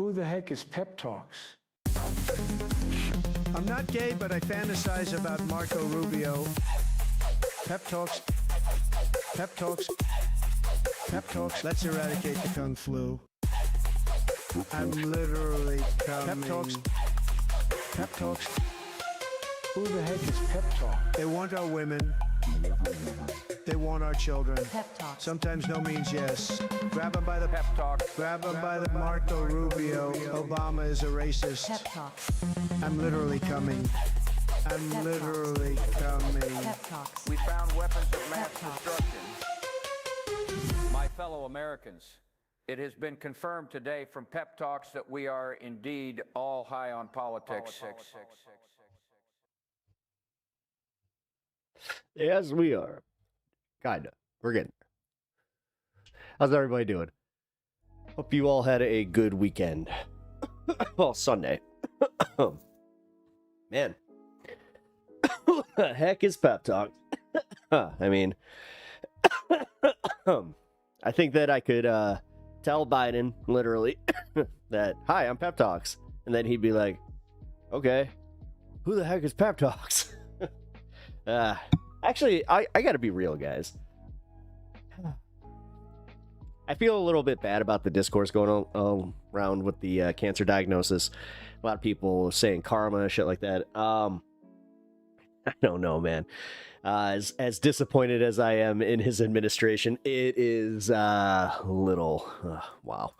Who the heck is Pep Talks? I'm not gay, but I fantasize about Marco Rubio. Pep Talks. Pep Talks. Pep Talks. Let's eradicate the Kung Flu. I'm literally coming. Pep Talks. Pep Talks. Who the heck is Pep Talk? They want our women. They want our children. Pep Talks. Sometimes no means yes. Grab them by the pep talk. Grab them by the Marco Rubio. Obama is a racist. Pep Talks. I'm literally coming. I'm Pep literally coming. Pep Talks. We found weapons of mass Pep talks. destruction. My fellow Americans, it has been confirmed today from Pep Talks that we are indeed all high on politics. Yes, we are. Kinda. We're getting there. How's everybody doing? Hope you all had a good weekend. Well, Sunday. Man. Who the heck is Pep Talk? I mean, I think that I could tell Biden, literally, that, hi, I'm Pep Talks. And then he'd be like, okay, who the heck is Pep Talks? Actually, I gotta be real, guys. I feel a little bit bad about the discourse going on around with the cancer diagnosis. A lot of people saying karma, shit like that. I don't know, man. As disappointed as I am in his administration, it is little. Wow.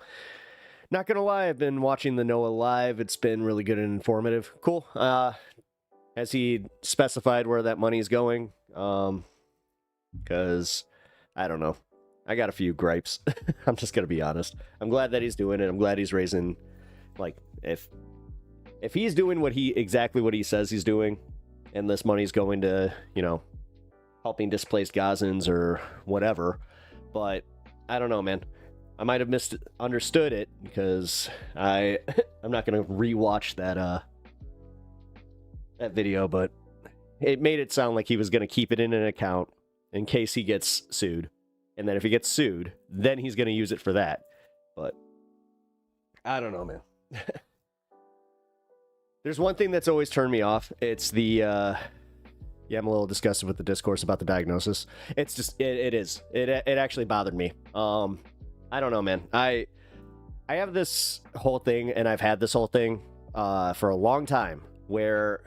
Not gonna lie, I've been watching the Noah live. It's been really good and informative. Cool. Has he specified where that money's going? Because I don't know. I got a few gripes. I'm just gonna be honest. I'm glad that he's doing it. I'm glad he's raising, like, if he's doing exactly what he says he's doing, and this money's going to, you know, helping displaced Gazans or whatever. But I don't know, man. I might have misunderstood it because I'm not gonna rewatch that video, but it made it sound like he was gonna keep it in an account in case he gets sued. And then if he gets sued, then he's going to use it for that. But I don't know, man. There's one thing that's always turned me off. It's the, yeah, I'm a little disgusted with the discourse about the diagnosis. It's just, it is. It actually bothered me. I don't know, man. I have this whole thing, and I've had this whole thing for a long time, where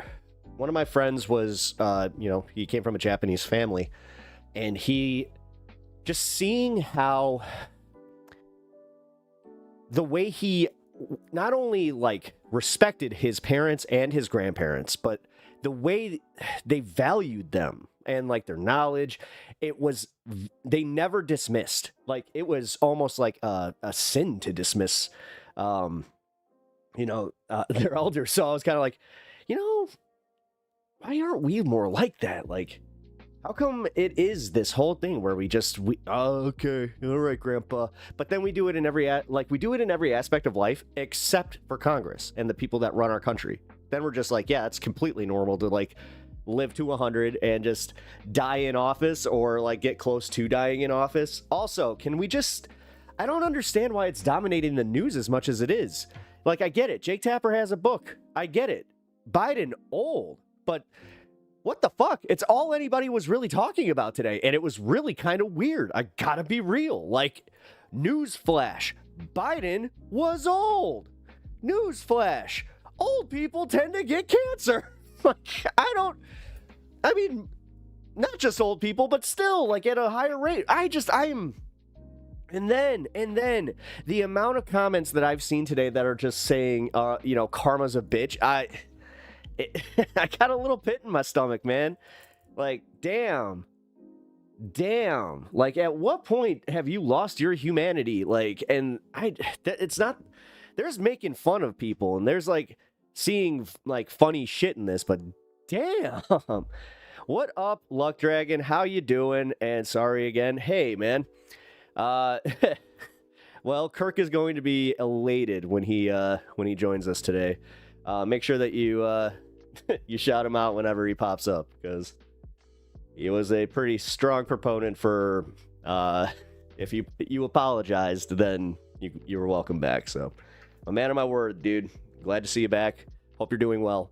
one of my friends was, you know, he came from a Japanese family, and just seeing how the way he not only like respected his parents and his grandparents, but the way they valued them and like their knowledge, they never dismissed. Like, it was almost like a sin to dismiss, you know, their elders. So I was kind of like, you know, why aren't we more like that? Like, how come it is this whole thing where okay, all right, Grandpa, but then we do it in every aspect of life except for Congress and the people that run our country. Then we're just like, yeah, it's completely normal to like live to 100 and just die in office, or like get close to dying in office. Also, I don't understand why it's dominating the news as much as it is. Like, I get it, Jake Tapper has a book, I get it, Biden old, but what the fuck? It's all anybody was really talking about today, and it was really kind of weird. I gotta be real. Like, newsflash, Biden was old. Newsflash, old people tend to get cancer. Like, I mean, not just old people, but still, like, at a higher rate. And then the amount of comments that I've seen today that are just saying, you know, karma's a bitch. I got a little pit in my stomach, man. Like, damn. Like, at what point have you lost your humanity? Like, and it's not, there's making fun of people, and there's like seeing like funny shit in this, but damn. What up, Luck Dragon? How you doing? And sorry again. Hey, man. Well, Kirk is going to be elated when he joins us today. Make sure that you you shout him out whenever he pops up, because he was a pretty strong proponent for if you apologized, then you were welcome back. So A man of my word, dude. Glad to see you back. Hope you're doing well.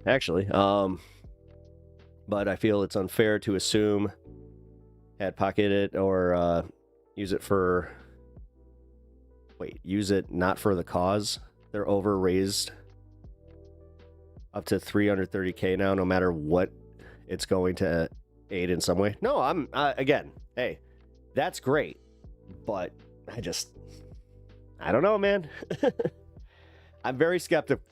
Actually, but I feel it's unfair to assume had pocketed or use it for... Wait, use it not for the cause? They're overraised up to 330K now, no matter what it's going to aid in some way. No, I'm, again, hey, that's great, but I don't know, man. I'm very skeptical.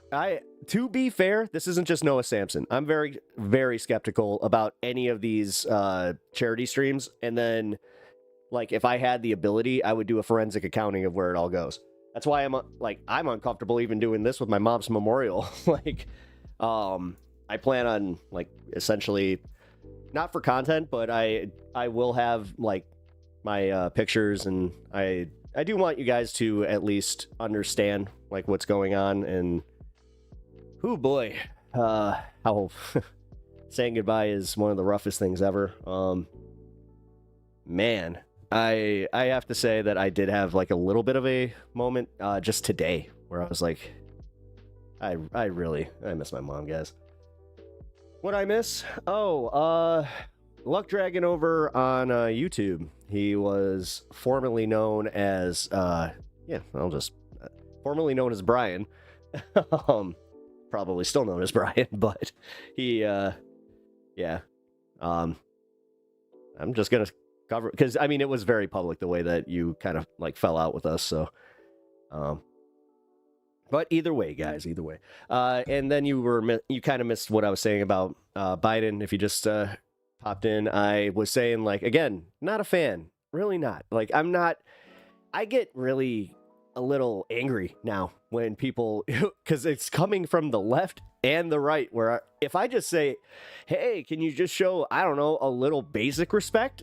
To be fair, this isn't just Noah Sampson. I'm very, very skeptical about any of these charity streams. And then, like, if I had the ability, I would do a forensic accounting of where it all goes. That's why I'm uncomfortable even doing this with my mom's memorial. Like, I plan on, like, essentially, not for content, but I will have, like, my pictures, and I do want you guys to at least understand, like, what's going on. And oh boy, how saying goodbye is one of the roughest things ever. Man, I have to say that I did have, like, a little bit of a moment just today where I was like, I miss my mom, guys. What I miss? Oh, Luck Dragon over on YouTube. He was formerly known as formerly known as Brian. Probably still known as Brian, but he I'm just gonna cover, because I mean, it was very public the way that you kind of, like, fell out with us, so but either way, guys, either way. And then you kind of missed what I was saying about Biden. If you just popped in, I was saying, like, again, not a fan, really not. Like, I get really a little angry now when people, because it's coming from the left and the right, where if I just say, hey, can you just show, I don't know, a little basic respect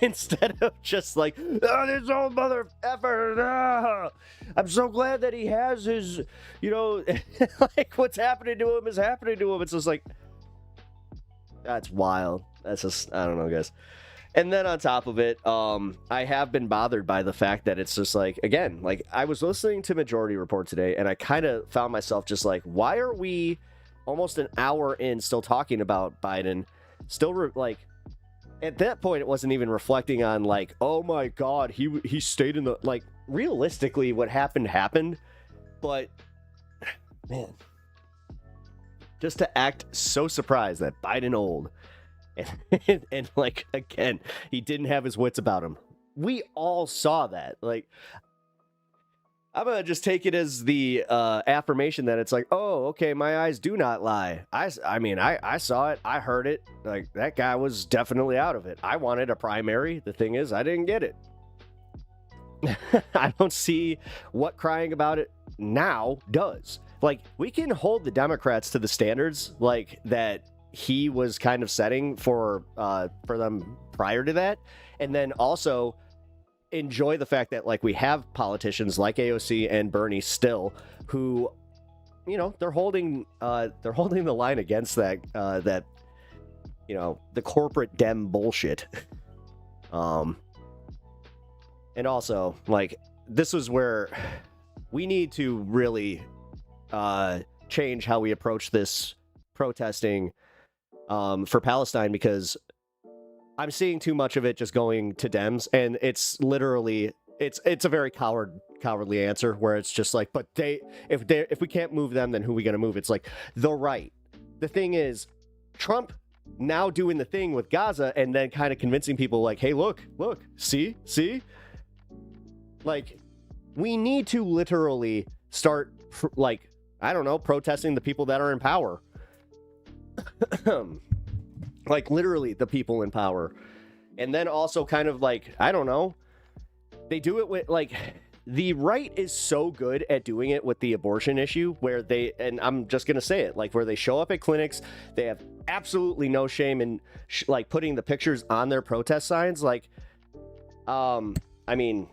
instead of just like, oh, this old mother effer, I'm so glad that he has his, like, what's happening to him is happening to him. It's just like, that's wild. That's just, I don't know, guys. And then on top of it, I have been bothered by the fact that it's just like, again, like, I was listening to Majority Report today, and I kind of found myself just like, why are we almost an hour in still talking about Biden? Still, like, at that point, it wasn't even reflecting on, like, oh my God, he stayed in the, like, realistically, what happened. But, man, just to act so surprised that Biden old. And like, again, he didn't have his wits about him. We all saw that. Like, I'm gonna just take it as the affirmation that it's like, oh, okay, my eyes do not lie. I mean, I saw it, I heard it. Like, that guy was definitely out of it. I wanted a primary. The thing is, I didn't get it. I don't see what crying about it now does. Like, we can hold the Democrats to the standards, like, that he was kind of setting for them prior to that, and then also enjoy the fact that, like, we have politicians like AOC and Bernie still who, they're holding the line against that the corporate Dem bullshit. And also, like, this is where we need to really change how we approach this protesting for Palestine, because I'm seeing too much of it just going to Dems, and it's literally, it's a very cowardly answer where it's just like, but if we can't move them, then who are we going to move? It's like the right. The thing is, Trump now doing the thing with Gaza and then kind of convincing people like, hey, look, see, like, we need to literally start, like, I don't know, protesting the people that are in power. Like, literally the people in power. And then also kind of like, I don't know, they do it with, like, the right is so good at doing it with the abortion issue, where they, and I'm just gonna say it, like, where they show up at clinics, they have absolutely no shame in like putting the pictures on their protest signs. Like, I mean,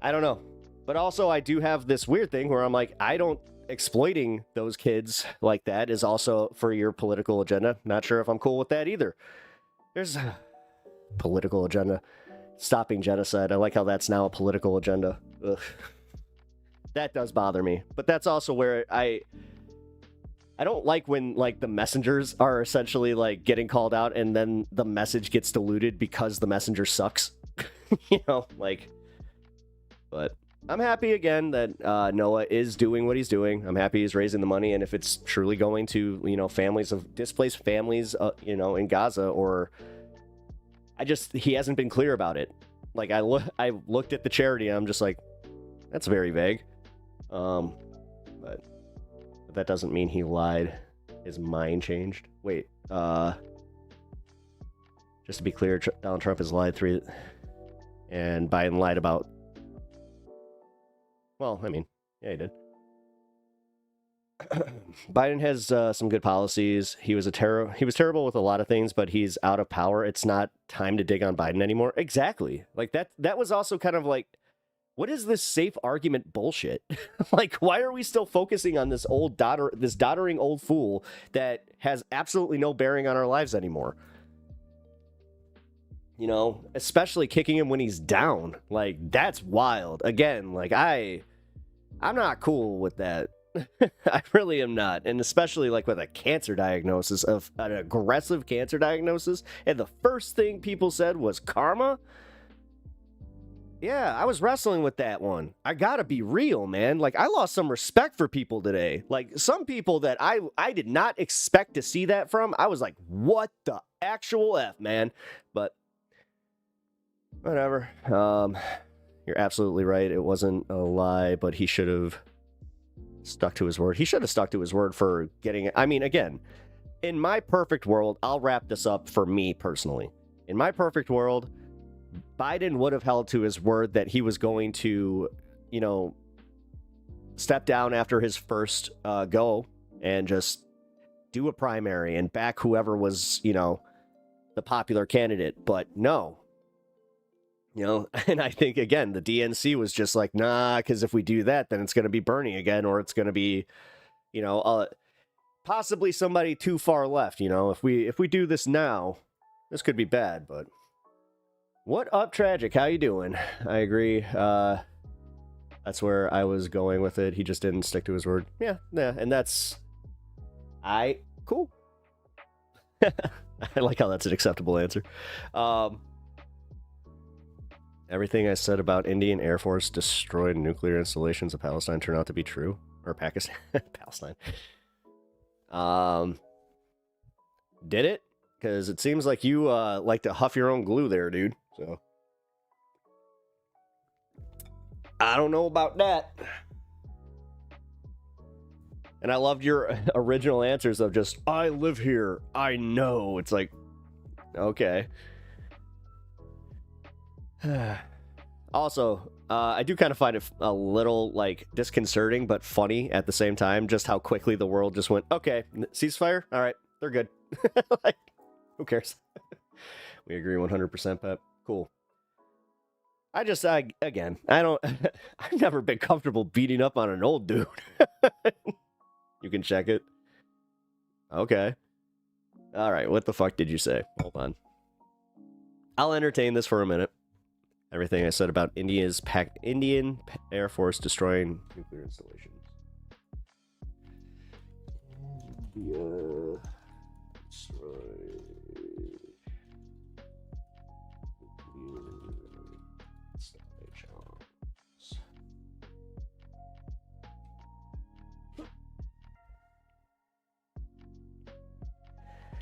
I don't know, but also I do have this weird thing where I'm like, exploiting those kids like that is also for your political agenda. Not sure if I'm cool with that either. There's a political agenda. stopping genocide. I like how that's now a political agenda. Ugh. That does bother me. But that's also where I don't like when, like, the messengers are essentially, like, getting called out and then the message gets diluted because the messenger sucks. You know, like... But I'm happy, again, that Noah is doing what he's doing. I'm happy he's raising the money, and if it's truly going to, you know, families of displaced families, you know, in Gaza, or... he hasn't been clear about it. Like, I looked at the charity, and I'm just like, that's very vague. But that doesn't mean he lied. His mind changed. Wait, just to be clear, Donald Trump has lied and Biden lied about... Well, I mean, yeah, he did. Biden has some good policies. He was terrible with a lot of things, but he's out of power. It's not time to dig on Biden anymore. Exactly. Like, that was also kind of like, what is this safe argument bullshit? Like, why are we still focusing on this doddering old fool that has absolutely no bearing on our lives anymore? You know, especially kicking him when he's down. Like, that's wild. Again, like, I'm not cool with that. I really am not. And especially, like, with a cancer diagnosis, of an aggressive cancer diagnosis, and the first thing people said was karma. Yeah, I was wrestling with that one. I gotta be real, man. Like, I lost some respect for people today. Like, some people that I did not expect to see that from. I was like, what the actual F, man? But whatever. You're absolutely right. It wasn't a lie, but he should have stuck to his word. He should have stuck to his word for getting... I mean, again, in my perfect world, I'll wrap this up for me personally. In my perfect world, Biden would have held to his word that he was going to, you know, step down after his first go and just do a primary and back whoever was, you know, the popular candidate. But no. You know, and I think, again, the DNC was just like, nah, because if we do that, then it's going to be Bernie again, or it's going to be, you know, possibly somebody too far left. You know, if we do this now, this could be bad. But what up, Tragic? How you doing? I agree. That's where I was going with it. He just didn't stick to his word. Yeah, and that's cool. I like how that's an acceptable answer. Everything I said about Indian Air Force destroyed nuclear installations of Palestine turned out to be true. Or Pakistan. Palestine. Did it? Because it seems like you like to huff your own glue there, dude. So I don't know about that. And I loved your original answers of just, I live here. I know. It's like, okay. Also, I do kind of find it a little, like, disconcerting, but funny at the same time, just how quickly the world just went, okay, ceasefire? All right, they're good. Like, who cares? We agree 100%, Pep. Cool. Again, I've never been comfortable beating up on an old dude. You can check it. Okay. All right, what the fuck did you say? Hold on. I'll entertain this for a minute. Everything I said about Indian Air Force destroying nuclear installations. India destroyed nuclear installations.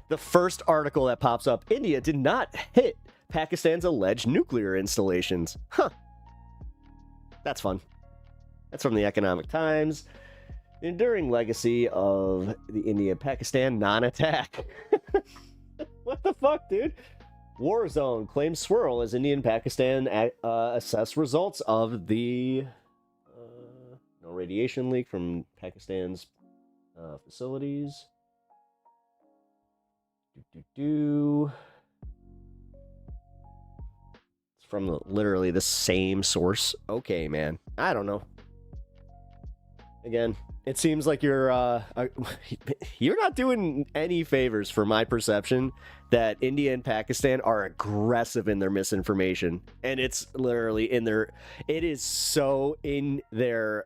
The first article that pops up, India did not hit Pakistan's alleged nuclear installations. Huh. That's fun. That's from the Economic Times. The enduring legacy of the India-Pakistan non-attack. What the fuck, dude? War Zone claims swirl as India and Pakistan assess results of the no radiation leak from Pakistan's facilities. From literally the same source. Okay, man. I don't know. Again, it seems like you're not doing any favors for my perception that India and Pakistan are aggressive in their misinformation, and it's literally it is so in your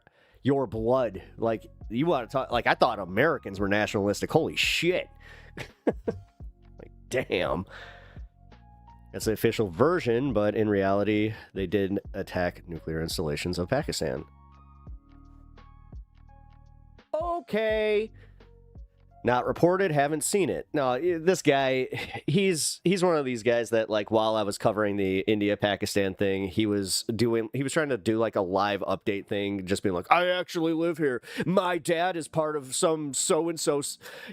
blood. Like, you want to talk, like, I thought Americans were nationalistic. Holy shit. Like, damn. That's the official version, but in reality, they did attack nuclear installations of Pakistan. Okay. Not reported, haven't seen it. No, this guy, he's one of these guys that, like, while I was covering the India-Pakistan thing, he was trying to do, like, a live update thing, just being like, I actually live here. My dad is part of some so-and-so.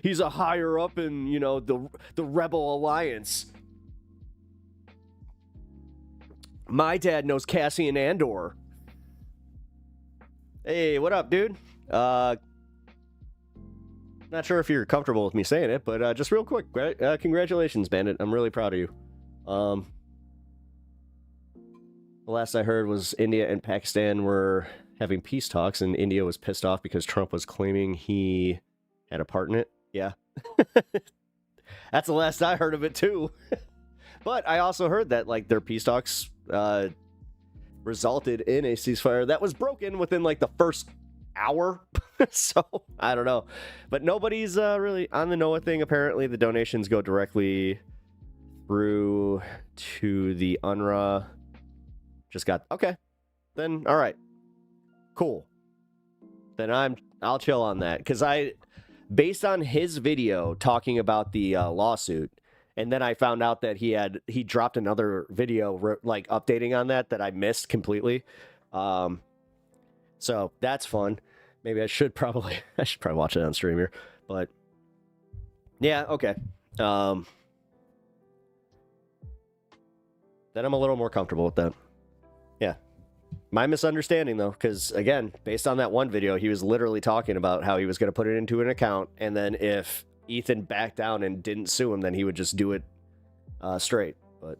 He's a higher up in, you know, the Rebel Alliance. My dad knows Cassian Andor. Hey, what up, dude? Not sure if you're comfortable with me saying it, but just real quick, congratulations, Bandit. I'm really proud of you. The last I heard was India and Pakistan were having peace talks, and India was pissed off because Trump was claiming he had a part in it. Yeah. That's the last I heard of it, too. But I also heard that, like, their peace talks resulted in a ceasefire that was broken within, like, the first hour. So I don't know, but nobody's really on the NOAA thing. Apparently the donations go directly through to the UNRWA. Okay, then all right, cool, then I'll chill on that, because based on his video talking about the lawsuit, and then I found out that he dropped another video like updating on that I missed completely. So that's fun. Maybe I should probably watch it on stream here. But yeah, okay. Then I'm a little more comfortable with that. Yeah. My misunderstanding, though, because, again, based on that one video, he was literally talking about how he was going to put it into an account, and then if Ethan backed down and didn't sue him, then he would just do it straight. But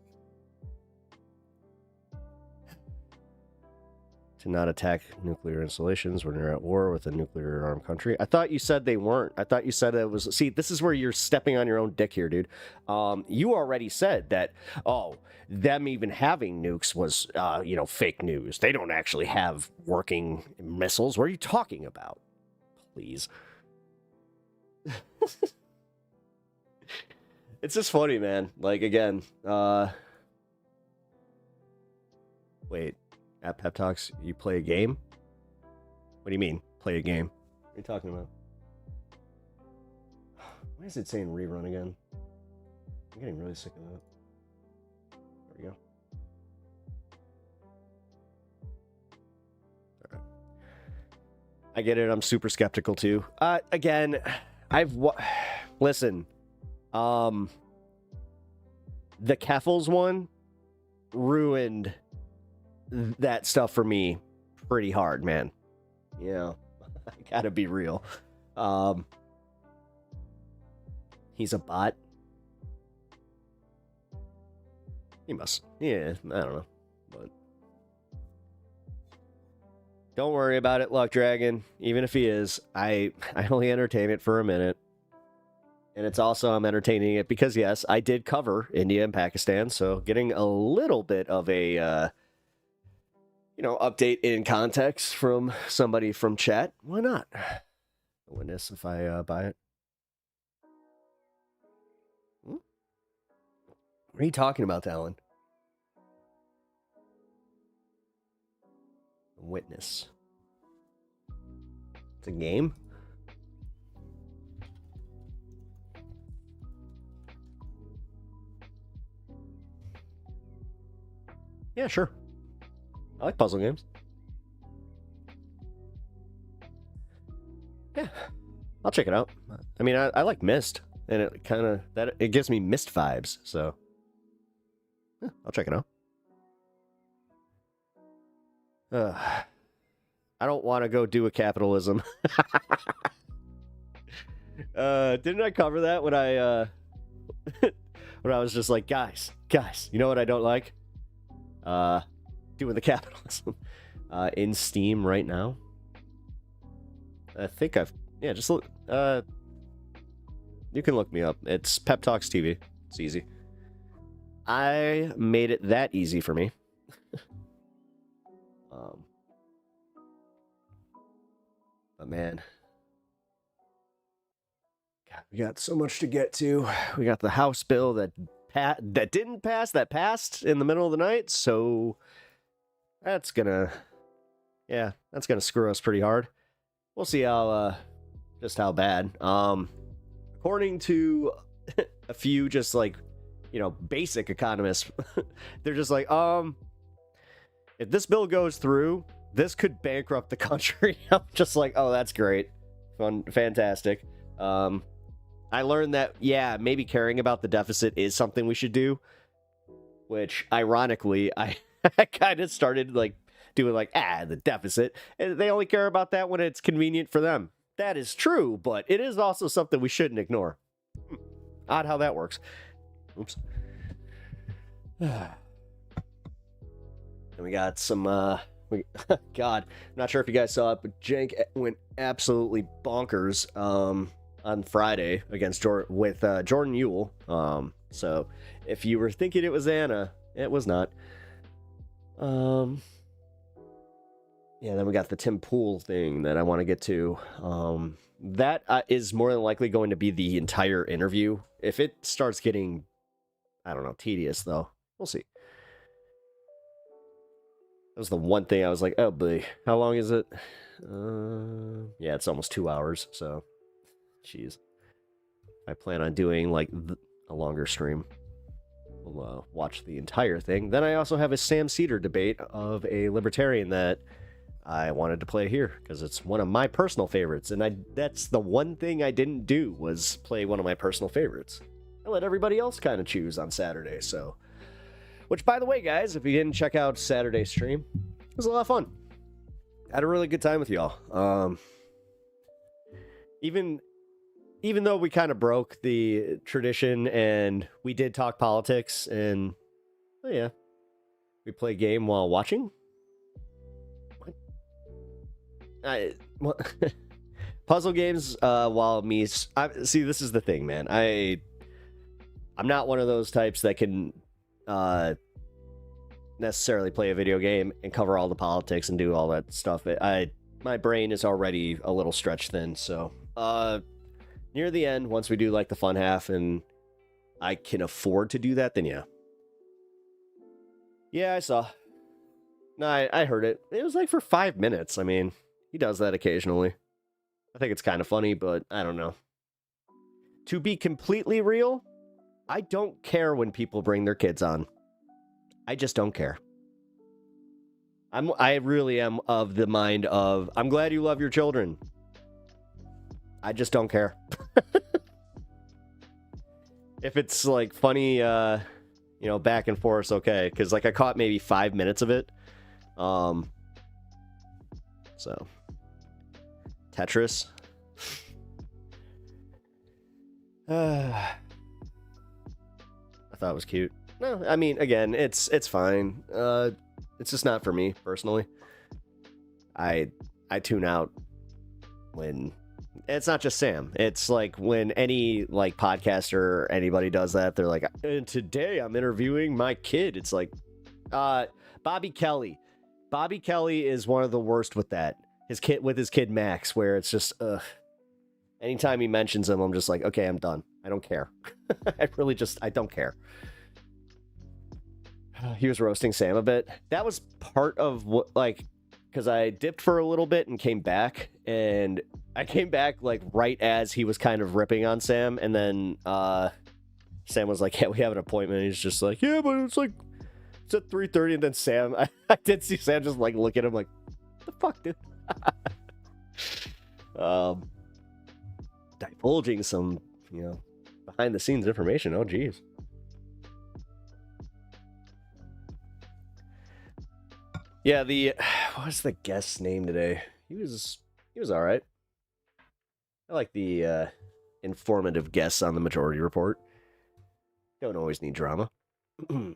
to not attack nuclear installations when you're at war with a nuclear armed country. I thought you said they weren't. I thought you said it was... See, this is where you're stepping on your own dick here, dude. You already said that, them even having nukes was, fake news. They don't actually have working missiles. What are you talking about? Please. It's just funny, man. Like, again, wait. At Pep Talks, you play a game? What do you mean, play a game? What are you talking about? Why is it saying rerun again? I'm getting really sick of that. There we go. Alright. I get it, I'm super skeptical too. Again, listen. The Keffels one ruined that stuff for me pretty hard, man. You know, I gotta be real. He's a bot. He must. Yeah, I don't know. But don't worry about it, Luck Dragon. Even if he is, I only entertain it for a minute. And it's also, I'm entertaining it because, yes, I did cover India and Pakistan, so getting a little bit of a update in context from somebody from chat. Why not? Witness if I buy it. What are you talking about, Alan? Witness. It's a game? Yeah, sure. I like puzzle games. Yeah, I'll check it out. I mean, I like Myst, and it gives me Myst vibes, so yeah, I'll check it out. I don't want to go do a capitalism. Didn't I cover that when I when I was just like, guys, you know what I don't like? Doing the capitalism in Steam right now. I think I've, yeah, just look, you can look me up. It's Pep Talks TV. It's easy. I made it that easy for me. But man, God, we got so much to get to. We got the House bill that didn't pass, that passed in the middle of the night. So that's gonna screw us pretty hard. We'll see how just how bad. According to a few just like, you know, basic economists, they're just like, if this bill goes through, this could bankrupt the country. I'm just like, oh, that's great. Fun, fantastic. I learned that, yeah, maybe caring about the deficit is something we should do, which ironically, I kind of started like doing like, the deficit. And they only care about that when it's convenient for them. That is true, but it is also something we shouldn't ignore. Odd how that works. Oops. And we got some, God, I'm not sure if you guys saw it, but Cenk went absolutely bonkers on Friday against Jordan Ewell. So if you were thinking it was Anna, it was not. Yeah, then we got the Tim Pool thing that I want to get to. That is more than likely going to be the entire interview. If it starts getting, I don't know, tedious, though, we'll see. That was the one thing I was like, oh, boy, how long is it? Yeah, it's almost 2 hours, so, jeez. I plan on doing, like, a longer stream. We'll watch the entire thing. Then I also have a Sam Seder debate of a libertarian that I wanted to play here because it's one of my personal favorites, and that's the one thing I didn't do was play one of my personal favorites. I let everybody else kind of choose on Saturday, so... Which, by the way, guys, if you didn't check out Saturday's stream, it was a lot of fun. I had a really good time with y'all. Even though we kind of broke the tradition and we did talk politics and, oh yeah, we play a game while watching. What? Puzzle games while me... see, this is the thing, man. I'm not one of those types that can... necessarily play a video game and cover all the politics and do all that stuff. My brain is already a little stretched thin, so near the end, once we do like the fun half and I can afford to do that, then yeah, I saw. No, I heard it. It was like for 5 minutes. I mean, he does that occasionally. I think it's kind of funny, but I don't know. To be completely real, I don't care when people bring their kids on. I just don't care. I really am of the mind of, I'm glad you love your children. I just don't care. If it's like funny, back and forth, okay. Because like I caught maybe 5 minutes of it. So Tetris. I thought it was cute. No, I mean, again, it's fine. It's just not for me personally. I tune out when it's not just Sam. It's like when any like podcaster or anybody does that, they're like, and today I'm interviewing my kid. It's like, Bobby Kelly. Bobby Kelly is one of the worst with that. His kid Max, where it's just, anytime he mentions him, I'm just like, okay, I'm done. I don't care. I don't care. He was roasting Sam a bit. That was part of what, like, because I dipped for a little bit and came back, and I came back like right as he was kind of ripping on Sam, and then Sam was like, yeah, we have an appointment. He's just like, yeah, but it's at 3:30, and then Sam, I did see Sam just like look at him like, what the fuck, dude? Divulging some, behind the scenes information. Oh, geez. Yeah, what was the guest's name today? He was all right. I like the informative guests on the Majority Report. Don't always need drama. And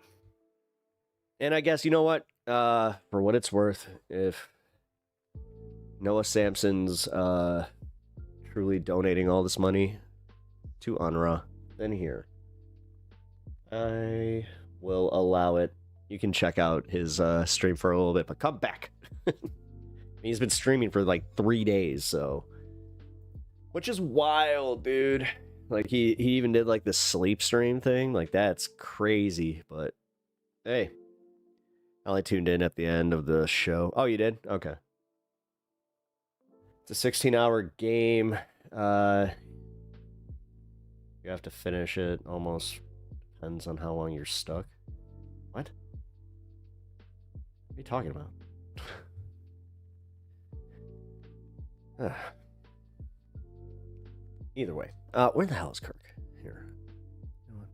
I guess, you know what? For what it's worth, if Noah Sampson's truly donating all this money to UNRWA, then here. I will allow it. You can check out his stream for a little bit, but come back. He's been streaming for like 3 days, so... Which is wild, dude. Like, he even did, like, the sleep stream thing. Like, that's crazy, but... Hey. I only tuned in at the end of the show. Oh, you did? Okay. It's a 16-hour game. You have to finish it almost. Depends on how long you're stuck. What? What are you talking about? Either way. Where the hell is Kirk? Here. You know what?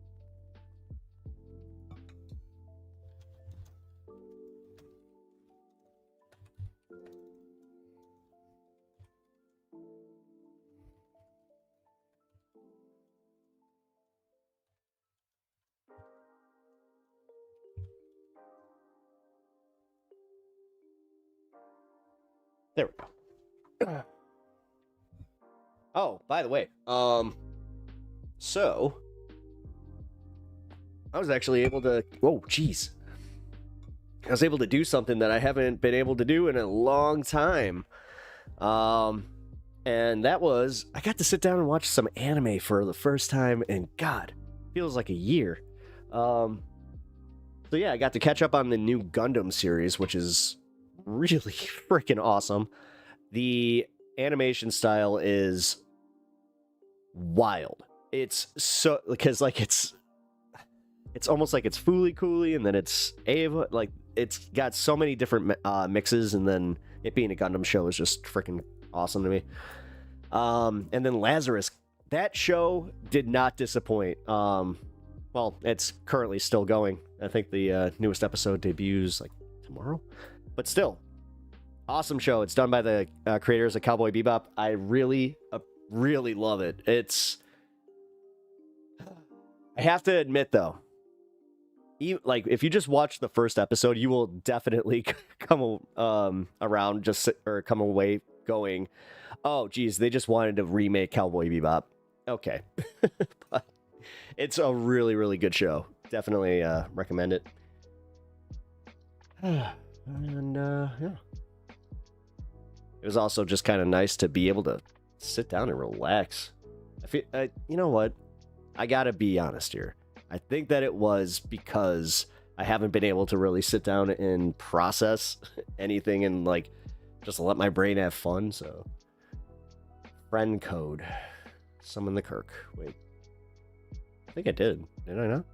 There we go. Oh, by the way, so I was actually able to, whoa, jeez. I was able to do something that I haven't been able to do in a long time. And that was, I got to sit down and watch some anime for the first time, and God, feels like a year. So yeah, I got to catch up on the new Gundam series, which is really freaking awesome. The animation style is wild. It's so, because like it's almost like it's Fooly Cooly, and then it's Ava. Like, it's got so many different mixes, and then it being a Gundam show is just freaking awesome to me. And then Lazarus, that show did not disappoint. Well, it's currently still going. I think the newest episode debuts like tomorrow, but still, awesome show. It's done by the creators of Cowboy Bebop. I really love it. I have to admit though, like, if you just watch the first episode, you will definitely come around or come away going, oh geez, they just wanted to remake Cowboy Bebop. Okay. But it's a really good show. Definitely recommend it. And yeah, it was also just kind of nice to be able to sit down and relax. I feel, you know what? I gotta be honest here. I think that it was because I haven't been able to really sit down and process anything and like just let my brain have fun. So, friend code, summon the Kirk. Wait, I think I did. Did I not?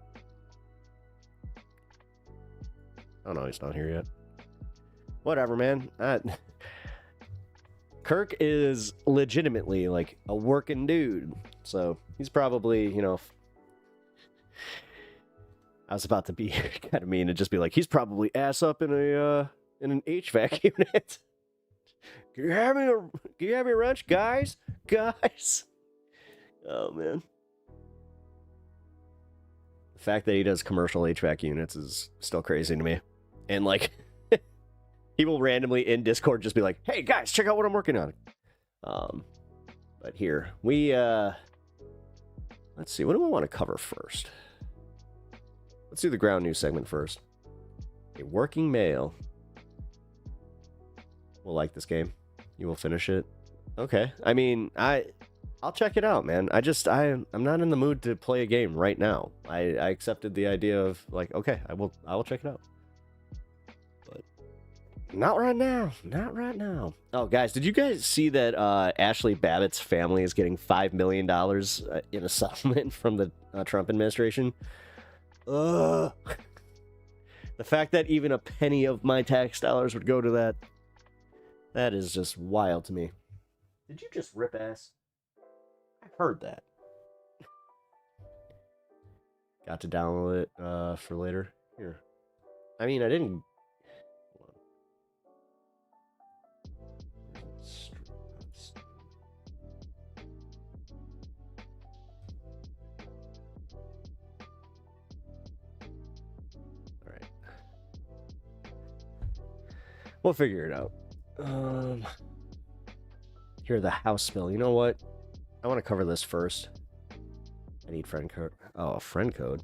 Oh no, he's not here yet. Whatever, man. Kirk is legitimately like a working dude, so he's probably, you know, I was about to be kind of mean and just be like, he's probably ass up in an HVAC unit. Can you have me a wrench, guys? Oh man. The fact that he does commercial HVAC units is still crazy to me. And like, he will randomly in Discord just be like, hey guys, check out what I'm working on. But here, we let's see, what do I want to cover first? Let's do the ground news segment first. A working male will like this game. You will finish it. Okay. I mean, I'll check it out, man. I'm not in the mood to play a game right now. I accepted the idea of like, okay, I will check it out. But not right now. Not right now. Oh, guys, did you guys see that Ashley Babbitt's family is getting $5 million in a settlement from the Trump administration? Ugh. The fact that even a penny of my tax dollars would go to that is just wild to me. Did you just rip ass? I've heard that. Got to download it for later. Here. I mean, I didn't... We'll figure it out. Hear the house smell. You know what? I want to cover this first. I need friend code. Oh, friend code.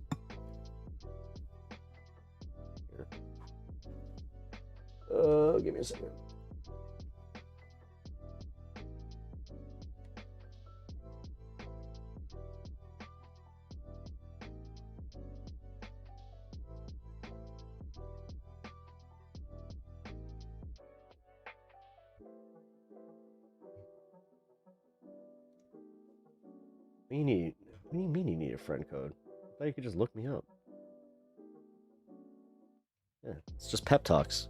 Here. Give me a second. What do you mean you need a friend code? I thought you could just look me up. Yeah, it's just pep talks.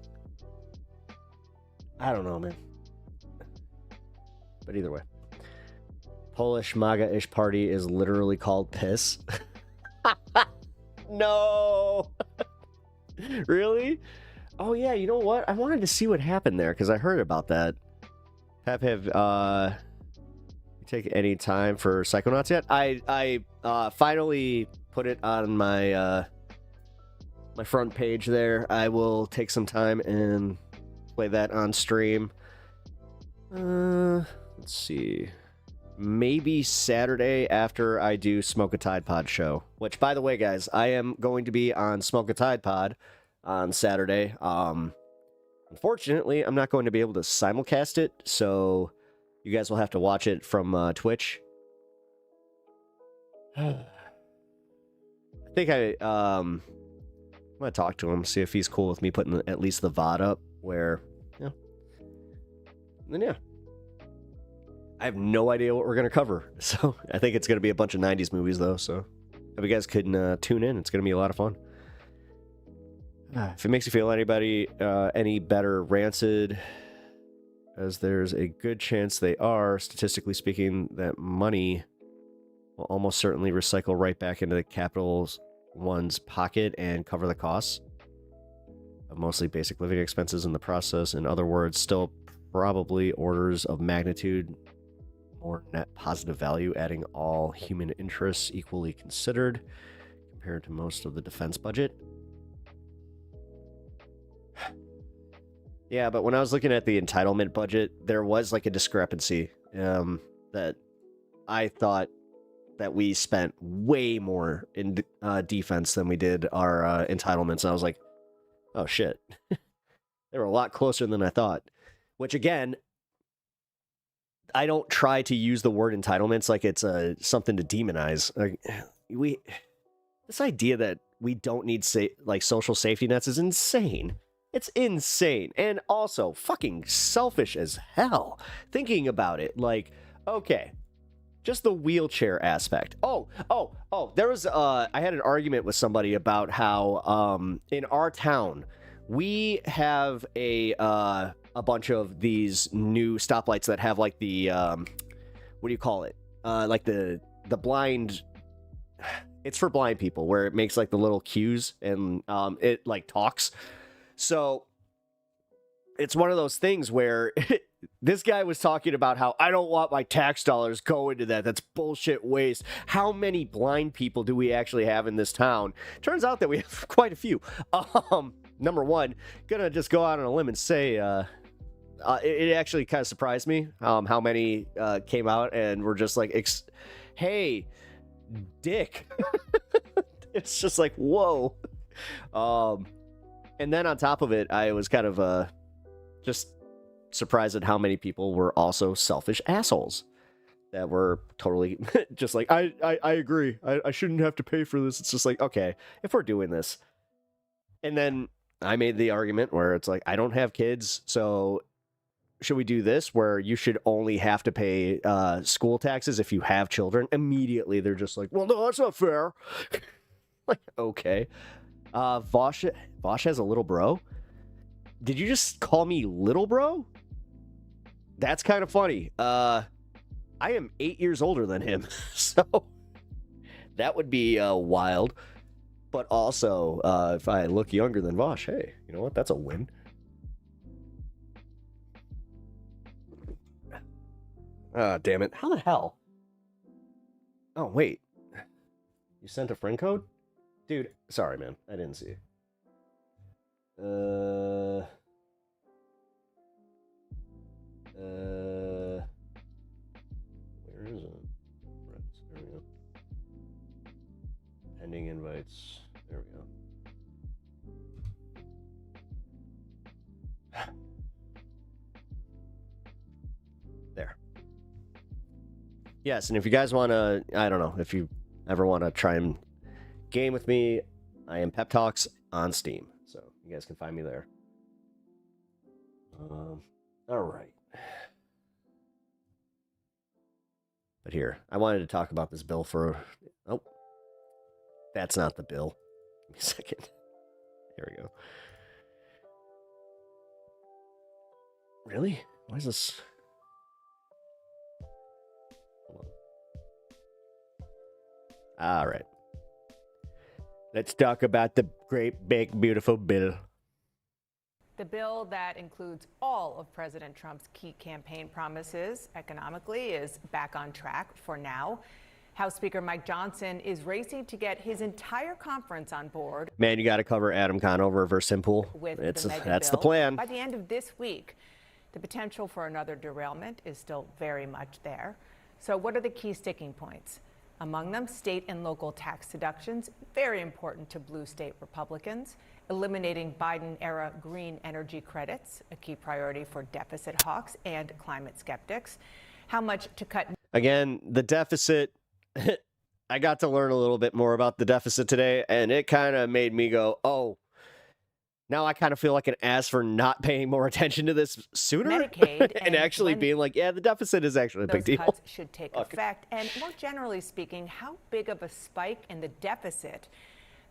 I don't know, man. But either way. Polish MAGA-ish party is literally called piss. No! Really? Oh yeah, you know what? I wanted to see what happened there, because I heard about that. Take any time for Psychonauts yet? I finally put it on my my front page there. I will take some time and play that on stream. Let's see. Maybe Saturday after I do Smoke a Tide Pod show. Which, by the way, guys, I am going to be on Smoke a Tide Pod on Saturday. Unfortunately, I'm not going to be able to simulcast it, so you guys will have to watch it from Twitch. I think I'm gonna talk to him, see if he's cool with me putting at least the VOD up. Where, yeah, and then yeah, I have no idea what we're gonna cover. So I think it's gonna be a bunch of '90s movies though. So if you guys can tune in, it's gonna be a lot of fun. If it makes you feel any better, Rancid, as there's a good chance they are, statistically speaking, that money will almost certainly recycle right back into the Capital One's pocket and cover the costs of mostly basic living expenses in the process. In other words, still probably orders of magnitude more net positive value, adding all human interests equally considered compared to most of the defense budget. Yeah, but when I was looking at the entitlement budget, there was like a discrepancy that I thought that we spent way more in defense than we did our entitlements. And I was like, oh shit. They were a lot closer than I thought. Which again, I don't try to use the word entitlements like it's something to demonize. This idea that we don't need social safety nets is insane. It's insane. And also fucking selfish as hell. Thinking about it, like, okay, just the wheelchair aspect. There was I had an argument with somebody about how in our town we have a bunch of these new stoplights that have like the what do you call it? Like the blind. It's for blind people, where it makes like the little cues and it like talks. So it's one of those things where this guy was talking about how I don't want my tax dollars going to that. That's bullshit waste. How many blind people do we actually have in this town? Turns out that we have quite a few. Number one, gonna just go out on a limb and say it actually kind of surprised me how many came out and were just like, hey, dick. It's just like, whoa. And then on top of it, I was kind of just surprised at how many people were also selfish assholes that were totally just like, I agree. I shouldn't have to pay for this. It's just like, okay, if we're doing this. And then I made the argument where it's like, I don't have kids, so should we do this where you should only have to pay school taxes if you have children? Immediately, they're just like, well, no, that's not fair. Like, okay. Vosh has a little bro. Did you just call me little bro? That's kind of funny. I am 8 years older than him, so that would be wild. But also, if I look younger than Vosh, hey, you know what? That's a win. Damn it. How the hell? Oh, wait. You sent a friend code? Dude, sorry, man. I didn't see. Where is it? There we go. Pending invites. There we go. There. Yes, and if you guys want to, I don't know, if you ever want to try and game with me, I am Pep Talks on Steam. So you guys can find me there. All right. But here, I wanted to talk about this bill for... Oh, that's not the bill. Give me a second. There we go. Really? Why is this... Hold on. All right. Let's talk about the great, big, beautiful bill. The bill that includes all of President Trump's key campaign promises economically is back on track for now. House Speaker Mike Johnson is racing to get his entire conference on board. Man, you got to cover Adam Conover versus Simpool. That's the plan. By the end of this week, the potential for another derailment is still very much there. So what are the key sticking points? Among them, state and local tax deductions, very important to blue state Republicans. Eliminating Biden-era green energy credits, a key priority for deficit hawks and climate skeptics. How much to cut? Again, the deficit, I got to learn a little bit more about the deficit today, and it kind of made me go, oh, now I kind of feel like an ass for not paying more attention to this sooner. Medicaid and actually being like, yeah, the deficit is actually a big deal. Those cuts should take effect. And more generally speaking, how big of a spike in the deficit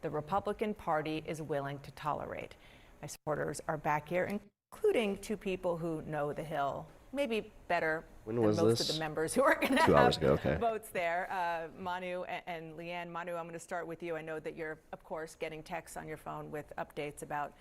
the Republican Party is willing to tolerate. My supporters are back here, including two people who know the Hill, maybe better than most of the members who are going to have votes there. Manu and Leanne. Manu, I'm going to start with you. I know that you're, of course, getting texts on your phone with updates about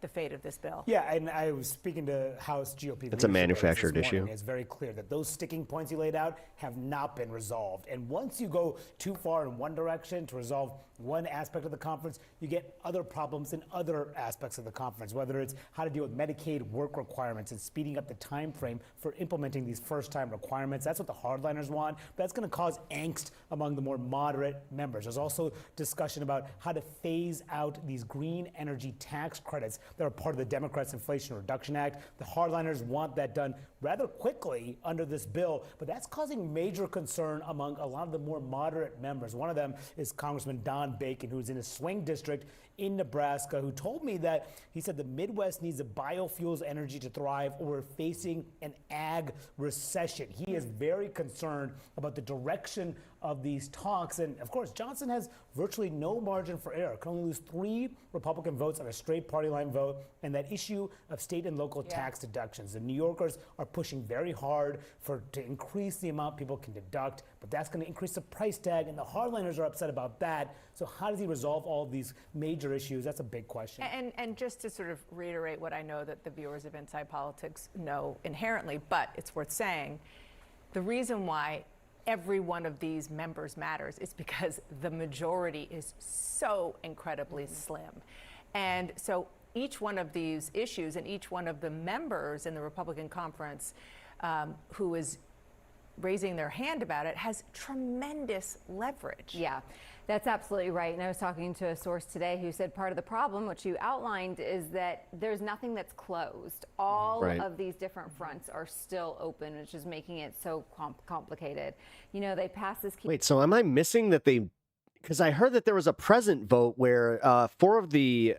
the fate of this bill. Yeah, and I was speaking to House GOP. It's a manufactured issue. It's very clear that those sticking points you laid out have not been resolved. And once you go too far in one direction to resolve one aspect of the conference, you get other problems in other aspects of the conference, whether it's how to deal with Medicaid work requirements and speeding up the time frame for implementing these first-time requirements. That's what the hardliners want. But that's going to cause angst among the more moderate members. There's also discussion about how to phase out these green energy tax credits that are part of the Democrats' Inflation Reduction Act. The hardliners want that done rather quickly under this bill, but that's causing major concern among a lot of the more moderate members. One of them is Congressman Don Bacon, who's in a swing district in Nebraska, who told me that he said the Midwest needs a biofuels energy to thrive, or we're facing an ag recession. He is very concerned about the direction of these talks. And of course, Johnson has virtually no margin for error, can only lose 3 Republican votes on a straight party line vote, and that issue of state and local tax deductions. The New Yorkers are pushing very hard to increase the amount people can deduct, but that's going to increase the price tag, and the hardliners are upset about that. So how does he resolve all of these major issues? That's a big question. And just to sort of reiterate what I know that the viewers of Inside Politics know inherently, but it's worth saying, the reason why every one of these members matters is because the majority is so incredibly slim. And so each one of these issues and each one of the members in the Republican conference who is raising their hand about it has tremendous leverage. Yeah, that's absolutely right. And I was talking to a source today who said part of the problem, which you outlined, is that there's nothing that's closed. All of these different fronts are still open, which is making it so complicated. You know, they passed this... Wait, so am I missing that they... Because I heard that there was a present vote where 4 of the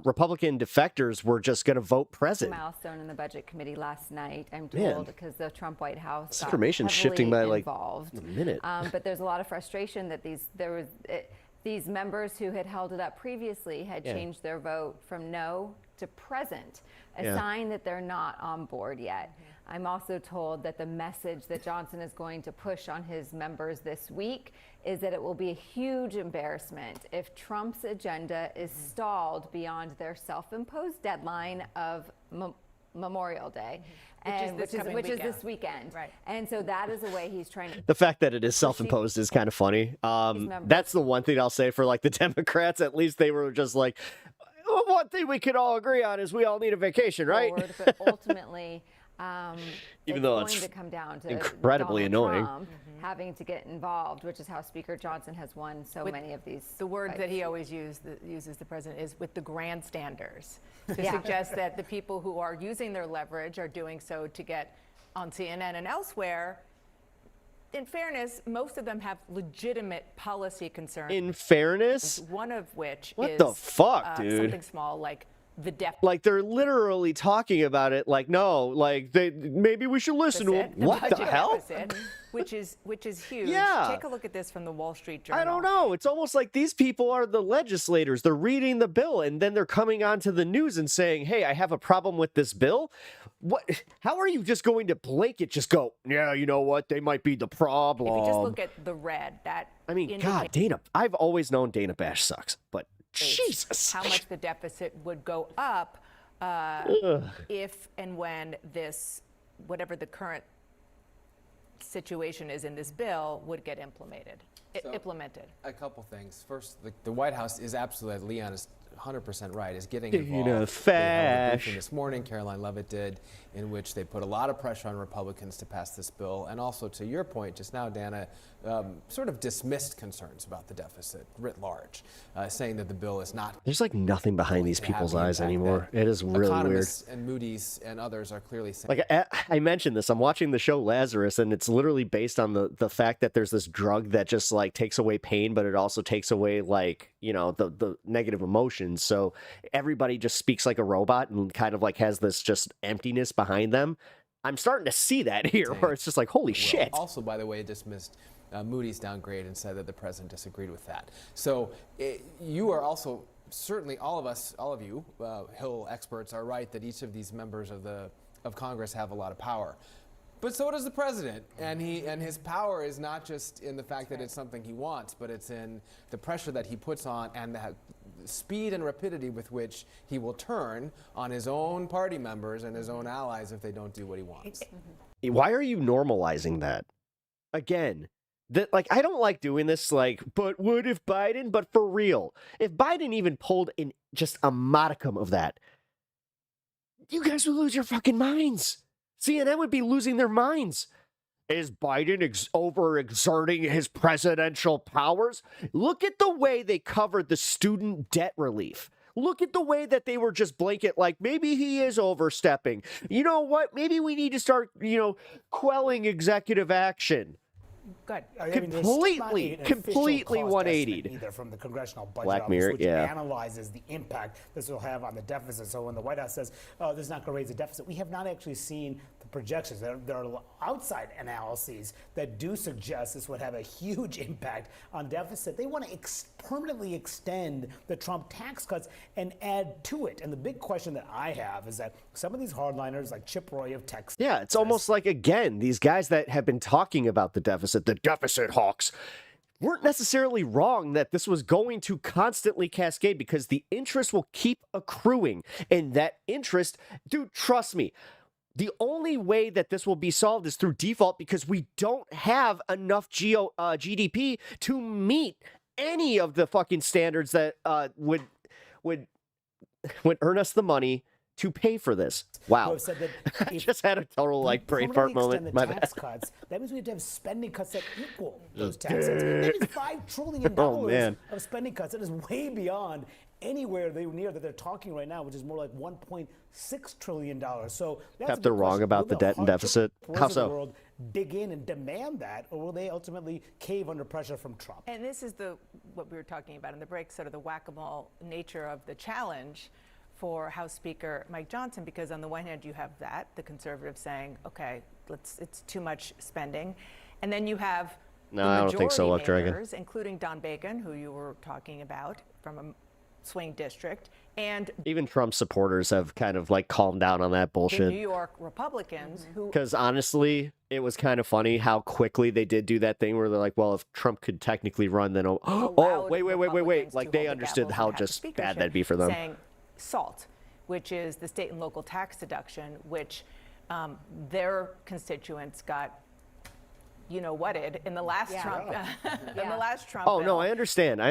Republican defectors were just going to vote present. Milestone in the Budget Committee last night, I'm told, because the Trump White House this information's shifting by involved. Like a minute. But there's a lot of frustration that these members who had held it up previously had changed their vote from no to present, a sign that they're not on board yet. I'm also told that the message that Johnson is going to push on his members this week is that it will be a huge embarrassment if Trump's agenda is stalled beyond their self-imposed deadline of Memorial Day, which is this weekend. Right. And so that is a way he's trying to... The fact that it is self-imposed is kind of funny. That's the one thing I'll say for like the Democrats. At least they were just like, well, one thing we could all agree on is we all need a vacation, right? But ultimately... even though it's going to come down to incredibly Donald annoying. Trump having to get involved, which is how Speaker Johnson has won so many of these. The word fights. that he always uses, the president, is with the grandstanders, to suggest that the people who are using their leverage are doing so to get on CNN and elsewhere. In fairness, most of them have legitimate policy concerns. In fairness? One of which What is the fuck, dude? something small like the deficit. Like, they're literally talking about it like, no, like, maybe we should listen to them. What the budget hell? deficit, which is huge. Yeah. Take a look at this from the Wall Street Journal. I don't know. It's almost like these people are the legislators. They're reading the bill, and then they're coming onto the news and saying, hey, I have a problem with this bill. What? How are you just going to blanket just go, yeah, you know what? They might be the problem. If you just look at the red, that I mean, God, Dana, I've always known Dana Bash sucks, but Jesus. how much the deficit would go up if and when this, whatever the current situation is in this bill, would get implemented. A couple things. First, the White House is absolutely, Leon is 100% right, is getting Dana involved. They held a Fash. briefing this morning, Caroline Levitt did, in which they put a lot of pressure on Republicans to pass this bill, and also, to your point just now, Dana, sort of dismissed concerns about the deficit writ large, saying that the bill is not. There's like nothing behind these to have people's the eyes impact anymore. that It is really weird. economists and Moody's and others are clearly saying. Like I mentioned this, I'm watching the show Lazarus, and it's literally based on the fact that there's this drug that just like takes away pain, but it also takes away like, you know, the negative emotions. So everybody just speaks like a robot and kind of like has this just emptiness behind them. I'm starting to see that here, where it's just like, holy shit. Also, by the way, dismissed Moody's downgrade and said that the president disagreed with that. So you are also, certainly all of you, Hill experts, are right that each of these members of Congress have a lot of power. But so does the president, and his power is not just in the fact that it's something he wants, but it's in the pressure that he puts on and the speed and rapidity with which he will turn on his own party members and his own allies if they don't do what he wants. Why are you normalizing that? Again, that like I don't like doing this. Like, but what if Biden? But for real, if Biden even pulled in just a modicum of that, you guys would lose your fucking minds. CNN would be losing their minds. Is Biden overexerting his presidential powers? Look at the way they covered the student debt relief. Look at the way that they were just blanket, like, maybe he is overstepping. You know what? Maybe we need to start, quelling executive action. Good. Completely 180'd. Either from the Congressional Budget Black Office, Mirror, which yeah. analyzes the impact this will have on the deficit. So when the White House says, oh, this is not going to raise the deficit, we have not actually seen the projections. There are outside analyses that do suggest this would have a huge impact on deficit. They want to permanently extend the Trump tax cuts and add to it. And the big question that I have is that some of these hardliners, like Chip Roy of Texas. Yeah, it's almost like, again, these guys that have been talking about the deficit hawks, weren't necessarily wrong that this was going to constantly cascade because the interest will keep accruing. And that interest, dude, trust me, the only way that this will be solved is through default because we don't have enough GDP to meet any of the fucking standards that would earn us the money to pay for this. Wow. Who have said that I just had a total like brain fart moment. My tax cuts, that means we have to have spending cuts that equal those tax cuts. That means $5 trillion of spending cuts. That is way beyond anywhere near that they're talking right now, which is more like $1.6 trillion. So that's they're wrong about the debt and deficit. How so? The world dig in and demand that, or will they ultimately cave under pressure from Trump? And this is what we were talking about in the break, sort of the whack-a-mole nature of the challenge for House Speaker Mike Johnson, because on the one hand you have the conservatives saying, okay, it's too much spending, and then you have no, I don't think so, Luck Dragon, including Don Bacon, who you were talking about from a swing district, and even Trump supporters have kind of like calmed down on that bullshit. The New York Republicans, because honestly, it was kind of funny how quickly they did do that thing where they're like, well, if Trump could technically run, then wait, like they understood how just bad that'd be for them. Saying SALT, which is the state and local tax deduction, which their constituents got in the last Trump in the last Trump bill. No, I understand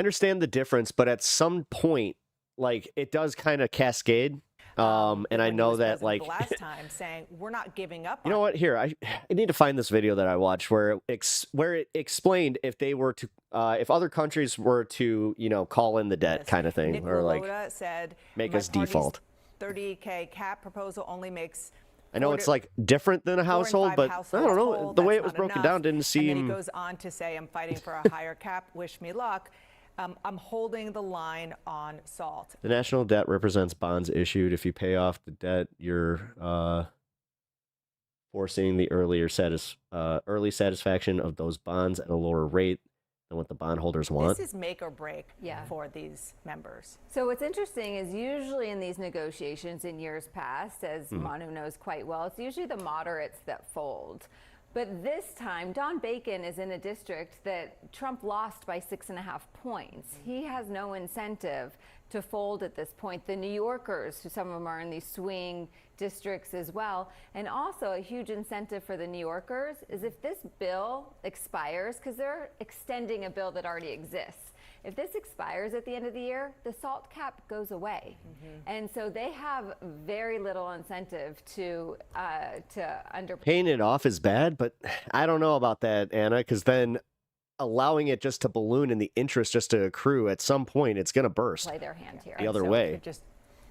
the difference, but at some point, like, it does kind of cascade. And I when he know was that, president like, the last time, saying we're not giving up. you know what? Here, I need to find this video that I watched where it explained if they were to, if other countries were to, call in the debt kind of thing, Nick or like Lilloda said, make "My us party's default. $30K cap proposal only makes." I know it's like different than a 4 in household, 5 but I households don't know. whole, The way that's it was not broken enough. down didn't And then he seem. goes on to say, "I'm fighting for a higher cap. Wish me luck. I'm holding the line on salt." The national debt represents bonds issued. If you pay off the debt, you're forcing the early satisfaction of those bonds at a lower rate than what the bondholders want. This is make or break for these members. So what's interesting is usually in these negotiations in years past, as Manu knows quite well, it's usually the moderates that fold. But this time, Don Bacon is in a district that Trump lost by 6.5 points. He has no incentive to fold at this point. The New Yorkers, who some of them are in these swing districts as well, and also a huge incentive for the New Yorkers is if this bill expires, because they're extending a bill that already exists. If this expires at the end of the year, the SALT cap goes away. And so they have very little incentive to Paying it off is bad, but I don't know about that, Anna, because then allowing it just to balloon and the interest just to accrue, at some point it's going to burst. Play their hand here. The other So way. just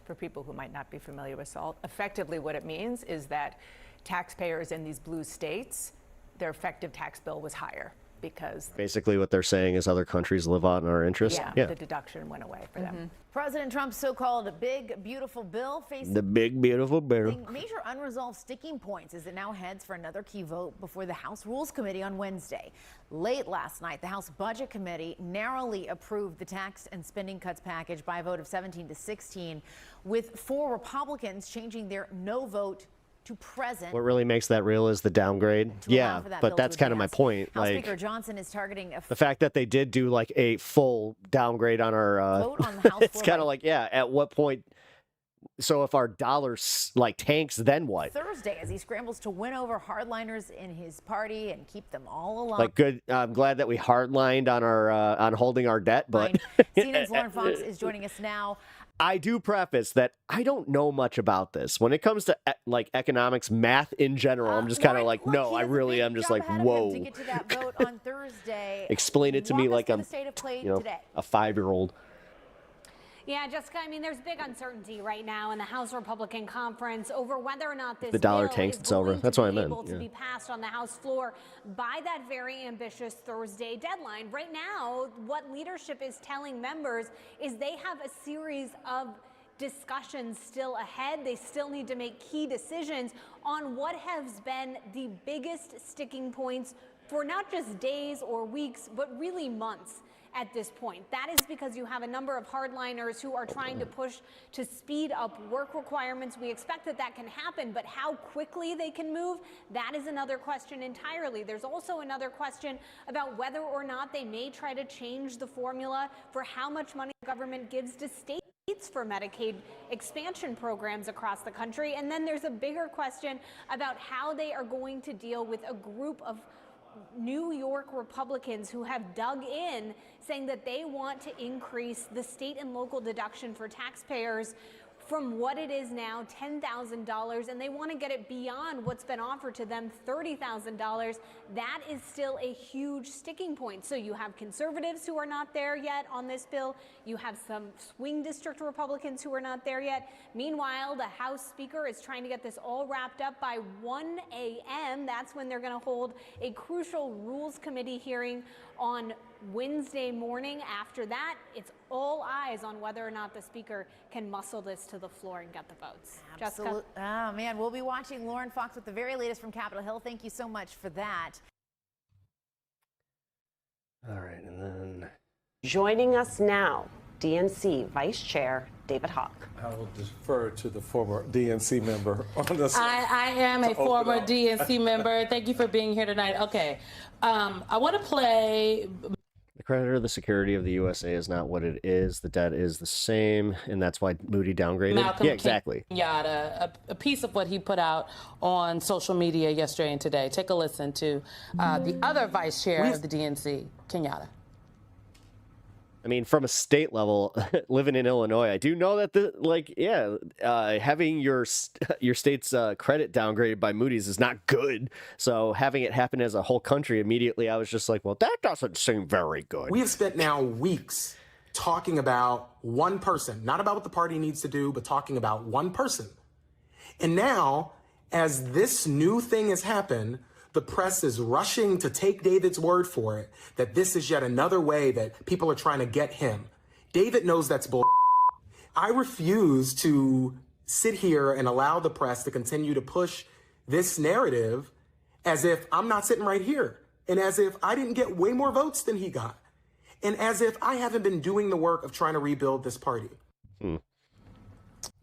for people who might not be familiar with SALT, effectively what it means is that taxpayers in these blue states, their effective tax bill was higher because Basically what they're saying is other countries live out in our interest. the deduction went away for them. President Trump's so-called big, beautiful bill facing The big, beautiful bill. major unresolved sticking points as it now heads for another key vote before the House Rules Committee on Wednesday. Late last night, the House Budget Committee narrowly approved the tax and spending cuts package by a vote of 17-16, with 4 Republicans changing their no vote to present. What really makes that real is the downgrade. to allow Yeah, for that but bill that's to kind of my advance. point. House Like Speaker Johnson is targeting a the fact that they did do like a full downgrade on our vote on the House it's floor kind by of like, yeah, at what point? So if our dollar like tanks, then what? Thursday as he scrambles to win over hardliners in his party and keep them all alive. Like, good. I'm glad that we hardlined on our on holding our debt, but CNN's Lauren Fox is joining us now. I do preface that I don't know much about this when it comes to like economics, math in general. I'm just kind of like, no, I really am just like, whoa. To get to that vote on Thursday. Explain it to me like I'm, a 5-year-old. Yeah, Jessica, I mean, there's big uncertainty right now in the House Republican Conference over whether or not this The dollar bill tanks, is it's over. going That's to what I be meant, able to yeah. be passed on the House floor by that very ambitious Thursday deadline. Right now, what leadership is telling members is they have a series of discussions still ahead. They still need to make key decisions on what has been the biggest sticking points for not just days or weeks, but really months at this point. That is because you have a number of hardliners who are trying to push to speed up work requirements. We expect that that can happen, but how quickly they can move, that is another question entirely. There's also another question about whether or not they may try to change the formula for how much money the government gives to states for Medicaid expansion programs across the country. And then there's a bigger question about how they are going to deal with a group of New York Republicans who have dug in, saying that they want to increase the state and local deduction for taxpayers from what it is now, $10,000, and they want to get it beyond what's been offered to them, $30,000. That is still a huge sticking point. So you have conservatives who are not there yet on this bill. You have some swing district Republicans who are not there yet. Meanwhile, the House Speaker is trying to get this all wrapped up by 1 a.m. That's when they're going to hold a crucial Rules Committee hearing on Wednesday morning. After that, it's all eyes on whether or not the Speaker can muscle this to the floor and get the votes. Absolutely. Oh, man, we'll be watching Lauren Fox with the very latest from Capitol Hill. Thank you so much for that. All right, and then Joining us now, DNC Vice Chair David Hawk. I will defer to the former DNC member on this. I am a former DNC member. Thank you for being here tonight. Okay, I want to play. the creditor, the security of the USA is not what it is. The debt is the same, and that's why Moody downgraded. Malcolm yeah, exactly. Kenyatta, a piece of what he put out on social media yesterday and today. Take a listen to the other vice chair of the DNC, Kenyatta. I mean, from a state level, living in Illinois, I do know that having your state's credit downgraded by Moody's is not good. So having it happen as a whole country immediately, I was just like, well, that doesn't seem very good. We have spent now weeks talking about one person, not about what the party needs to do, but talking about one person. And now, as this new thing has happened, the press is rushing to take David's word for it, that this is yet another way that people are trying to get him. David knows that's bull. I refuse to sit here and allow the press to continue to push this narrative as if I'm not sitting right here, and as if I didn't get way more votes than he got, and as if I haven't been doing the work of trying to rebuild this party.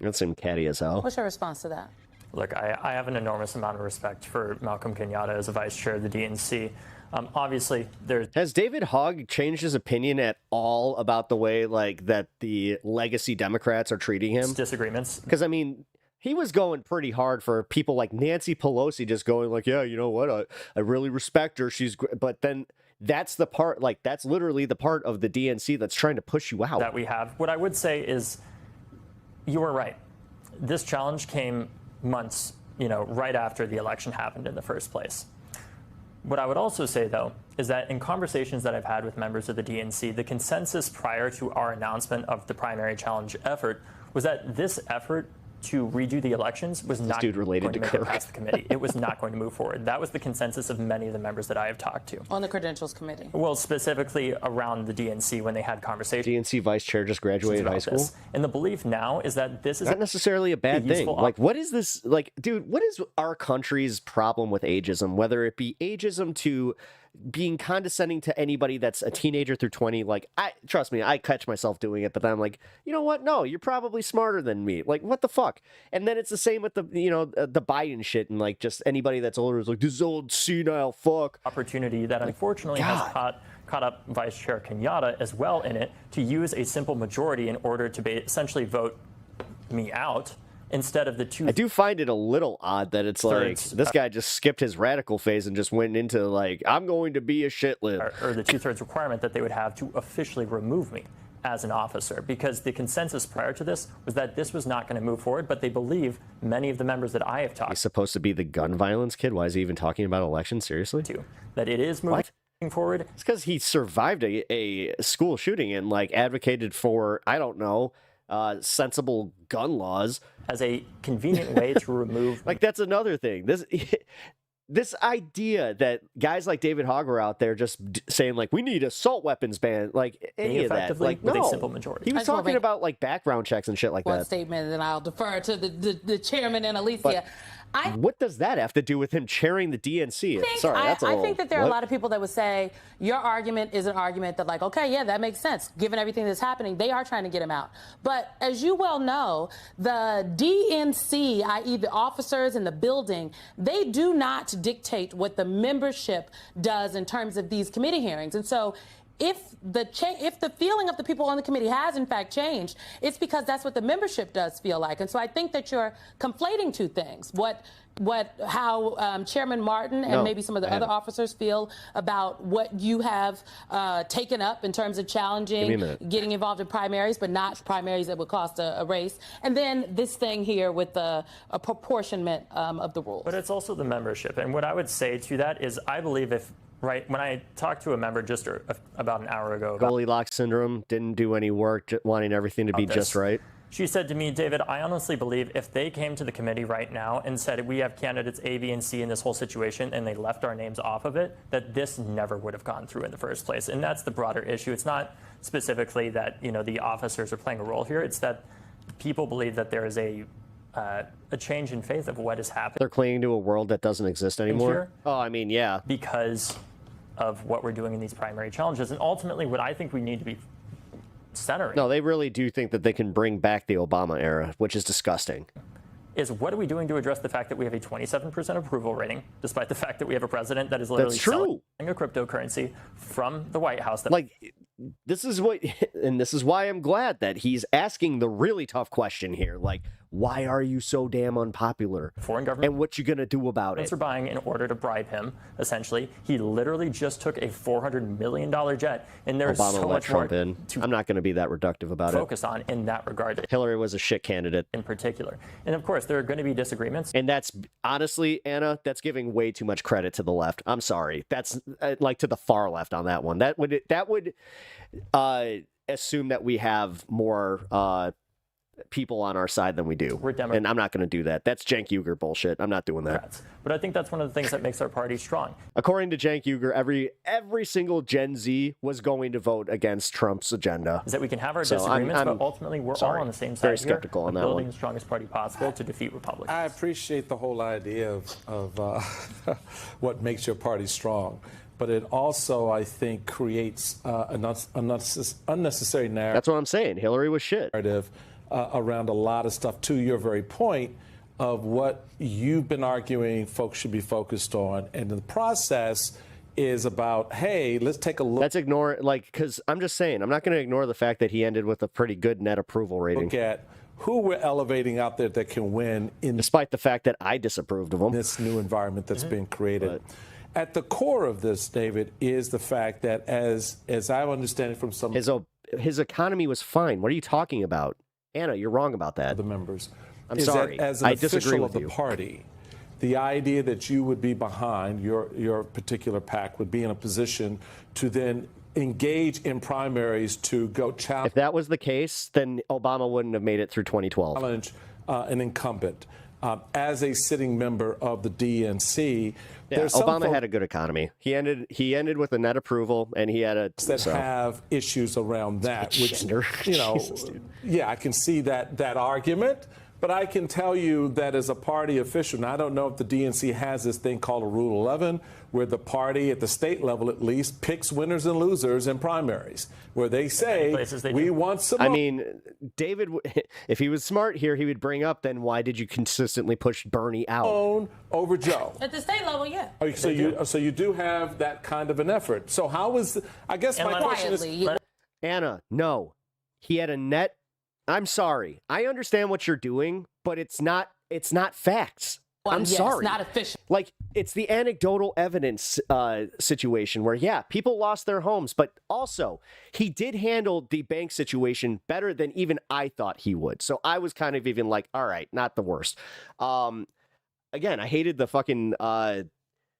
That seemed catty as hell. What's your response to that? Look, I have an enormous amount of respect for Malcolm Kenyatta as a vice chair of the DNC. Obviously, has David Hogg changed his opinion at all about the way that the legacy Democrats are treating him? Disagreements. Because I mean, he was going pretty hard for people like Nancy Pelosi, just going like, yeah, you know what, I really respect her. But then that's the part, that's literally the part of the DNC that's trying to push you out. That we have. What I would say is, you were right. This challenge came months, right after the election happened in the first place. What I would also say, though, is that in conversations that I've had with members of the DNC, the consensus prior to our announcement of the primary challenge effort was that this effort to redo the elections was not going to make it past the committee. It was not going to move forward. That was the consensus of many of the members that I have talked to. On the Credentials Committee? Well, specifically around the DNC when they had conversations. DNC vice chair just graduated high school. And the belief now is that this is not necessarily a bad thing. What is this? Dude, what is our country's problem with ageism? Whether it be ageism to being condescending to anybody that's a teenager through 20, trust me, I catch myself doing it, but then I'm like, you know what? No, you're probably smarter than me. What the fuck? And then it's the same with the Biden shit, and just anybody that's older is like, this old senile fuck. Opportunity that unfortunately has caught up Vice Chair Kenyatta as well in it, to use a simple majority in order to essentially vote me out. Instead of the two. I do find it a little odd that it's this guy just skipped his radical phase and just went into I'm going to be a shitlib. Or the 2/3 requirement that they would have to officially remove me as an officer, because the consensus prior to this was that this was not going to move forward, but they believe, many of the members that I have talked to. He's supposed to be the gun violence kid. Why is he even talking about elections? Seriously? That it is moving forward. It's because he survived a school shooting and advocated for, I don't know, sensible gun laws as a convenient way to remove. That's another thing. This idea that guys like David Hogg were out there just saying we need assault weapons ban, any of that, with a simple majority. He was talking about background checks and shit like that. One statement, and then I'll defer to the chairman and Alicia. What does that have to do with him chairing the DNC? I think that there are a lot of people that would say your argument is an argument that okay, yeah, that makes sense. Given everything that's happening, they are trying to get him out. But as you well know, the DNC, i.e. the officers in the building, they do not dictate what the membership does in terms of these committee hearings. And so if the feeling of the people on the committee has in fact changed, it's because that's what the membership does feel like. And so I think that you're conflating two things. How Chairman Martin and maybe some of the other officers feel about what you have taken up in terms of challenging, getting involved in primaries, but not primaries that would cost a race. And then this thing here with the apportionment of the rules. But it's also the membership. And what I would say to that is, I believe when I talked to a member just about an hour ago. Goldilocks syndrome, didn't do any work, wanting everything to be just right. She said to me, David, I honestly believe if they came to the committee right now and said we have candidates A, B, and C in this whole situation, and they left our names off of it, that this never would have gone through in the first place. And that's the broader issue. It's not specifically that the officers are playing a role here. It's that people believe that there is a change in faith of what is happening. They're clinging to a world that doesn't exist anymore. Oh, I mean, yeah. Because of what we're doing in these primary challenges. And ultimately, what I think we need to be centering. No, they really do think that they can bring back the Obama era, which is disgusting. Is what are we doing to address the fact that we have a 27% approval rating, despite the fact that we have a president that is literally selling a cryptocurrency from the White House? This is why I'm glad that he's asking the really tough question here. why are you so damn unpopular? Foreign government. And what you going to do about it? Are buying in order to bribe him, essentially. He literally just took a $400 million jet, and there's Obama so let much Trump more in. to I'm not going to be that reductive about focus on in that regard. Hillary was a shit candidate. In particular. And of course, there are going to be disagreements. And that's, honestly, Anna, that's giving way too much credit to the left. I'm sorry. That's like to the far left on that one. That would assume that we have more people on our side than we do. And I'm not going to do that. That's Cenk Uygur bullshit. I'm not doing that. But I think that's one of the things that makes our party strong. According to Cenk Uygur, every single Gen Z was going to vote against Trump's agenda. Is that we can have our disagreements, but ultimately we're all on the same side. Very skeptical on that building one. the strongest party possible to defeat Republicans. I appreciate the whole idea of what makes your party strong. But it also, I think, creates an unnecessary narrative. That's what I'm saying. Hillary was shit. Around a lot of stuff, to your very point of what you've been arguing folks should be focused on. And the process is about, hey, let's take a look. Let's ignore, because I'm just saying, I'm not going to ignore the fact that he ended with a pretty good net approval rating. Look at who we're elevating out there that can win despite the fact that I disapproved of him. This new environment that's being created. At the core of this, David, is the fact that as I understand it from some... His economy was fine. What are you talking about? Anna, you're wrong about that. The members. I'm sorry. As an I disagree official with of the you. party, the idea that you would be behind your particular PAC would be in a position to then engage in primaries to go challenge. If that was the case, then Obama wouldn't have made it through 2012. Challenge an incumbent. As a sitting member of the DNC, Obama had a good economy. He ended with a net approval, and he had have issues around that. Which Jesus, yeah, I can see that argument. But I can tell you that as a party official, and I don't know if the DNC has this thing called a Rule 11, where the party at the state level at least picks winners and losers in primaries, where they say, we want some. I mean, David, if he was smart here, he would bring up, then why did you consistently push Bernie out? Over Joe. At the state level, yeah. So you do have that kind of an effort. So how is, I guess my question is. Anna, no. He had a net. I'm sorry. I understand what you're doing, but it's not facts. I'm sorry. It's not efficient. Like, it's the anecdotal evidence situation where, yeah, people lost their homes, but also he did handle the bank situation better than even I thought he would. So I was kind of even like, all right, not the worst. Again, I hated the fucking,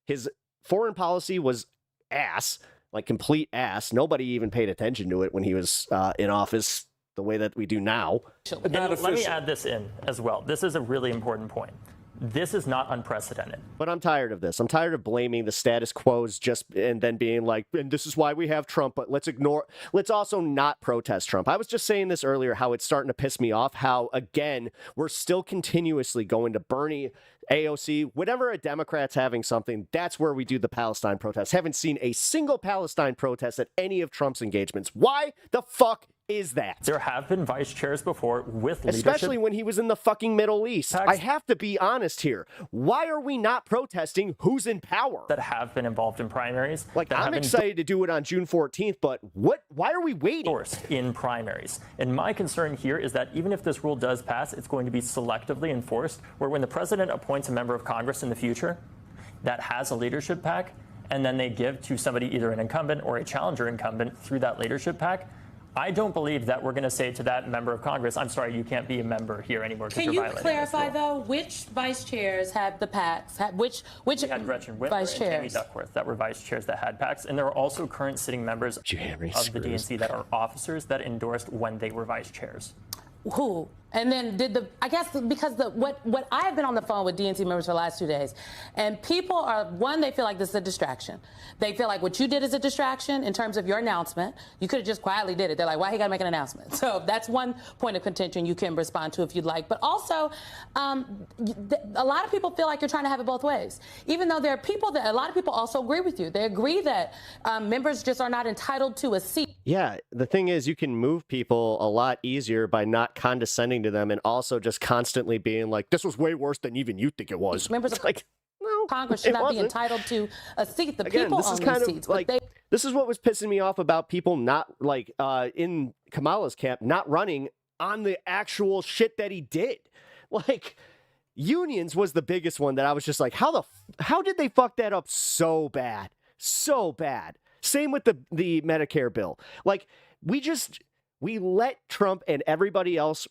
his foreign policy was ass, like complete ass. Nobody even paid attention to it when he was in office the way that we do now. Let me add this in as well. This is a really important point. This is not unprecedented. But I'm tired of this. I'm tired of blaming the status quos and then being like, and this is why we have Trump, but let's also not protest Trump. I was just saying this earlier, how it's starting to piss me off, how, again, we're still continuously going to Bernie, AOC, whenever a Democrat's having something, that's where we do the Palestine protests. Haven't seen a single Palestine protest at any of Trump's engagements. Why the fuck is that? There have been vice chairs before with leadership. Especially when he was in the fucking Middle East. I have to be honest here. Why are we not protesting who's in power? That have been involved in primaries. Like, I'm excited to do it on June 14th, but why are we waiting? In primaries. And my concern here is that even if this rule does pass, it's going to be selectively enforced, where when the president appoints a member of Congress in the future that has a leadership PAC, and then they give to somebody either an incumbent or a challenger incumbent through that leadership PAC, I don't believe that we're going to say to that member of Congress, I'm sorry, you can't be a member here anymore. Can you clarify, though, which vice chairs had the PACs? Which we had Gretchen Whitmer vice and chairs? Tammy Duckworth that were vice chairs that had PACs. And there are also current sitting members of the DNC that are officers that endorsed when they were vice chairs. Who? And then what I have been on the phone with DNC members for the last 2 days, and people are, one, they feel like this is a distraction. They feel like what you did is a distraction in terms of your announcement. You could have just quietly did it. They're like, why he got to make an announcement? So that's one point of contention you can respond to if you'd like. But also, a lot of people feel like you're trying to have it both ways. Even though there are people that, a lot of people also agree with you. They agree that members just are not entitled to a seat. Yeah, the thing is, you can move people a lot easier by not condescending to them and also just constantly being like, this was way worse than even you think it was. Members of Congress should not be entitled to a seat. The people this own is kind these of seats. like, this is what was pissing me off about people not in Kamala's camp, not running on the actual shit that he did. Like, unions was the biggest one that I was just like, how did they fuck that up so bad? So bad. Same with the Medicare bill. Like, we let Trump and everybody else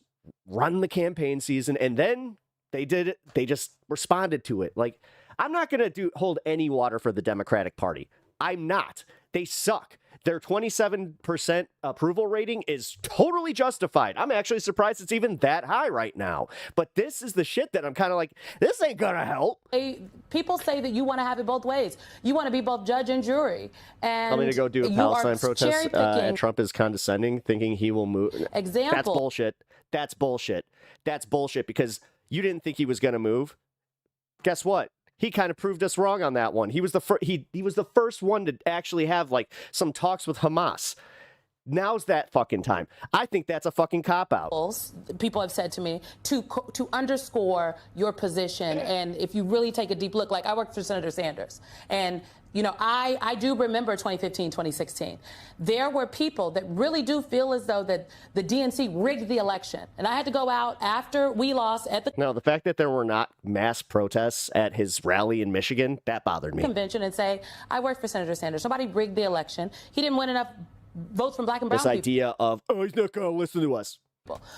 run the campaign season, and then they did it. They just responded to it. Like, I'm not going to hold any water for the Democratic Party. I'm not. They suck. Their 27% approval rating is totally justified. I'm actually surprised it's even that high right now. But this is the shit that I'm kind of like, this ain't gonna help. People say that you want to have it both ways. You want to be both judge and jury. And I'm going to go do a Palestine protest, and Trump is condescending, thinking he will move. Example. That's bullshit. That's bullshit. That's bullshit, because you didn't think he was going to move. Guess what? He kind of proved us wrong on that one. He was the first one to actually have like some talks with Hamas. Now's that fucking time. I think that's a fucking cop-out. People have said to me to underscore your position, and if you really take a deep look, like I worked for Senator Sanders, and you know, I do remember 2015, 2016. There were people that really do feel as though that the DNC rigged the election. And I had to go out after we lost at the the fact that there were not mass protests at his rally in Michigan, that bothered me. Convention and say, I worked for Senator Sanders. Somebody rigged the election. He didn't win enough votes from black and brown people. This idea of, oh, he's not going to listen to us.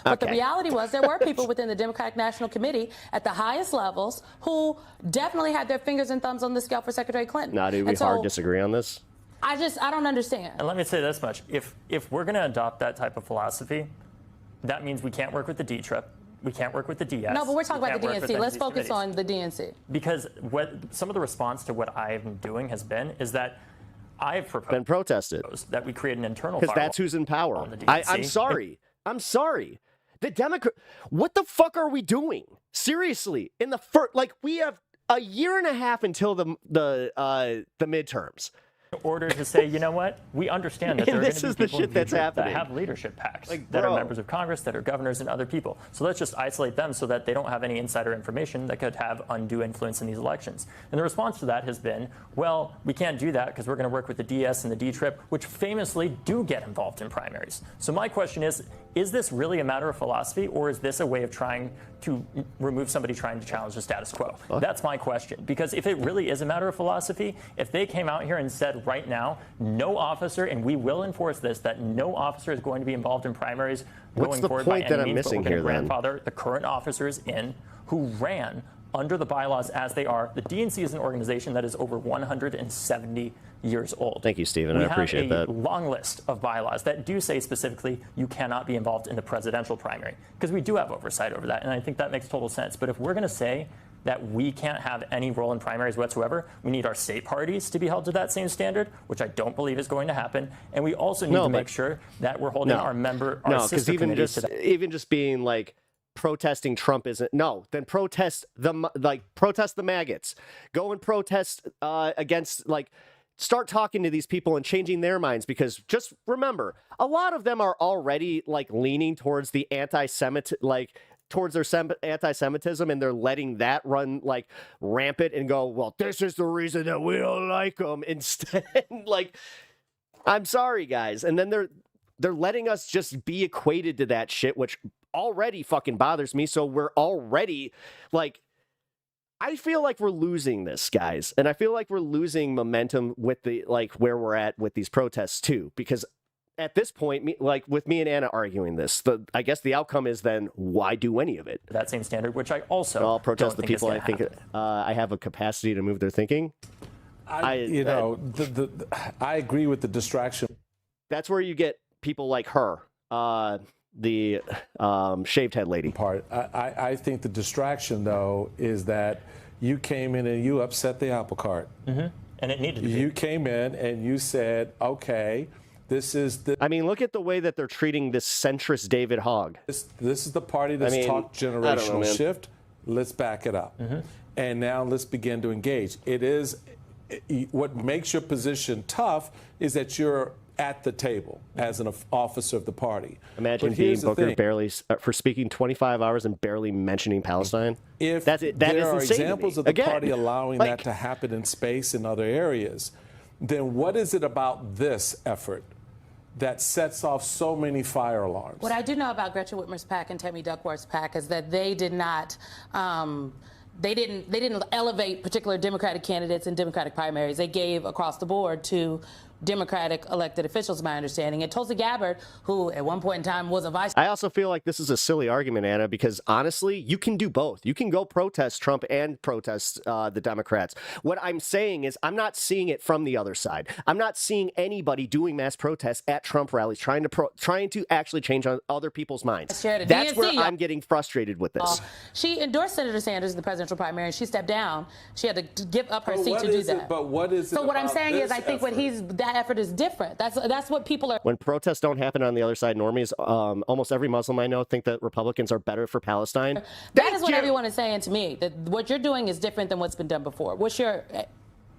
But the reality was there were people within the Democratic National Committee at the highest levels who definitely had their fingers and thumbs on the scale for Secretary Clinton. Now, do we hard disagree on this? I don't understand. And let me say this much. If we're going to adopt that type of philosophy, that means we can't work with the D-TRIP. We can't work with the DS. No, but we're talking about the DNC. Let's focus on the DNC. Because some of the response to what I'm doing has been is that I've protested that we create an internal because that's who's in power. I'm sorry. I'm sorry. The what the fuck are we doing? Seriously, in the we have a year and a half until the midterms. In order to say, you know what, we understand that there are going to be people in the future that have leadership PACs, that are members of Congress, that are governors and other people. So let's just isolate them so that they don't have any insider information that could have undue influence in these elections. And the response to that has been, well, we can't do that because we're going to work with the DS and the D-TRIP, which famously do get involved in primaries. So my question is this really a matter of philosophy, or is this a way of trying to remove somebody trying to challenge the status quo? That's my question. Because if it really is a matter of philosophy, if they came out here and said right now, no officer, and we will enforce this, that no officer is going to be involved in primaries going forward by any means, but we're going to grandfather the current officers in who ran under the bylaws as they are. The DNC is an organization that is over 170 years old. Thank you, Stephen. I appreciate that. We have a long list of bylaws that do say specifically you cannot be involved in the presidential primary, because we do have oversight over that, and I think that makes total sense. But if we're going to say that we can't have any role in primaries whatsoever, we need our state parties to be held to that same standard, which I don't believe is going to happen. And we also need to make sure that we're holding our sister committees to that. Even just being like, protesting Trump isn't then protest the maggots. Go and protest against, start talking to these people and changing their minds, because just remember, a lot of them are already leaning towards the towards their anti-Semitism, and they're letting that run rampant and go, well, this is the reason that we don't like them instead. I'm sorry, guys. And then they're letting us just be equated to that shit, which already fucking bothers me. So we're already I feel like we're losing this, guys. And I feel like we're losing momentum with the where we're at with these protests too, because at this point, with me and Anna arguing this, I guess the outcome is then why do any of it? That same standard, which I also I'll protest the people I think I have a capacity to move their thinking. I agree with the distraction. That's where you get people like her. The shaved head lady part. I think the distraction, though, is that you came in and you upset the apple cart. Mm-hmm. And it needed to be. You came in and you said, okay, this is the... I mean, look at the way that they're treating this centrist David Hogg. This is the party that's talked generational shift. Let's back it up. Mm-hmm. And now let's begin to engage. It is... What makes your position tough is that you're at the table as an officer of the party. Imagine being Booker barely for speaking 25 hours and barely mentioning Palestine. If that there are insane examples of the party allowing that to happen in space in other areas, then what is it about this effort that sets off so many fire alarms. What I do know about Gretchen Whitmer's PAC and Tammy Duckworth's PAC is that they did not. They didn't elevate particular Democratic candidates in Democratic primaries. They gave across the board to Democratic elected officials, my understanding. And Tulsi Gabbard, who at one point in time was a vice. I also feel like this is a silly argument, Anna, because honestly, you can do both. You can go protest Trump and protest the Democrats. What I'm saying is I'm not seeing it from the other side. I'm not seeing anybody doing mass protests at Trump rallies, trying to actually change other people's minds. That's where I'm getting frustrated with this. She endorsed Senator Sanders in the presidential primary, and she stepped down. She had to give up her seat to do that. But what is it? So what I'm saying is, I think effort? That effort is different. That's what people are. When protests don't happen on the other side, normies, almost every Muslim I know think that Republicans are better for Palestine. That is what everyone is saying to me, that what you're doing is different than what's been done before. What's your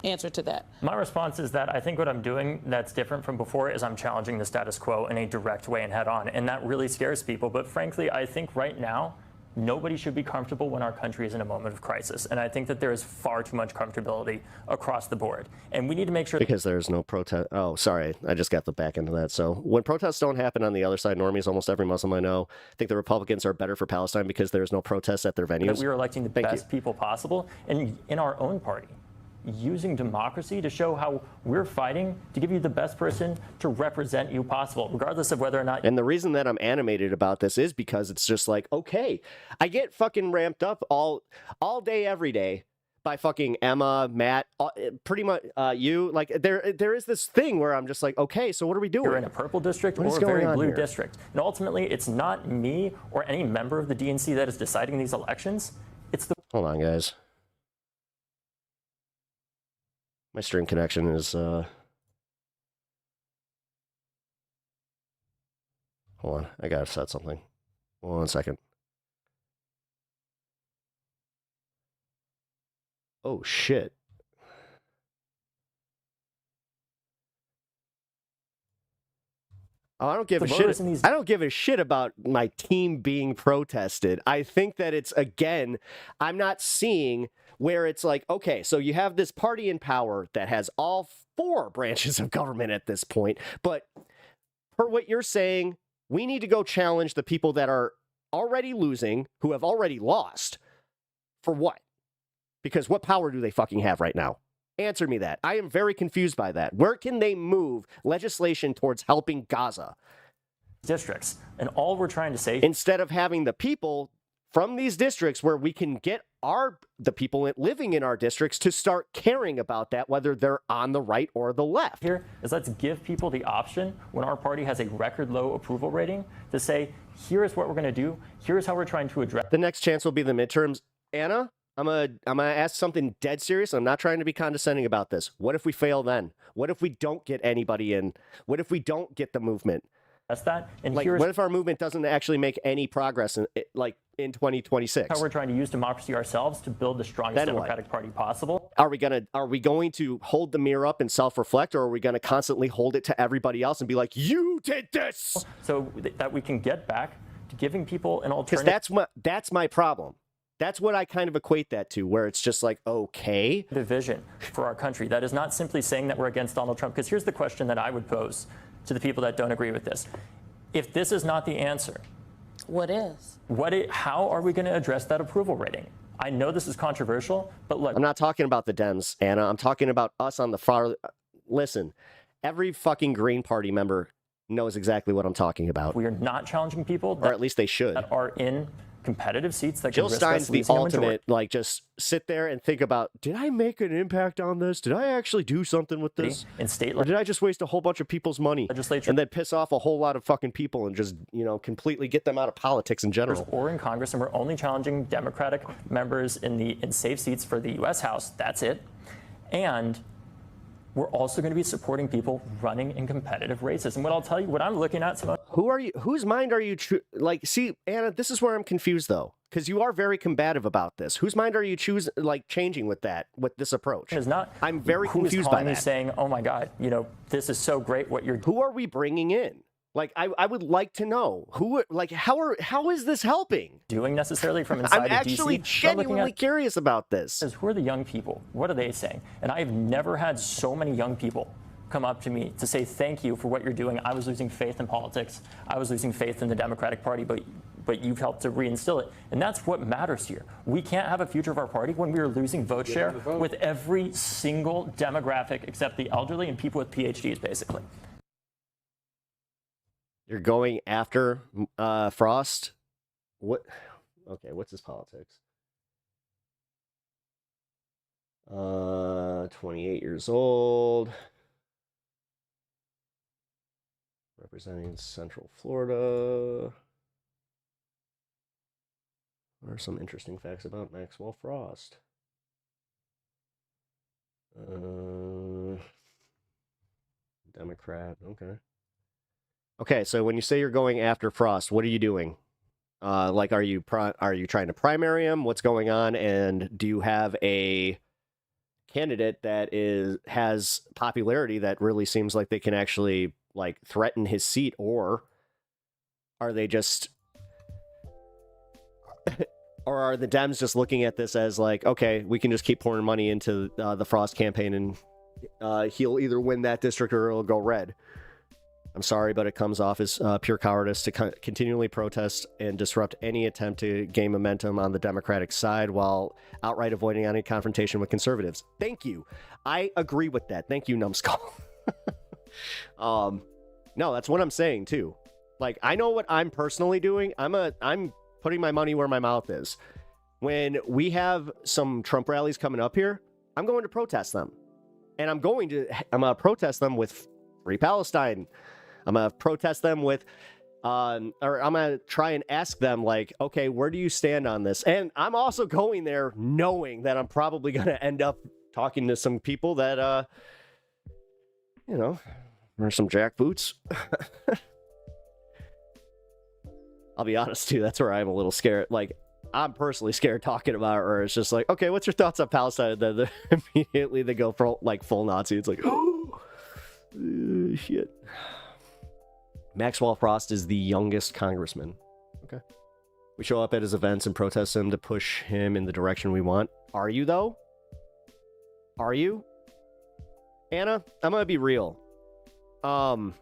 answer to that? My response is that I think what I'm doing that's different from before is I'm challenging the status quo in a direct way and head on. And that really scares people. But frankly, I think right now, nobody should be comfortable when our country is in a moment of crisis. And I think that there is far too much comfortability across the board. And we need to make sure... Because there's no protest... Oh, sorry. I just got the back end of that. So when protests don't happen on the other side, normies, almost every Muslim I know, think the Republicans are better for Palestine because there's no protests at their venues. That we are electing the best people possible. And in our own party, using democracy to show how we're fighting to give you the best person to represent you possible, regardless of whether or not... And the reason that I'm animated about this is because it's just like, okay, I get fucking ramped up all day, every day by fucking Emma, Matt, pretty much you. Like, there is this thing where I'm just like, okay, so what are we doing? You're in a purple district or a very blue district. And ultimately, it's not me or any member of the DNC that is deciding these elections. It's the... Hold on, guys. My stream connection is, hold on, I gotta set something. 1 second. Oh, shit. Oh, I don't give a shit. I don't give a shit about my team being protested. I think that it's, again, I'm not seeing where it's like, okay, so you have this party in power that has all 4 branches of government at this point. But per what you're saying, we need to go challenge the people that are already losing, who have already lost. For what? Because what power do they fucking have right now? Answer me that. I am very confused by that. Where can they move legislation towards helping Gaza? Districts. And all we're trying to say... Instead of having the people from these districts where we can get the people living in our districts to start caring about that, whether they're on the right or the left. Here is let's give people the option when our party has a record low approval rating to say, here's what we're going to do. Here's how we're trying to address. The next chance will be the midterms. Anna, I'm gonna ask something dead serious. I'm not trying to be condescending about this. What if we fail then? What if we don't get anybody in? What if we don't get the movement? That's that. And like, what if our movement doesn't actually make any progress in 2026? How we're trying to use democracy ourselves to build the strongest Democratic Party possible. Are we going to hold the mirror up and self-reflect, or are we going to constantly hold it to everybody else and be like, you did this? So that we can get back to giving people an alternative. Because that's my problem. That's what I kind of equate that to, where it's just like, okay. The vision for our country. That is not simply saying that we're against Donald Trump. Because here's the question that I would pose to the people that don't agree with this. If this is not the answer, what is? How are we going to address that approval rating? I know this is controversial, but look. I'm not talking about the Dems, Anna. I'm talking about us on the far. Listen, every fucking Green Party member knows exactly what I'm talking about. We are not challenging people, or at least they should, that are in competitive seats that Jill Stein's the ultimate, like, just sit there and think about, did I make an impact on this? Did I actually do something with this? In state, or did I just waste a whole bunch of people's money legislature, and then piss off a whole lot of fucking people and just, completely get them out of politics in general? Or in Congress, and we're only challenging Democratic members in safe seats for the U.S. House. That's it. And we're also going to be supporting people running in competitive races. And what I'll tell you, what I'm looking at... Who are you? Whose mind are you... see, Anna, this is where I'm confused, though. Because you are very combative about this. Whose mind are you changing with this approach? I'm very confused by that. Who's saying, oh my God, this is so great what you're... Who are we bringing in? Like, I would like to know how is this helping? Doing necessarily from inside of DC. I'm actually genuinely curious about this. Who are the young people? What are they saying? And I've never had so many young people come up to me to say thank you for what you're doing. I was losing faith in politics. I was losing faith in the Democratic Party, but you've helped to reinstill it. And that's what matters here. We can't have a future of our party when we are losing vote share with every single demographic except the elderly and people with PhDs, basically. You're going after Frost? What? Okay, what's his politics? 28 years old. Representing Central Florida. What are some interesting facts about Maxwell Frost? Democrat, okay. Okay, so when you say you're going after Frost, what are you doing? Like, are you trying to primary him? What's going on? And do you have a candidate that has popularity that really seems like they can actually like threaten his seat, or are they just or are the Dems just looking at this as like, okay, we can just keep pouring money into the Frost campaign and he'll either win that district or it'll go red? I'm sorry, but it comes off as pure cowardice to continually protest and disrupt any attempt to gain momentum on the Democratic side while outright avoiding any confrontation with conservatives. Thank you. I agree with that. Thank you, numbskull. No, that's what I'm saying too. Like, I know what I'm personally doing. I'm putting my money where my mouth is. When we have some Trump rallies coming up here, I'm going to protest them. And I'm going to protest them with Free Palestine. I'm going to protest them with, or I'm going to try and ask them, like, okay, where do you stand on this? And I'm also going there knowing that I'm probably going to end up talking to some people that, are some jackboots. I'll be honest, too. That's where I'm a little scared. Like, I'm personally scared talking about it, or it's just like, okay, what's your thoughts on Palestine? And then immediately they go for, like, full Nazi. It's like, oh, shit. Maxwell Frost is the youngest congressman. Okay. We show up at his events and protest him to push him in the direction we want. Are you, though? Are you? Anna, I'm going to be real. Have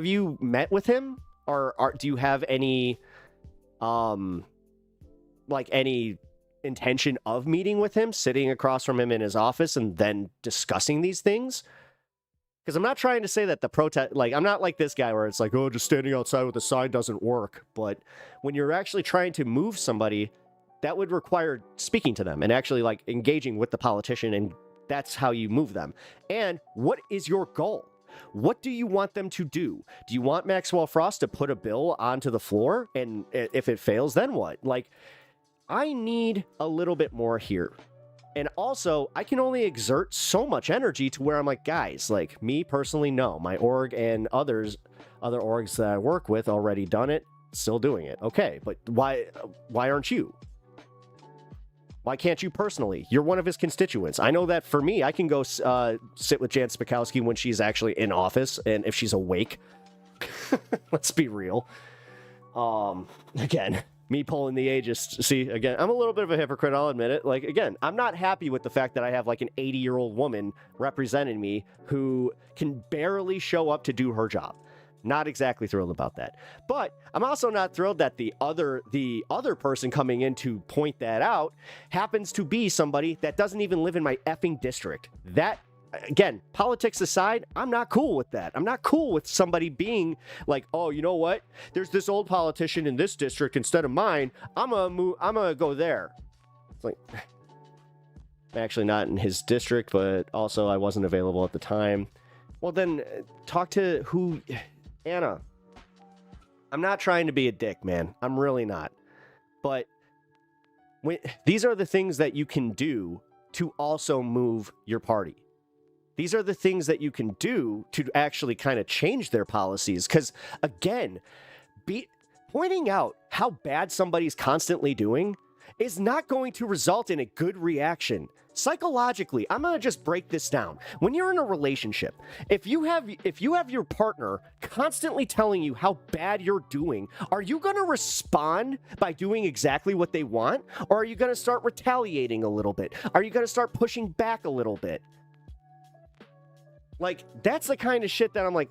you met with him? Or do you have any, any intention of meeting with him, sitting across from him in his office and then discussing these things? Because I'm not trying to say that the protest, like, I'm not like this guy where it's like, oh, just standing outside with a sign doesn't work. But when you're actually trying to move somebody, that would require speaking to them and actually, like, engaging with the politician, and that's how you move them. And what is your goal? What do you want them to do? Do you want Maxwell Frost to put a bill onto the floor? And if it fails, then what? Like, I need a little bit more here. And also, I can only exert so much energy to where I'm like, guys, like, me personally, no. My org and other orgs that I work with already done it, still doing it. Okay, but why aren't you? Why can't you personally? You're one of his constituents. I know that for me, I can go sit with Jan Spakowski when she's actually in office and if she's awake. Let's be real. Again, me pulling the ageist. See, again, I'm a little bit of a hypocrite, I'll admit it. Like, again, I'm not happy with the fact that I have like an 80-year-old woman representing me who can barely show up to do her job. Not exactly thrilled about that. But I'm also not thrilled that the other person coming in to point that out happens to be somebody that doesn't even live in my effing district. That, again, politics aside, I'm not cool with that. I'm not cool with somebody being like, oh, you know what? There's this old politician in this district instead of mine. I'm gonna go there. It's like, I'm actually not in his district, but also I wasn't available at the time. Well, then talk to who... Anna, I'm not trying to be a dick, man. I'm really not. But these are the things that you can do to also move your party. These are the things that you can do to actually kind of change their policies. Because, again, pointing out how bad somebody's constantly doing is not going to result in a good reaction. Psychologically, I'm gonna just break this down. When you're in a relationship, if you have your partner constantly telling you how bad you're doing, are you gonna respond by doing exactly what they want? Or are you gonna start retaliating a little bit? Are you gonna start pushing back a little bit? Like, that's the kind of shit that I'm like,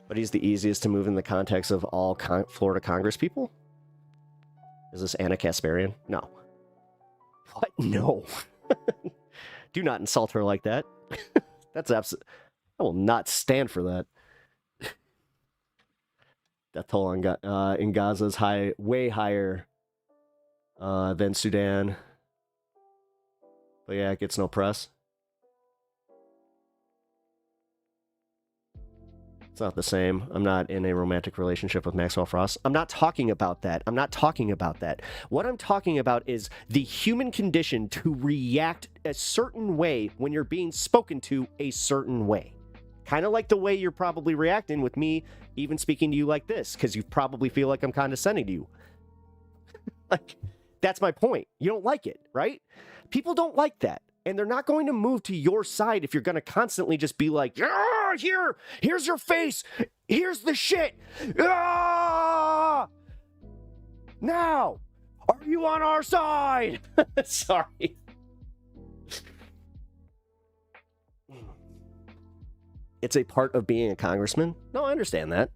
But he's the easiest to move in the context of all Florida Congress people? Is this Anna Kasparian? No. What? No. Do not insult her like that. That's absolute. I will not stand for that. Death toll in Gaza is way higher than Sudan. But yeah, it gets no press. It's not the same. I'm not in a romantic relationship with Maxwell Frost. I'm not talking about that. I'm not talking about that. What I'm talking about is the human condition to react a certain way when you're being spoken to a certain way. Kind of like the way you're probably reacting with me even speaking to you like this, because you probably feel like I'm condescending to you. Like, that's my point. You don't like it, right? People don't like that. And they're not going to move to your side if you're going to constantly just be like, here's your face. Here's the shit. Ah! Now, are you on our side? Sorry. It's a part of being a congressman. No, I understand that.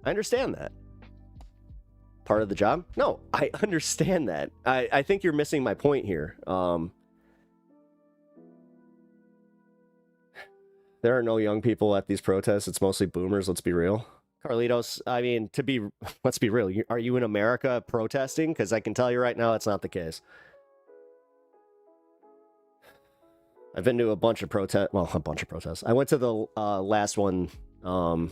I understand that. Part of the job? No, I understand that. I think you're missing my point here. There are no young people at these protests. It's mostly boomers. Let's be real. Carlitos, I mean, let's be real. Are you in America protesting? Because I can tell you right now, it's not the case. I've been to a bunch of protests. Well, a bunch of protests. I went to the last one. God,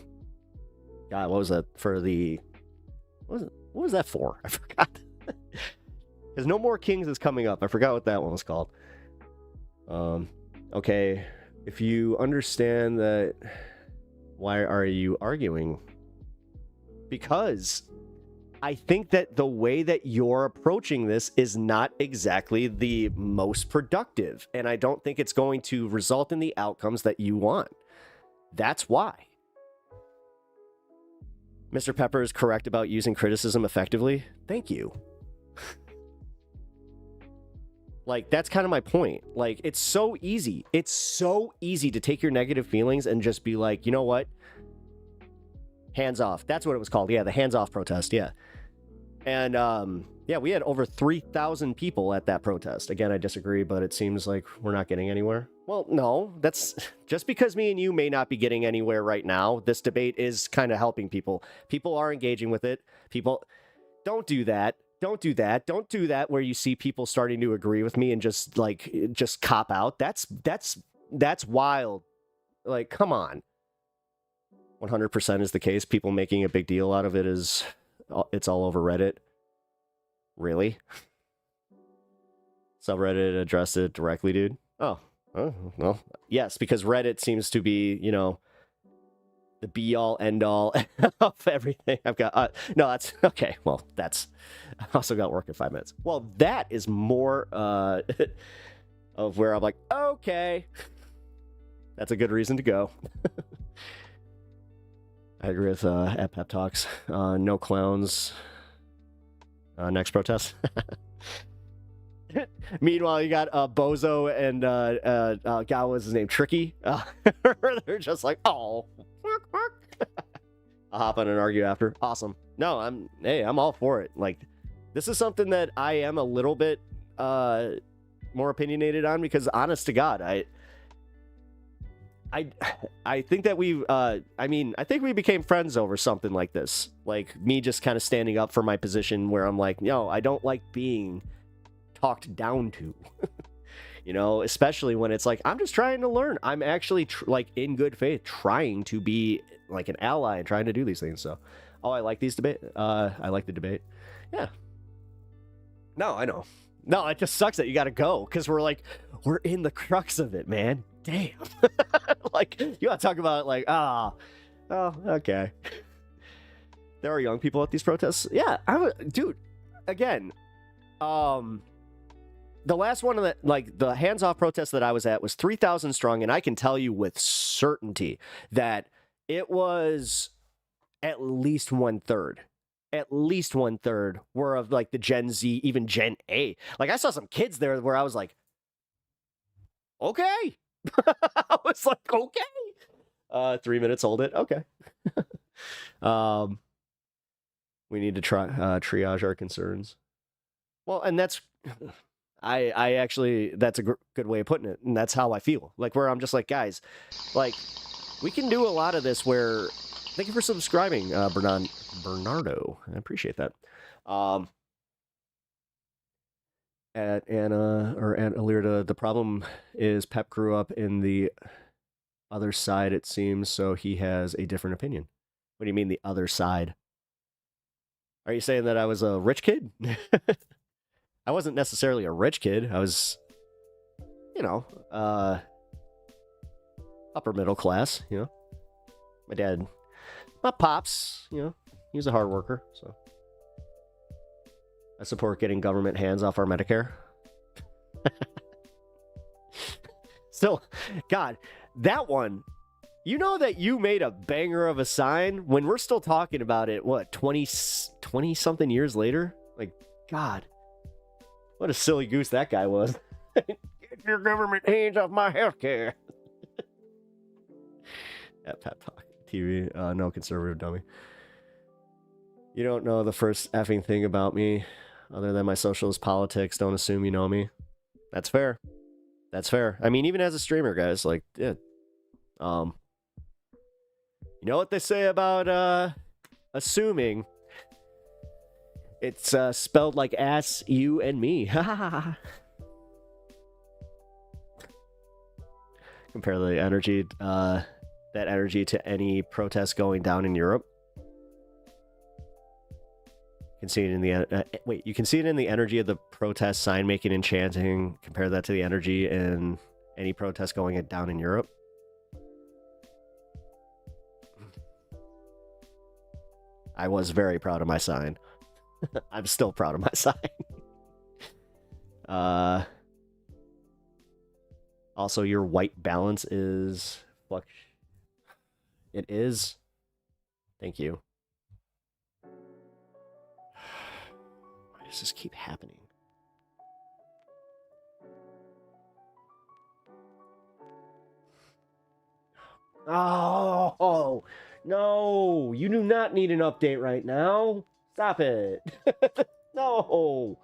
what was that for the... What was that for? I forgot. Because No More Kings is coming up. I forgot what that one was called. Okay. If you understand that, why are you arguing? Because I think that the way that you're approaching this is not exactly the most productive. And I don't think it's going to result in the outcomes that you want. That's why. Mr. Pepper is correct about using criticism effectively. Thank you. Like, that's kind of my point. Like, it's so easy. It's so easy to take your negative feelings and just be like, you know what? Hands off. That's what it was called. Yeah, the hands off protest. Yeah. And, yeah, we had over 3,000 people at that protest. Again, I disagree, but it seems like we're not getting anywhere. Well, no, that's just because me and you may not be getting anywhere right now. This debate is kind of helping people. People are engaging with it. People, don't do that. Don't do that. Don't do that where you see people starting to agree with me and just cop out. That's wild. Like, come on. 100% is the case. People making a big deal out of it is, it's all over Reddit. Really? Subreddit addressed it directly, dude. Oh, well, yes, because Reddit seems to be, you know, the be all end all of everything I've got. No, that's okay. Well, I also got work in 5 minutes. Well, that is more of where I'm like, okay, that's a good reason to go. I agree with at Pep Talks. No clowns. Next protest. Meanwhile, you got Bozo and God, what was his name? Tricky. They're just like, oh. I'll hop on and argue after. Awesome. No, I'm all for it. Like, this is something that I am a little bit more opinionated on because, honest to God, I think that I think we became friends over something like this. Like, me just kind of standing up for my position where I'm like, no, I don't like being talked down to. You know, especially when it's like, I'm just trying to learn. I'm actually, like, in good faith, trying to be, like, an ally and trying to do these things. So, I like these debate. I like the debate. Yeah. No, I know. No, it just sucks that you got to go because we're in the crux of it, man. Damn. Like, you want to talk about, like, oh, okay. There are young people at these protests. Yeah, dude, again, the last one of the hands-off protest that I was at was 3,000 strong, and I can tell you with certainty that it was at least 1/3. At least 1/3 were of, like, the Gen Z, even Gen A. Like, I saw some kids there where I was like, Okay. I was like, okay. 3 minutes, hold it. Okay. We need to try triage our concerns. Well, and that's, I actually, that's a good way of putting it. And that's how I feel. Like, where I'm just like, guys, like, we can do a lot of this where, thank you for subscribing, Bernardo. I appreciate that. At Anna, or Aunt Alirda, the problem is Pep grew up in the other side, it seems, so he has a different opinion. What do you mean, the other side? Are you saying that I was a rich kid? I wasn't necessarily a rich kid. I was, you know, upper middle class, you know. My dad, my pops, you know, he was a hard worker, so. I support getting government hands off our Medicare. So, God, that one, you know that you made a banger of a sign when we're still talking about it, what, 20 something years later? Like, God, what a silly goose that guy was. Get your government hands off my healthcare. At Pep Talk TV, no conservative dummy. You don't know the first effing thing about me other than my socialist politics. Don't assume you know me. That's fair. That's fair. I mean, even as a streamer, guys, like, yeah. You know what they say about assuming? It's spelled like ass, you, and me. Compare the energy, that energy to any protest going down in Europe. You can see it in the you can see it in the energy of the protest, sign making and chanting. Compare that to the energy in any protest going down in Europe. I was very proud of my sign. I'm still proud of my sign. Also, your white balance is it is. Thank you. Why does this keep happening? Oh, no, you do not need an update right now. Stop it. No.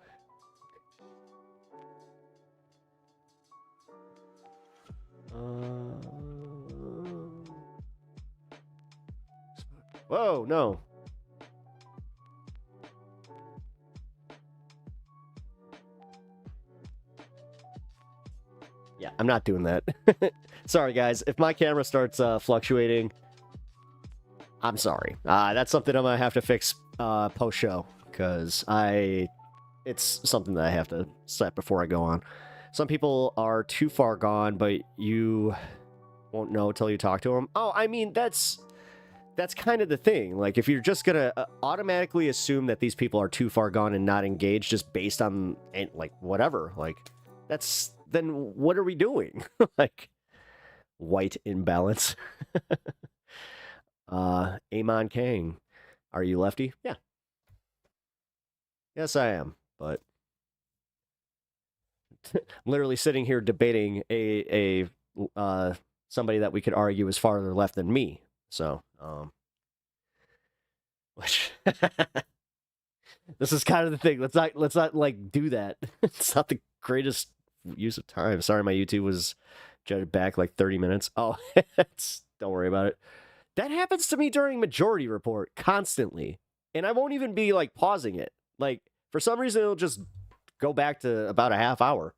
Whoa, no. Yeah, I'm not doing that. Sorry, guys. If my camera starts fluctuating, I'm sorry. That's something I'm going to have to fix post-show, because it's something that I have to set before I go on. Some people are too far gone, but you won't know till you talk to them. Oh, I mean, that's kind of the thing. Like, if you're just going to automatically assume that these people are too far gone and not engaged just based on, like, whatever, like, then what are we doing? Like, white imbalance. Amon Kang, are you lefty? Yeah. Yes, I am, but I'm literally sitting here debating a somebody that we could argue is farther left than me. So, which this is kind of the thing. Let's not like do that. It's not the greatest use of time. Sorry, my YouTube was judged back like 30 minutes. Oh, don't worry about it. That happens to me during Majority Report constantly, and I won't even be like pausing it. Like, for some reason, it'll just go back to about a half hour.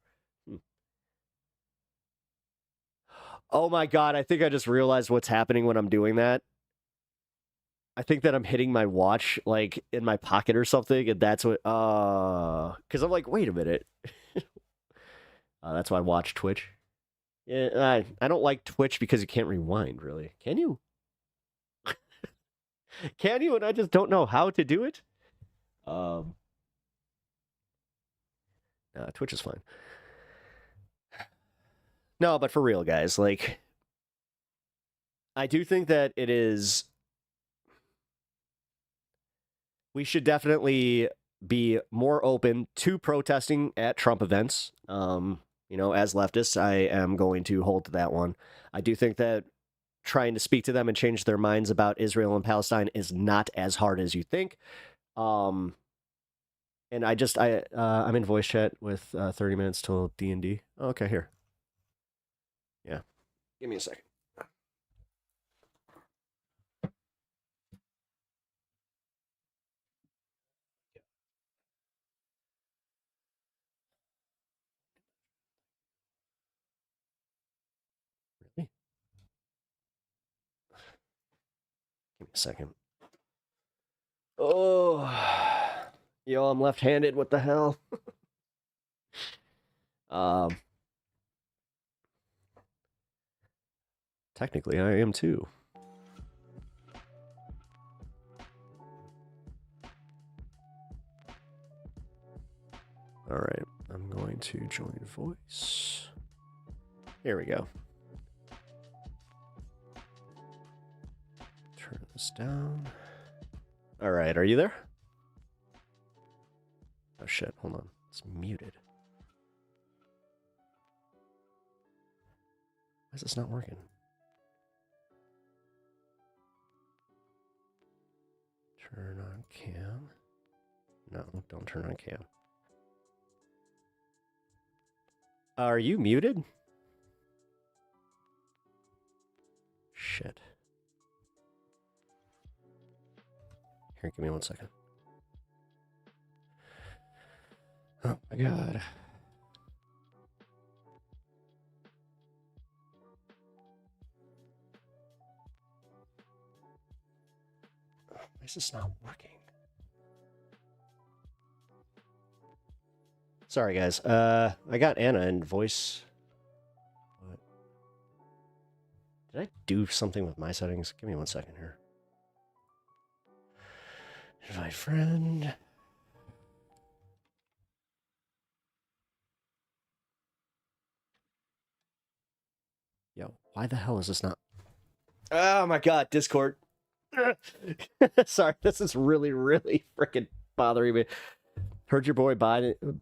Oh my God, I think I just realized what's happening when I'm doing that. I think that I'm hitting my watch, like, in my pocket or something, and that's what, because I'm like, wait a minute. That's why I watch Twitch. Yeah, I don't like Twitch because you can't rewind, really. Can you? Can you? And I just don't know how to do it. Twitch is fine. No, but for real, guys, like, I do think that it is. We should definitely be more open to protesting at Trump events. You know, as leftists, I am going to hold to that one. I do think that trying to speak to them and change their minds about Israel and Palestine is not as hard as you think. And I'm in voice chat with 30 minutes till D&D. Okay, here. Yeah. Give me a second. Really? Give me a second. Oh, yo, I'm left-handed. What the hell? Technically, I am too. All right, I'm going to join voice. Here we go. Turn this down. All right, are you there? Oh shit, hold on. It's muted. Why is this not working? Turn on cam. No, don't turn on cam. Are you muted? Shit. Here, give me 1 second. Oh my god. Why is this not working? Sorry, guys. I got Anna in voice. What? Did I do something with my settings? Give me 1 second here. Invite friend. Yo, why the hell is this not? Oh my god, Discord. Sorry, this is really, really freaking bothering me. Heard your boy Biden.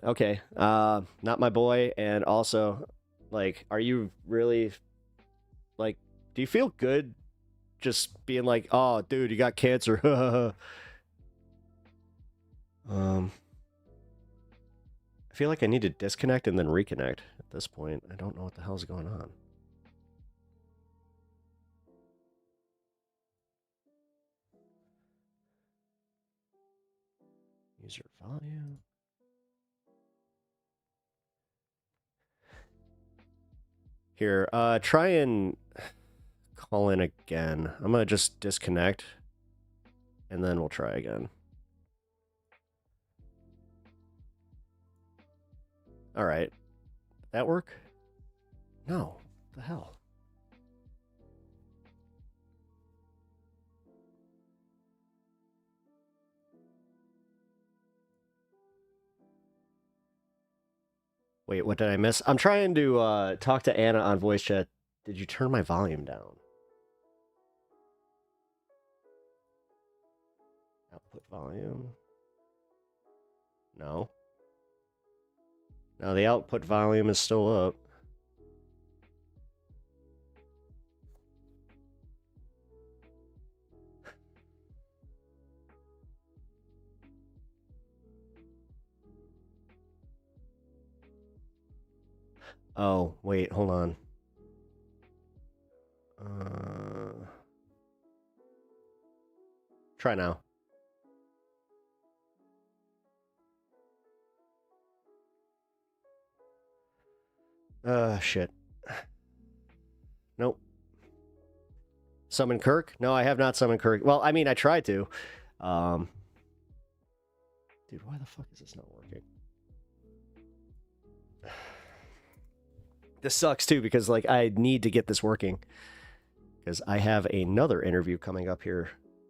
Okay, not my boy, and also, like, are you really, like, do you feel good just being like, oh, dude, you got cancer? I feel like I need to disconnect and then reconnect at this point. I don't know what the hell's going on. User volume. Here, try and call in again. I'm gonna just disconnect, and then we'll try again. All right. That work? No. What the hell? Wait, what did I miss? I'm trying to talk to Anna on voice chat. Did you turn my volume down? Output volume. No. No, the output volume is still up. Oh, wait, hold on. Try now. Shit. Nope. Summon Kirk? No, I have not summoned Kirk. Well, I mean, I tried to. Dude, why the fuck is this not working? This sucks too, because like I need to get this working. Because I have another interview coming up here.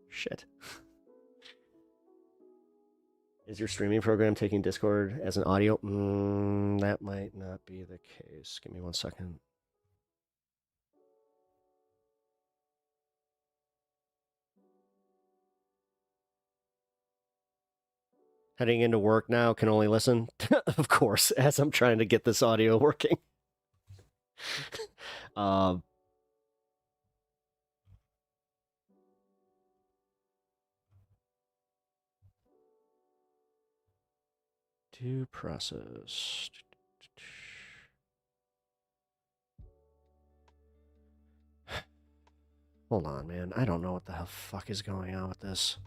Shit. Is your streaming program taking Discord as an audio? That might not be the case. Give me 1 second. Heading into work now, can only listen. Of course, as I'm trying to get this audio working. Due process. Hold on, man. I don't know what the hell fuck is going on with this.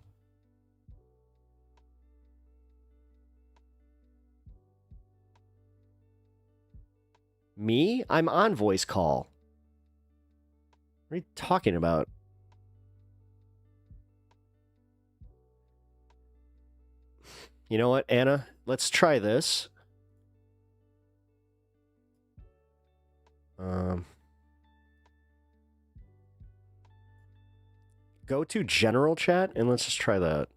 Me? I'm on voice call. What are you talking about? You know what, Anna? Let's try this. Go to general chat and let's just try that.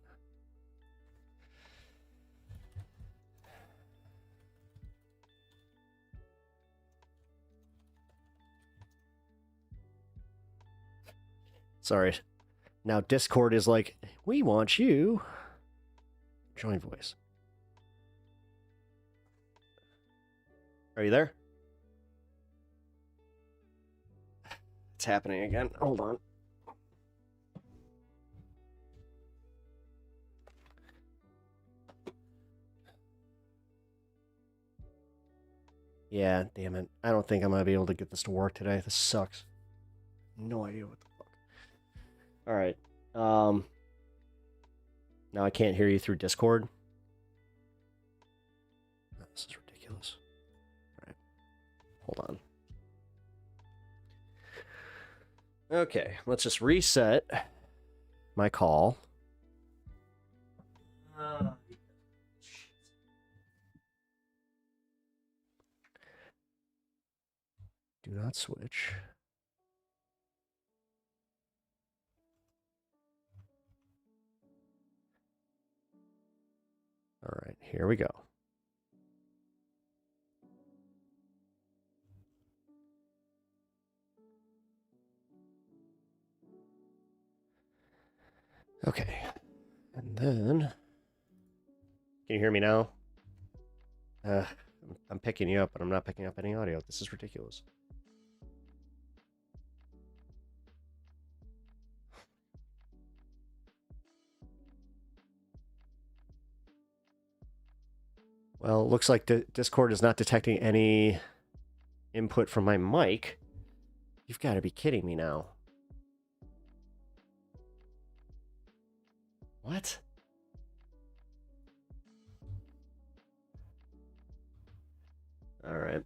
Sorry. Now Discord is like, we want you. Join voice. Are you there? It's happening again. Hold on. Yeah, damn it. I don't think I'm gonna be able to get this to work today. This sucks. No idea what the fuck. All right. Now I can't hear you through Discord. This is ridiculous. All right. Hold on. Okay, let's just reset my call. Do not switch. All right, here we go. Okay, and then, can you hear me now? I'm picking you up, but I'm not picking up any audio. This is ridiculous. Well, it looks like Discord is not detecting any input from my mic. You've got to be kidding me now. What? All right.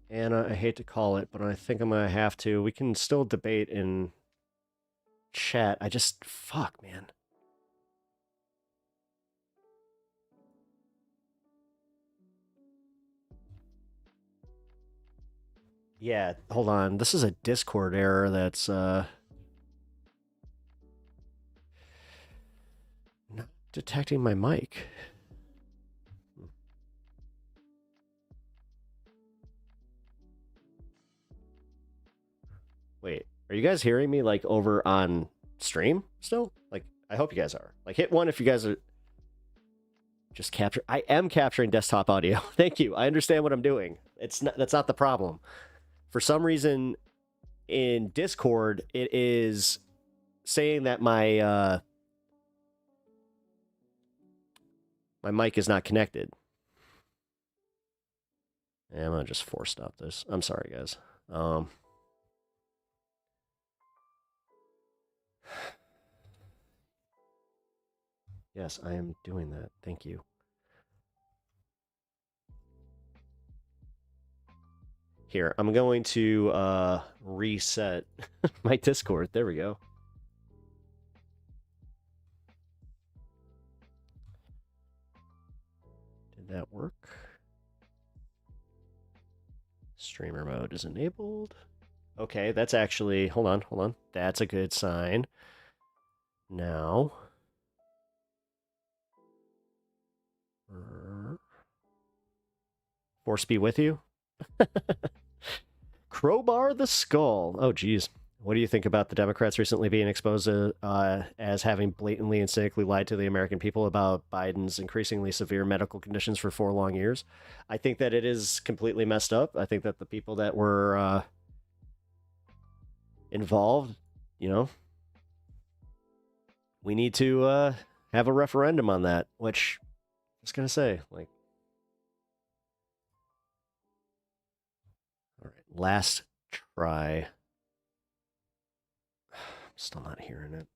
Anna, I hate to call it, but I think I'm going to have to. We can still debate in chat. Fuck, man. Yeah, hold on. This is a Discord error that's not detecting my mic. Wait, are you guys hearing me like over on stream still? Like, I hope you guys are. Like, hit one if you guys are just capture. I am capturing desktop audio. Thank you. I understand what I'm doing. That's not the problem. For some reason, in Discord, it is saying that my my mic is not connected. And I'm gonna just force stop this. I'm sorry, guys. Yes, I am doing that. Thank you. Here, I'm going to reset my Discord. There we go. Did that work? Streamer mode is enabled. Okay, that's actually... Hold on. That's a good sign. Now... Force be with you. Crowbar the skull. Oh, geez. What do you think about the Democrats recently being exposed as having blatantly and cynically lied to the American people about Biden's increasingly severe medical conditions for 4 long years? I think that it is completely messed up. I think that the people that were involved, we need to have a referendum on that, which I was going to say, all right, last try. Still not hearing it.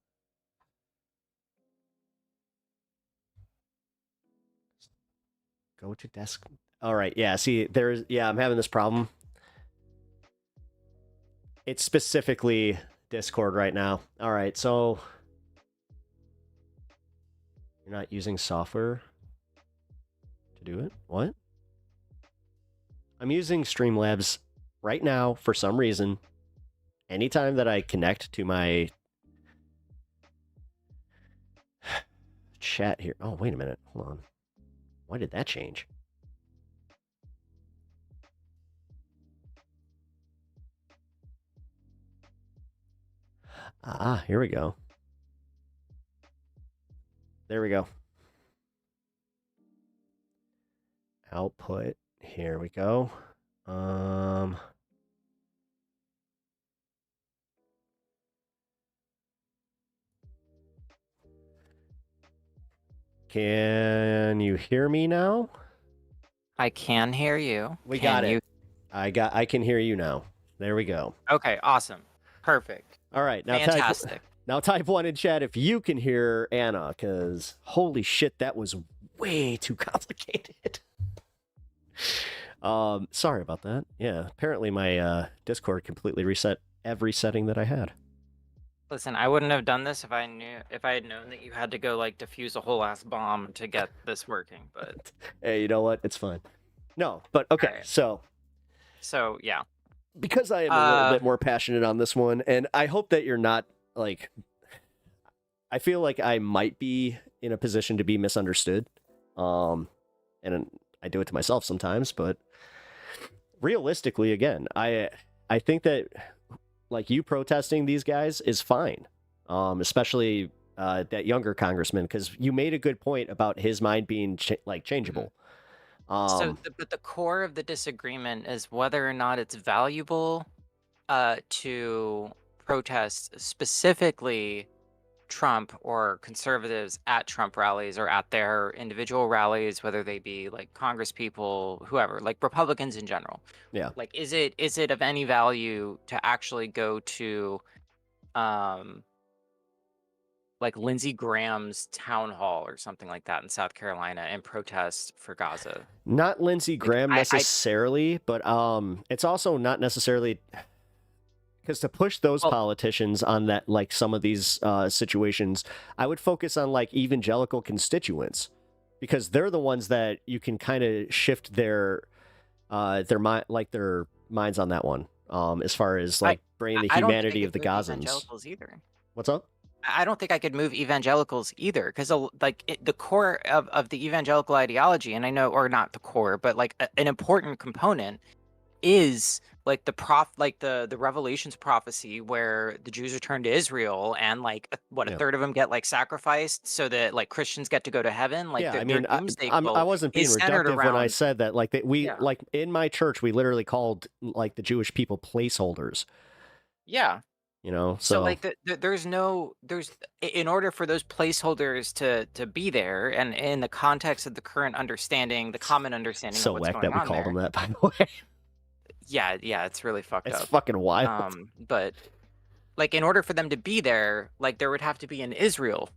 Go to desk. All right. Yeah. See, I'm having this problem. It's specifically Discord right now. All right. So you're not using software to do it? What? I'm using Streamlabs right now for some reason. Anytime that I connect to my chat here. Oh, wait a minute. Hold on. Why did that change? Here we go. There we go. Output. Here we go. Can you hear me now? I can hear you. We got it. I can hear you now. There we go. Okay, awesome. Perfect. All right, now fantastic. Type 1 in chat if you can hear Anna, because holy shit, that was way too complicated. Sorry about that. Yeah, apparently my Discord completely reset every setting that I had. Listen, I wouldn't have done this if I had known that you had to go like defuse a whole ass bomb to get this working. But hey, you know what? It's fine. No, but okay. Right. So yeah, because I am a little bit more passionate on this one, and I hope that you're not like. I feel like I might be in a position to be misunderstood, and I do it to myself sometimes. But realistically, again, I think that. Like you protesting these guys is fine, especially that younger congressman, because you made a good point about his mind being changeable. But the core of the disagreement is whether or not it's valuable to protest specifically Trump or conservatives at Trump rallies or at their individual rallies, whether they be like Congress people, whoever, like Republicans in general. Yeah. Like, is it of any value to actually go to, like Lindsey Graham's town hall or something like that in South Carolina and protest for Gaza? Not Lindsey Graham necessarily, but it's also not necessarily. Because to push those politicians on that, like some of these situations, I would focus on like evangelical constituents, because they're the ones that you can kind of shift their minds on that one. As far as like bringing the humanity of the Gazans. Evangelicals either. What's up? I don't think I could move evangelicals either, because the core of the evangelical ideology, and I know, or not the core, but like an important component is like the Revelations prophecy where the Jews return to Israel and like a third of them get like sacrificed so that like Christians get to go to heaven. Like I mean, I wasn't being reductive when I said that. Like like in my church, we literally called like the Jewish people placeholders. Yeah. So like there's in order for those placeholders to be there, and in the context of the current understanding, the common understanding of what's going on there. So that we called them that, by the way. Yeah, it's really fucked up. It's fucking wild. But like in order for them to be there, like there would have to be an Israel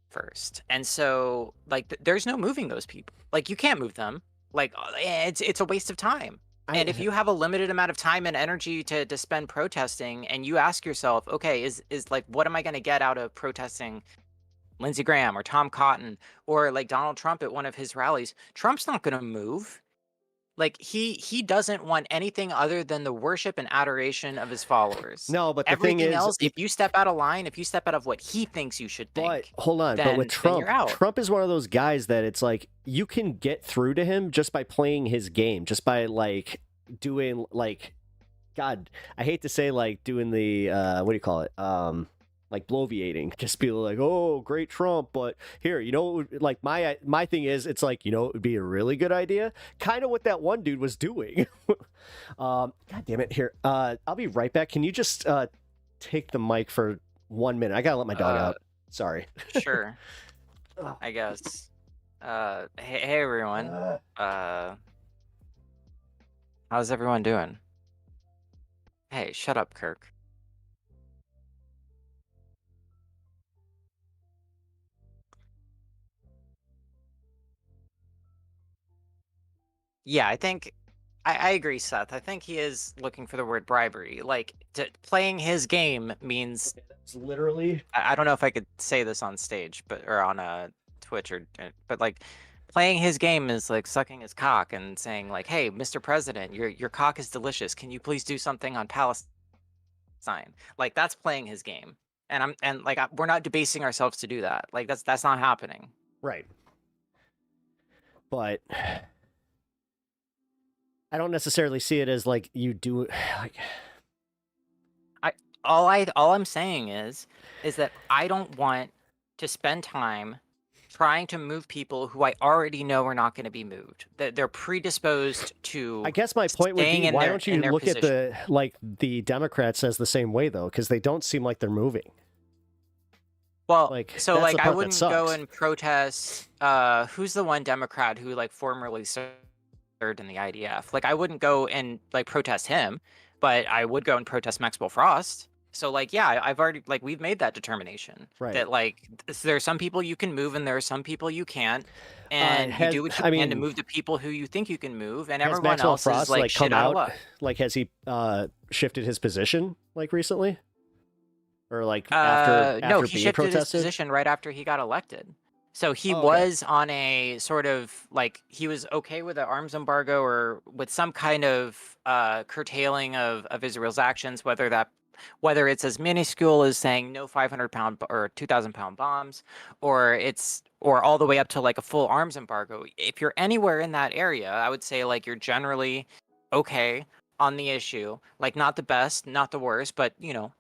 first. And so like there's no moving those people. Like you can't move them. Like it's a waste of time. And if you have a limited amount of time and energy to spend protesting, and you ask yourself, okay, is like, what am I going to get out of protesting Lindsey Graham or Tom Cotton or like Donald Trump at one of his rallies? Trump's not going to move. Like he doesn't want anything other than the worship and adoration of his followers. No, but the everything thing is, else, if you step out of line, if you step out of what he thinks you should think, hold on. But with Trump is one of those guys that it's like you can get through to him just by playing his game, just by like doing like God, I hate to say like doing the what do you call it? Like bloviating, just be like, oh, great Trump, but here, you know, like my thing is, it's like, you know, it would be a really good idea, kind of what that one dude was doing. God damn it, here, I'll be right back. Can you just take the mic for 1 minute? I gotta let my dog out. Sorry. Sure. I guess. Hey everyone. How's everyone doing? Hey, shut up, Kirk. Yeah, I agree, Seth. I think he is looking for the word bribery. Like, playing his game means It's literally. I don't know if I could say this on stage, or on Twitch, but like, playing his game is like sucking his cock and saying like, "Hey, Mr. President, your cock is delicious. Can you please do something on Palestine?" Like, that's playing his game, and we're not debasing ourselves to do that. Like, that's not happening. Right. But I don't necessarily see it as like you do it like. All I'm saying is that I don't want to spend time trying to move people who I already know are not going to be moved. That they're predisposed to. I guess my point would be, why don't you look position. at the Democrats as the same way though, because they don't seem like they're moving. Well, like, so that's like the I part that wouldn't go sucks. and protest. Who's the one Democrat who like formerly served in the IDF? Like, I wouldn't go and like protest him, but I would go and protest Maxwell Frost. So like, yeah, I've already like we've made that determination that like there are some people you can move and there are some people you can't, and you do what you can to move the people who you think you can move, and Has everyone Maxwell else Frost is like come shit out of out? luck. Like, has he shifted his position like recently, or like after No, he being shifted his protested? position right after he got elected. So he was on a sort of like he was okay with an arms embargo or with some kind of curtailing of Israel's actions, whether it's as minuscule as saying no 500-pound or 2,000-pound bombs, or all the way up to like a full arms embargo. If you're anywhere in that area, I would say like you're generally okay on the issue. Like, not the best, not the worst, but you know,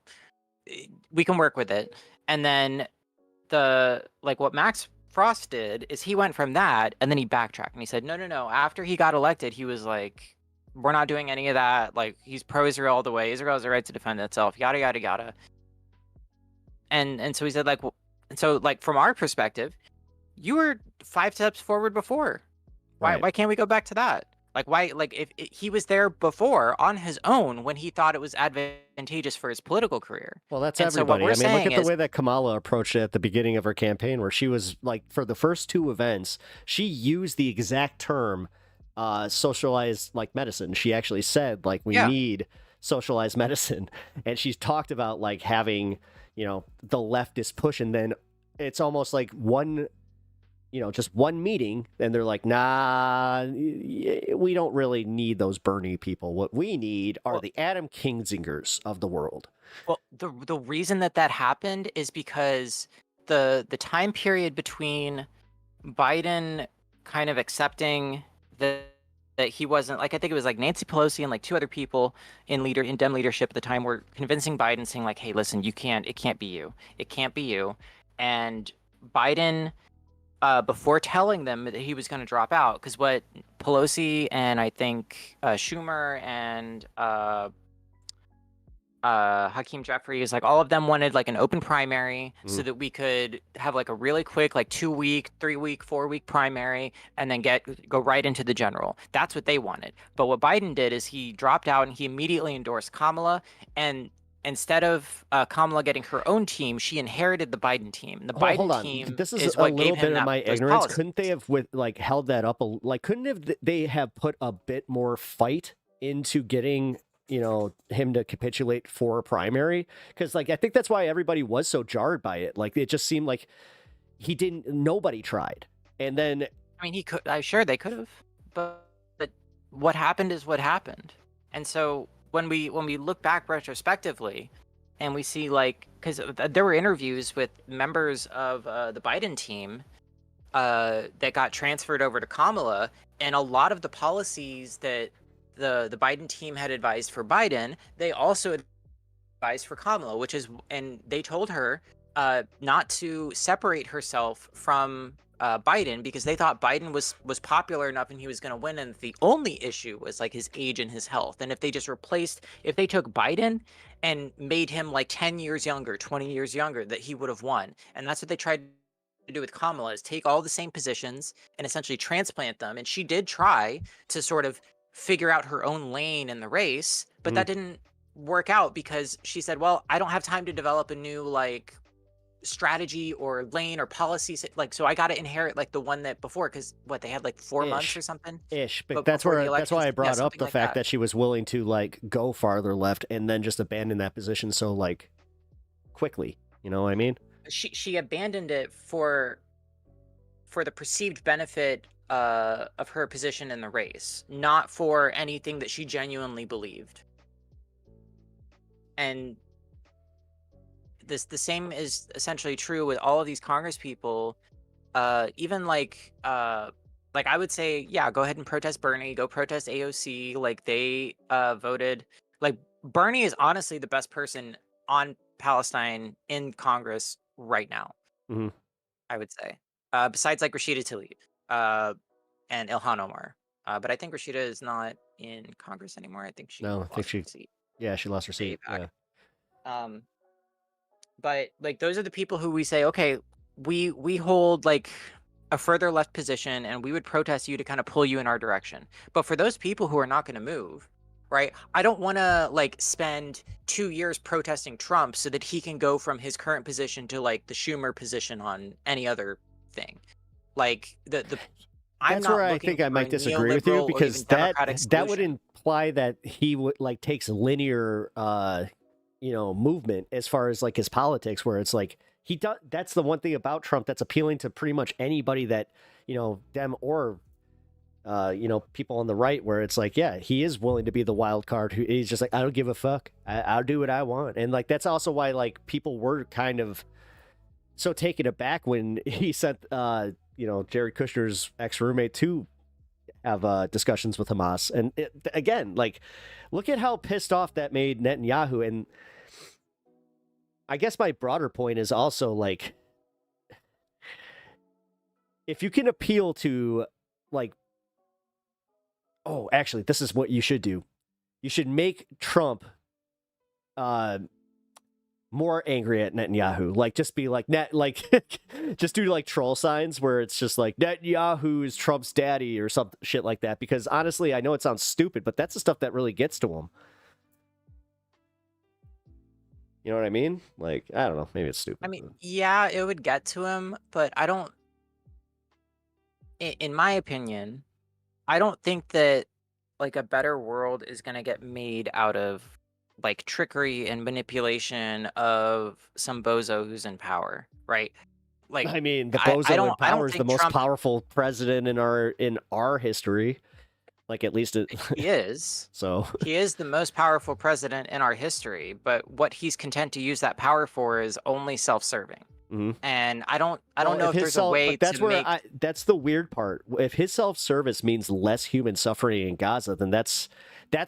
we can work with it. And then what Max Frost did is he went from that and then he backtracked and he said, no. After he got elected, he was like, we're not doing any of that. Like, he's pro-Israel all the way. Israel has the right to defend itself, yada, yada, yada. And so he said, like, so like from our perspective, you were 5 steps forward before. Why can't we go back to that? Like, why, like, if he was there before on his own when he thought it was advantageous for his political career. Well, that's and everybody. So what we're I mean, look at saying the way that Kamala approached it at the beginning of her campaign, where she was like, for the first 2 events, she used the exact term socialized like medicine. She actually said like we need socialized medicine, and she's talked about like having, you know, the leftist push, and then it's almost like just one meeting and they're like, nah, we don't really need those Bernie people. What we need are the Adam Kinzingers of the world. Well, the reason that happened is because the time period between Biden kind of accepting that he wasn't, like, I think it was like Nancy Pelosi and like 2 other people in Dem leadership at the time were convincing Biden, saying like, hey, listen, it can't be you. And Biden, before telling them that he was going to drop out, because what Pelosi and I think Schumer and Hakeem Jeffries, like all of them wanted like an open primary so that we could have like a really quick, like 2-week, 3-week, 4-week primary and then go right into the general. That's what they wanted. But what Biden did is he dropped out and he immediately endorsed Kamala. And instead of Kamala getting her own team, she inherited the Biden team. The Biden team This is what a gave little him bit of my those ignorance. policies. Couldn't they have held that up? Couldn't they have put a bit more fight into getting, you know, him to capitulate for a primary? Because like I think that's why everybody was so jarred by it. Like it just seemed like nobody tried. And then I mean, he could. I'm sure they could have, but what happened is what happened. And so when we look back retrospectively, and we see like, because there were interviews with members of the Biden team that got transferred over to Kamala, and a lot of the policies that the Biden team had advised for Biden, they also advised for Kamala, and they told her not to separate herself from Biden because they thought Biden was popular enough and he was going to win, and the only issue was like his age and his health. And if they took Biden and made him like 10 years younger, 20 years younger, that he would have won. And that's what they tried to do with Kamala, is take all the same positions and essentially transplant them. And she did try to sort of figure out her own lane in the race, but that didn't work out because she said, well, I don't have time to develop a new like strategy or lane or policy, so I got to inherit like the one that before, because they had like 4 months or something but that's before the that's why I elections. brought up something the like fact that she was willing to like go farther left and then just abandon that position so like quickly, you know what I mean? She abandoned it for the perceived benefit of her position in the race, not for anything that she genuinely believed. And the same is essentially true with all of these Congress people. Even like I would say, yeah, go ahead and protest Bernie, go protest AOC. Like they voted. Like Bernie is honestly the best person on Palestine in Congress right now. I would say, besides like Rashida Tlaib and Ilhan Omar. But I think Rashida is not in Congress anymore. I think she lost her seat. Yeah, she lost her seat. Back. Yeah. But like those are the people who we say, okay, we hold like a further left position and we would protest you to kind of pull you in our direction. But for those people who are not going to move, right? I don't want to like spend 2 years protesting Trump so that he can go from his current position to like the Schumer position on any other thing. Like That's where I think I might disagree with you, because that would imply that he would like takes linear movement as far as like his politics, where it's like he does. That's the one thing about Trump that's appealing to pretty much anybody that, them or people on the right, where it's like, yeah, he is willing to be the wild card. He's just like, I don't give a fuck. I'll do what I want. And like that's also why like people were kind of so taken aback when he sent Jared Kushner's ex-roommate to have discussions with Hamas. And again, like, look at how pissed off that made Netanyahu. And I guess my broader point is also like, if you can appeal to like, oh, actually, this is what you should do. You should make Trump more angry at Netanyahu. Like, just be like, just do like troll signs where it's just like, Netanyahu is Trump's daddy or some shit like that. Because honestly, I know it sounds stupid, but that's the stuff that really gets to him. You know what I mean? Like, I don't know. Maybe it's stupid. I mean, yeah, it would get to him, but I don't, in my opinion, I don't think that like a better world is going to get made out of like trickery and manipulation of some bozo who's in power, right? Like, I mean, the bozo in power is the most powerful president in our history. Like, at least he is. So he is the most powerful president in our history, but what he's content to use that power for is only self-serving. And I don't know if there's a way that's to where make... that's the weird part. If his self-service means less human suffering in Gaza, then that's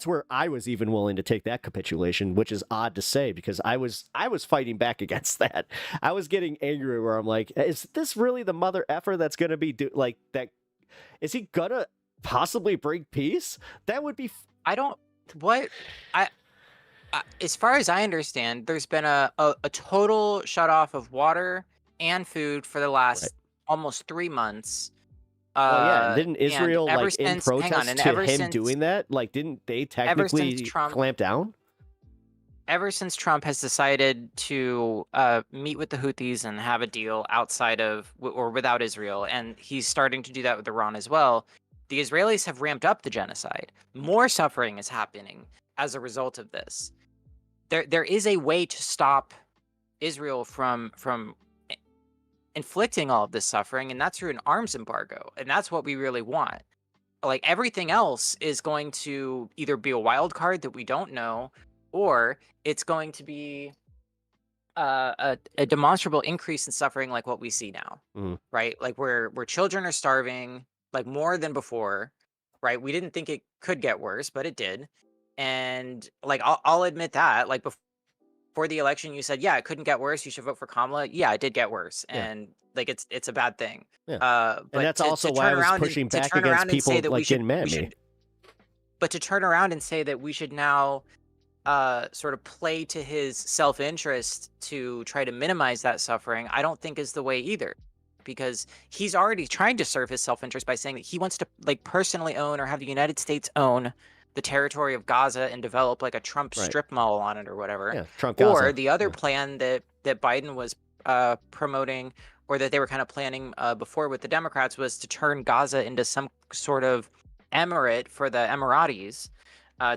where I was even willing to take that capitulation, which is odd to say because I was fighting back against that. I was getting angry where I'm like, is this really the mother effer that's going to be like that? Is he gonna possibly bring peace? That would be. As far as I understand, there's been a total shut off of water and food for the last almost 3 months. Didn't Israel like in protest to him doing that? Like, didn't they technically clamp down? Ever since Trump has decided to meet with the Houthis and have a deal outside of or without Israel, and he's starting to do that with Iran as well, the Israelis have ramped up the genocide. More suffering is happening as a result of this. There is a way to stop Israel from inflicting all of this suffering, and that's through an arms embargo, and that's what we really want. Like, everything else is going to either be a wild card that we don't know, or it's going to be a demonstrable increase in suffering like what we see now, right? Like where children are starving, like more than before, right? We didn't think it could get worse, but it did. And like, I'll admit that, like, before the election, you said, yeah, it couldn't get worse. You should vote for Kamala. Yeah, it did get worse. Yeah. And like, it's a bad thing. Yeah. But And that's also to why I turn was around pushing and, to back turn against around and say people that like getting mad at me. but to turn around and say that we should now sort of play to his self-interest to try to minimize that suffering, I don't think is the way either, because he's already trying to serve his self-interest by saying that he wants to like personally own or have the United States own the territory of Gaza and develop like a Trump strip mall on it or whatever. Yeah, Trump Or Gaza. the other plan that Biden was promoting, or that they were kind of planning before with the Democrats, was to turn Gaza into some sort of emirate for the Emiratis,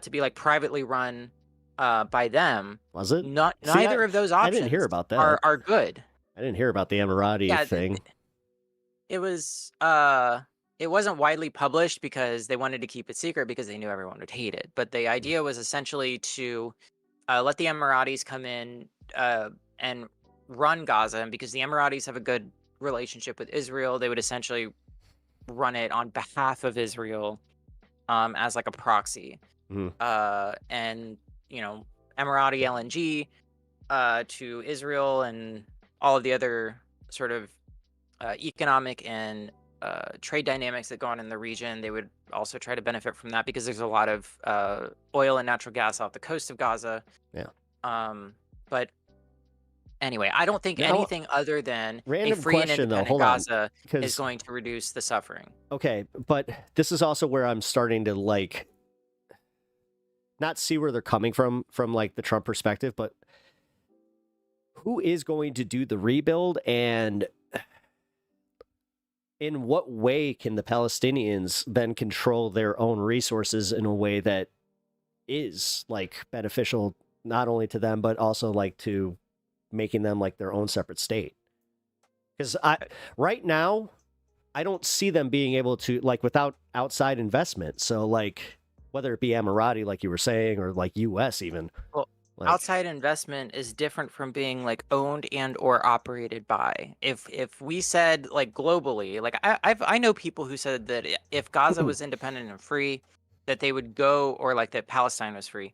to be like privately run by them. Was it? Neither of those options I didn't hear about that. are good. I didn't hear about the Emirati thing. It was it wasn't widely published because they wanted to keep it secret because they knew everyone would hate it. But the idea was essentially to let the Emiratis come in and run Gaza, and because the Emiratis have a good relationship with Israel, they would essentially run it on behalf of Israel as like a proxy. And you know, Emirati LNG to Israel and all of the other sort of economic and trade dynamics that go on in the region. They would also try to benefit from that because there's a lot of oil and natural gas off the coast of Gaza. Yeah. But anyway, I don't think Now, anything other than a random free and question, though. independent Hold on, Gaza is 'cause- going to reduce the suffering. Okay, but this is also where I'm starting to like not see where they're coming from like the Trump perspective, but who is going to do the rebuild, and in what way can the Palestinians then control their own resources in a way that is like beneficial not only to them but also like to making them like their own separate state? Because right now I don't see them being able to, like, without outside investment. So like whether it be Emirati like you were saying, or like US even. Well, like, outside investment is different from being like owned and or operated by. If we said like globally, like I know people who said that if Gaza was independent and free, that they would go, or like that Palestine was free,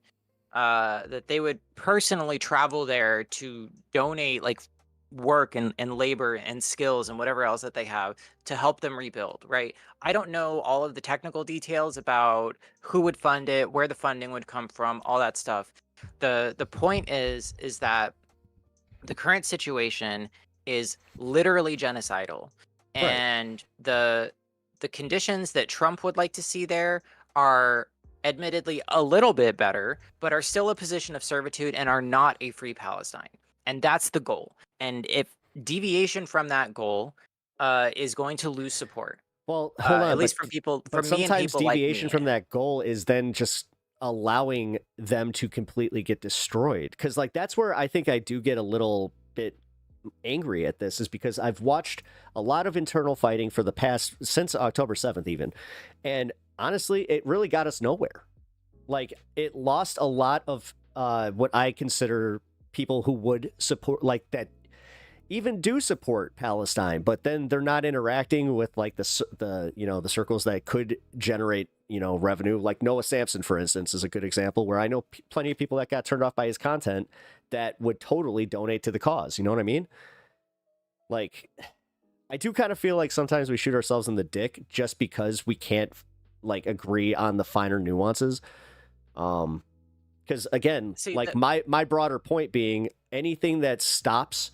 that they would personally travel there to donate like work and labor and skills and whatever else that they have to help them rebuild, right? I don't know all of the technical details about who would fund it, where the funding would come from, all that stuff. The point is that the current situation is literally genocidal. Right. And the conditions that Trump would like to see there are admittedly a little bit better, but are still a position of servitude and are not a free Palestine. And that's the goal. And if deviation from that goal is going to lose support. Well, hold on, at least but- from people, but from me and sometimes people deviation like me. from that goal is then just allowing them to completely get destroyed. Because like that's where I think I do get a little bit angry at this, is because I've watched a lot of internal fighting for the past, since October 7th even, and honestly it really got us nowhere. Like it lost a lot of what I consider people who would support, like that even do support Palestine, but then they're not interacting with like the you know, the circles that could generate, you know, revenue. Like Noah Sampson, for instance, is a good example where I know plenty of people that got turned off by his content that would totally donate to the cause. You know what I mean? Like, I do kind of feel like sometimes we shoot ourselves in the dick just because we can't like agree on the finer nuances. Because again, See, like my broader point being, anything that stops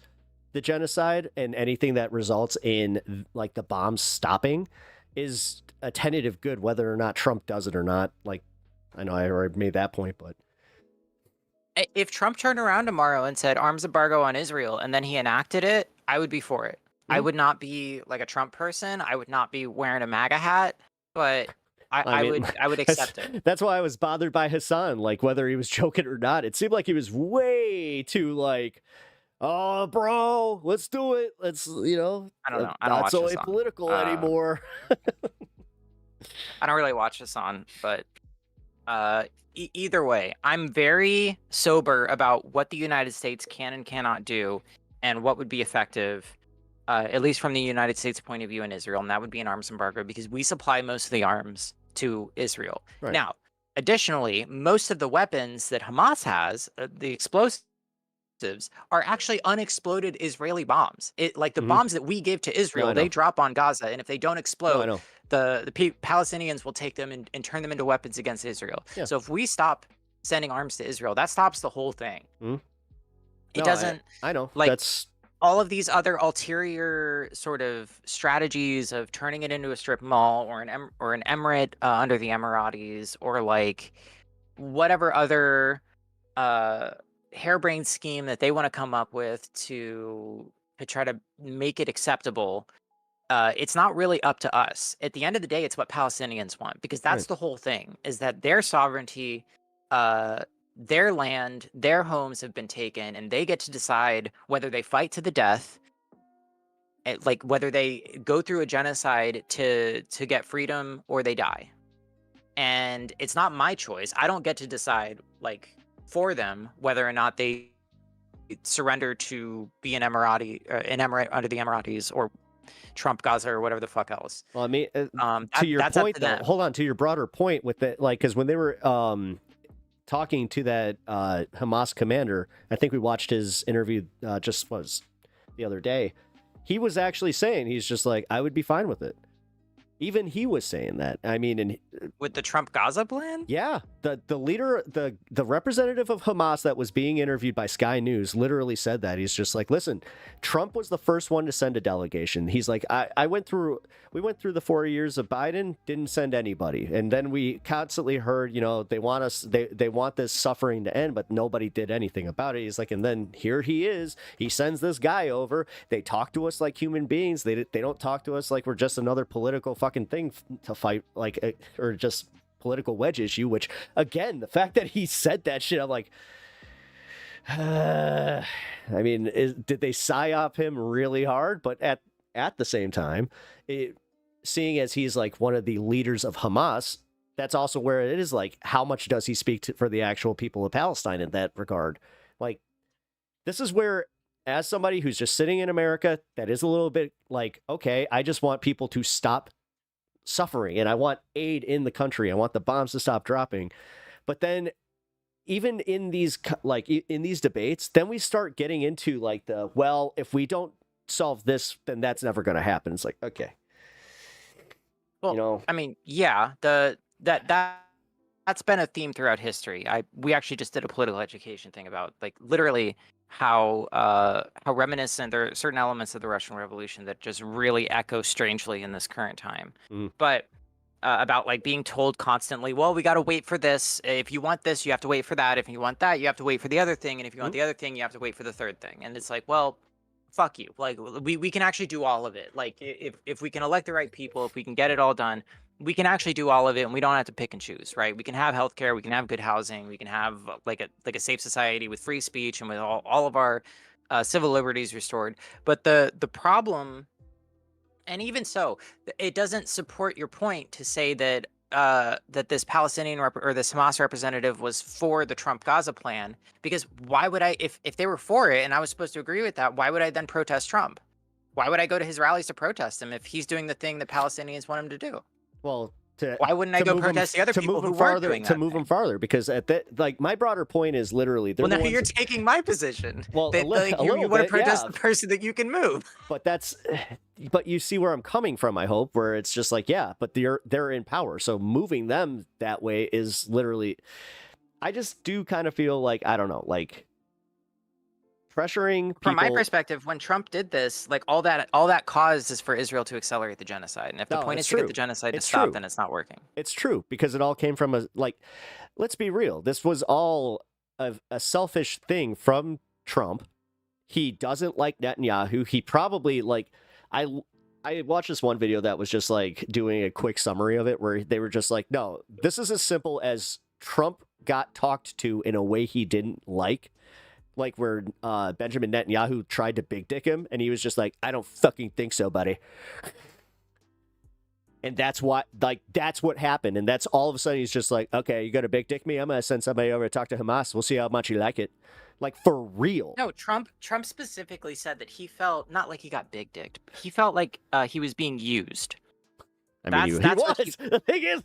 the genocide and anything that results in like the bombs stopping is a tentative good, whether or not Trump does it or not. Like, I know I already made that point, but If Trump turned around tomorrow and said arms embargo on Israel and then he enacted it, I would be for it. I would not be like a Trump person. I would not be wearing a MAGA hat, but I mean, would accept it. That's why I was bothered by Hassan, like whether he was joking or not. It seemed like he was way too like, oh, bro, let's do it. Let's, you know, I don't know. I don't not watch so Hassan. apolitical anymore. I don't really watch Hassan, but either way, I'm very sober about what the United States can and cannot do and what would be effective, at least from the United States point of view in Israel, and that would be an arms embargo because we supply most of the arms to Israel. Right. Now, additionally, most of the weapons that Hamas has, the explosives, are actually unexploded Israeli bombs. Like the bombs that we give to Israel, I they know. drop on Gaza, and if they don't No, I explode, know. the Palestinians will take them and turn them into weapons against Israel. Yeah. So if we stop sending arms to Israel, that stops the whole thing. Mhm. It No, doesn't. I know. Like, That's all of these other ulterior sort of strategies of turning it into a strip mall or an emirate under the Emiratis, or like whatever other harebrained scheme that they want to come up with to try to make it acceptable. It's not really up to us. At the end of the day, it's what Palestinians want, because that's Right. the whole thing, is that their sovereignty, their land, their homes have been taken, and they get to decide whether they fight to the death, like whether they go through a genocide to get freedom, or they die. And it's not my choice. I don't get to decide, like, for them whether or not they surrender to be an emirate under the Emiratis, or Trump Gaza, or whatever the fuck else. well. I mean, That's to your up to point, though. them. Hold on to your broader point with that, like, because when they were talking to that Hamas commander, I think we watched his interview just was the other day. He was actually saying, he's just like, I would be fine with it. Even he was saying that. I mean, and With the Trump Gaza plan? yeah, the leader, the representative of Hamas that was being interviewed by Sky News literally said that. He's just like, listen, Trump was the first one to send a delegation. He's like, we went through the 4 years of Biden, didn't send anybody. And then we constantly heard, they want they want this suffering to end, but nobody did anything about it. He's like, and then here he is. He sends this guy over. They talk to us like human beings. They don't talk to us like we're just another political fucking thing to fight, like, or just political wedge issue. Which, again, the fact that he said that shit, I'm like, I mean, did they psyop him really hard? But at the same time, seeing as he's like one of the leaders of Hamas, that's also where it is like, how much does he speak for the actual people of Palestine in that regard? Like, this is where, as somebody who's just sitting in America, that is a little bit like, okay, I just want people to stop suffering and I want aid in the country. I want the bombs to stop dropping. But then even in these debates, then we start getting into like well, if we don't solve this, then that's never going to happen. It's like, okay. Well, I mean, yeah, that's been a theme throughout history. We actually just did a political education thing about, like, literally how reminiscent there are certain elements of the Russian Revolution that just really echo strangely in this current time. But about like being told constantly, well, we got to wait for this. If you want this, you have to wait for that. If you want that, you have to wait for the other thing. And if you want the other thing, you have to wait for the third thing. And it's like, well, fuck you. Like, we can actually do all of it. Like, if we can elect the right people, if we can get it all done, we can actually do all of it, and we don't have to pick and choose, right? We can have healthcare, we can have good housing, we can have like a safe society with free speech and with all of our civil liberties restored. But the problem, and even so, it doesn't support your point to say that that this Palestinian or this Hamas representative was for the Trump Gaza plan, because why would I, if they were for it and I was supposed to agree with that, why would I then protest Trump? Why would I go to his rallies to protest him if he's doing the thing that Palestinians want him to do? Well, why wouldn't I go protest the other people who weren't doing that? To move them farther, because at that, like, my broader point is literally. Well, now you're taking my position. Well, you want to protest the person that you can move. But you see where I'm coming from. I hope, where it's just like, yeah, but they're in power, so moving them that way is literally. I just do kind of feel like, I don't know, like, pressuring people. From my perspective, when Trump did this, like, all that caused is for Israel to accelerate the genocide. And if the point is to get the genocide to stop, then it's not working. It's true, because it all came from let's be real. This was all a selfish thing from Trump. He doesn't like Netanyahu. He probably, like, I watched this one video that was just like doing a quick summary of it, where they were just like, no, this is as simple as Trump got talked to in a way he didn't like where Benjamin Netanyahu tried to big dick him, and he was just like, I don't fucking think so, buddy. And that's what happened. And that's all of a sudden he's just like, okay, you got to big dick me? I'm going to send somebody over to talk to Hamas. We'll see how much you like it. Like, for real. No, Trump specifically said that he felt not like he got big dicked. He felt like he was being used. I mean, That's he what was. The thing is,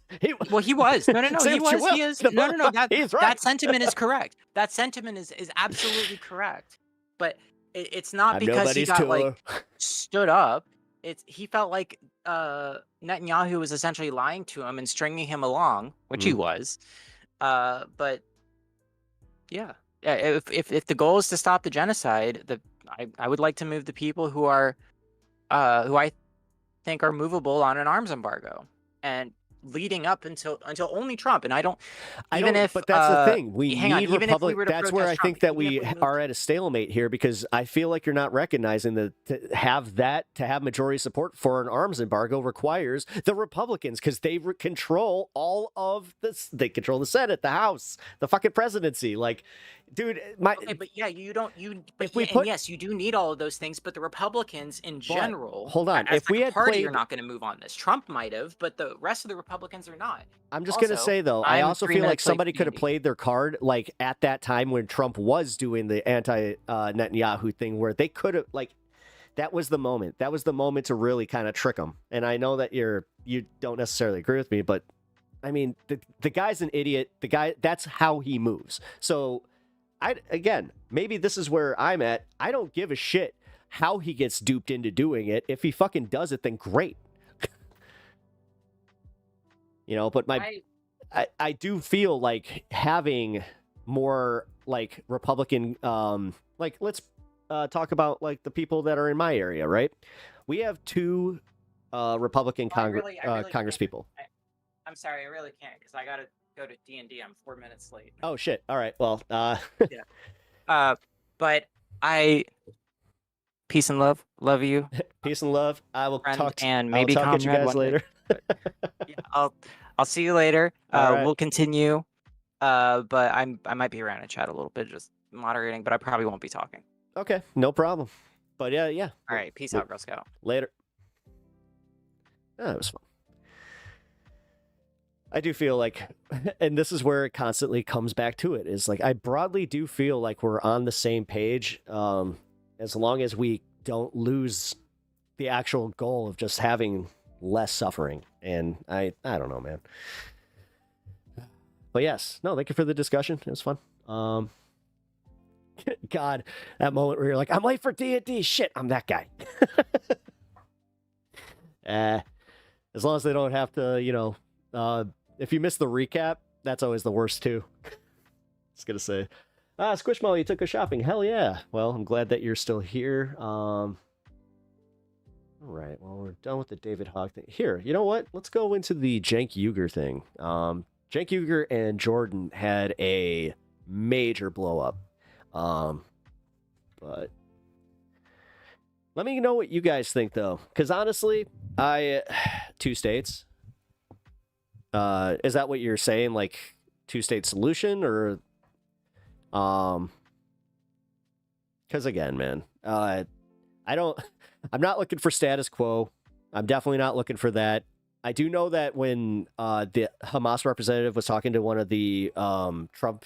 well, he was. No, Say he what you was. He will. is. No. He's right. That sentiment is correct. That sentiment is absolutely correct. But it's not I'm because he nobody's got tool. stood up. He felt like Netanyahu was essentially lying to him and stringing him along, which he was. But yeah, if the goal is to stop the genocide, I would like to move the people who are who I think are movable on an arms embargo, and leading up until only Trump. And But that's the thing. We need even if we were to That's where I protest think Trump, that we are at a stalemate here, because I feel like you're not recognizing that to have majority support for an arms embargo requires the Republicans, because they control all of this. They control the Senate, the House, the fucking presidency. Like, dude, okay, but yeah, yes, you do need all of those things, but the Republicans in general, hold on, as if we like a had party, played, are not going to move on this. Trump might have, but the rest of the Republicans are not. I'm just going to say, though, I also feel like somebody could have played their card, like, at that time when Trump was doing the anti-Netanyahu thing, where they could have, like, that was the moment. That was the moment to really kind of trick him. And I know that you don't necessarily agree with me, but, I mean, the guy's an idiot. The guy, that's how he moves. So, again, maybe this is where I'm at. I don't give a shit how he gets duped into doing it. If he fucking does it, then great. But I do feel like having more like Republican, like, let's talk about like the people that are in my area, right? We have 2 Republican Congress people. I'm sorry, I really can't, because I got to go to D&D. I'm 4 minutes late. Oh shit. All right. Well, yeah. But peace and love. Love you. Peace and love. I will talk and maybe I'll talk to you guys later. Yeah, I'll see you later. All right. We'll continue. But I might be around to chat a little bit, just moderating, but I probably won't be talking. Okay, no problem. But yeah. All right, peace out, Girl Scout. Later. Oh, it was fun. I do feel like, and this is where it constantly comes back to it, is like I broadly do feel like we're on the same page, as long as we don't lose the actual goal of just having less suffering. And I don't know, man. But yes, no, thank you for the discussion. It was fun. God, that moment where you're like, I'm late for D&D. Shit, I'm that guy. As long as they don't have to, if you miss the recap, that's always the worst too. I was gonna say, Squishmallow, you took us shopping. Hell yeah. Well, I'm glad that you're still here. All right, well, we're done with the David Hogg thing. Here, you know what? Let's go into the Cenk Uygur thing. Cenk Uygur and Jordan had a major blow up. But let me know what you guys think, though, because honestly, 2 states. Is that what you're saying? Like 2-state solution, or because again, man, I'm not looking for status quo. I'm definitely not looking for that. I do know that when the Hamas representative was talking to one of the Trump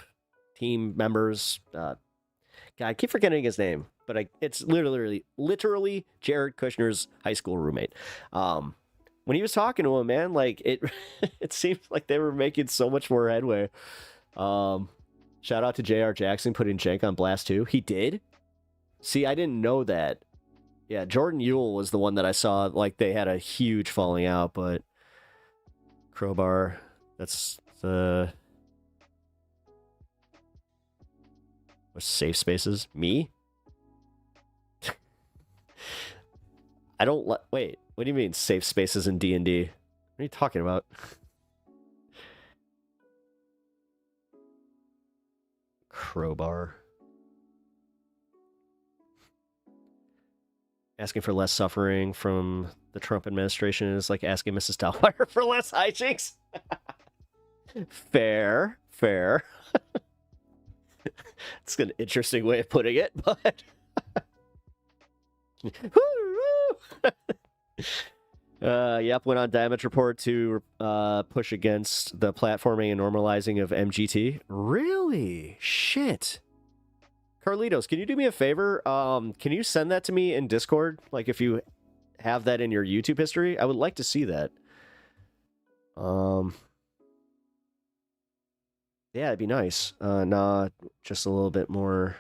team members, God, I keep forgetting his name, but it's literally Jared Kushner's high school roommate. When he was talking to him, man, like it seemed like they were making so much more headway. Shout out to J.R. Jackson putting Cenk on blast too. He did? See, I didn't know that. Yeah, Jordan Ewell was the one that I saw, like, they had a huge falling out, but Crowbar, that's the... What's safe spaces? Me? I don't wait, what do you mean safe spaces in D&D? What are you talking about? Crowbar. Asking for less suffering from the Trump administration is like asking Mrs. Doubtfire for less hijinks. Fair. It's an interesting way of putting it, but... Yep, went on Damage Report to push against the platforming and normalizing of MGT. Really? Shit. Carlitos, can you do me a favor? Can you send that to me in Discord? Like, if you have that in your YouTube history, I would like to see that. Yeah, it'd be nice. Nah, just a little bit more.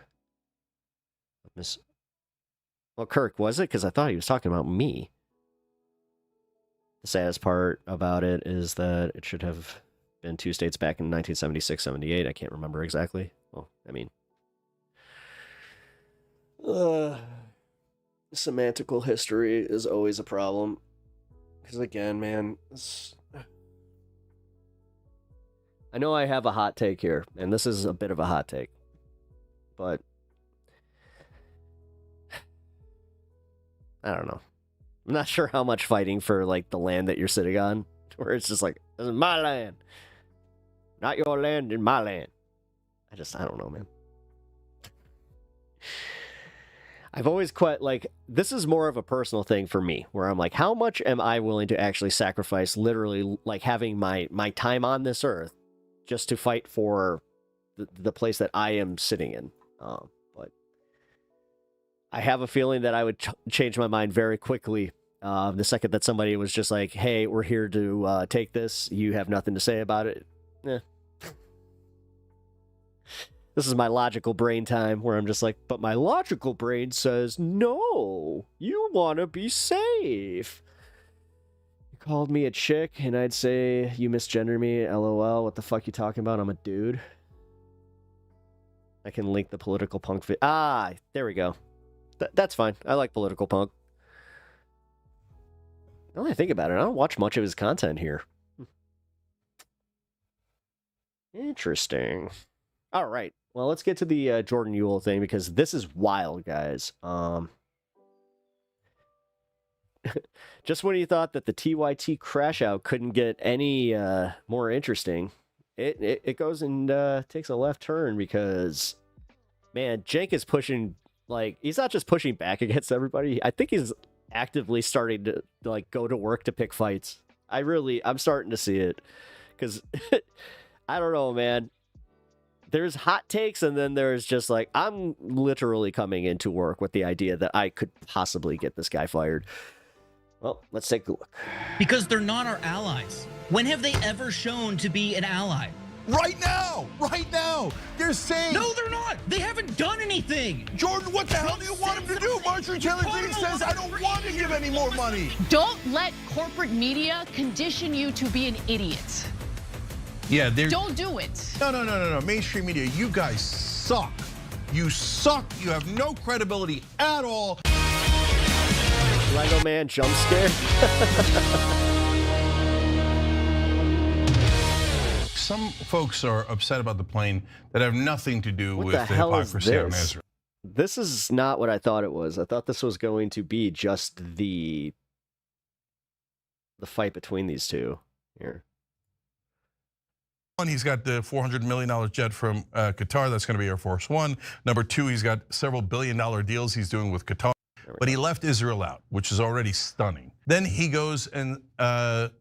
Well, Kirk, was it? Because I thought he was talking about me. The saddest part about it is that it should have been 2 states back in 1976, 78. I can't remember exactly. Well, I mean, semantical history is always a problem. Because again, man, I know I have a hot take here, and this is a bit of a hot take, but I don't know. I'm not sure how much fighting for, like, the land that you're sitting on, where it's just like, this is my land. Not your land, in my land. I don't know, man. I've always quite, like, this is more of a personal thing for me, where I'm like, how much am I willing to actually sacrifice, literally, like, having my time on this earth just to fight for the place that I am sitting in? But I have a feeling that I would change my mind very quickly the second that somebody was just like, hey, we're here to take this. You have nothing to say about it. This is my logical brain time, where I'm just like, but my logical brain says, no, you want to be safe. You called me a chick, and I'd say, you misgender me, LOL, what the fuck you talking about? I'm a dude. I can link the political punk there we go. That's fine. I like political punk. Now that I think about it, I don't watch much of his content here. Interesting. All right. Well, let's get to the Jordan Ewell thing, because this is wild, guys. Just when you thought that the TYT crash out couldn't get any more interesting, it goes and takes a left turn, because, man, Cenk is pushing, like, he's not just pushing back against everybody. I think he's actively starting to, like, go to work to pick fights. I'm starting to see it, because I don't know, man. There's hot takes, and then there's just like, I'm literally coming into work with the idea that I could possibly get this guy fired. Well, let's take a look. Because they're not our allies. When have they ever shown to be an ally? Right now! Right now! They're saying... No, they're not! They haven't done anything! Jordan, what the hell do you want him to do? Marjorie Taylor Greene says, I don't want to give any more money! Don't let corporate media condition you to be an idiot. Yeah, don't do it. No. Mainstream media, you guys suck. You suck. You have no credibility at all. Lego Man jump scare. Some folks are upset about the plane that have nothing to do with the hypocrisy on Israel. This is not what I thought it was. I thought this was going to be just the fight between these two here. One, he's got the $400 million jet from Qatar. That's going to be Air Force One. Number two, he's got several billion-dollar deals he's doing with Qatar. But he left Israel out, which is already stunning. Then he goes and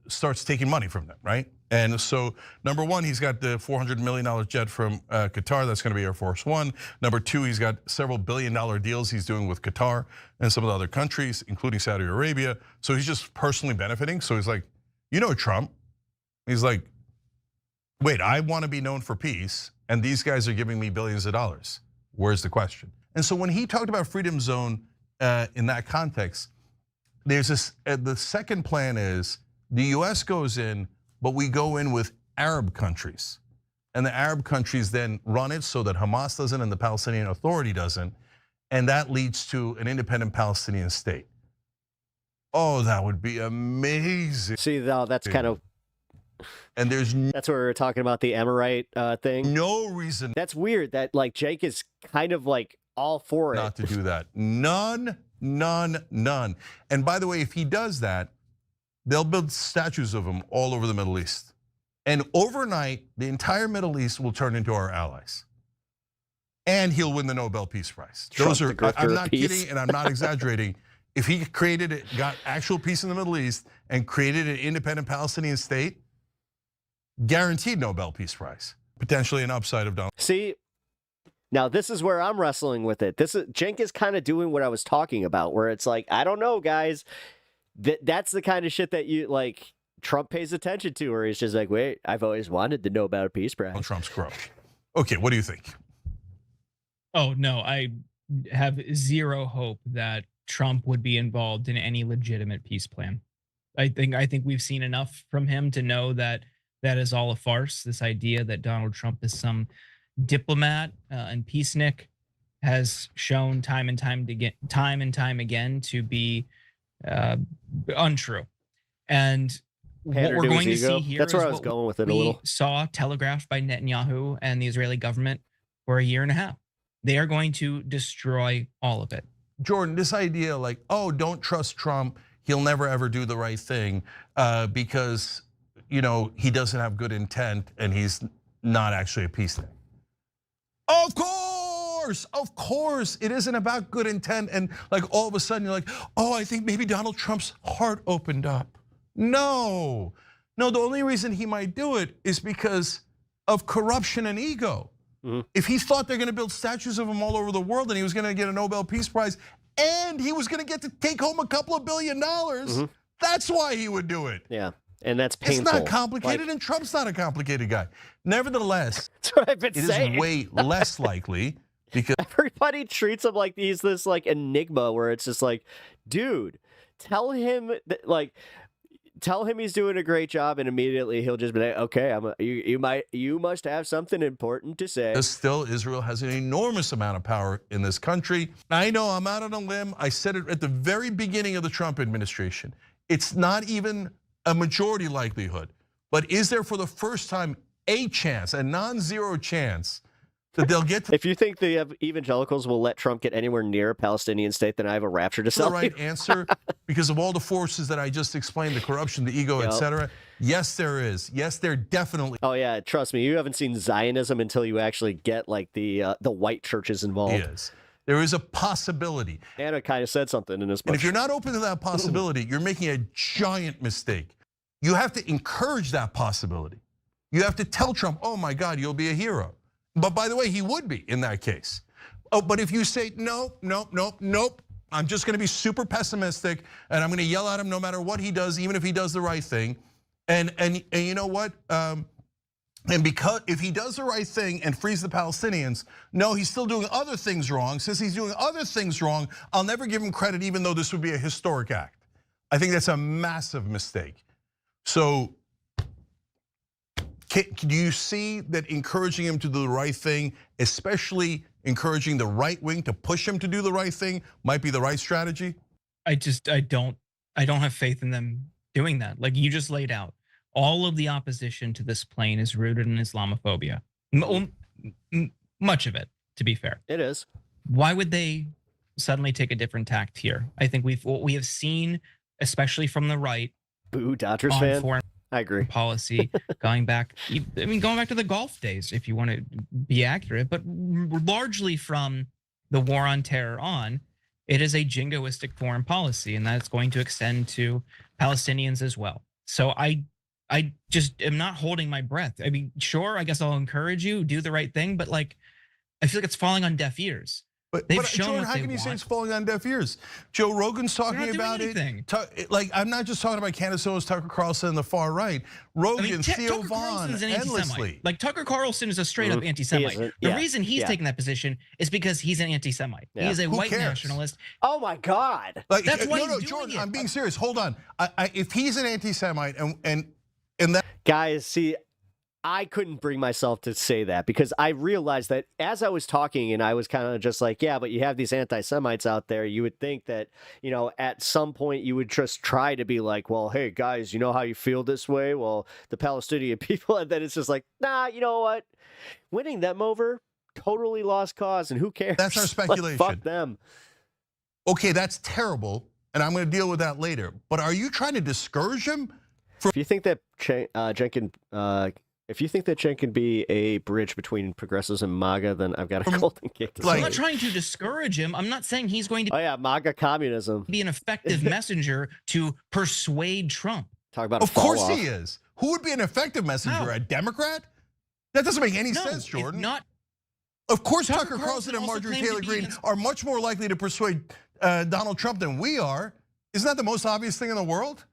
starts taking money from them, right? And so, number one, he's got the $400 million jet from Qatar. That's going to be Air Force One. Number two, he's got several billion-dollar deals he's doing with Qatar and some of the other countries, including Saudi Arabia. So he's just personally benefiting. So he's like, you know, Trump. He's like, wait, I want to be known for peace, and these guys are giving me billions of dollars. Where's the question? And so when he talked about Freedom Zone in that context, there's this. The second plan is the U.S. goes in, but we go in with Arab countries, and the Arab countries then run it so that Hamas doesn't and the Palestinian Authority doesn't, and that leads to an independent Palestinian state. Oh, that would be amazing. See, now that's kind of. And that's where we were talking about the Amorite thing. No reason. That's weird that, like, Jake is kind of like all for it. Not to do that. None. And by the way, if he does that, they'll build statues of him all over the Middle East. And overnight, the entire Middle East will turn into our allies. And he'll win the Nobel Peace Prize. I'm not kidding and I'm not exaggerating. If he created it, got actual peace in the Middle East and created an independent Palestinian state, guaranteed Nobel Peace Prize. Potentially an upside of Donald. See, now this is where I'm wrestling with it. Cenk is kind of doing what I was talking about, where it's like, I don't know, guys. That's the kind of shit that you like. Trump pays attention to her. He's just like, wait, I've always wanted the Nobel Peace Prize. Trump's corrupt. Okay, what do you think? Oh, no, I have zero hope that Trump would be involved in any legitimate peace plan. I think we've seen enough from him to know that that is all a farce. This idea that Donald Trump is some diplomat and peacenik has shown time and time again to be untrue. And what we're going to see here That's where is I was what going with it a we little. saw telegraphed by Netanyahu and the Israeli government for a year and a half. They are going to destroy all of it. Jordan, this idea like, oh, don't trust Trump. He'll never ever do the right thing because, you know, he doesn't have good intent and he's not actually a peacenik. Of course, it isn't about good intent. And like all of a sudden you're like, oh, I think maybe Donald Trump's heart opened up. No, the only reason he might do it is because of corruption and ego. If he thought they're gonna build statues of him all over the world and he was gonna get a Nobel Peace Prize and he was gonna get to take home a couple of $2 billion, that's why he would do it. Yeah, and that's painful. It's not complicated, and Trump's not a complicated guy. Nevertheless, that's what I've been it saying. is way less likely because everybody treats him like he's this like enigma where it's just like, dude, tell him that, tell him he's doing a great job, and immediately he'll just be like, okay, you must have something important to say. Still, Israel has an enormous amount of power in this country. I know I'm out on a limb. I said it at the very beginning of the Trump administration. It's not even a majority likelihood, but is there for the first time a chance, a non-zero chance, that they'll get to If you think the evangelicals will let Trump get anywhere near a Palestinian state, then I have a rapture to sell the right answer because of all the forces that I just explained, the corruption, the ego, etc. Yes, there is. Yes, there definitely. Oh yeah, trust me, you haven't seen Zionism until you actually get like the white churches involved. Yes, there is a possibility. Anna kind of said something in his book. And if you're not open to that possibility, you're making a giant mistake. You have to encourage that possibility. You have to tell Trump, oh my God, you'll be a hero. But by the way, he would be in that case. Oh, but if you say, nope, I'm just gonna be super pessimistic and I'm gonna yell at him no matter what he does, even if he does the right thing. And you know what? And because if he does the right thing and frees the Palestinians, no, he's still doing other things wrong. Since he's doing other things wrong, I'll never give him credit even though this would be a historic act. I think that's a massive mistake. So, do you see that encouraging him to do the right thing, especially encouraging the right wing to push him to do the right thing, might be the right strategy? I don't have faith in them doing that. Like you just laid out, all of the opposition to this plan is rooted in Islamophobia. Much of it, to be fair. It is. Why would they suddenly take a different tact here? I think what we have seen, especially from the right, boo Dodgers fan. Foreign I agree. Policy going back to the golf days, if you want to be accurate, but largely from the war on terror on, it is a jingoistic foreign policy, and that's going to extend to Palestinians as well. So I just am not holding my breath. I mean, sure, I guess I'll encourage you, do the right thing, but like, I feel like it's falling on deaf ears. But they've shown Jordan, what how they can you say want. it's falling on deaf ears? Joe Rogan's talking about anything. it. Like I'm not just talking about Candace Owens, Tucker Carlson, and the far right. Rogan, Theo Vaughn, endlessly. Like Tucker Carlson is a straight up anti-Semite. The reason he's taking that position is because he's an anti-Semite. He is a white nationalist. Oh my God! Like, that's why no, Jordan, I'm being serious. Hold on. If he's an anti-Semite and that guys, see, I couldn't bring myself to say that because I realized that as I was talking and I was kind of just like, yeah, but you have these anti-Semites out there. You would think that, you know, at some point you would just try to be like, well, hey guys, you know how you feel this way? Well, the Palestinian people, and then it's just like, nah, you know what? Winning them over, totally lost cause, and who cares? That's our speculation. Fuck them. Okay, that's terrible, and I'm going to deal with that later. But are you trying to discourage him? If you think that If you think that Cenk can be a bridge between progressives and MAGA, then I've got a golden cake to say. I'm not trying to discourage him. I'm not saying he's going to. Oh yeah, MAGA communism. Be an effective messenger to persuade Trump. Talk about. Of course he is. Who would be an effective messenger? How? A Democrat? That doesn't make any sense, Jordan. Not. Of course, Tucker Carlson and Marjorie Taylor Greene are much more likely to persuade Donald Trump than we are. Isn't that the most obvious thing in the world?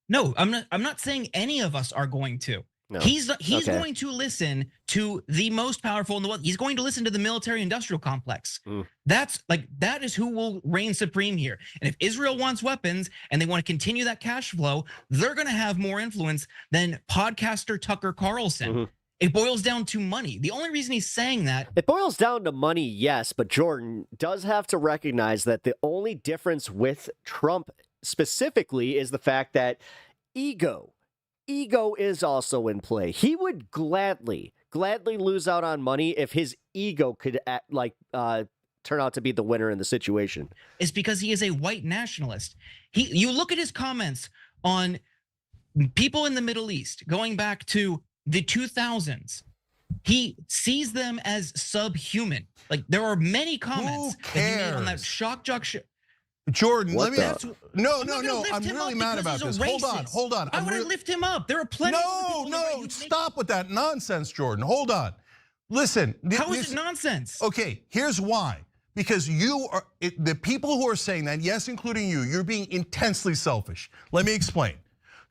No, I'm not saying any of us are going to. No. He's Okay. going to listen to the most powerful in the world. He's going to listen to the military-industrial complex. That is who will reign supreme here. And if Israel wants weapons and they want to continue that cash flow, they're going to have more influence than podcaster Tucker Carlson. It boils down to money. The only reason he's saying that. It boils down to money, yes, but Jordan does have to recognize that the only difference with Trump specifically is the fact that ego is also in play. He would gladly lose out on money if his ego could turn out to be the winner in the situation. It's because he is a white nationalist. You look at his comments on people in the Middle East going back to the 2000s. He sees them as subhuman. Like, there are many comments that he made on that shock jock shit. Jordan, What let me the- ask. No. I'm really mad about this. Hold on. Why would I lift him up? There are plenty of people. No, stop with that nonsense, Jordan. Hold on. Listen. How is it nonsense? Okay, here's why. Because the people who are saying that, yes, including you, you're being intensely selfish. Let me explain.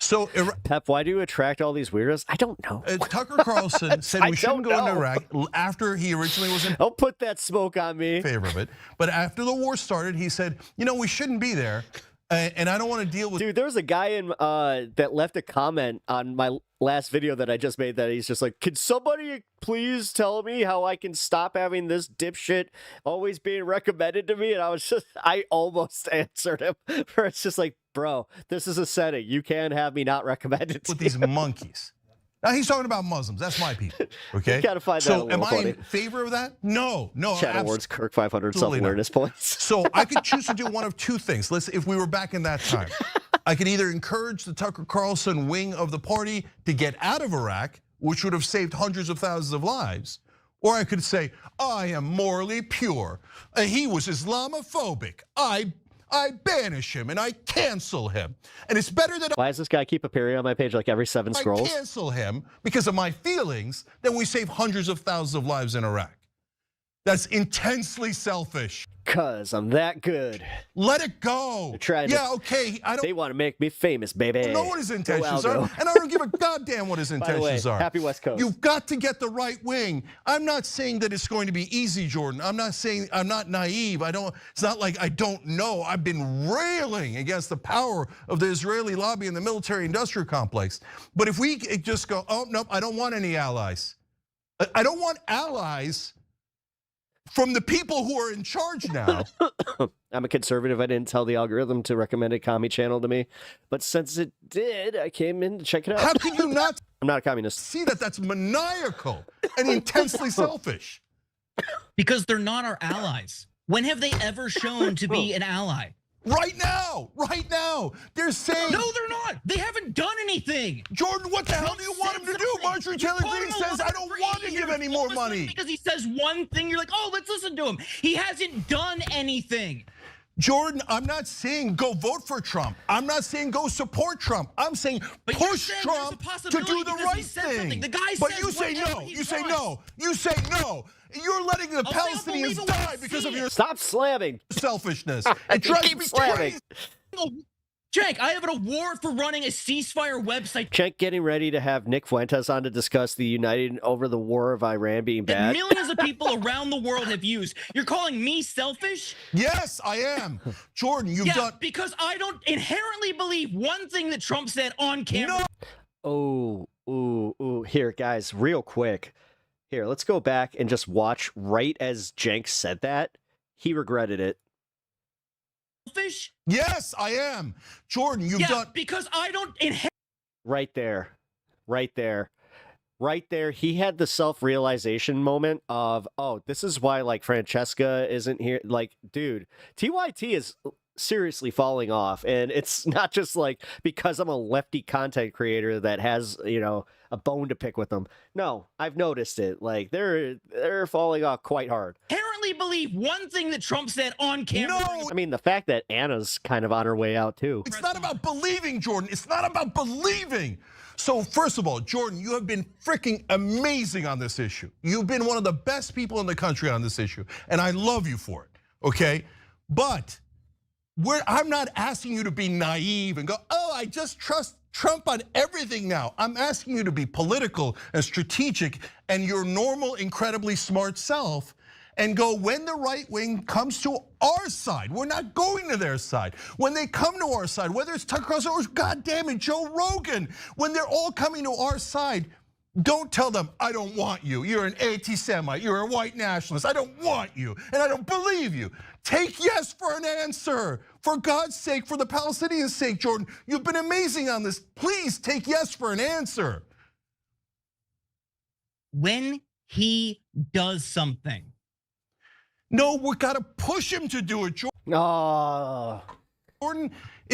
So, Pep, why do you attract all these weirdos? I don't know. Tucker Carlson said we shouldn't go into Iraq after he originally was in. Don't put that smoke on me. Favor of it, but after the war started, he said, we shouldn't be there, and I don't want to deal with. Dude, there was a guy that left a comment on my last video that I just made that he's just like, "Can somebody please tell me how I can stop having this dipshit always being recommended to me?" And I almost answered him. Where it's just like, bro, this is a setting. You can have me not recommended to with these monkeys. Now he's talking about Muslims. That's my people. Okay. You gotta find that a little am funny. I in favor of that? No. Channel Awards, Kirk 500 absolutely self-awareness points. So I could choose to do one of two things. If we were back in that time, I could either encourage the Tucker Carlson wing of the party to get out of Iraq, which would have saved hundreds of thousands of lives, or I could say, I am morally pure. He was Islamophobic. I banish him and I cancel him. And it's better that Why does this guy keep a period on my page like every 7 scrolls? I cancel him because of my feelings than we save hundreds of thousands of lives in Iraq. That's intensely selfish. Cause I'm that good. Let it go. Okay. They want to make me famous, baby. I know what his intentions Go, are, and I don't give a goddamn what his intentions are. Happy West Coast. You've got to get the right wing. I'm not saying that it's going to be easy, Jordan. I'm not saying I'm not naive. It's not like I don't know. I've been railing against the power of the Israeli lobby and the military-industrial complex. But if we just go, oh no, I don't want any allies. I don't want allies from the people who are in charge now. I'm a conservative. I didn't tell the algorithm to recommend a commie channel to me. But since it did, I came in to check it out. How can you not? I'm not a communist. See that's maniacal and intensely selfish. Because they're not our allies. When have they ever shown to be an ally? Right now. They're saying. No, they're not. They haven't done anything. Jordan, what the hell do you want him to do? Marjorie Taylor Greene says, I don't want to give any more money. Because he says one thing, you're like, oh, let's listen to him. He hasn't done anything. Jordan, I'm not saying go vote for Trump. I'm not saying go support Trump. I'm saying push Trump to do the right thing. The guy but says you say no. You say no. You say no. You're letting the Palestinians die because of your Stop slamming selfishness. It drives me slamming. crazy. Cenk, I have an award for running a ceasefire website. Cenk getting ready to have Nick Fuentes on to discuss the United over the war of Iran being that bad. Millions of people around the world have used. You're calling me selfish? Yes, I am. Jordan, you've done. Because I don't inherently believe one thing that Trump said on camera. No. Oh, here, guys, real quick. Here, let's go back and just watch right as Cenk said that. He regretted it. Selfish? Yes, I am. Jordan, you've done. Because I don't Right there. He had the self-realization moment of, oh, this is why like Francesca isn't here. Like, dude, TYT is seriously falling off, and it's not just like because I'm a lefty content creator that has, a bone to pick with them. No, I've noticed it. Like they're falling off quite hard. Apparently believe one thing that Trump said on camera. No. I mean, the fact that Anna's kind of on her way out too. It's not about believing, Jordan. It's not about believing. So first of all, Jordan, you have been freaking amazing on this issue. You've been one of the best people in the country on this issue, and I love you for it, okay? But I'm not asking you to be naive and go, oh, I just trust Trump on everything now. I'm asking you to be political and strategic and your normal, incredibly smart self and go, when the right wing comes to our side, we're not going to their side. When they come to our side, whether it's Tucker Carlson or goddamn it, Joe Rogan, when they're all coming to our side, don't tell them, I don't want you. You're an anti-Semite, you're a white nationalist. I don't want you, and I don't believe you. Take yes for an answer. For God's sake, for the Palestinians' sake, Jordan, you've been amazing on this. Please take yes for an answer. When he does something. No, we gotta push him to do it, Jordan. Oh. Jordan,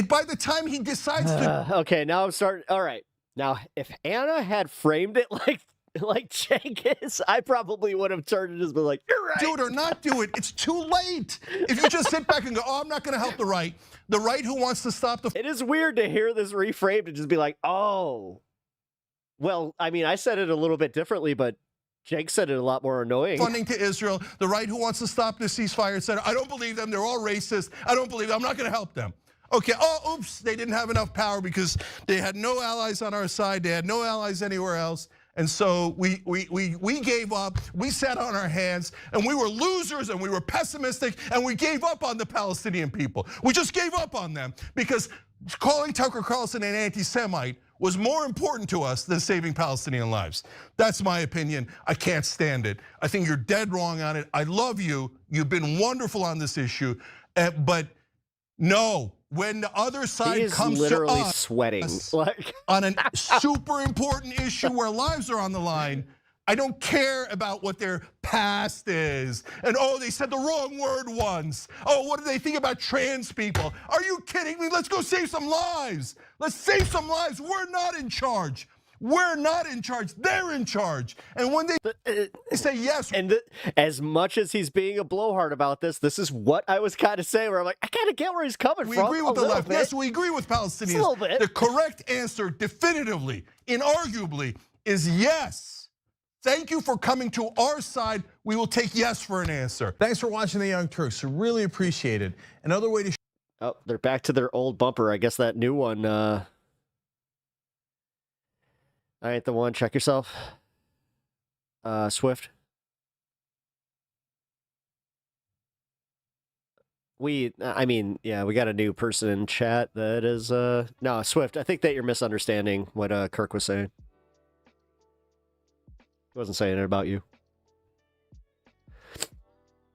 by the time he decides to. Okay, now I'm starting. All right. Now, if Anna had framed it like Jenkins, I probably would have turned it as been like, you're right. Do it or not do it. It's too late. If you just sit back and go, oh, I'm not going to help the right who wants to stop the. It is weird to hear this reframed and just be like, oh. Well, I mean, I said it a little bit differently, but Jake said it a lot more annoying. Funding to Israel, the right who wants to stop the ceasefire, etc. I don't believe them. They're all racist. I don't believe them. I'm not going to help them. Okay, oh, oops, they didn't have enough power because they had no allies on our side. They had no allies anywhere else. And so we gave up, we sat on our hands, and we were losers, and we were pessimistic, and we gave up on the Palestinian people. We just gave up on them because calling Tucker Carlson an anti-Semite was more important to us than saving Palestinian lives. That's my opinion. I can't stand it. I think you're dead wrong on it. I love you. You've been wonderful on this issue, but no. When the other side comes literally to us sweating on a super important issue where lives are on the line, I don't care about what their past is. And oh, they said the wrong word once. Oh, what do they think about trans people? Are you kidding me? Let's go save some lives. Let's save some lives. We're not in charge. We're not in charge. They're in charge. And when they say yes. And as much as he's being a blowhard about this is what I was kind of saying, where I'm like, I kind of get where he's coming from. We agree with the left. Yes, we agree with Palestinians. A little bit. The correct answer, definitively, inarguably, is yes. Thank you for coming to our side. We will take yes for an answer. Thanks for watching The Young Turks. Really appreciate it. Another way to. Oh, they're back to their old bumper. I guess that new one. I ain't the one. Check yourself. Swift. I mean, yeah, we got a new person in chat that is, no, Swift. I think that you're misunderstanding what Kirk was saying. He wasn't saying it about you.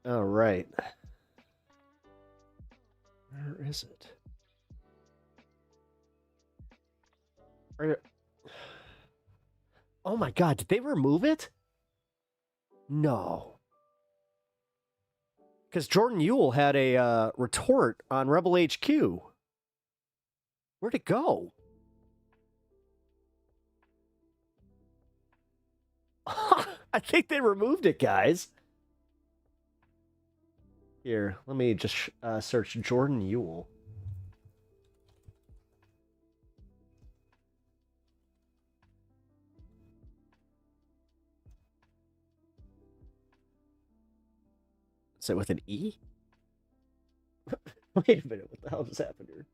All right. Where is it? Oh my God, did they remove it? No. Because Jordan Ewell had a retort on Rebel HQ. Where'd it go? I think they removed it, guys. Here, let me just search Jordan Ewell. Is it with an E? Wait a minute, what the hell just happened here?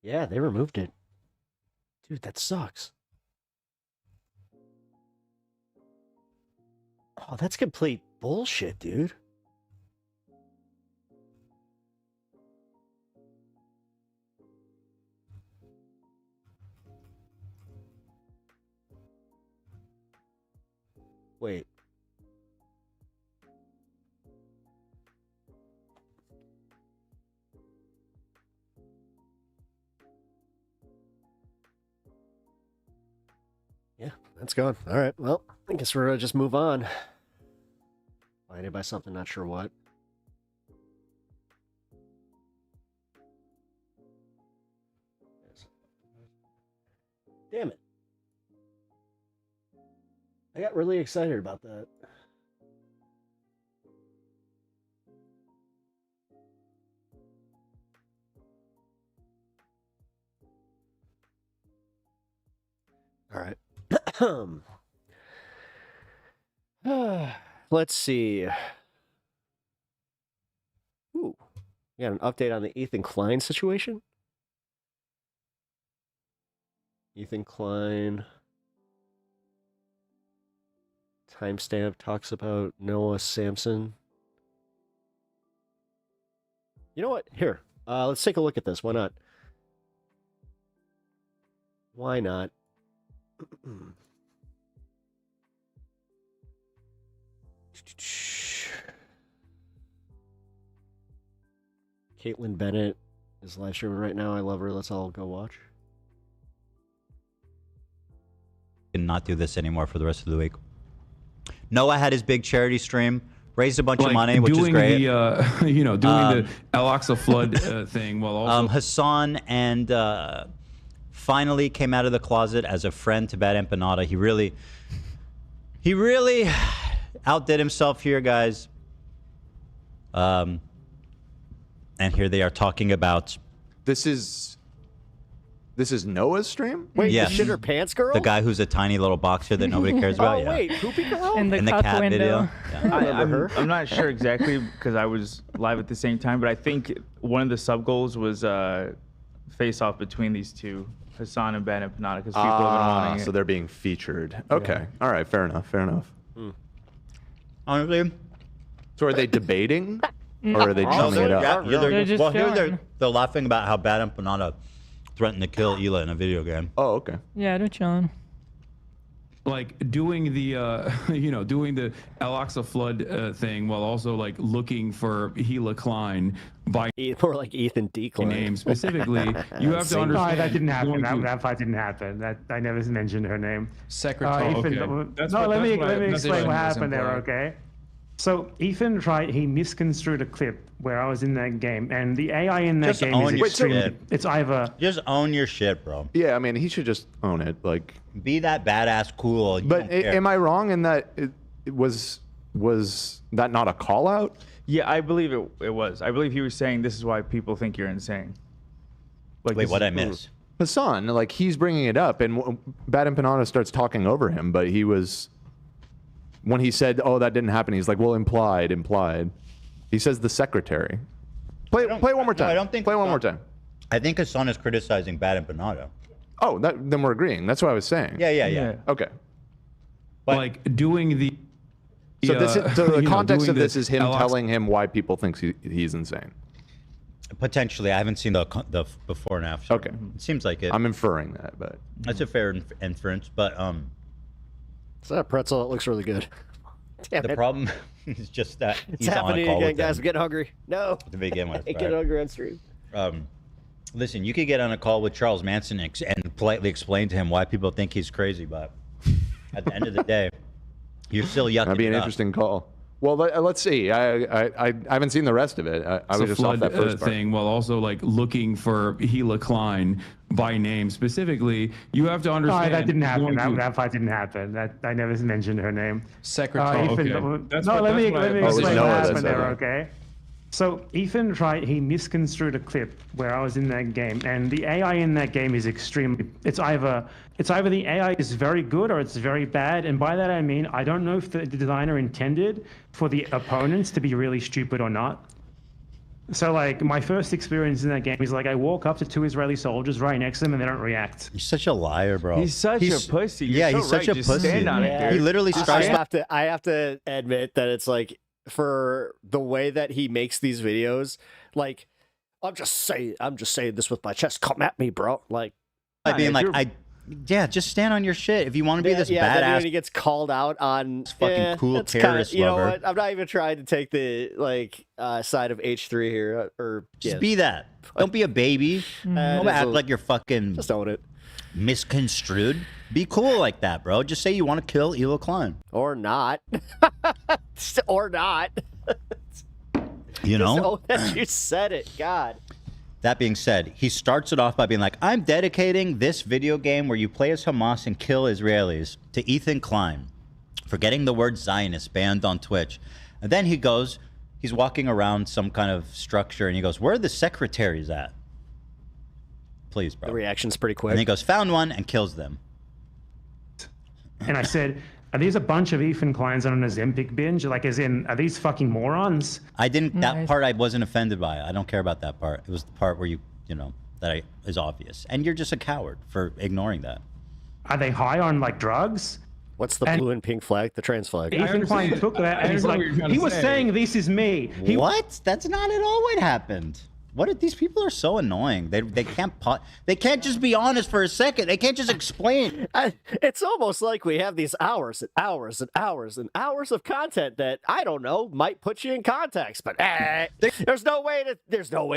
Yeah, they removed it. Dude, that sucks. Oh, that's complete bullshit, dude. Wait. Yeah, that's gone. All right, well, I guess we're gonna just move on. Blinded by something, not sure what. Damn it. I got really excited about that. All right. Let's see. Ooh, we got an update on the Ethan Klein situation. Ethan Klein. Timestamp talks about Noah Samson. You know what? Here, let's take a look at this. Why not? Why not? Caitlin Bennett is live streaming right now. I love her. Let's all go watch. And not do this anymore for the rest of the week. Noah had his big charity stream, raised a bunch of money, which is great. Doing the Al-Aqsa flood thing while also Hassan and finally came out of the closet as a friend to Bad Empanada. He really outdid himself here, guys. And here they are talking about. This is Noah's stream? Wait, yes. the shit her pants girl? The guy who's a tiny little boxer that nobody cares about. Oh, wait, Poopy Girl? In the cat video. Yeah. I'm not sure exactly because I was live at the same time, but I think one of the sub goals was face off between these two, Hassan and Bad Empanada, because people have been wanting it. So they're being featured. Okay. All right. Fair enough. Honestly. So are they debating? Or are they chumming it up? They're laughing about how Bad Empanada threatened to kill Hila in a video game. Oh, okay. Yeah, they're chilling. like doing the doing the Al-Aqsa flood thing while also like looking for Hila Klein by more like Ethan D. Klein name specifically. You have to understand. No, that didn't happen. That fight didn't happen. That I never mentioned her name. Secretary. Let me explain what happened there. Okay. So Ethan he misconstrued a clip where I was in that game, and the AI in that game is extremely. It's either just own your shit, bro. Yeah, I mean he should just own it. Like be that badass cool. But am I wrong in that it was that not a call out? Yeah, I believe it was. I believe he was saying this is why people think you're insane. Like, wait, what I miss? Hassan, like he's bringing it up, and Bad Empanada starts talking over him, but he was. When he said, "Oh, that didn't happen," he's like, "Well, implied." He says the secretary. Play one more time. No, I don't think. Play one more time. I think Hassan is criticizing Bad Empanada. Oh, then we're agreeing. That's what I was saying. Yeah. Okay. But, like doing the. So the context of this is him telling him why people think he's insane. Potentially, I haven't seen the before and after. Okay, it seems like it. I'm inferring that, but that's a fair inference. But Is that a pretzel? It looks really good. Damn the it. problem is just that It's he's on a happening call again, with guys. them I'm getting hungry. No. to begin with. I get hungry on stream. Listen, you could get on a call with Charles Manson and politely explain to him why people think he's crazy, but at the end of the day, you're still yucking. That'd be an interesting call. Well, let's see. I haven't seen the rest of it. I was just off that first part. Thing while also like looking for Hila Klein by name specifically. You have to understand. No, that didn't happen. That fight didn't happen. That I never mentioned her name. Secretary. Let me explain what happened there. Okay. So Ethan he misconstrued a clip where I was in that game, and the AI in that game is extremely. It's either the AI is very good or it's very bad, and by that I mean I don't know if the designer intended for the opponents to be really stupid or not. So like my first experience in that game is like I walk up to two Israeli soldiers right next to them and they don't react. You're such a liar, bro. He's such a pussy. You're he's so such right. a Just pussy. stand on it, dude. He literally starts. I have to admit that it's like for the way that he makes these videos, like I'm just saying this with my chest. Come at me, bro. Like by being like just stand on your shit. If you want to be this then badass, when he gets called out on fucking cool terrorist you know lover. what? I'm not even trying to take the side of H3 here, or just be that. Don't be a baby. Don't act like you're fucking. Just own it. Misconstrued. Be cool like that, bro. Just say you want to kill Hila Klein. Or not. Or not. You know? Just own that you said it. God. That being said, he starts it off by being like, I'm dedicating this video game where you play as Hamas and kill Israelis to Ethan Klein for getting the word Zionist banned on Twitch. And then he's walking around some kind of structure and he goes, where are the secretaries at? Please, bro. The reaction's pretty quick. And he goes, found one, and kills them. And I said, are these a bunch of Ethan Kleins on an Ozempic binge? Like, as in, are these fucking morons? I didn't. That part I wasn't offended by. I don't care about that part. It was the part where is obvious, and you're just a coward for ignoring that. Are they high on like drugs? What's the blue and pink flag? The trans flag. Ethan Klein took that and he's like, he was saying, "This is me." What? That's not at all what happened. What? These people are so annoying. They can't just be honest for a second. They can't just explain. It's almost like we have these hours and hours and hours and hours of content that I don't know might put you in context, but there's no way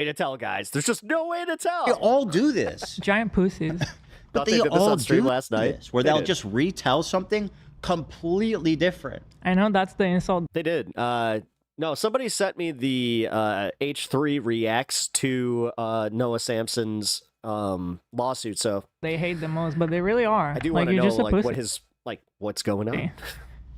to tell, guys. There's just no way to tell. They all do this. Giant pussies. But they did this on stream last night. Where they'll just retell something completely different. I know that's the insult. They did. No, somebody sent me the H3 reacts to Noah Sampson's lawsuit. So they hate the most, but they really are. I do want to know what's going on.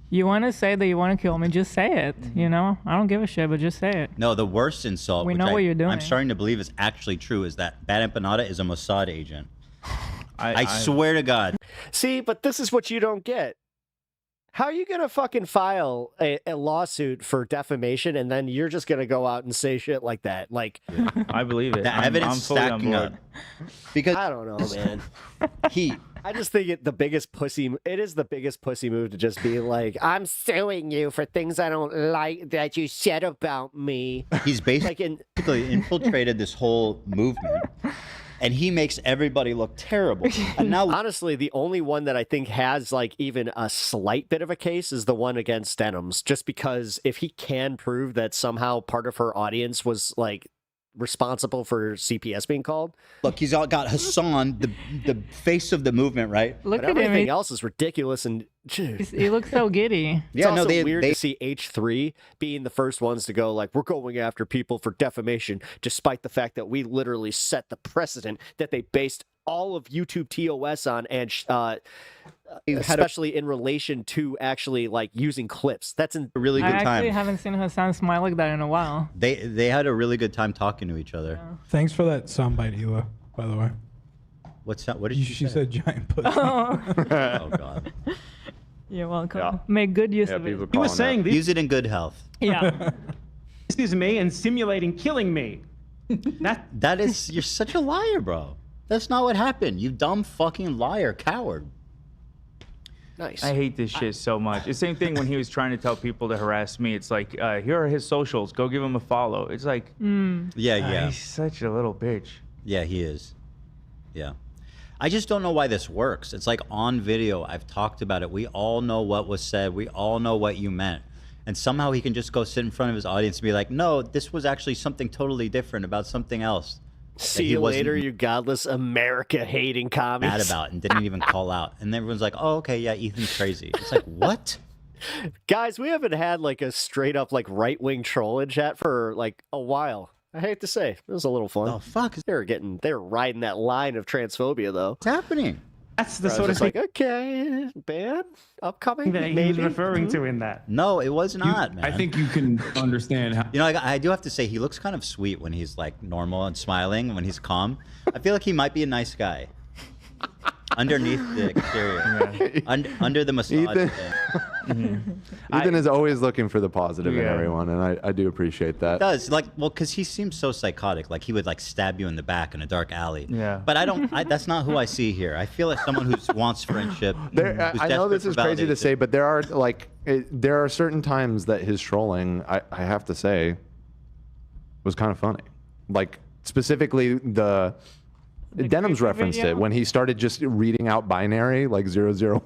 You want to say that you want to kill me? Just say it. You know, I don't give a shit, but just say it. No, the worst insult. We know what you're doing. I'm starting to believe is actually true. Is that Bad Empanada is a Mossad agent? I swear to God. See, but this is what you don't get. How are you going to fucking file a lawsuit for defamation and then you're just going to go out and say shit like that? Like, I believe it. The evidence stacking up. Because I don't know, man. I just think it is the biggest pussy move to just be like, I'm suing you for things I don't like that you said about me. He's basically infiltrated this whole movement. And he makes everybody look terrible. And now, honestly, the only one that I think has like even a slight bit of a case is the one against Denims. Just because if he can prove that somehow part of her audience was like responsible for CPS being called. Look, he's got Hassan, the face of the movement, right? Look but at everything him. else is ridiculous and He looks so giddy. It's also weird to see H3 being the first ones to go like, we're going after people for defamation, despite the fact that we literally set the precedent that they based all of YouTube TOS on, and especially in relation to actually like using clips. That's a really good I actually time. haven't seen Hassan smile like that in a while. They had a really good time talking to each other. Yeah. Thanks for that soundbite, Hila, by the way. What's that? What did She say? said giant pussy. Oh. Oh God. You're welcome. Yeah. Make good use of it. He was saying this. Use it in good health. Yeah. This is me and simulating killing me. That is, you're such a liar, bro. That's not what happened. You dumb fucking liar, coward. Nice. I hate this shit so much. The same thing when he was trying to tell people to harass me. It's like, here are his socials. Go give him a follow. It's like, Yeah. he's such a little bitch. Yeah, he is. Yeah. I just don't know why this works. It's like on video. I've talked about it. We all know what was said. We all know what you meant. And somehow he can just go sit in front of his audience and be like, no, this was actually something totally different about something else. See you later, you godless America-hating commies. Mad about and didn't even call out. And everyone's like, oh, okay, yeah, Ethan's crazy. It's like, what? Guys, we haven't had like a straight up like right-wing troll in chat for like a while. I hate to say, it was a little fun. Oh fuck! They were riding that line of transphobia though. What's happening? That's the I sort was of just thing like, okay, ban upcoming. that he was referring to in that. No, it was not, man. I think you can understand how. You know, I do have to say, he looks kind of sweet when he's like normal and smiling, when he's calm. I feel like he might be a nice guy. Underneath the exterior. Under the massage. Ethan is always looking for the positive in everyone, and I do appreciate that. It does, like, well, because he seems so psychotic. Like, he would like stab you in the back in a dark alley. Yeah. But that's not who I see here. I feel like someone who wants friendship. I know this is crazy to say, but there are certain times that his trolling, I have to say, was kind of funny. Like, specifically Denim's referenced it when he started just reading out binary, like 001001.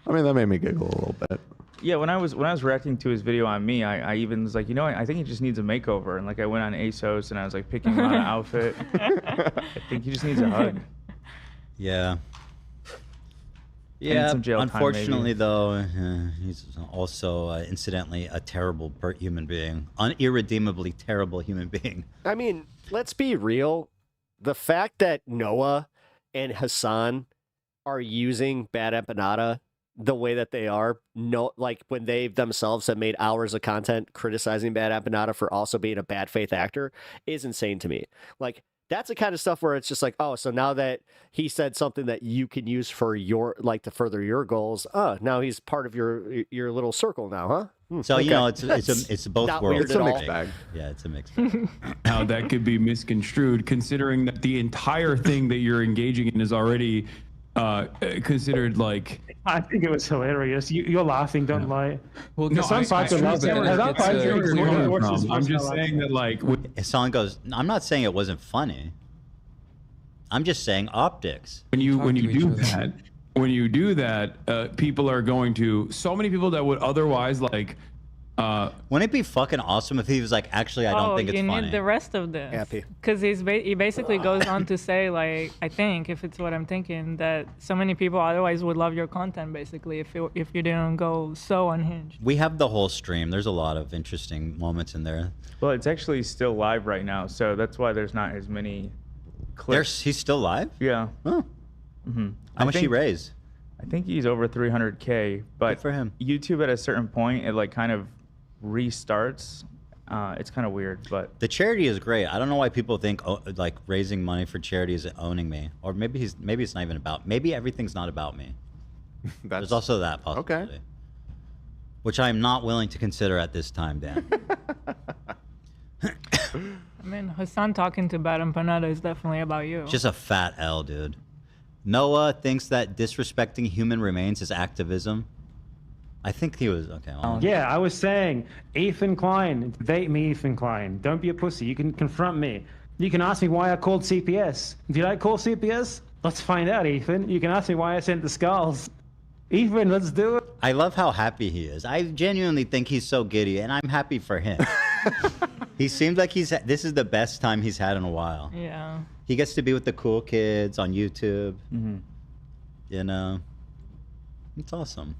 I mean, that made me giggle a little bit. Yeah, when I was reacting to his video on me, I even was like, you know what, I think he just needs a makeover. And like I went on ASOS and I was like picking him out an outfit. I think he just needs a hug. Yeah. And Yeah, some jail time, unfortunately maybe. though, he's also incidentally a terrible human being. Irredeemably terrible human being. I mean, let's be real. The fact that Noah and Hassan are using Bad Empanada the way that they are, like when they themselves have made hours of content criticizing Bad Empanada for also being a bad faith actor, is insane to me. Like, That's the kind of stuff where it's just like, oh, so now that he said something that you can use for your, like, to further your goals, now he's part of your little circle now, huh? So you know, it's both not worlds. weird It's a at mixed all. bag. Yeah, it's a mixed bag. How that could be misconstrued, considering that the entire thing that you're engaging in is already considered like. I think it was hilarious. You're laughing, don't lie. Well, no, some parts are not. I'm just saying that, like, Hassan goes, I'm not saying it wasn't funny. I'm just saying optics. When you do that, people are going to, so many people that would otherwise like. Wouldn't it be fucking awesome if he was like, actually, I don't think it's you funny. need the rest of this. Because he basically goes on to say, like, I think, if it's what I'm thinking, that so many people otherwise would love your content, basically, if you didn't go so unhinged. We have the whole stream. There's a lot of interesting moments in there. Well, it's actually still live right now, so that's why there's not as many clips. He's still live? Yeah. Oh. How much he raise? I think he's over 300K, but for him. YouTube at a certain point, it like kind of restarts. It's kind of weird, but The charity is great. I don't know why people think like raising money for charity is owning me, or maybe it's not even about. Maybe everything's not about me. There's also that possibility, which I am not willing to consider at this time, Dan. I mean, Hassan talking to Bad Empanada is definitely about you. Just a fat L, dude. Noah thinks that disrespecting human remains is activism. I think he was okay. Well, Yeah, I was saying, Ethan Klein, debate me, Ethan Klein. Don't be a pussy. You can confront me. You can ask me why I called CPS. Did I call CPS? Let's find out, Ethan. You can ask me why I sent the skulls. Ethan, let's do it. I love how happy he is. I genuinely think he's so giddy, and I'm happy for him. He seems like this is the best time he's had in a while. Yeah. He gets to be with the cool kids on YouTube. You know, it's awesome.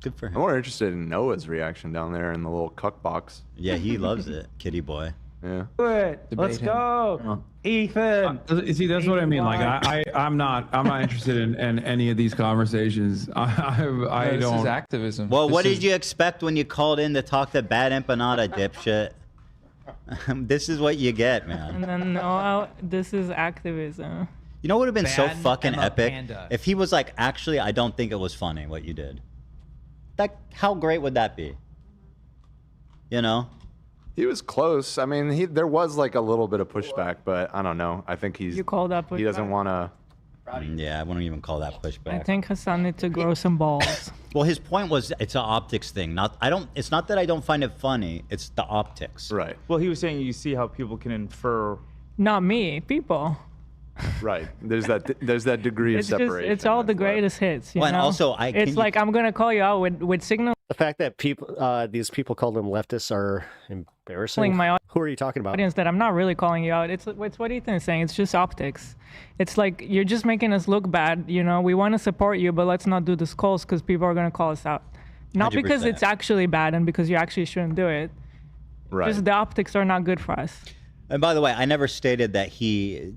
Good for him. I'm more interested in Noah's reaction down there in the little cuck box. Yeah, he loves it, kitty boy. Yeah. Do it. Let's go. Ethan. See, that's what I mean. Like, I'm not interested in any of these conversations. I This don't. is activism. Well, what did you expect when you called in to talk to Bad Empanada, dipshit? This is what you get, man. And then, no, this is activism. You know what would have been so Bad fucking Emma epic? Panda. If he was like, actually, I don't think it was funny what you did. How great would that be? You know? He was close. I mean, there was like a little bit of pushback, but I don't know. I think You call that pushback? he doesn't want to. Yeah, I wouldn't even call that I pushback. think Hassan needs to grow some balls. Well, his point was it's an optics thing. It's not that I don't find it funny. It's the optics. Right. well, he was saying you see how people can infer. Not me, people. Right. There's that degree of It's just, separation. it's all the greatest hits. You Well, and know? also, it's like I'm gonna call you out with signal. The fact that these people called them leftists are embarrassing. My Who are you talking about? audience that I'm not really calling you out. It's what Ethan is saying. It's just optics. It's like you're just making us look bad. You know, we want to support you, but let's not do the skulls because people are gonna call us out. Not because 100%. it's actually bad and because you actually shouldn't do it. Right. Just the optics are not good for us. And by the way, I never stated that he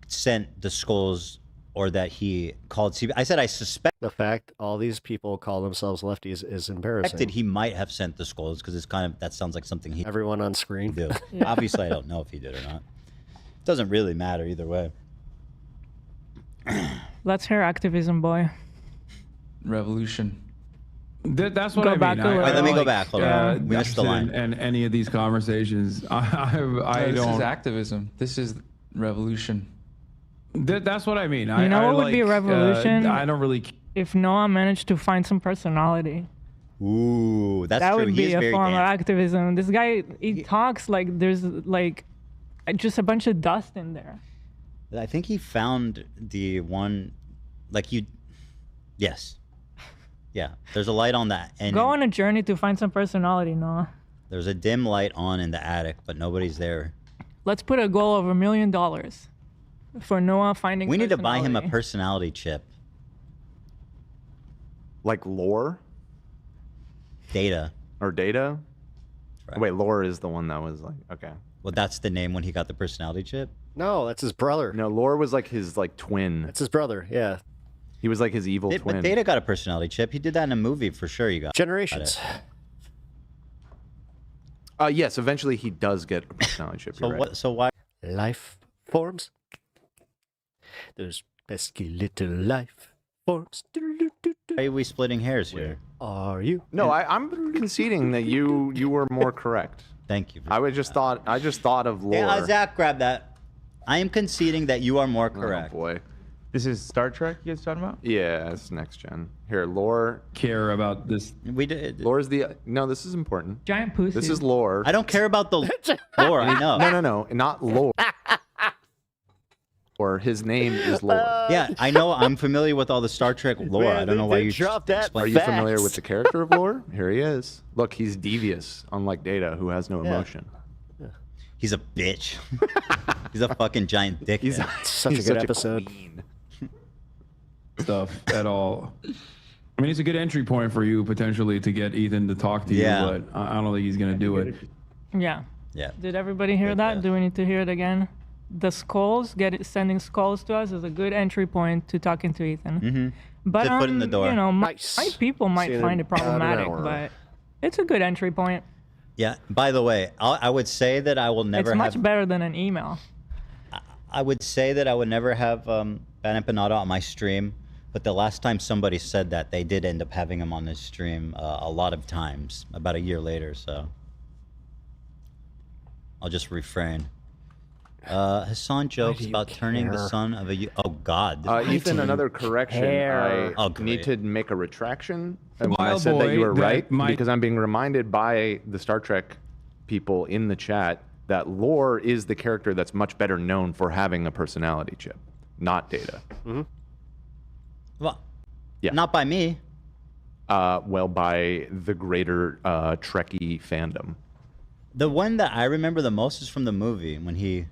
sent the skulls or that he called CB. I said I suspect. The fact all these people call themselves lefties is embarrassing. He might have sent the skulls because it's kind of that sounds like something he. Everyone on screen. Do. Yeah. Obviously, I don't know if he did or not. Doesn't really matter either way. Let's hear activism, boy. Revolution. That's what Go I back mean. a little. Right, let me go back. Hold on. We missed the line. And any of these conversations, I This don't. is activism. This is revolution. That's what I mean. You know what would be a revolution? I don't really. If Noah managed to find some personality. Ooh, that's that true. would He be is a very form of damn. activism. This guy, he talks like there's like just a bunch of dust in there. I think he found the one, like you. Yes. Yeah. There's a light on that, and Go on a journey to find some personality, Noah. there's a dim light on in the attic, but nobody's there. Let's put a goal of $1 million for Noah finding. We need to buy him a personality. personality chip. Like lore Data. or data. Right. Wait, lore is the one that was like okay. Well, that's the name when he got the personality chip. No, that's his brother. No, lore was like his like twin. That's his brother. Yeah. He was like his evil twin. But Data got a personality chip. He did that in a movie for sure. You got Generations. Yes, eventually he does get a personality chip. So you're right. what? So why? Life forms. Those pesky little life forms. Why are we splitting hairs here? Are you? No, I'm conceding that you were more correct. Thank you. I just thought of lore. Yeah, Zach, grab that. I am conceding that you are more correct. Oh boy. This is Star Trek you guys talking about? Yeah, it's next gen. Here, lore. Care about this? We did. Lore's the no. This is important. Giant pussy. This is lore. I don't care about the lore. I know. No, not lore. Or his name is lore. Yeah, I know. I'm familiar with all the Star Trek lore. Man, I don't know why you dropped that. Are you familiar with the character of lore? Here he is. Look, he's devious, unlike Data, who has no emotion. He's a bitch. He's a fucking giant dick. He's such a good episode. Stuff at all. I mean, it's a good entry point for you potentially to get Ethan to talk to you, Yeah. but I don't think he's gonna do it. Yeah. Yeah. Did everybody hear that? Do we need to hear it again? The skulls, sending skulls to us is a good entry point to talking to Ethan. Mm-hmm. But Good foot in the door. you know, my people might See you in find it about an problematic, hour. but it's a good entry point. Yeah. By the way, I would say that I will never It's have. much better than an email. I would say that I would never have Ban Empanada on my stream, but the last time somebody said that, they did end up having him on this stream a lot of times, about a year later, so I'll just refrain. Hassan jokes about turning the son of a... Oh, God. Ethan, another correction. I Oh, need great. to make a retraction. And when I Wild said that you boy, were that right, might- because I'm being reminded by the Star Trek people in the chat that Lore is the character that's much better known for having a personality chip, not Data. Well, yeah. Not by me. Well, by the greater Trekkie fandom. The one that I remember the most is from the movie when he...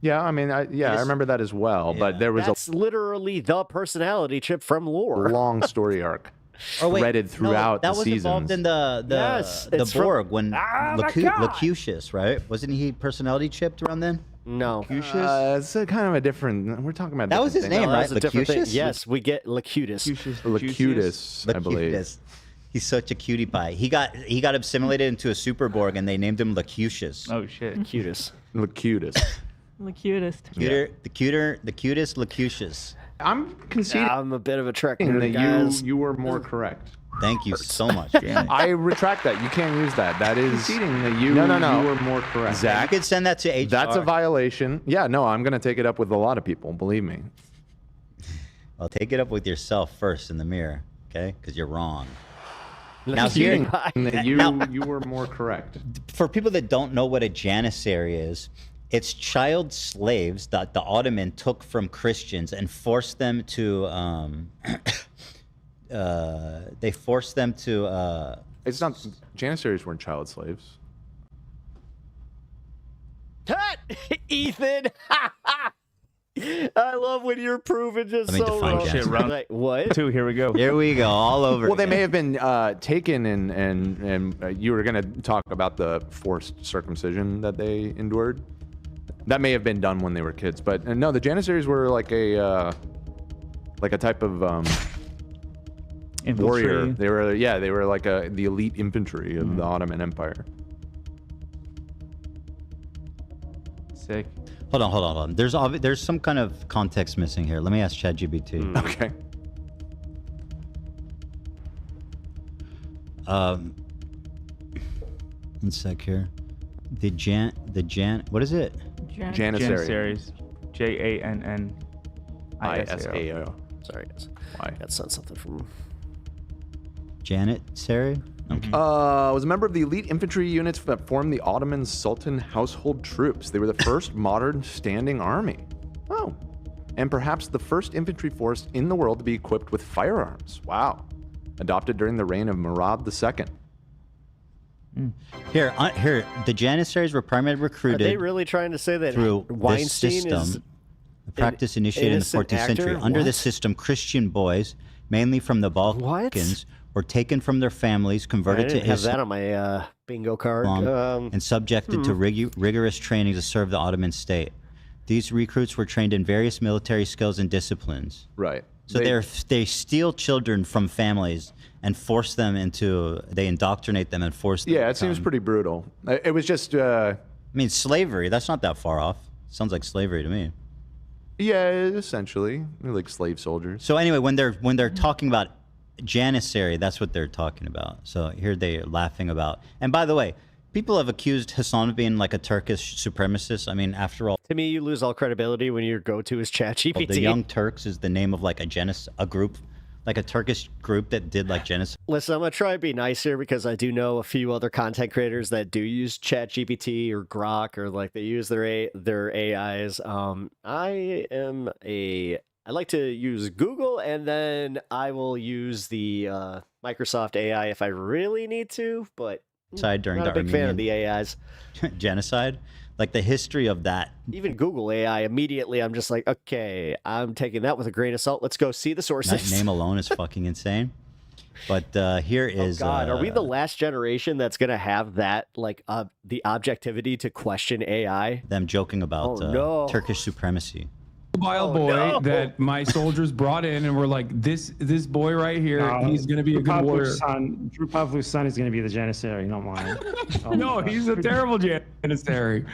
Yeah, I mean, I remember that as well, but there was That's literally the personality chip from lore. a long story arc Oh, wait, threaded throughout that the was seasons. involved in the Yes, the it's from- Borg when my God. Locutus, right? Wasn't he personality chipped around then? No. It's a kind of a different. We're talking about That was his different name, things. right? That's a different thing. Locutus? Yes, we get Locutus. Locutus, I believe. Locutus. He's such a cutie pie. He got assimilated into a super Borg, and they named him Locutus. Oh shit. Locutus. Locutus. The cutest. The cutest Locutus. I'm conceding I'm a bit of a Trek that nerd, guys. you were more correct. Thank you so much. Janet. I retract that. You can't use that. That is Conceding that you no. you were more correct. You Zach, could send that to HR. that's a violation. Yeah, no, I'm gonna take it up with a lot of people. Believe me. Well, take it up with yourself first in the mirror, okay? Because you're wrong. Now, Conceding here, that you were more correct. for people that don't know what a janissary is, it's child slaves that the Ottoman took from Christians and forced them to. They forced them to. It's not. Janissaries weren't child slaves. Cut! Ethan! I love when you're proven just Let me so define wrong. genocide. Shit, round Like, what? 2, here we go. Here we go, all over. Well, they again. may have been taken and you were going to talk about the forced circumcision that they endured. That may have been done when they were kids, but no, the Janissaries were like a type of warrior. Infantry. They were like the elite infantry of the Ottoman Empire. Sick. Hold on. There's some kind of context missing here. Let me ask ChatGPT. Okay. One sec here. What is it? Janissaries. JANNISAO. ISAO. Sorry, guys. Why? Got sent something from. Janissary? Okay. Was a member of the elite infantry units that formed the Ottoman Sultan household troops. They were the first modern standing army. Oh. And perhaps the first infantry force in the world to be equipped with firearms. Wow. Adopted during the reign of Murad II. Here, the Janissaries were primarily Are recruited they really trying to say that through this Weinstein system. is A practice initiated in the 14th century. actor? Under What? this system, Christian boys, mainly from the Balkans, were taken from their families, I converted didn't to have that on my bingo card. and subjected to rigorous training to serve the Ottoman state. These recruits were trained in various military skills and disciplines. Right. So they steal children from families and force them into. They indoctrinate them and force them. Yeah, to it seems become- pretty brutal. It was just. I mean, slavery. That's not that far off. Sounds like slavery to me. Yeah, essentially, they're like slave soldiers. So anyway, when they're talking about Janissary, that's what they're talking about. So here they're laughing about. And by the way, people have accused Hassan of being like a Turkish supremacist. I mean, after all, to me, you lose all credibility when your go-to is ChatGPT. the Young Turks is the name of like a group, like a Turkish group that did like genocide. Listen, I'm gonna try to be nice here because I do know a few other content creators that do use ChatGPT or Grok or like they use their AIs. I like to use Google, and then I will use the Microsoft AI if I really need to. But During not the a big fan of Armenian the AIs. genocide, like the history of that. Even Google AI, immediately I'm just like, okay, I'm taking that with a grain of salt. Let's go see the sources. That name alone is fucking insane. But here is. Oh God, are we the last generation that's gonna have that, like, the objectivity to question AI? Them joking about no. Turkish supremacy. Mobile boy that my soldiers brought in and were like, this boy right here, he's gonna be a good warrior. Drew Pavlov's son is gonna be the Janissary, not mine. No, he's a terrible Janissary.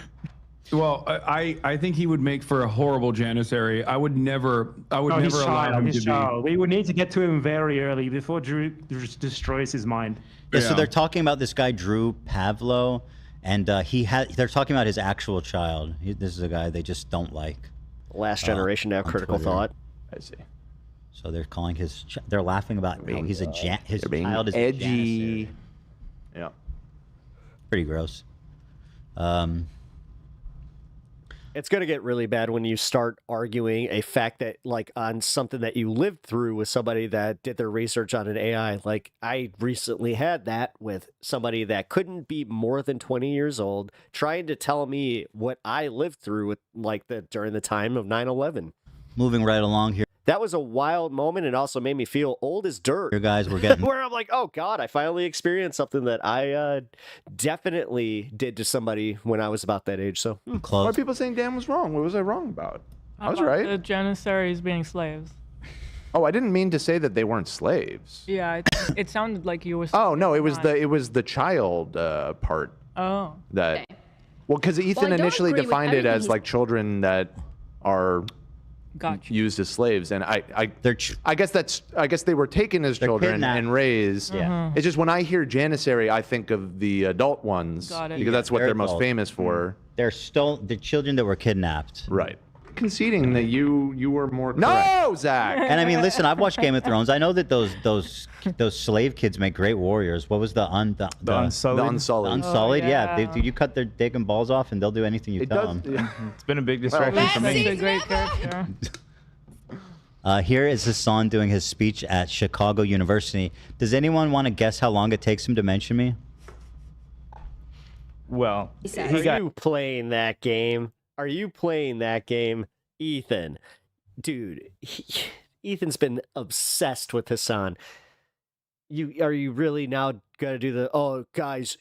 Well, I think he would make for a horrible Janissary. I would never allow him to be. We would need to get to him very early before Drew destroys his mind. Yeah, so they're talking about this guy Drew Pavlo, and they're talking about his actual child. This is a guy they just don't like. Last generation to have critical thought. I see. So they're calling they're laughing about his child is edgy. Yeah. Pretty gross. It's going to get really bad when you start arguing a fact that, like, on something that you lived through with somebody that did their research on an AI. Like, I recently had that with somebody that couldn't be more than 20 years old trying to tell me what I lived through with, like, during the time of 9/11. Moving right along here. That was a wild moment and also made me feel old as dirt. Your guys were getting where I'm like, oh God, I finally experienced something that I definitely did to somebody when I was about that age. So why are people saying Dan was wrong? What was I wrong about? I was About right. The Janissaries being slaves. Oh, I didn't mean to say that they weren't slaves. Yeah, it sounded like you were. Oh no, it was the child part. Oh. That. Well, because Ethan initially defined it as like children that are used as slaves, and I guess they were taken as children and raised. Yeah. It's just when I hear Janissary, I think of the adult ones because that's what they're most famous for. They're the children that were kidnapped. Right. Conceding that you were more correct. Zach. And I mean, listen, I've watched Game of Thrones. I know that those slave kids make great warriors. What was the Unsullied? The Unsullied. The Unsullied, Oh, yeah. yeah. You cut their dick and balls off, and they'll do anything you tell them. Yeah. It's been a big distraction for me. That's a great character. Here is Hassan doing his speech at Chicago University. Does anyone want to guess how long it takes him to mention me? Well, are you playing that game? Are you playing that game, Ethan? Dude, Ethan's been obsessed with Hassan. Are you really now gonna do the guys?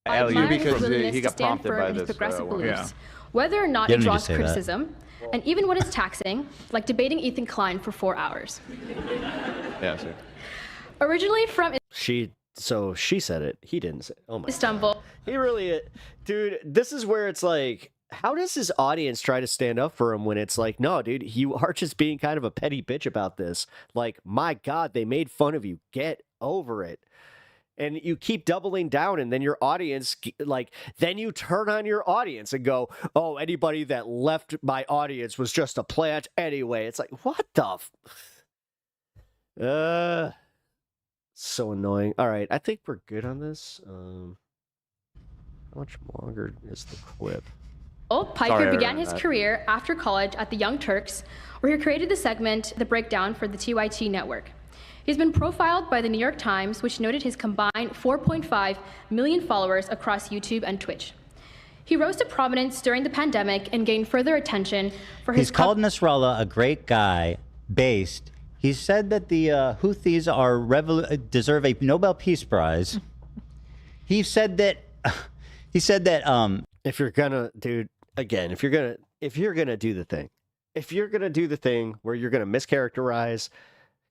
Because he got prompted by this. Progressive one. beliefs, whether or not it draws criticism, and even when it's taxing, like debating Ethan Klein for 4 hours. Yeah. Sure. Originally from She said it. He didn't say. Oh my. Istanbul. He really, dude. This is where it's like, how does his audience try to stand up for him when it's like, no, dude, you are just being kind of a petty bitch about this. Like, my God, they made fun of you. Get over it. And you keep doubling down, and then your audience, then you turn on your audience and go, oh, anybody that left my audience was just a plant anyway. It's like, what the so annoying. All right, I think we're good on this. How much longer is the clip? Piker began his career after college at the Young Turks, where he created the segment The Breakdown for the TYT network. He's been profiled by the New York Times, which noted his combined 4.5 million followers across YouTube and Twitch. He rose to prominence during the pandemic and gained further attention for his. He's called Nasrallah a great guy, based. He said that the Houthis deserve a Nobel Peace Prize. He said that. If you're gonna, dude, again, if you're gonna do the thing where you're gonna mischaracterize.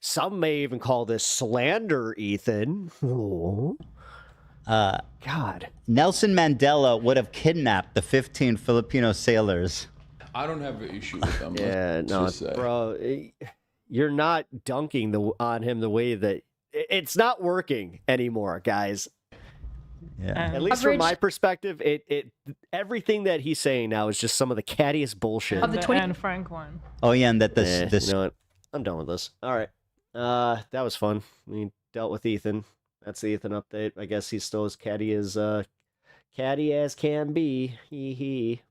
Some may even call this slander, Ethan. God. Nelson Mandela would have kidnapped the 15 Filipino sailors. I don't have an issue with them. Yeah, no, bro, you're not dunking on him the way that it's not working anymore, guys. Yeah. At least from my perspective, everything that he's saying now is just some of the cattiest bullshit. Of the Anne Frank one. Oh yeah, and that this You know what? I'm done with this. All right. That was fun. We dealt with Ethan. That's the Ethan update. I guess he's still as catty as can be. Hee.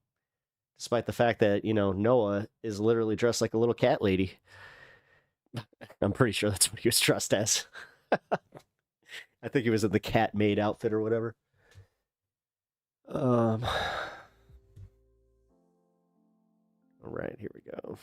Despite the fact that, Noah is literally dressed like a little cat lady. I'm pretty sure that's what he was dressed as. I think he was in the cat maid outfit or whatever. All right, here we go.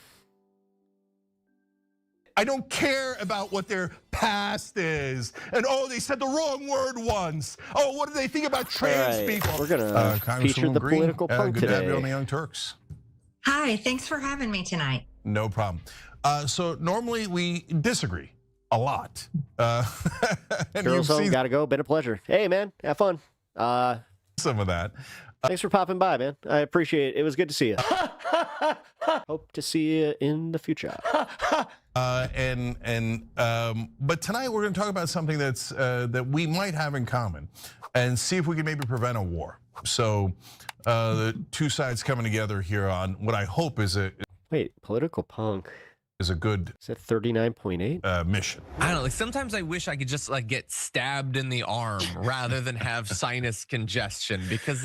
I don't care about what their past is. And they said the wrong word once. Oh, what do they think about trans people? We're going to feature the political punk good today. to have you on the Young Turks. Hi, thanks for having me tonight. No problem. So normally we disagree a lot. Girls home, gotta go. Been a pleasure. Hey, man, have fun. Some of that. Thanks for popping by, man. I appreciate it. It was good to see you. Hope to see you in the future. But tonight we're going to talk about something that's that we might have in common, and see if we can maybe prevent a war. So the two sides coming together here on what I hope is political punk is a good. Is it 39.8 mission? I don't know. Like sometimes I wish I could just get stabbed in the arm rather than have sinus congestion because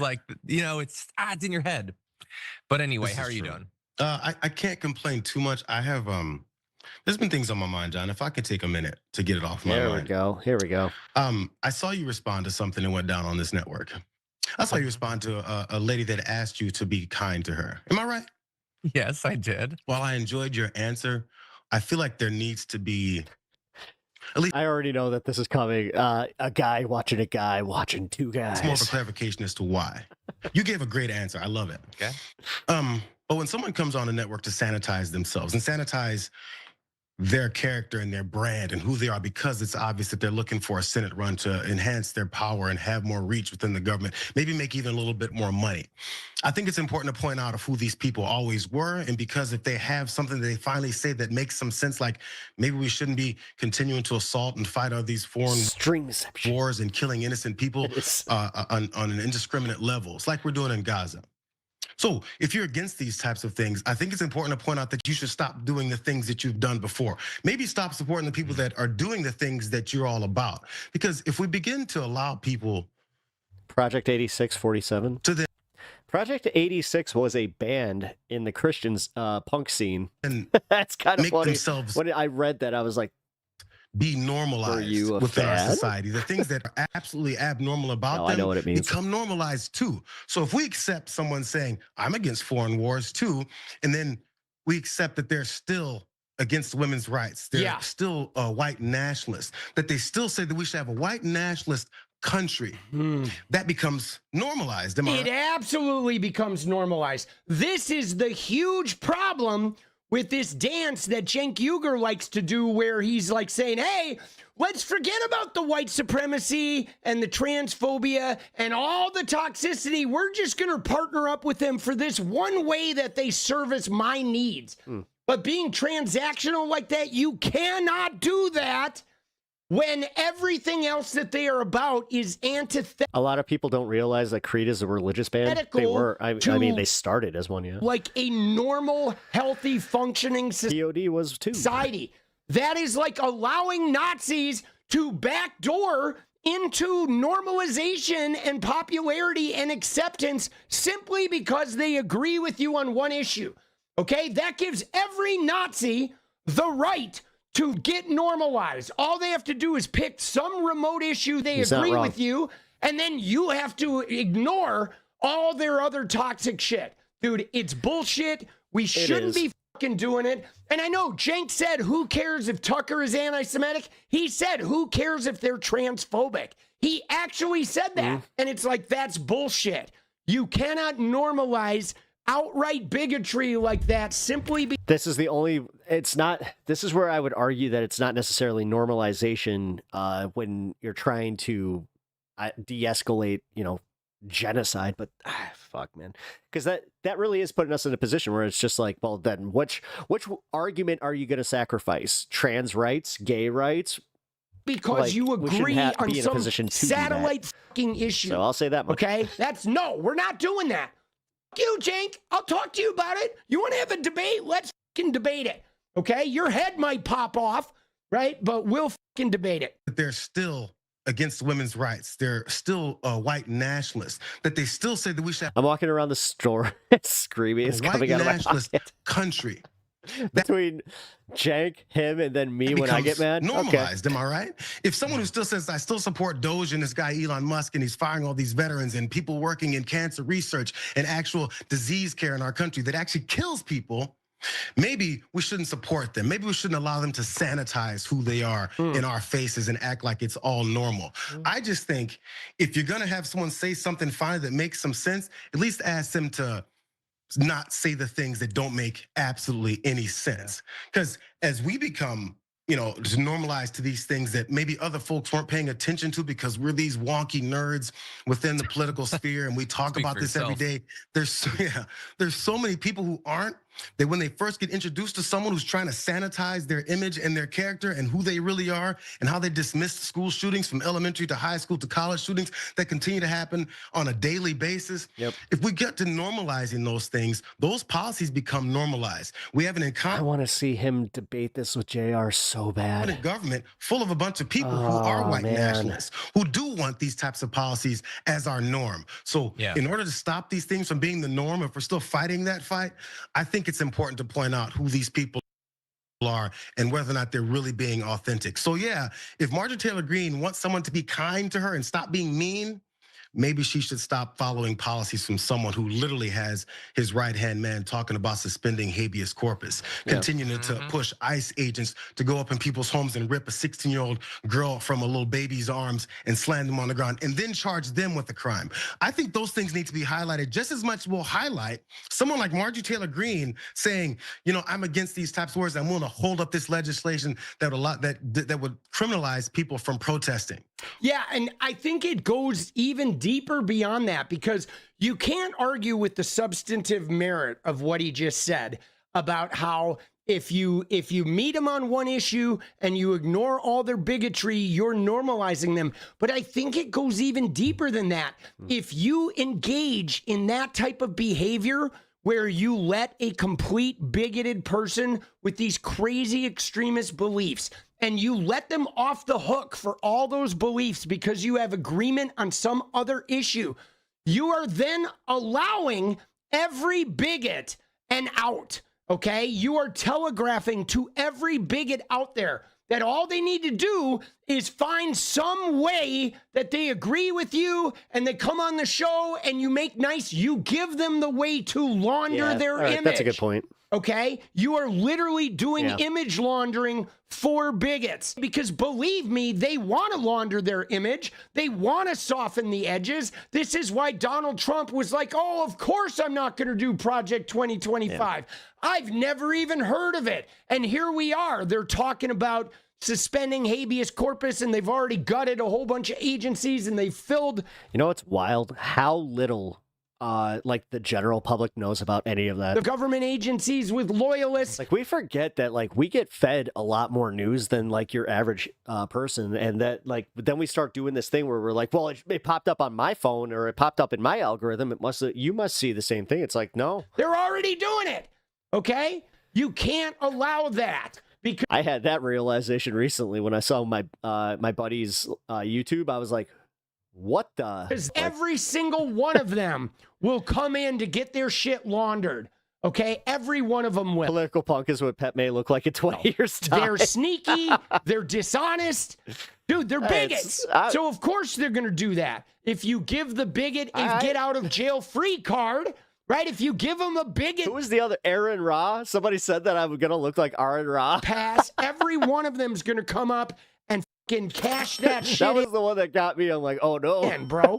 it's in your head. But anyway, how are you doing? I can't complain too much. I have there's been things on my mind, John. If I could take a minute to get it off my mind. Here we go. I saw you respond to something that went down on this network. I saw you respond to a lady that asked you to be kind to her. Am I right? Yes, I did. While I enjoyed your answer, I feel like there needs to be at least. I already know that this is coming. A guy watching two guys. It's more of a clarification as to why. You gave a great answer. I love it. Okay. But when someone comes on a network to sanitize themselves and sanitize their character and their brand and who they are, because it's obvious that they're looking for a Senate run to enhance their power and have more reach within the government, maybe make even a little bit more money. I think it's important to point out of who these people always were, and because if they have something that they finally say that makes some sense, like maybe we shouldn't be continuing to assault and fight all these foreign wars and killing innocent people on an indiscriminate level. It's like we're doing in Gaza. So if you're against these types of things, I think it's important to point out that you should stop doing the things that you've done before. Maybe stop supporting the people that are doing the things that you're all about. Because if we begin to allow people. Project 8647. Project 86 was a band in the Christians punk scene. And that's kind of funny. Themselves when I read that, I was like, be normalized within our society. The things that are absolutely abnormal about them I know what it means. Become normalized too. So if we accept someone saying, I'm against foreign wars too, and then we accept that they're still against women's rights, they're still white nationalists, that they still say that we should have a white nationalist country, that becomes normalized. It absolutely becomes normalized. This is the huge problem with this dance that Cenk Uygur likes to do, where he's like saying, hey, let's forget about the white supremacy and the transphobia and all the toxicity. We're just gonna partner up with them for this one way that they service my needs. But being transactional like that, you cannot do that when everything else that they are about is antithetical. A lot of people don't realize that Creed is a religious band. They were. I mean, they started as one, like a normal, healthy, functioning POD was too. Society. That is like allowing Nazis to backdoor into normalization and popularity and acceptance simply because they agree with you on one issue. Okay? That gives every Nazi the right to get normalized. All they have to do is pick some remote issue they agree with you, and then you have to ignore all their other toxic shit. Dude, it's bullshit. We shouldn't be fucking doing it. And I know Cenk said, who cares if Tucker is anti-Semitic? He said, who cares if they're transphobic? He actually said that. And it's like, that's bullshit. You cannot normalize outright bigotry like that simply because this is the only, it's not, this is where I would argue that it's not necessarily normalization when you're trying to de-escalate, genocide, but fuck, man, because that really is putting us in a position where it's just like, well, then which argument are you going to sacrifice? Trans rights, gay rights? Because Like, you we shouldn't agree have to on be in a some position to do that. satellite fucking issue. So I'll say that much. Okay, no, we're not doing that. Fuck you, Cenk. I'll talk to you about it. You want to have a debate? Let's fucking debate it. Okay, your head might pop off, right? But we'll fucking debate it. They're still against women's rights. They're still white nationalists. That they still say that we should have I'm walking around the store screaming. It's a white coming out of my nationalist pocket. country. Between Cenk, him, and then me when I get mad. Normalized, am I right? If someone who still says, I still support Doge and this guy Elon Musk, and he's firing all these veterans and people working in cancer research and actual disease care in our country that actually kills people, maybe we shouldn't support them. Maybe we shouldn't allow them to sanitize who they are in our faces and act like it's all normal. I just think if you're gonna have someone say something finally that makes some sense, at least ask them to not say the things that don't make absolutely any sense. Because as we become, just normalized to these things that maybe other folks weren't paying attention to because we're these wonky nerds within the political sphere and we talk about this every day. There's so many people who aren't, that when they first get introduced to someone who's trying to sanitize their image and their character and who they really are and how they dismiss school shootings from elementary to high school to college shootings that continue to happen on a daily basis. If we get to normalizing those things, those policies become normalized. We have an I want to see him debate this with JR so bad. Government full of a bunch of people who are white nationalists, who do want these types of policies as our norm. So in order to stop these things from being the norm, if we're still fighting that fight, I think it's important to point out who these people are and whether or not they're really being authentic. So yeah, if Marjorie Taylor Greene wants someone to be kind to her and stop being mean, maybe she should stop following policies from someone who literally has his right-hand man talking about suspending habeas corpus, continuing to push ICE agents to go up in people's homes and rip a 16-year-old girl from a little baby's arms and slam them on the ground and then charge them with the crime. I think those things need to be highlighted just as much we'll highlight someone like Marjorie Taylor Greene saying, I'm against these types of words. I'm willing to hold up this legislation that would criminalize people from protesting. Yeah, and I think it goes even deeper beyond that because you can't argue with the substantive merit of what he just said about how if you meet them on one issue and you ignore all their bigotry, you're normalizing them. But I think it goes even deeper than that. If you engage in that type of behavior where you let a complete bigoted person with these crazy extremist beliefs and you let them off the hook for all those beliefs because you have agreement on some other issue, you are then allowing every bigot an out, okay? You are telegraphing to every bigot out there that all they need to do is find some way that they agree with you and they come on the show and you give them the way to launder their image. That's a good point. Okay? You are literally doing image laundering for bigots because believe me, they want to launder their image. They want to soften the edges. This is why Donald Trump was like, oh, of course I'm not going to do Project 2025. I've never even heard of it. And here we are. They're talking about suspending habeas corpus and they've already gutted a whole bunch of agencies and they've filled. You know what's wild? How little like the general public knows about any of that. The government agencies with loyalists. Like we forget that like we get fed a lot more news than like your average person. And that like, then we start doing this thing where we're like, well, it popped up on my phone or it popped up in my algorithm. You must see the same thing. It's like, no. They're already doing it. Okay? You can't allow that. Because I had that realization recently when I saw my my buddy's YouTube. I was like, what the? Because every single one of them will come in to get their shit laundered. Okay? Every one of them will. Political punk is what Pep may look like in 20 years' time. They're sneaky. They're dishonest. Dude, they're bigots. So, of course, they're going to do that. If you give the bigot a get out of jail free card, right? If you give them a bigot. Who was the other? Aaron Ra? Somebody said that I'm going to look like Aaron Ra. Pass. Every one of them is going to come up and fucking cash that shit. That was the one that got me. I'm like, oh, no. Man, bro.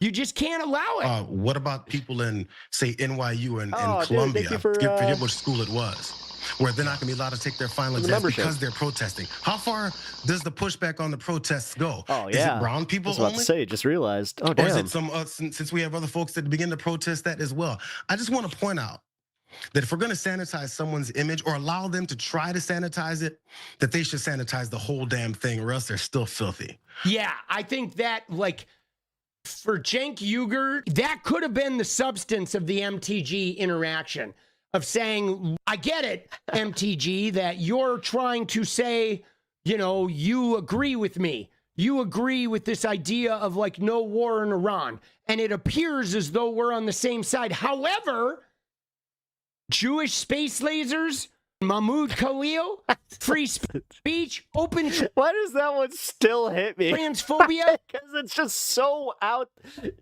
You just can't allow it. What about people in, say, NYU and Columbia? Forget which school it was. where they're not going to be allowed to take their final exams because they're protesting. How far does the pushback on the protests go? Oh, Is it brown people I was about only? to say, just realized. Oh, Or damn. is it some, since we have other folks that begin to protest that as well? I just want to point out that if we're going to sanitize someone's image or allow them to try to sanitize it, that they should sanitize the whole damn thing, or else they're still filthy. Yeah, I think that, like, for Cenk Uygur, that could have been the substance of the MTG interaction of saying, I get it, MTG, that you're trying to say, you know, you agree with me. You agree with this idea of, like, no war in Iran. And it appears as though we're on the same side. However, Jewish space lasers, Mahmoud Khalil, free speech, open. Why does that one still hit me? Transphobia? Because it's just so out.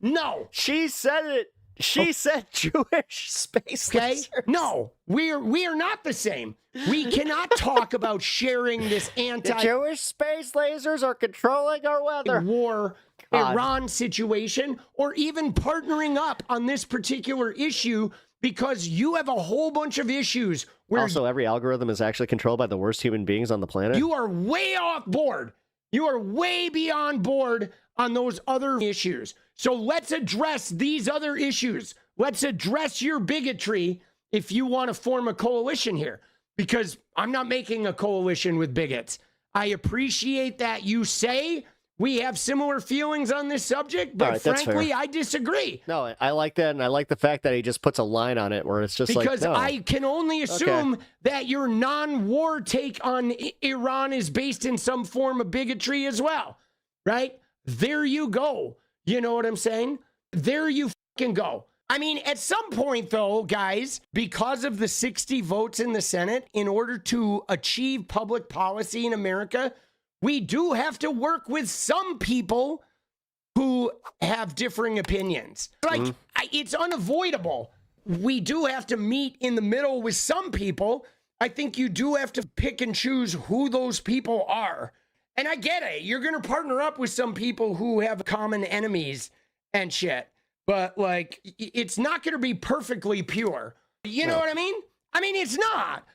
No. She said it. She said Jewish space lasers. No, we are not the same. We cannot talk about sharing this The Jewish space lasers are controlling our weather. War Iran situation, or even partnering up on this particular issue, because you have a whole bunch of issues where Also, every algorithm is actually controlled by the worst human beings on the planet. you are way off board. You are way beyond board on those other issues. So let's address these other issues. Let's address your bigotry if you want to form a coalition here, because I'm not making a coalition with bigots. I appreciate that you say we have similar feelings on this subject, but frankly, I disagree. No, I like that, and I like the fact that he just puts a line on it where it's just because like, no. I can only assume that your non-war take on Iran is based in some form of bigotry as well, right? There you go. You know what I'm saying? There you fucking go. I mean, at some point, though, guys, because of the 60 votes in the Senate, in order to achieve public policy in America, we do have to work with some people who have differing opinions. Like, it's unavoidable. We do have to meet in the middle with some people. I think you do have to pick and choose who those people are. And I get it. You're going to partner up with some people who have common enemies and shit. But, like, it's not going to be perfectly pure. You know what I mean? I mean, it's not.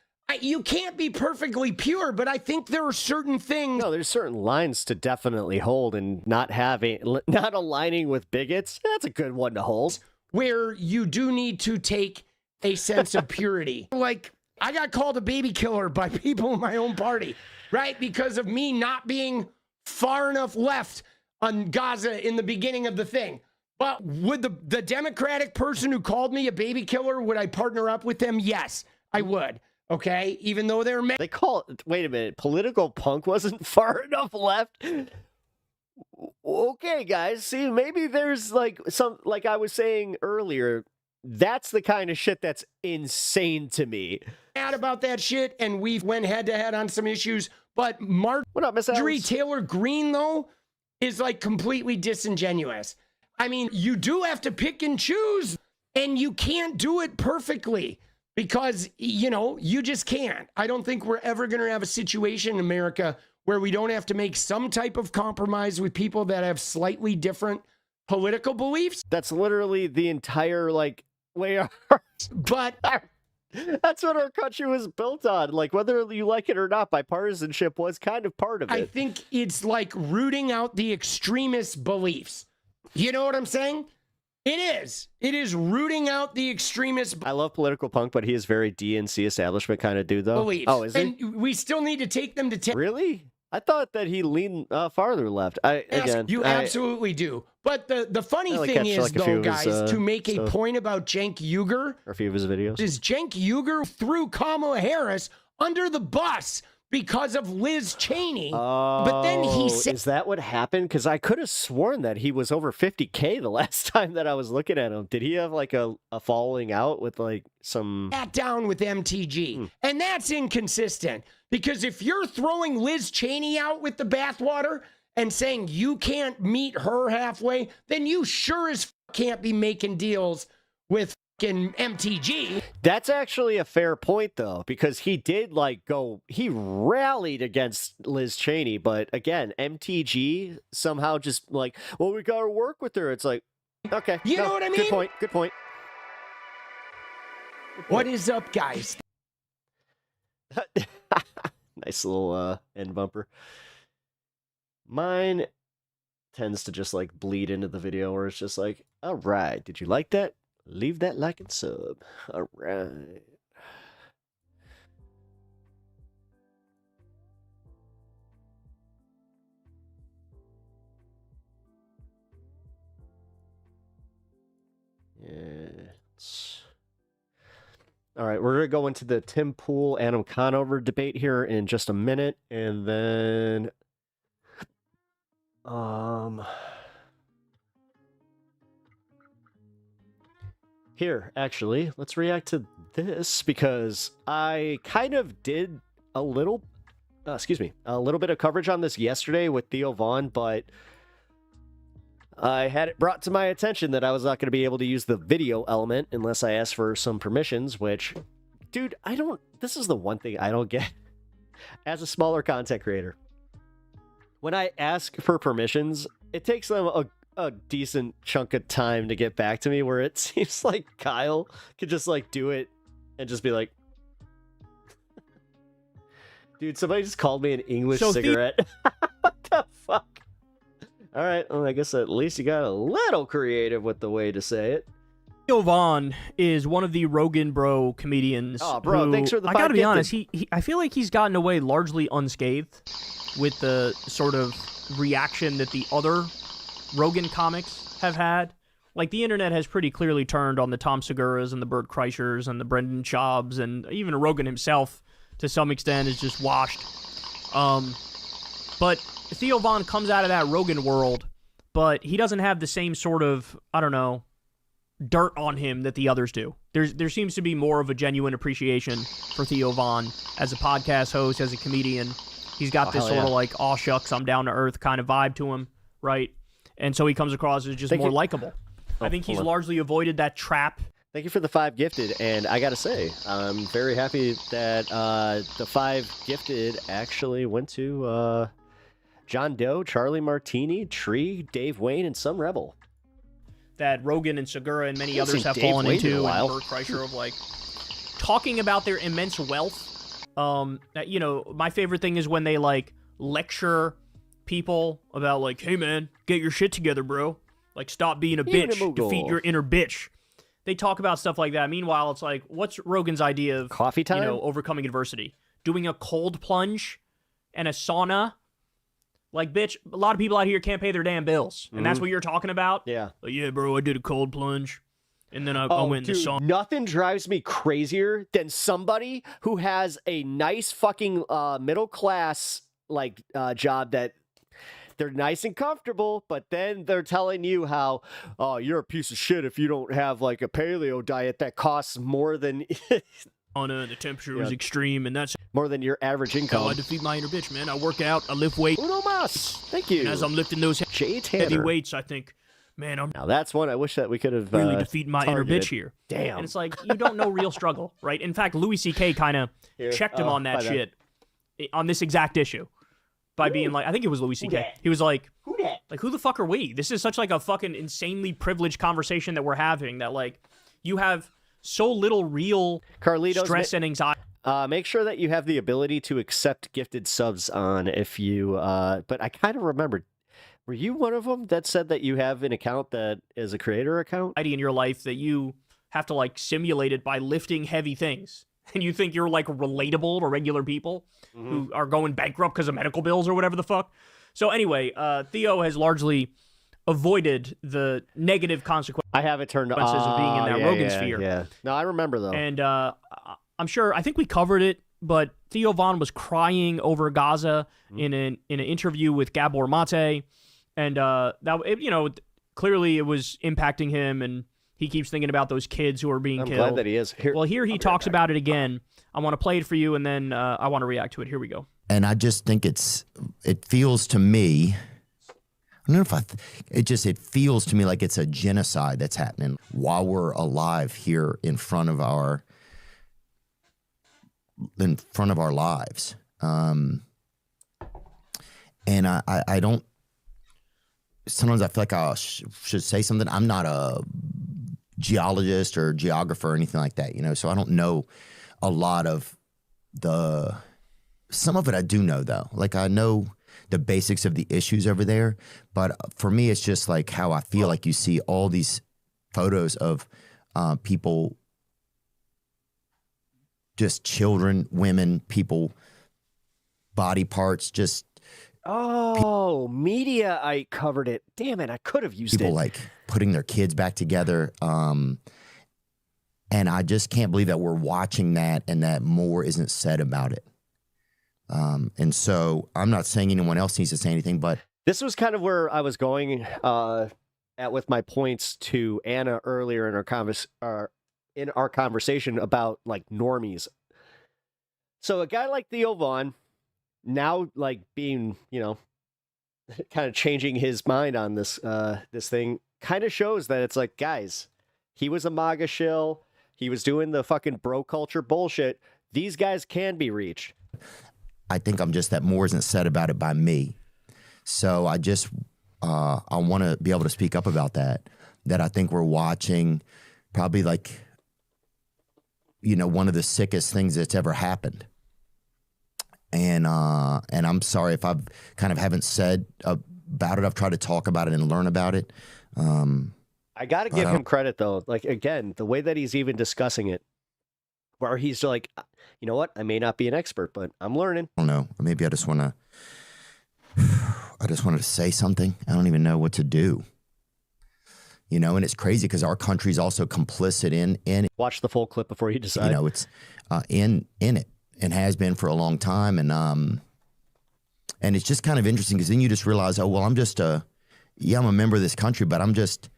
You can't be perfectly pure, but I think there are certain things. No, there's certain lines to definitely hold, and not aligning with bigots. That's a good one to hold. Where you do need to take a sense of purity. Like, I got called a baby killer by people in my own party, right? Because of me not being far enough left on Gaza in the beginning of the thing. But would the Democratic person who called me a baby killer, would I partner up with them? Yes, I would. Okay, even though they're they call it. Wait a minute, political punk wasn't far enough left. Okay, guys, see, maybe there's like I was saying earlier, that's the kind of shit that's insane to me. Mad about that shit, and we went head to head on some issues. But Marjorie Taylor Greene, though, is like completely disingenuous. I mean, you do have to pick and choose, and you can't do it perfectly. Because, you know, you just can't. I don't think we're ever going to have a situation in America where we don't have to make some type of compromise with people that have slightly different political beliefs. That's literally the entire, like, way But that's what our country was built on. Like, whether you like it or not, bipartisanship was kind of part of it. I think it's like rooting out the extremist beliefs. You know what I'm saying? It is. It is rooting out the extremist. I love political punk, but he is very DNC establishment kind of dude, though. Beliefs. Oh, is he? And we still need to take them to Really? I thought that he leaned farther left. You absolutely do. But the funny thing is, though, guys, to make a point about Cenk Uygur, or a few of his videos, is Cenk Uygur threw Kamala Harris under the bus because of Liz Cheney. But then he said, is that what happened? Because I could have sworn that he was over 50K the last time that I was looking at him. Did he have like a falling out with like some... Sat down with MTG. And that's inconsistent. Because if you're throwing Liz Cheney out with the bathwater and saying you can't meet her halfway, then you sure as can't be making deals with MTG. That's actually a fair point, though, because he did he rallied against Liz Cheney, but again, MTG somehow just like, well, we gotta work with her. It's like, okay, you know what I mean? Good point. What is up, guys? Nice little end bumper. Mine tends to just like bleed into the video where it's just like, all right, did you like that? Leave that like and sub. All right. Yes. All right, we're going to go into the Tim Pool, Adam Conover debate here in just a minute, and then here, actually, let's react to this because I kind of did a little bit of coverage on this yesterday with Theo Vaughn, but I had it brought to my attention that I was not going to be able to use the video element unless I asked for some permissions, which, dude, this is the one thing I don't get as a smaller content creator. When I ask for permissions, it takes them a decent chunk of time to get back to me, where it seems like Kyle could just like do it and just be like, dude, somebody just called me an English cigarette. What the fuck? All right, well, I guess at least you got a little creative with the way to say it. Theo Vaughn is one of the Rogan Bro comedians. Oh, bro, who, thanks for the I gotta be gifted. honest, I feel like he's gotten away largely unscathed with the sort of reaction that the other Rogan comics have had. Like, the internet has pretty clearly turned on the Tom Segura's and the Bert Kreischers and the Brendan Schaubs, and even Rogan himself, to some extent, is just washed. But Theo Vaughn comes out of that Rogan world, but he doesn't have the same sort of, I don't know, dirt on him that the others do. There seems to be more of a genuine appreciation for Theo Vaughn as a podcast host, as a comedian. He's got this sort of like, aw shucks, I'm down to earth kind of vibe to him, right? And so he comes across as just more likable. I think he's largely avoided that trap. Thank you for the 5 gifted, and I gotta say, I'm very happy that the 5 gifted actually went to John Doe, Charlie Martini, Tree, Dave Wayne, and some Rebel. That Rogan and Segura and many others have fallen into, and Bert Kreischer, of like talking about their immense wealth. You know, my favorite thing is when they like lecture people about like, hey man, get your shit together, bro. Like, stop being a bitch, defeat your inner bitch. They talk about stuff like that. Meanwhile, it's like, what's Rogan's idea of coffee time? You know, overcoming adversity? Doing a cold plunge and a sauna. Like, bitch, a lot of people out here can't pay their damn bills. And that's what you're talking about? Yeah. Like, yeah, bro, I did a cold plunge. And then I went in the sauna. Nothing drives me crazier than somebody who has a nice fucking middle class like job that they're nice and comfortable, but then they're telling you how, oh, you're a piece of shit if you don't have like a paleo diet that costs more than the temperature was extreme, and that's more than your average income. I defeat my inner bitch, man. I work out, I lift weight. Uno mas. Thank you. And as I'm lifting those heavy weights, I think, man, I'm now that's one I wish that we could have really defeating my inner bitch here. Damn. And it's like, you don't know real struggle, right? In fact, Louis C.K. kind of checked him on that shit on this exact issue by being like, I think it was Louis C.K. He was like, who the fuck are we? This is such like a fucking insanely privileged conversation that we're having, that like you have so little real Carlitos, stress and anxiety. Make sure that you have the ability to accept gifted subs on if you, but I kind of remembered, were you one of them that said that you have an account that is a creator account? In your life that you have to like simulate it by lifting heavy things. And you think you're like relatable to regular people who are going bankrupt because of medical bills or whatever the fuck. So anyway, Theo has largely avoided the negative consequences. I have it turned of being in that Rogan sphere. Yeah. No, I remember though. And I'm sure, I think we covered it, but Theo Vaughn was crying over Gaza in an interview with Gabor Mate, and you know, clearly it was impacting him, and he keeps thinking about those kids who are being killed. I'm glad that he is. Here he talks about it again. I want to play it for you, and then I want to react to it. Here we go. And I just think it feels to me, I don't know if it feels to me like it's a genocide that's happening while we're alive here in front of our lives. And I don't, sometimes I feel like I should say something. I'm not a geologist or geographer or anything like that, you know, so I don't know a lot of some of it I do know though. Like I know the basics of the issues over there, but for me it's just like how I feel. Like you see all these photos of people, just children, women, people, body parts, just media. I covered it. Damn it, I could have used people it. like putting their kids back together. And I just can't believe that we're watching that and that more isn't said about it. And so I'm not saying anyone else needs to say anything, but this was kind of where I was going at with my points to Anna earlier in our conversation about like normies. So a guy like Theo Von now like being, you know, kind of changing his mind on this this thing kind of shows that it's like, guys, he was a MAGA shill. He was doing the fucking bro culture bullshit. These guys can be reached. I think I'm just that more isn't said about it by me. So I just, I want to be able to speak up about that I think we're watching probably like, you know, one of the sickest things that's ever happened. And I'm sorry if I've kind of haven't said about it. I've tried to talk about it and learn about it. I got to give him credit, though. Like, again, the way that he's even discussing it, where he's like, you know what? I may not be an expert, but I'm learning. I don't know. Maybe I just wanted to say something. I don't even know what to do. You know, and it's crazy because our country's also complicit in it. Watch the full clip before you decide. You know, it's in it and has been for a long time. And it's just kind of interesting because then you just realize, oh, well, I'm a member of this country, but I'm just,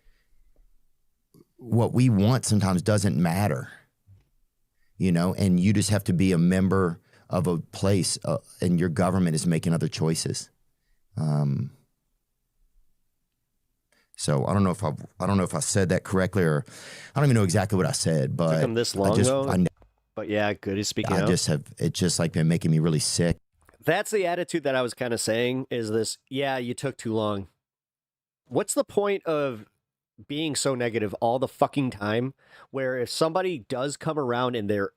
what we want sometimes doesn't matter, you know, and you just have to be a member of a place and your government is making other choices. So I don't know if I said that correctly, or I don't even know exactly what I said, but took him this long though. But yeah, good at speaking out. It's just like been making me really sick. That's the attitude that I was kind of saying is this, yeah, you took too long. What's the point of being so negative all the fucking time, where if somebody does come around and they're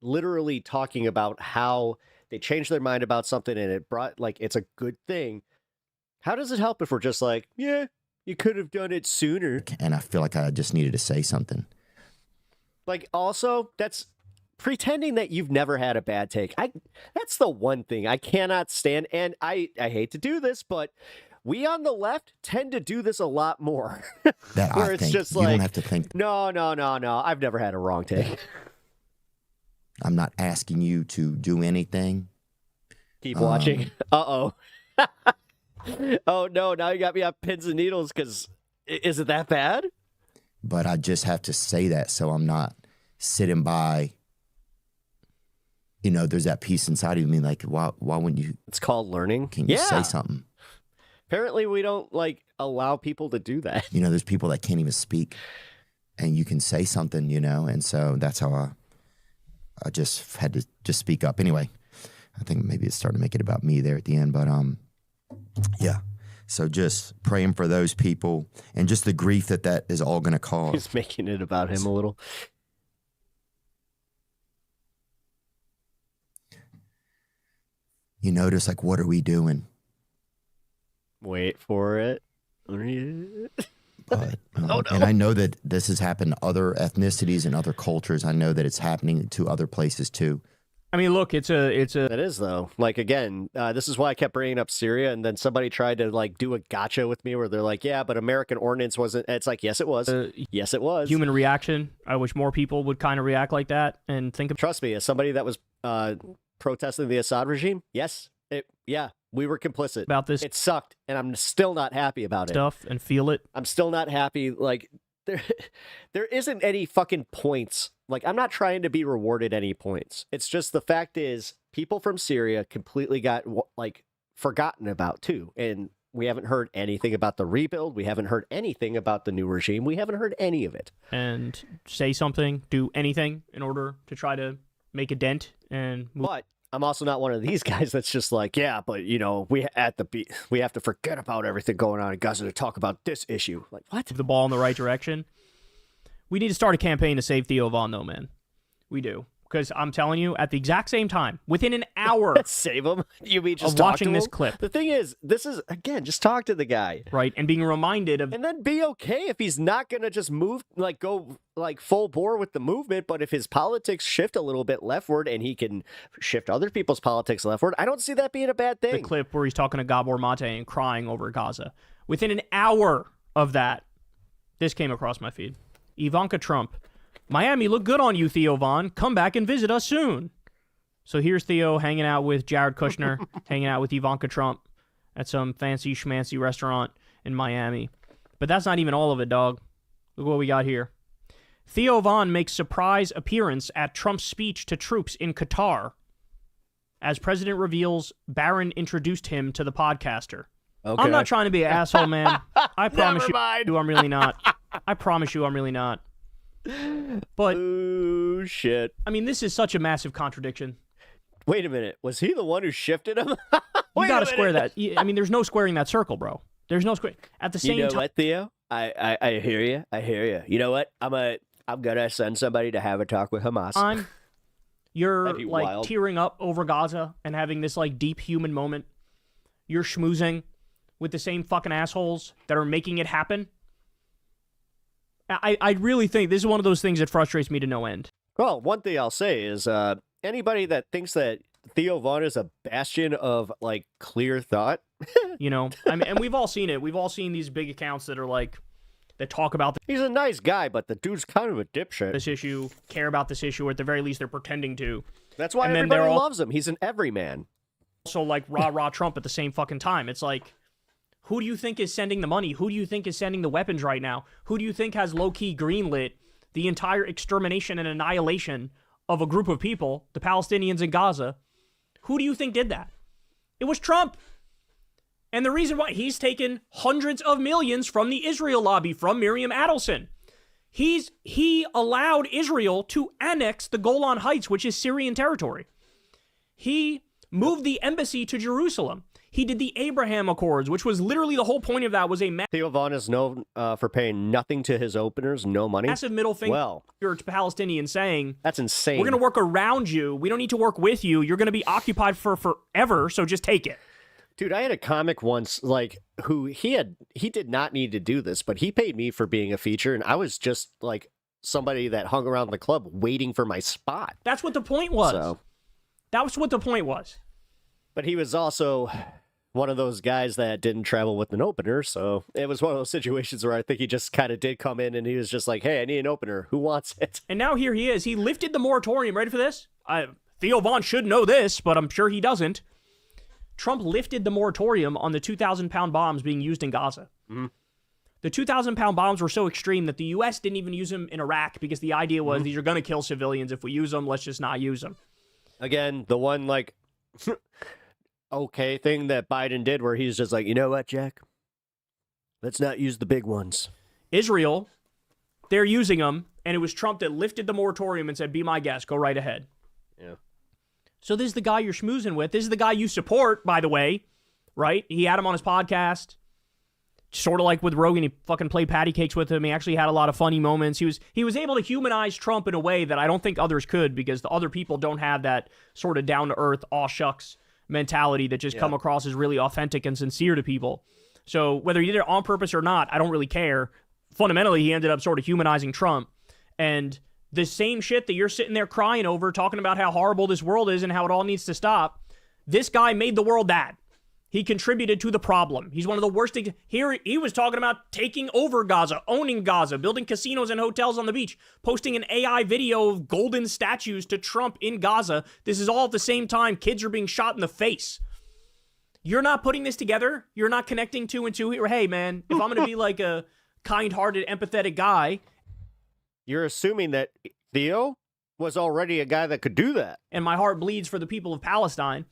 literally talking about how they changed their mind about something and it brought, like, it's a good thing, how does it help if we're just like, yeah, you could have done it sooner? And I feel like I just needed to say something. Like, also, that's pretending that you've never had a bad take. That's the one thing I cannot stand, and I hate to do this, but we on the left tend to do this a lot more. Where it's just like, you don't have to think. No. I've never had a wrong take. I'm not asking you to do anything. Keep watching. Uh-oh. Oh, no. Now you got me on pins and needles because is it that bad? But I just have to say that so I'm not sitting by. You know, there's that piece inside of me like, why wouldn't you? It's called learning. Can you say something? Apparently, we don't, like, allow people to do that. You know, there's people that can't even speak, and you can say something, you know, and so that's how I just had to just speak up. Anyway, I think maybe it's starting to make it about me there at the end, but yeah. So just praying for those people and just the grief that is all going to cause. He's making it about him a little. You notice, like, what are we doing? Wait for it. But, and I know that this has happened to other ethnicities and other cultures. I know that it's happening to other places too. I mean, look, it's a. It is though. Like, again, this is why I kept bringing up Syria, and then somebody tried to like do a gotcha with me, where they're like, "Yeah, but American ordinance wasn't." It's like, yes, it was. Yes, it was. Human reaction. I wish more people would kind of react like that and think of. Trust me, as somebody that was protesting the Assad regime, yes, we were complicit about this. It sucked, and I'm still not happy about it. And feel it. I'm still not happy. Like, there isn't any fucking points. Like, I'm not trying to be rewarded any points. It's just the fact is, people from Syria completely got like forgotten about too, and we haven't heard anything about the rebuild. We haven't heard anything about the new regime. We haven't heard any of it. And say something, do anything in order to try to make a dent and move. But I'm also not one of these guys that's just like, yeah, but you know, we have to forget about everything going on in Gaza to talk about this issue. Like, what? The ball in the right direction. We need to start a campaign to save Theo Von, though, man. We do. Because I'm telling you, at the exact same time, within an hour Save him. You mean just of talk watching to this him? clip. The thing is, this is, again, just talk to the guy. Right, and being reminded of... And then be okay if he's not going to just move, like go like full bore with the movement, but if his politics shift a little bit leftward and he can shift other people's politics leftward, I don't see that being a bad thing. The clip where he's talking to Gabor Mate and crying over Gaza. Within an hour of that, this came across my feed. Ivanka Trump. Miami looked good on you, Theo Von. Come back and visit us soon. So here's Theo hanging out with Jared Kushner, hanging out with Ivanka Trump at some fancy schmancy restaurant in Miami. But that's not even all of it, dog. Look what we got here. Theo Von makes surprise appearance at Trump's speech to troops in Qatar. As president reveals, Barron introduced him to the podcaster. Okay. I'm not trying to be an asshole, man. I promise Never mind. you I'm really not. I promise you I'm really not. But, ooh, shit. I mean, this is such a massive contradiction. Wait a minute. Was he the one who shifted him? You got to square that. I mean, there's no squaring that circle, bro. There's no square. At the same You know time, what, Theo? I hear you. I hear you. You know what? I'm gonna send somebody to have a talk with Hamas. you're That'd be like wild. tearing up over Gaza and having this like deep human moment. You're schmoozing with the same fucking assholes that are making it happen. I really think this is one of those things that frustrates me to no end. Well, one thing I'll say is anybody that thinks that Theo Von is a bastion of like clear thought, You know, I mean, and we've all seen it. We've all seen these big accounts that are like, that talk about he's a nice guy, but the dude's kind of a dipshit. this issue, care about this issue, or at the very least, they're pretending to. That's why And then everybody they're all- loves him. He's an everyman. Also, like, rah-rah Trump at the same fucking time. It's like, who do you think is sending the money? Who do you think is sending the weapons right now? Who do you think has low-key greenlit the entire extermination and annihilation of a group of people, the Palestinians in Gaza? Who do you think did that? It was Trump. And the reason why he's taken hundreds of millions from the Israel lobby, from Miriam Adelson. He allowed Israel to annex the Golan Heights, which is Syrian territory. He moved the embassy to Jerusalem. He did the Abraham Accords, which was literally the whole point of that was a Theo Von is known for paying nothing to his openers, no money. massive middle finger Well, to Palestinians saying, that's insane. we're going to work around you. We don't need to work with you. You're going to be occupied for forever, so just take it. Dude, I had a comic once, like, who he did not need to do this, but he paid me for being a feature, and I was just like somebody that hung around the club waiting for my spot. That's what the point was. So, that was what the point was. but he was also one of those guys that didn't travel with an opener, so it was one of those situations where I think he just kind of did come in and he was just like, hey, I need an opener. Who wants it? And now here he is. He lifted the moratorium. Ready for this? Theo Von should know this, but I'm sure he doesn't. Trump lifted the moratorium on the 2,000-pound bombs being used in Gaza. Mm-hmm. The 2,000-pound bombs were so extreme that the U.S. didn't even use them in Iraq because the idea was these are going to kill civilians. If we use them, let's just not use them. Again, the one, like, okay thing that Biden did where he's just like, you know what, Jack? Let's not use the big ones. Israel, they're using them, and it was Trump that lifted the moratorium and said, be my guest, go right ahead. Yeah. So this is the guy you're schmoozing with. This is the guy you support, by the way, right? He had him on his podcast. Sort of like with Rogan, he fucking played patty cakes with him. He actually had a lot of funny moments. He was able to humanize Trump in a way that I don't think others could because the other people don't have that sort of down-to-earth, aw shucks mentality that just come across as really authentic and sincere to people. So whether he did it on purpose or not, I don't really care. Fundamentally, he ended up sort of humanizing Trump. And the same shit that you're sitting there crying over, talking about how horrible this world is and how it all needs to stop, this guy made the world bad. He contributed to the problem. He's one of the worst. Here, he was talking about taking over Gaza, owning Gaza, building casinos and hotels on the beach, posting an AI video of golden statues to Trump in Gaza. This is all at the same time. Kids are being shot in the face. You're not putting this together. You're not connecting two and two here. Hey, man, if I'm going to be like a kind-hearted, empathetic guy. You're assuming that Theo was already a guy that could do that. And my heart bleeds for the people of Palestine.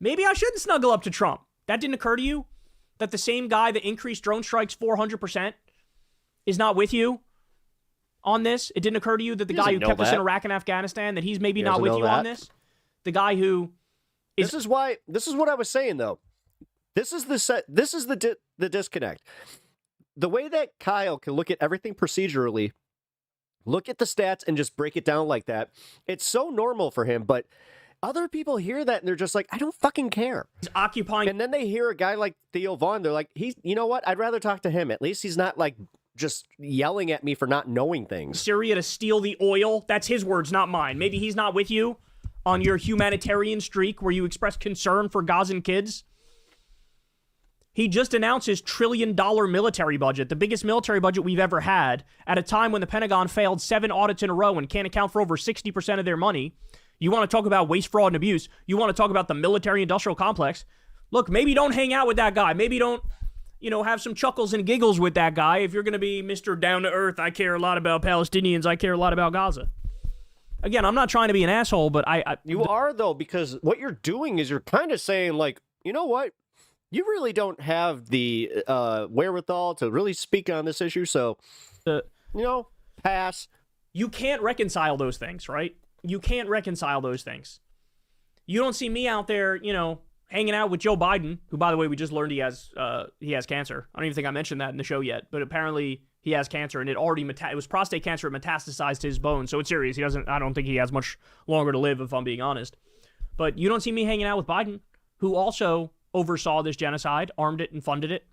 Maybe I shouldn't snuggle up to Trump. That didn't occur to you? That the same guy that increased drone strikes 400% is not with you on this? It didn't occur to you that the guy who kept us in Iraq and Afghanistan, that he's maybe not with you on this? The guy who is... This is what I was saying, though. This is the disconnect. The way that Kyle can look at everything procedurally look at the stats and just break it down like that. It's so normal for him, but other people hear that and they're just like, I don't fucking care. He's occupying. And then they hear a guy like Theo Vaughn. They're like, you know what? I'd rather talk to him. At least he's not like just yelling at me for not knowing things. Syria to steal the oil. That's his words, not mine. Maybe he's not with you on your humanitarian streak where you express concern for Gazan kids. He just announced his $1 trillion military budget, the biggest military budget we've ever had, at a time when the Pentagon failed 7 audits in a row and can't account for over 60% of their money. You want to talk about waste, fraud, and abuse. You want to talk about the military-industrial complex. Look, maybe don't hang out with that guy. Maybe don't, have some chuckles and giggles with that guy if you're going to be Mr. Down-to-Earth. I care a lot about Palestinians. I care a lot about Gaza. Again, I'm not trying to be an asshole, but You are, though, because what you're doing is you're kind of saying, like, you know what? You really don't have the wherewithal to really speak on this issue, so, pass. You can't reconcile those things, right? You can't reconcile those things. You don't see me out there, hanging out with Joe Biden, who, by the way, we just learned he has cancer. I don't even think I mentioned that in the show yet, but apparently he has cancer, and it was prostate cancer. It metastasized to his bones, so it's serious. I don't think he has much longer to live, if I'm being honest. But you don't see me hanging out with Biden, who also oversaw this genocide, armed it, and funded it.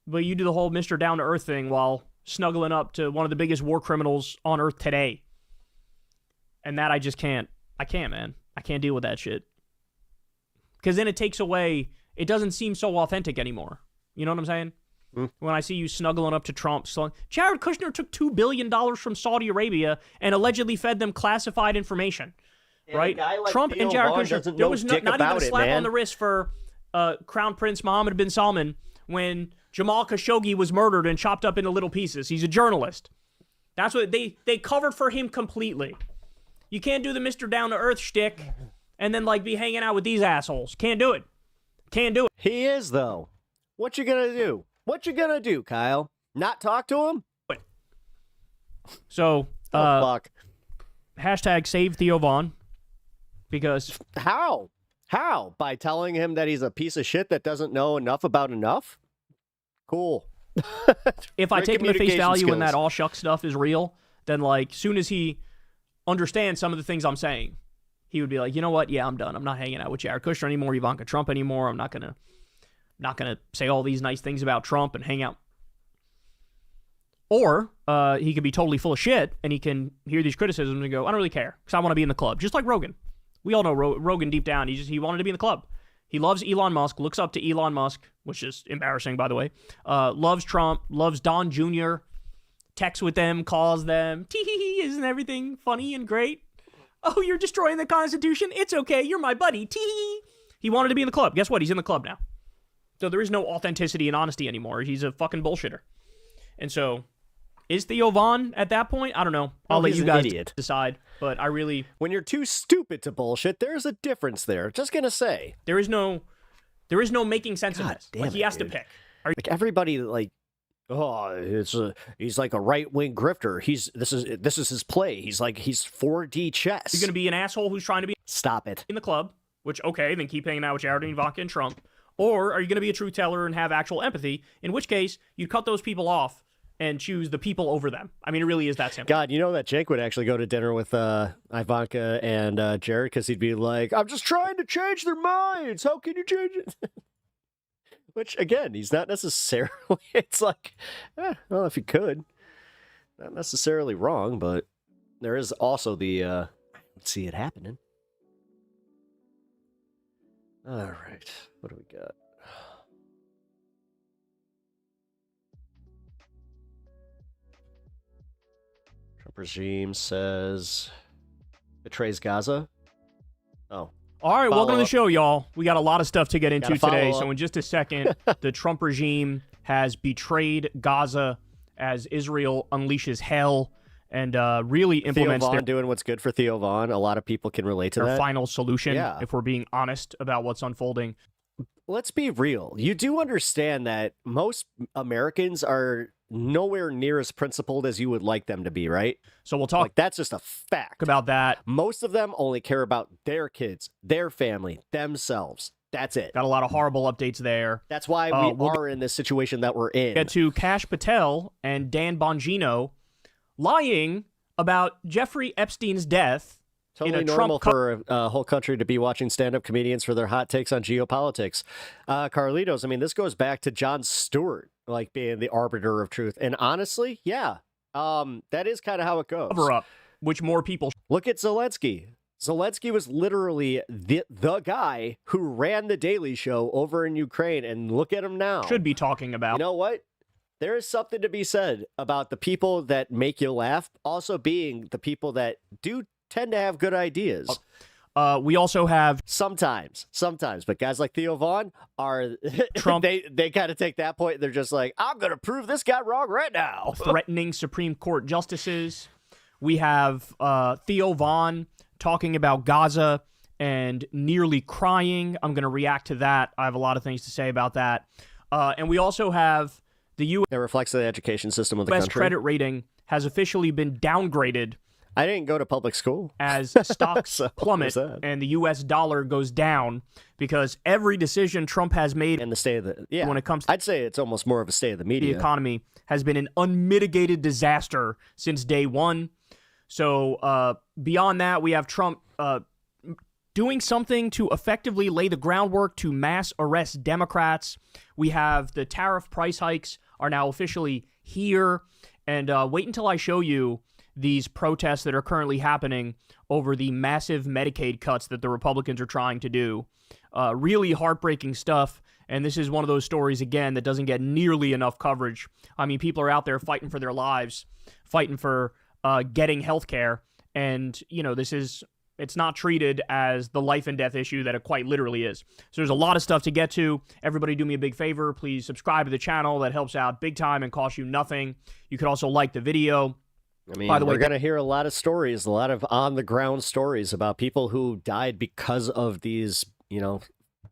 But you do the whole Mr. Down-to-Earth thing while snuggling up to one of the biggest war criminals on Earth today. And that I just can't. I can't, man. I can't deal with that shit. Because then it takes away, it doesn't seem so authentic anymore. You know what I'm saying? When I see you snuggling up to Trump. Jared Kushner took $2 billion from Saudi Arabia and allegedly fed them classified information. Right? Like Trump Theo and Jared Vaughn Kushner. There was not even a slap on the wrist for Crown Prince Mohammed bin Salman when Jamal Khashoggi was murdered and chopped up into little pieces. He's a journalist. That's what they covered for him completely. You can't do the Mr. Down-to-Earth shtick and then be hanging out with these assholes. Can't do it. Can't do it. He is, though. What you gonna do? What you gonna do, Kyle? Not talk to him? So, fuck. Hashtag save Theo Vaughn. Because how? By telling him that he's a piece of shit that doesn't know enough about enough? Cool. If I take him at face value and that all shuck stuff is real, then soon as he understands some of the things I'm saying, he would be like, you know what? Yeah, I'm done. I'm not hanging out with Jared Kushner anymore, Ivanka Trump anymore. I'm not gonna say all these nice things about Trump and hang out. Or he could be totally full of shit and he can hear these criticisms and go, I don't really care because I want to be in the club, just like Rogan. We all know Rogan deep down. He wanted to be in the club. He loves Elon Musk, looks up to Elon Musk, which is embarrassing, by the way. Loves Trump, loves Don Jr., texts with them, calls them. Tee-hee-hee, isn't everything funny and great? Oh, you're destroying the Constitution? It's okay, you're my buddy. Tee-hee. He wanted to be in the club. Guess what? He's in the club now. So there is no authenticity and honesty anymore. He's a fucking bullshitter. And so, is Theo Vaughn at that point? I don't know. I'll let you guys decide. But I really... When you're too stupid to bullshit, there's a difference there. Just gonna say. There is no making sense of this. He has to pick. Everybody, he's like a right-wing grifter. This is his play. He's 4D chess. You're gonna be an asshole who's trying to be... Stop it. ...in the club, which, okay, then keep hanging out with Jared and Ivanka and Trump. Or are you gonna be a truth teller and have actual empathy, in which case, you cut those people off and choose the people over them. I mean, it really is that simple. God, you know that Jake would actually go to dinner with Ivanka and Jared because he'd be like, I'm just trying to change their minds. How can you change it? Which, again, he's not necessarily... It's well, if he could. Not necessarily wrong, but there is also the... let's see it happening. All right. What do we got? Trump regime says betrays Gaza. Oh. All right, welcome to the show, y'all. We got a lot of stuff to get into today. up. So in just a second, the Trump regime has betrayed Gaza as Israel unleashes hell and really implements Theo Vaughn doing what's good for Theo Vaughn. A lot of people can relate to their that. final solution, Yeah. if we're being honest about what's unfolding. Let's be real. You do understand that most Americans are nowhere near as principled as you would like them to be, right? So we'll talk that's just a fact about that. Most of them only care about their kids, their family, themselves. That's it. Got a lot of horrible updates there. That's why we are in this situation that we're in. Get to Kash Patel and Dan Bongino lying about Jeffrey Epstein's death. Totally normal for a whole country to be watching stand-up comedians for their hot takes on geopolitics. Carlitos, I mean, this goes back to Jon Stewart, like being the arbiter of truth. And honestly, yeah, that is kind of how it goes. Cover up, which more people... Look at Zelensky. Zelensky was literally the guy who ran the Daily Show over in Ukraine, and look at him now. Should be talking about. You know what? There is something to be said about the people that make you laugh also being the people that do tend to have good ideas. We also have sometimes, but guys like Theo Vaughn are Trump. they kind of take that point. They're just like, I'm going to prove this guy wrong right now. Threatening Supreme Court justices. We have Theo Vaughn talking about Gaza and nearly crying. I'm going to react to that. I have a lot of things to say about that. And we also have the U.S. That reflects the education system of the country. Credit rating has officially been downgraded. I didn't go to public school. As stocks plummet and the U.S. dollar goes down because every decision Trump has made and the state of the when it comes to I'd say it's almost more of a state of the media. The economy has been an unmitigated disaster since day one. So beyond that, we have Trump doing something to effectively lay the groundwork to mass arrest Democrats. We have the tariff price hikes are now officially here. And wait until I show you these protests that are currently happening over the massive Medicaid cuts that the Republicans are trying to do. Really heartbreaking stuff. And this is one of those stories, again, that doesn't get nearly enough coverage. I mean, people are out there fighting for their lives, fighting for getting health care. And, you know, it's not treated as the life and death issue that it quite literally is. So there's a lot of stuff to get to. Everybody do me a big favor. Please subscribe to the channel. That helps out big time and costs you nothing. You could also like the video. I mean, by the way, we're going to hear a lot of stories, a lot of on-the-ground stories about people who died because of these, you know,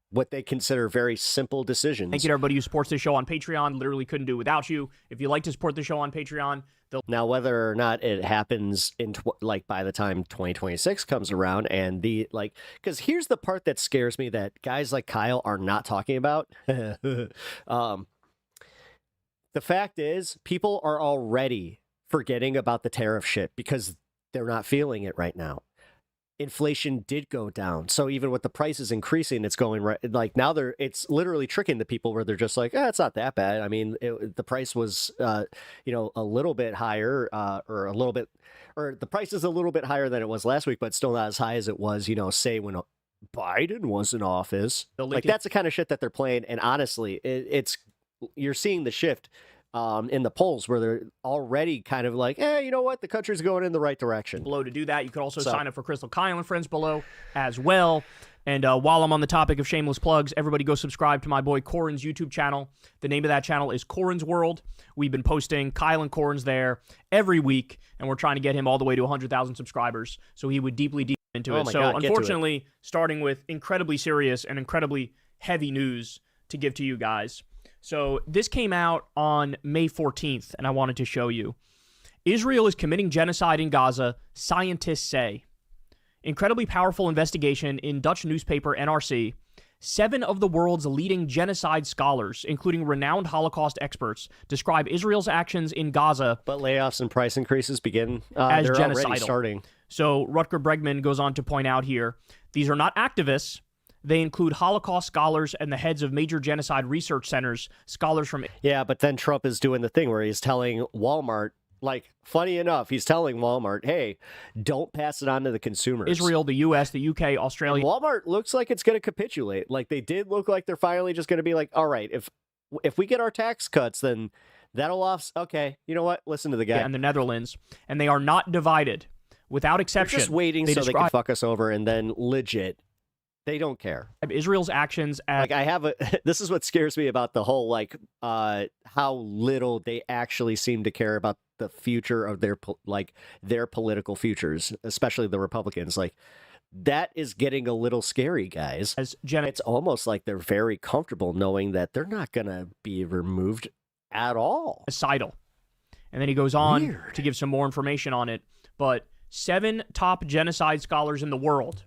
what they consider very simple decisions. Thank you to everybody who supports this show on Patreon. Literally couldn't do it without you. If you like to support the show on Patreon, now whether or not it happens in by the time 2026 comes around, and because here's the part that scares me that guys like Kyle are not talking about. The fact is, people are already forgetting about the tariff shit because they're not feeling it right now. Inflation did go down. So even with the prices increasing, it's going right. Like now it's literally tricking the people where they're just like, it's not that bad. I mean, the price was, a little bit higher or the price is a little bit higher than it was last week, but still not as high as it was, say when Biden was in office. Like that's the kind of shit that they're playing. And honestly, you're seeing the shift in the polls where they're already kind of like, you know what? The country's going in the right direction. Below to do that. You could also sign up for Crystal Kyle and Friends below as well. And while I'm on the topic of shameless plugs, everybody go subscribe to my boy Corin's YouTube channel. The name of that channel is Corin's World. We've been posting Kyle and Corin's there every week, and we're trying to get him all the way to 100,000 subscribers. So he would deeply into it. So unfortunately, starting with incredibly serious and incredibly heavy news to give to you guys. So this came out on May 14th, and I wanted to show you. Israel is committing genocide in Gaza, scientists say. Incredibly powerful investigation in Dutch newspaper NRC. 7 of the world's leading genocide scholars, including renowned Holocaust experts, describe Israel's actions in Gaza. But layoffs and price increases begin as they're genocidal. Already starting. So Rutger Bregman goes on to point out here, these are not activists. They include Holocaust scholars and the heads of major genocide research centers, scholars from... Yeah, but then Trump is doing the thing where he's telling Walmart, funny enough, he's telling Walmart, hey, don't pass it on to the consumers. Israel, the U.S., the U.K., Australia... And Walmart looks like it's going to capitulate. Like, they did look like they're finally just going to be like, all right, if we get our tax cuts, then that'll okay, you know what? Listen to the guy. Yeah, and the Netherlands. And they are not divided, without exception. They're just waiting so they can fuck us over, and then legit... They don't care. Israel's actions as... this is what scares me about the whole, how little they actually seem to care about the future of their political futures, especially the Republicans. That is getting a little scary, guys. It's almost like they're very comfortable knowing that they're not going to be removed at all. Genocidal. And then he goes on to give some more information on it. But 7 top genocide scholars in the world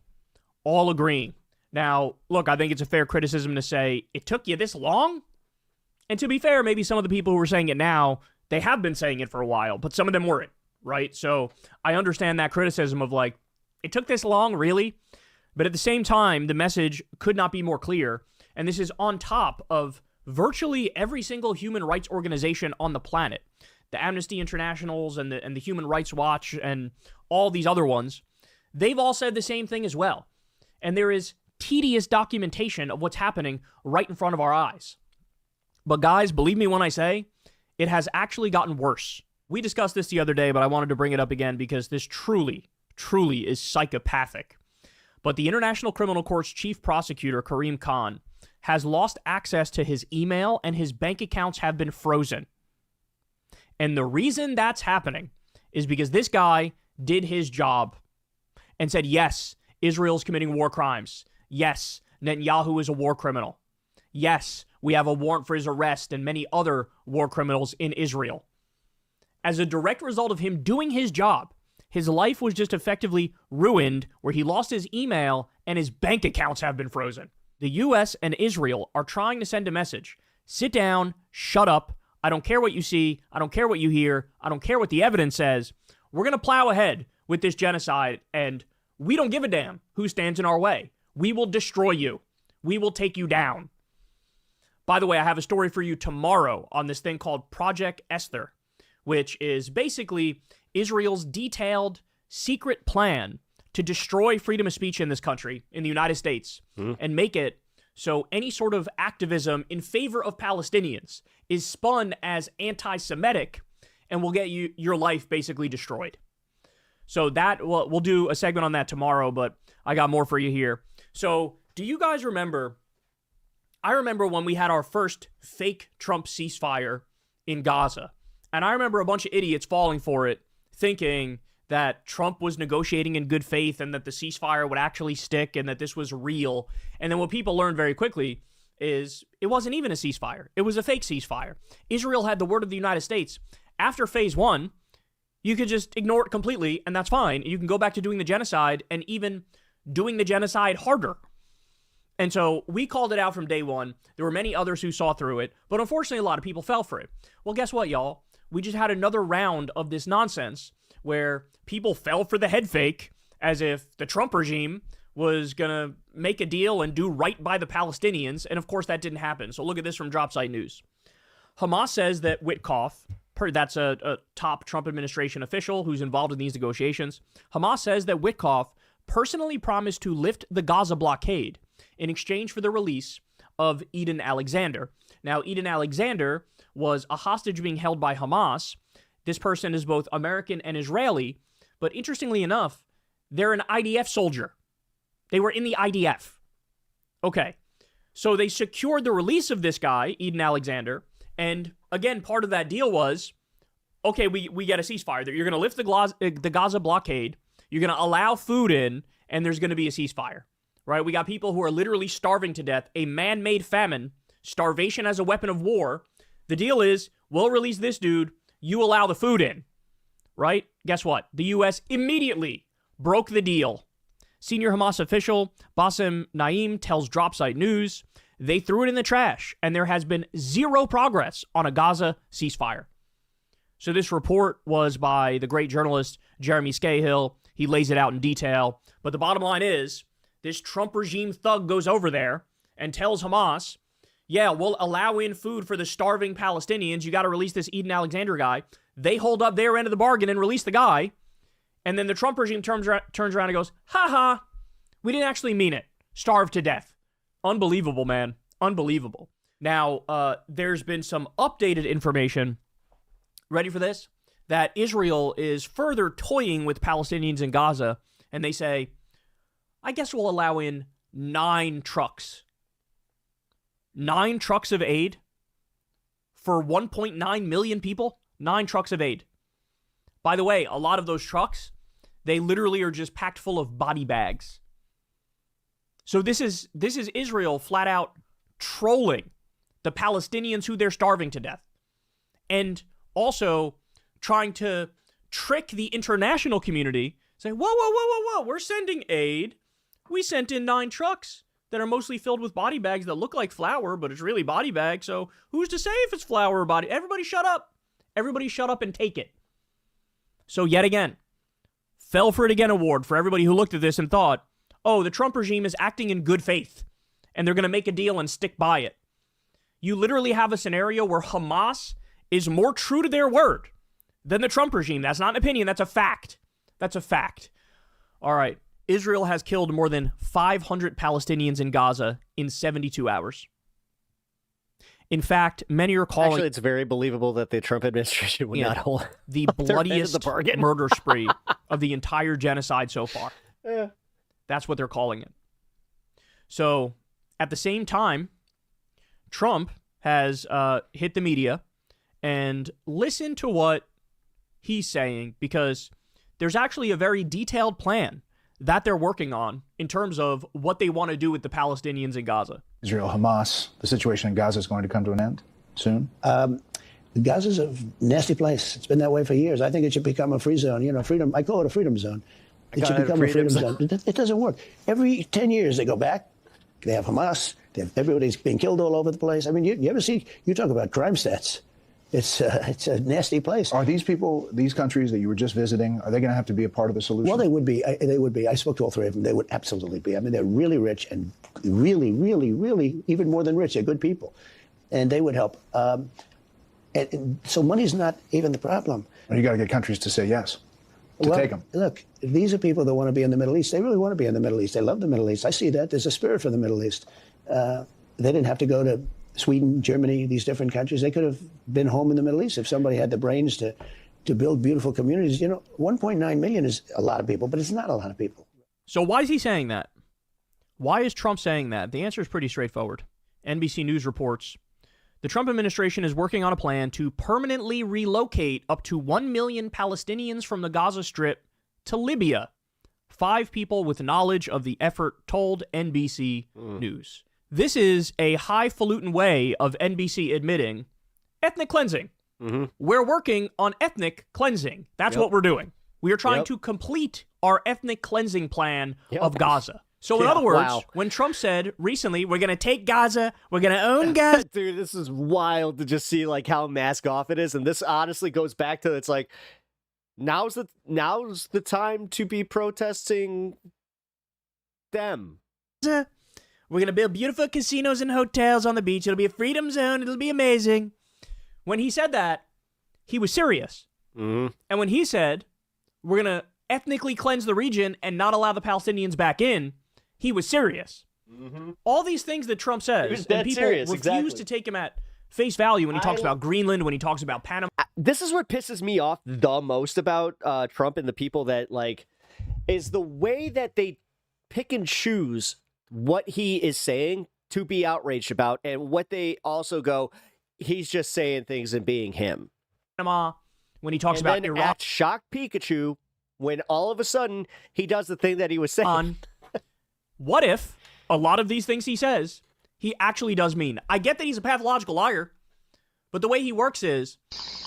all agreeing. Now, look, I think it's a fair criticism to say, it took you this long? And to be fair, maybe some of the people who are saying it now, they have been saying it for a while, but some of them weren't. right? So I understand that criticism of like, it took this long, really? But at the same time, the message could not be more clear. And this is on top of virtually every single human rights organization on the planet. The Amnesty Internationals and the Human Rights Watch and all these other ones, they've all said the same thing as well. And there is tedious documentation of what's happening right in front of our eyes. But guys, believe me when I say, it has actually gotten worse. We discussed this the other day, but I wanted to bring it up again because this truly is psychopathic. But the International Criminal Court's chief prosecutor, Karim Khan, has lost access to his email and his bank accounts have been frozen. And the reason that's happening is because this guy did his job and said, yes, Israel's committing war crimes. Yes, Netanyahu is a war criminal. Yes, we have a warrant for his arrest and many other war criminals in Israel. As a direct result of him doing his job, his life was just effectively ruined where he lost his email and his bank accounts have been frozen. The US and Israel are trying to send a message. Sit down, shut up. I don't care what you see. I don't care what you hear. I don't care what the evidence says. We're going to plow ahead with this genocide, and we don't give a damn who stands in our way. We will destroy you. We will take you down. By the way, I have a story for you tomorrow on this thing called Project SEDER, which is basically Israel's detailed secret plan to destroy freedom of speech in this country, in the United States, and make it so any sort of activism in favor of Palestinians is spun as anti-Semitic and will get your life basically destroyed. So that, we'll do a segment on that tomorrow, but I got more for you here. So do you guys remember, I remember when we had our first fake Trump ceasefire in Gaza, and I remember a bunch of idiots falling for it, thinking that Trump was negotiating in good faith and that the ceasefire would actually stick and that this was real. And then what people learned very quickly is it wasn't even a ceasefire. It was a fake ceasefire. Israel had the word of the United States. After phase one, you could just ignore it completely and that's fine. You can go back to doing the genocide and even doing the genocide harder. And so we called it out from day one. There were many others who saw through it, but unfortunately a lot of people fell for it. Well, guess what, y'all? We just had another round of this nonsense where people fell for the head fake as if the Trump regime was going to make a deal and do right by the Palestinians. And of course, that didn't happen. So look at this from Dropsite News. Hamas says that Witkoff, that's a top Trump administration official who's involved in these negotiations. Hamas says that Witkoff personally promised to lift the Gaza blockade in exchange for the release of Eden Alexander. Now, Eden Alexander was a hostage being held by Hamas. This person is both American and Israeli, but interestingly enough, they're an IDF soldier. They were in the IDF. Okay, so they secured the release of this guy, Eden Alexander, and again, part of that deal was, okay, we get a ceasefire. You're going to lift the Gaza blockade, you're going to allow food in, and there's going to be a ceasefire, right? We got people who are literally starving to death, a man-made famine, starvation as a weapon of war. The deal is, we'll release this dude, you allow the food in, right? Guess what? The U.S. immediately broke the deal. Senior Hamas official Bassem Naim tells Dropsite News they threw it in the trash and there has been zero progress on a Gaza ceasefire. So this report was by the great journalist Jeremy Scahill. He lays it out in detail. But the bottom line is this Trump regime thug goes over there and tells Hamas, yeah, we'll allow in food for the starving Palestinians. You got to release this Eden Alexander guy. They hold up their end of the bargain and release the guy. And then the Trump regime turns around and goes, ha, we didn't actually mean it. Starve to death. Unbelievable, man. Unbelievable. Now, there's been some updated information. Ready for this? That Israel is further toying with Palestinians in Gaza. And they say, I guess we'll allow in 9 trucks. 9 trucks of aid for 1.9 million people? 9 trucks of aid. By the way, a lot of those trucks, they literally are just packed full of body bags. So this is Israel flat out trolling the Palestinians who they're starving to death. And also trying to trick the international community, say, whoa, we're sending aid. We sent in 9 trucks that are mostly filled with body bags that look like flour, but it's really body bags. So who's to say if it's flour or body? Everybody shut up. Everybody shut up and take it. So yet again, fell for it again award for everybody who looked at this and thought, oh, the Trump regime is acting in good faith and they're going to make a deal and stick by it. You literally have a scenario where Hamas is more true to their word than the Trump regime. That's not an opinion. That's a fact. That's a fact. All right. Israel has killed more than 500 Palestinians in Gaza in 72 hours. In fact, many are calling... Actually, it's very believable that the Trump administration would not hold the bloodiest murder spree of the entire genocide so far. Yeah. That's what they're calling it. So, at the same time, Trump has hit the media and listen to what he's saying, because there's actually a very detailed plan that they're working on in terms of what they want to do with the Palestinians in Gaza. Israel, Hamas, the situation in Gaza is going to come to an end soon? Gaza's a nasty place. It's been that way for years. I think it should become a free zone. You know, freedom. I call it a freedom zone. It should become a freedom zone. It doesn't work. Every 10 years they go back. They have Hamas. They have everybody's being killed all over the place. I mean, you ever see? You talk about crime stats. It's a nasty place. Are these people, these countries that you were just visiting, are they going to have to be a part of the solution? Well, they would be. They would be. I spoke to all three of them. They would absolutely be. I mean, they're really rich and really, really, really, even more than rich. They're good people, and they would help. And so money's not even the problem. Well, you got to get countries to say yes, to take them. Look, these are people that want to be in the Middle East. They really want to be in the Middle East. They love the Middle East. I see that. There's a spirit for the Middle East. They didn't have to go to Sweden, Germany, these different countries. They could have been home in the Middle East if somebody had the brains to build beautiful communities. You know, 1.9 million is a lot of people, but it's not a lot of people. So why is he saying that? Why is Trump saying that? The answer is pretty straightforward. NBC News reports, the Trump administration is working on a plan to permanently relocate up to 1 million Palestinians from the Gaza Strip to Libya. 5 people with knowledge of the effort told NBC News. This is a highfalutin way of NBC admitting ethnic cleansing. We're working on ethnic cleansing. That's what we're doing. We are trying to complete our ethnic cleansing plan of Gaza. So in other words, when Trump said recently, we're going to take Gaza, we're going to own Gaza. Dude, this is wild to just see like how mask off it is. And this honestly goes back to, it's like, now's the time to be protesting them. We're going to build beautiful casinos and hotels on the beach. It'll be a freedom zone. It'll be amazing. When he said that, he was serious. And when he said, we're going to ethnically cleanse the region and not allow the Palestinians back in, he was serious. All these things that Trump says, and people refuse to take him at face value when he talks about Greenland, when he talks about Panama. This is what pisses me off the most about Trump and the people that, like, is the way that they pick and choose what he is saying to be outraged about, and what they also go, he's just saying things and being him. When he talks about Iraq. At Shock Pikachu, when all of a sudden he does the thing that he was saying. What if a lot of these things he says, he actually does mean? I get that he's a pathological liar, but the way he works is,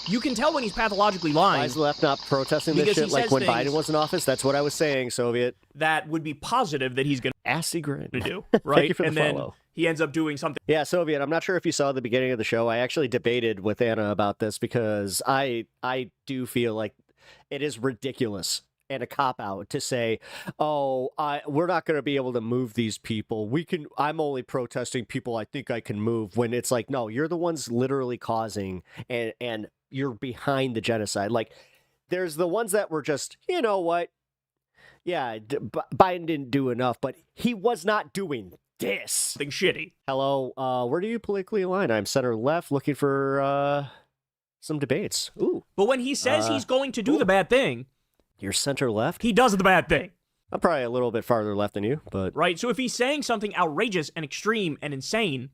you can tell when he's pathologically lying. Why is the left not protesting this shit like when Biden was in office? That's what I was saying, Soviet. That would be positive that he's going to do, right? Thank you for the and then follow. He ends up doing something. Yeah, Soviet, I'm not sure if you saw the beginning of the show. I actually debated with Anna about this because I do feel like it is ridiculous and a cop-out to say, oh, we're not going to be able to move these people. I'm only protesting people I think I can move, when it's like, no, you're the ones literally causing, and you're behind the genocide. Like, there's the ones that were just, you know what? Yeah, Biden didn't do enough, but he was not doing this. Something shitty. Hello, where do you politically align? I'm center left, looking for some debates. Ooh. But when he says he's going to do the bad thing, you're center left? He does the bad thing. I'm probably a little bit farther left than you, but... Right, so if he's saying something outrageous and extreme and insane,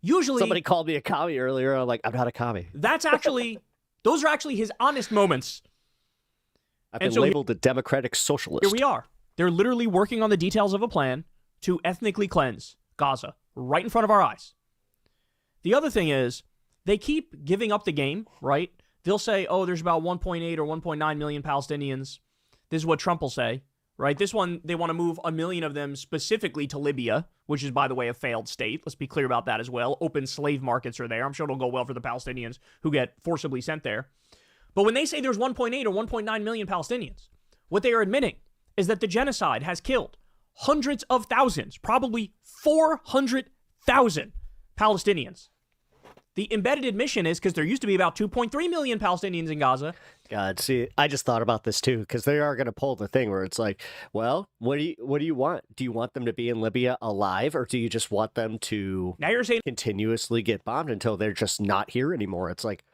usually... Somebody called me a commie earlier. I'm like, I'm not a commie. That's actually... those are actually his honest moments. I've been labeled a democratic socialist. Here we are. They're literally working on the details of a plan to ethnically cleanse Gaza right in front of our eyes. The other thing is, they keep giving up the game, right? They'll say, oh, there's about 1.8 or 1.9 million Palestinians. This is what Trump will say, right? This one, they want to move 1 million of them specifically to Libya, which is, by the way, a failed state. Let's be clear about that as well. Open slave markets are there. I'm sure it'll go well for the Palestinians who get forcibly sent there. But when they say there's 1.8 or 1.9 million Palestinians, what they are admitting is that the genocide has killed hundreds of thousands, probably 400,000 Palestinians. The embedded admission is because there used to be about 2.3 million Palestinians in Gaza. God, see, I just thought about this too, because they are going to pull the thing where it's like, well, what do you want? Do you want them to be in Libya alive, or do you just want them to now you're saying continuously get bombed until they're just not here anymore? It's like,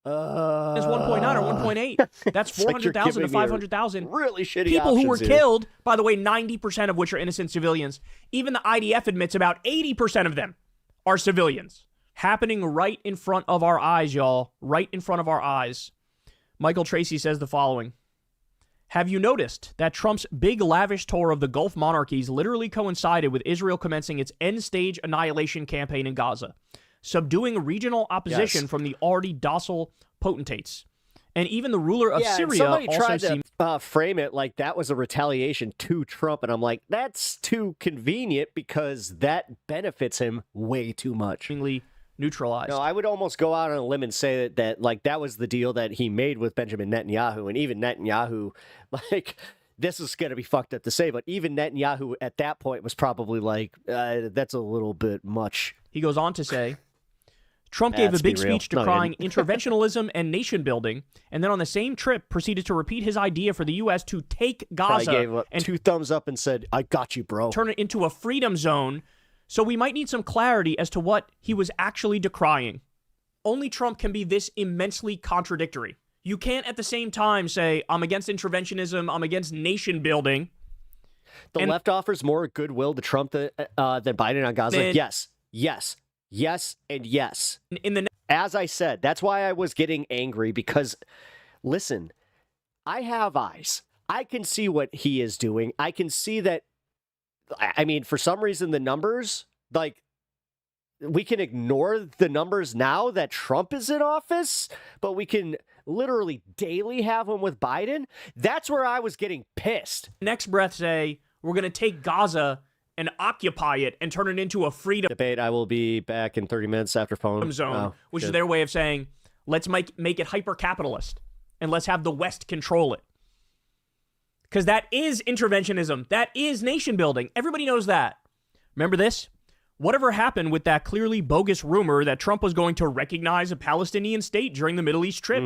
it's 1.9 or 1.8. That's 400,000 to 500,000 really shitty people who were options here. killed, by the way, 90% of which are innocent civilians. Even the IDF admits about 80% of them are civilians. Happening right in front of our eyes, y'all. Right in front of our eyes. Michael Tracy says the following. Have you noticed that Trump's big lavish tour of the Gulf monarchies literally coincided with Israel commencing its end-stage annihilation campaign in Gaza, subduing regional opposition from the already docile potentates? And even the ruler of Syria somebody also tried seemed to frame it like that was a retaliation to Trump, and I'm like, that's too convenient because that benefits him way too much. Neutralized. No, I would almost go out on a limb and say that like that was the deal that he made with Benjamin Netanyahu, and even Netanyahu, like, this is going to be fucked up to say, but even Netanyahu at that point was probably like, that's a little bit much. He goes on to say, Trump gave a big speech decrying interventionalism and nation building, and then on the same trip proceeded to repeat his idea for the U.S. to take Gaza gave and 2 thumbs up and said, I got you, bro. Turn it into a freedom zone. So we might need some clarity as to what he was actually decrying. Only Trump can be this immensely contradictory. You can't at the same time say, I'm against interventionism, I'm against nation building. The left offers more goodwill to Trump than Biden on Gaza. Yes, and yes. As I said, that's why I was getting angry, because, listen, I have eyes. I can see what he is doing. I can see that. I mean, for some reason, the numbers, like, we can ignore the numbers now that Trump is in office, but we can literally daily have them with Biden. That's where I was getting pissed. Next breath say, we're going to take Gaza and occupy it and turn it into a freedom debate. I will be back in 30 minutes after phone zone, which is their way of saying, let's make it hyper-capitalist and let's have the West control it. Because that is interventionism. That is nation building. Everybody knows that. Remember this? Whatever happened with that clearly bogus rumor that Trump was going to recognize a Palestinian state during the Middle East trip?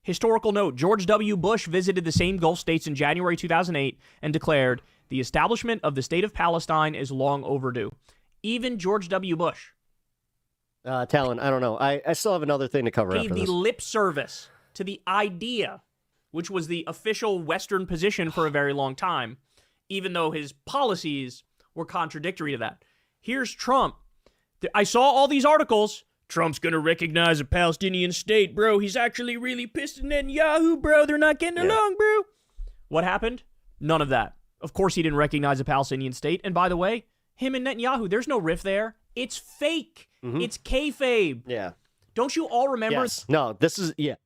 Historical note, George W. Bush visited the same Gulf states in January 2008 and declared, the establishment of the state of Palestine is long overdue. Even George W. Bush. Talon, I don't know. I still have another thing to cover gave after the this. lip service to the idea, which was the official Western position for a very long time, even though his policies were contradictory to that. Here's Trump. I saw all these articles. Trump's going to recognize a Palestinian state, bro. He's actually really pissed at Netanyahu, bro. They're not getting along, bro. What happened? None of that. Of course he didn't recognize a Palestinian state. And by the way, him and Netanyahu, there's no rift there. It's fake. It's kayfabe. Yeah. Don't you all remember? Yes. No, this is, yeah.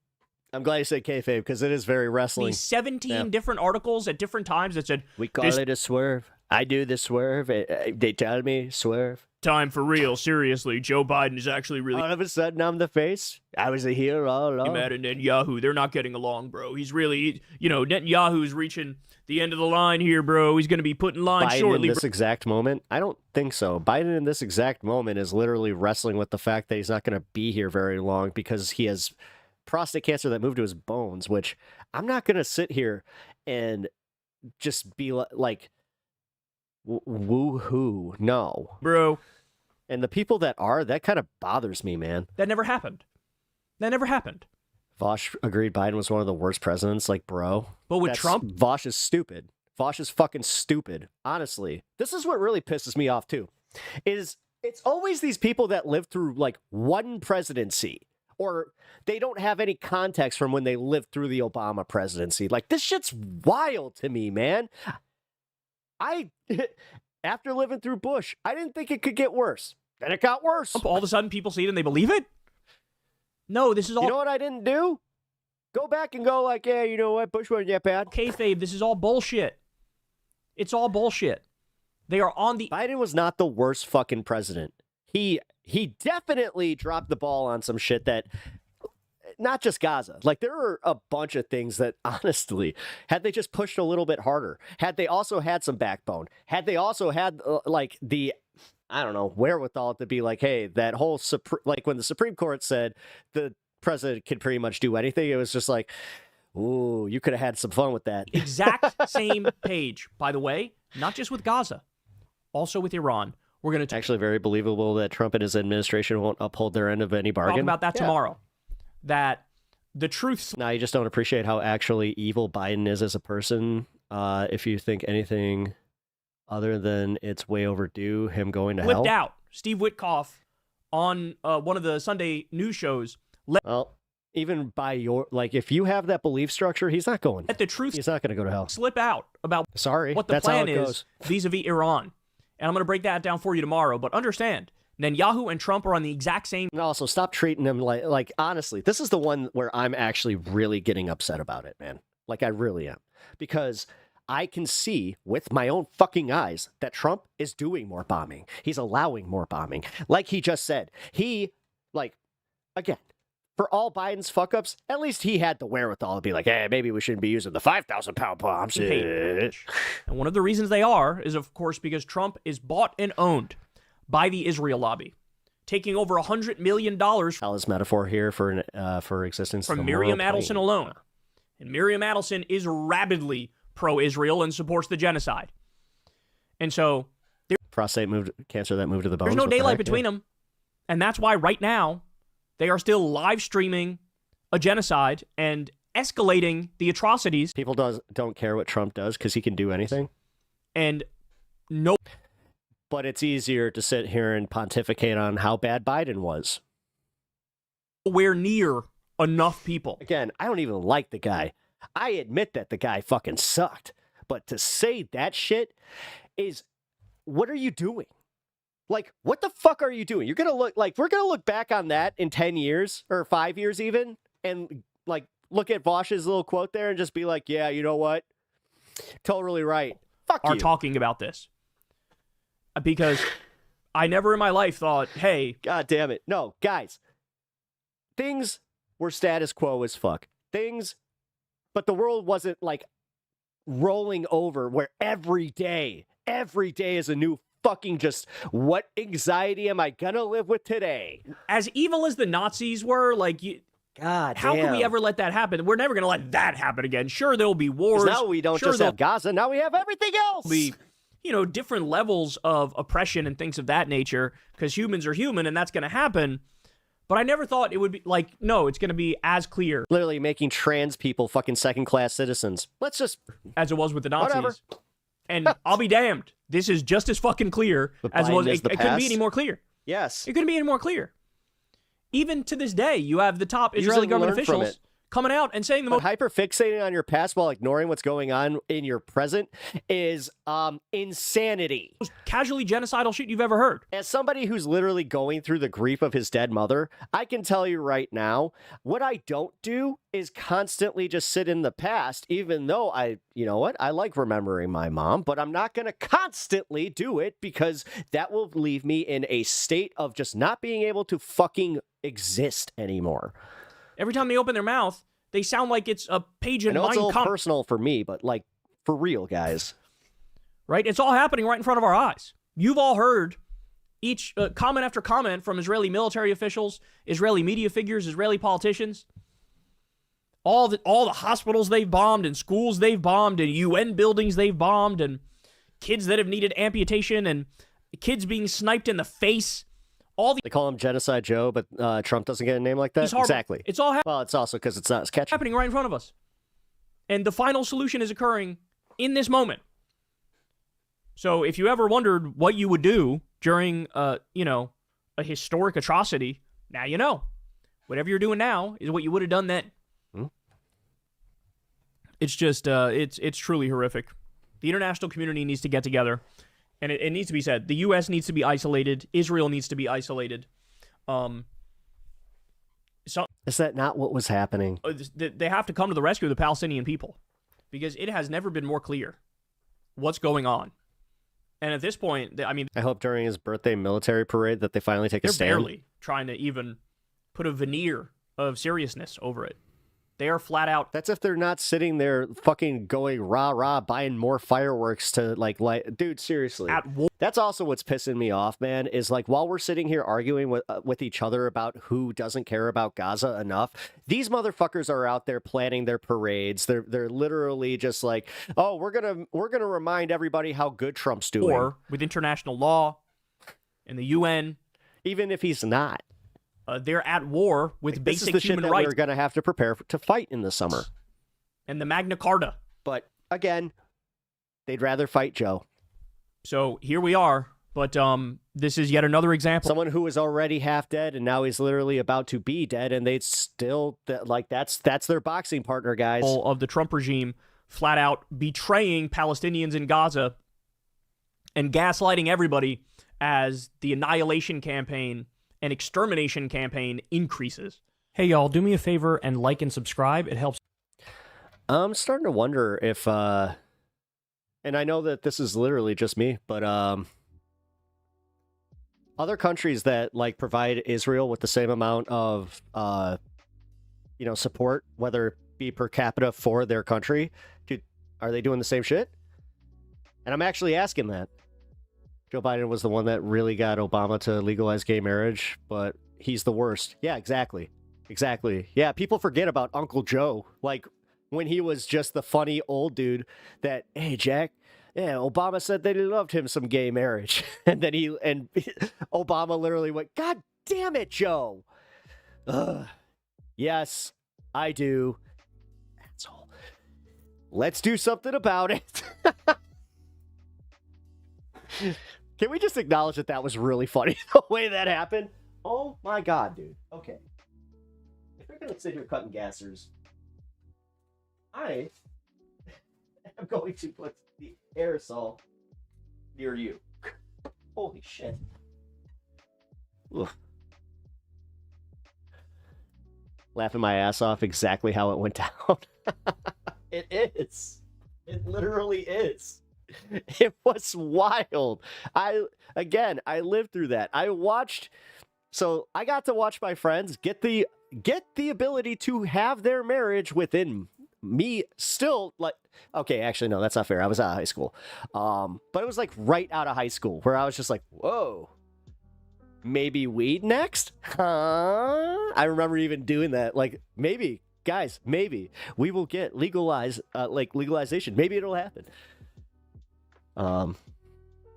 I'm glad you said kayfabe because it is very wrestling. These 17 different articles at different times that said, we call it a swerve. I do the swerve. They tell me swerve. Time for real. Seriously, Joe Biden is actually really... All of a sudden, I'm the face. I was a hero all along. Mad at Netanyahu. They're not getting along, bro. He's really... Netanyahu's reaching the end of the line here, bro. He's going to be put in line shortly. In this exact moment? I don't think so. Biden in this exact moment is literally wrestling with the fact that he's not going to be here very long because he has prostate cancer that moved to his bones, which I'm not going to sit here and just be like... woo-hoo. No. Bro. And the people that are, that kind of bothers me, man. That never happened. That never happened. Vosh agreed Biden was one of the worst presidents, like, bro. But with Trump? Vosh is stupid. Vosh is fucking stupid. Honestly. This is what really pisses me off, too. It's always these people that live through, like, one presidency. Or they don't have any context from when they lived through the Obama presidency. Like, this shit's wild to me, man. After living through Bush, I didn't think it could get worse. Then it got worse. All of a sudden, people see it and they believe it? No, this is all... You know what I didn't do? Go back and go like, yeah, you know what? Bush wasn't that bad. Kayfabe, this is all bullshit. It's all bullshit. They are on the... Biden was not the worst fucking president. He definitely dropped the ball on some shit that not just Gaza. Like, there are a bunch of things that, honestly, had they just pushed a little bit harder, had they also had some backbone, had they also had, I don't know, wherewithal to be like, hey, that whole, like, when the Supreme Court said the president can pretty much do anything, it was just like, ooh, you could have had some fun with that. Exact same page, by the way, not just with Gaza, also with Iran. We're going to actually very believable that Trump and his administration won't uphold their end of any bargain. Talk about that tomorrow. That the truth. Now, you just don't appreciate how actually evil Biden is as a person. If you think anything other than it's way overdue, him going to hell. Flipped out. Steve Witkoff on one of the Sunday news shows. Well, even by your, like, if you have that belief structure, he's not going. Let the truth. He's not going to go to hell. Slip out about what the that's plan how it is goes. vis-a-vis Iran. And I'm going to break that down for you tomorrow. But understand, Netanyahu and Trump are on the exact same. And also, stop treating him like honestly, this is the one where I'm actually really getting upset about it, man. Like, I really am. Because I can see with my own fucking eyes that Trump is doing more bombing. He's allowing more bombing. Like he just said. He, like, again, for all Biden's fuck-ups, at least he had the wherewithal to be like, hey, maybe we shouldn't be using the 5,000-pound bombs. And one of the reasons they are is, of course, because Trump is bought and owned by the Israel lobby, taking over $100 million. His metaphor here for existence from Miriam Adelson alone. And Miriam Adelson is rabidly pro-Israel and supports the genocide. And so prostate cancer that moved to the bones. There's no daylight between them. And that's why right now they are still live streaming a genocide and escalating the atrocities. People don't care what Trump does because he can do anything. And no. But it's easier to sit here and pontificate on how bad Biden was. Nowhere near enough people. Again, I don't even like the guy. I admit that the guy fucking sucked. But to say that shit is, what are you doing? Like, what the fuck are you doing? You're going to look like, we're going to look back on that in 10 years or 5 years even. And like, look at Vosh's little quote there and just be like, yeah, you know what? Totally right. Fuck you. Are talking about this. Because I never in my life thought, hey. God damn it. No, guys. Things were status quo as fuck. But the world wasn't like rolling over where every day is a new fucking just, what anxiety am I gonna live with today? As evil as the Nazis were, like, God how damn. can we ever let that happen? We're never gonna let that happen again. Sure, there'll be wars. Now we don't just have Gaza, now we have everything else. Be, different levels of oppression and things of that nature, because humans are human and that's gonna happen. But I never thought it would be like, no, it's gonna be as clear. Literally making trans people fucking second-class citizens. Let's just... As it was with the Nazis. Whatever. And I'll be damned. This is just as fucking clear as it was. It couldn't be any more clear. Yes. It couldn't be any more clear. Even to this day, you have the top Israeli government officials coming out and saying the most. Hyperfixating on your past while ignoring what's going on in your present is insanity. Most casually genocidal shit you've ever heard. As somebody who's literally going through the grief of his dead mother, I can tell you right now, what I don't do is constantly just sit in the past, even though I like remembering my mom, but I'm not going to constantly do it because that will leave me in a state of just not being able to fucking exist anymore. Every time they open their mouth, they sound like it's a page in I know it's a Mein little Kampf. personal for me, but like, for real, guys. Right? It's all happening right in front of our eyes. You've all heard each comment after comment from Israeli military officials, Israeli media figures, Israeli politicians. All the hospitals they've bombed and schools they've bombed and UN buildings they've bombed and kids that have needed amputation and kids being sniped in the face. They call him Genocide Joe, but Trump doesn't get a name like that? Exactly. It's all well, it's also because it's not as catchy. Happening right in front of us. And the final solution is occurring in this moment. So if you ever wondered what you would do during, a historic atrocity, now you know. Whatever you're doing now is what you would have done then. It's just, it's truly horrific. The international community needs to get together. And it needs to be said, the U.S. needs to be isolated. Israel needs to be isolated. Is that not what was happening? They have to come to the rescue of the Palestinian people because it has never been more clear what's going on. And at this point, I hope during his birthday military parade that they finally take a stand. They're barely trying to even put a veneer of seriousness over it. They are flat out. That's if they're not sitting there fucking going rah, buying more fireworks to like, dude, seriously. That's also what's pissing me off, man, is like while we're sitting here arguing with each other about who doesn't care about Gaza enough, these motherfuckers are out there planning their parades. They're literally just like, oh, we're gonna remind everybody how good Trump's doing. Or with international law and the UN. Even if he's not. They're at war with basic human rights. This is the shit that rights. we're going to have to prepare to fight in the summer. And the Magna Carta. But again, they'd rather fight Joe. So here we are. But this is yet another example. Someone who is already half dead and now he's literally about to be dead, and they'd still that's their boxing partner, guys. Of the Trump regime flat out betraying Palestinians in Gaza and gaslighting everybody as the annihilation campaign and extermination campaign increases. Hey, y'all, do me a favor and like and subscribe. It helps. I'm starting to wonder if, and I know that this is literally just me, but other countries that like provide Israel with the same amount of, support, whether it be per capita for their country, dude, are they doing the same shit? And I'm actually asking that. Joe Biden was the one that really got Obama to legalize gay marriage, but he's the worst. Yeah, exactly. Exactly. Yeah, people forget about Uncle Joe. Like, when he was just the funny old dude that, hey, Jack, yeah, Obama said that he loved him some gay marriage. And then Obama literally went, God damn it, Joe. Ugh. Yes, I do. Asshole. Let's do something about it. Can we just acknowledge that that was really funny, the way that happened? Oh my God, dude. Okay. If we're going to sit here cutting gassers, I am going to put the aerosol near you. Holy shit. Ugh. Laughing my ass off exactly how it went down. It is. It literally is. It was wild. I lived through that. I got to watch my friends get the ability to have their marriage within me still, like, okay, actually no, that's not fair. I was out of high school. But it was like right out of high school where I was just like, whoa, maybe weed next? Huh? I remember even doing that. Like, maybe, guys, maybe we will get legalization. Maybe it'll happen. Then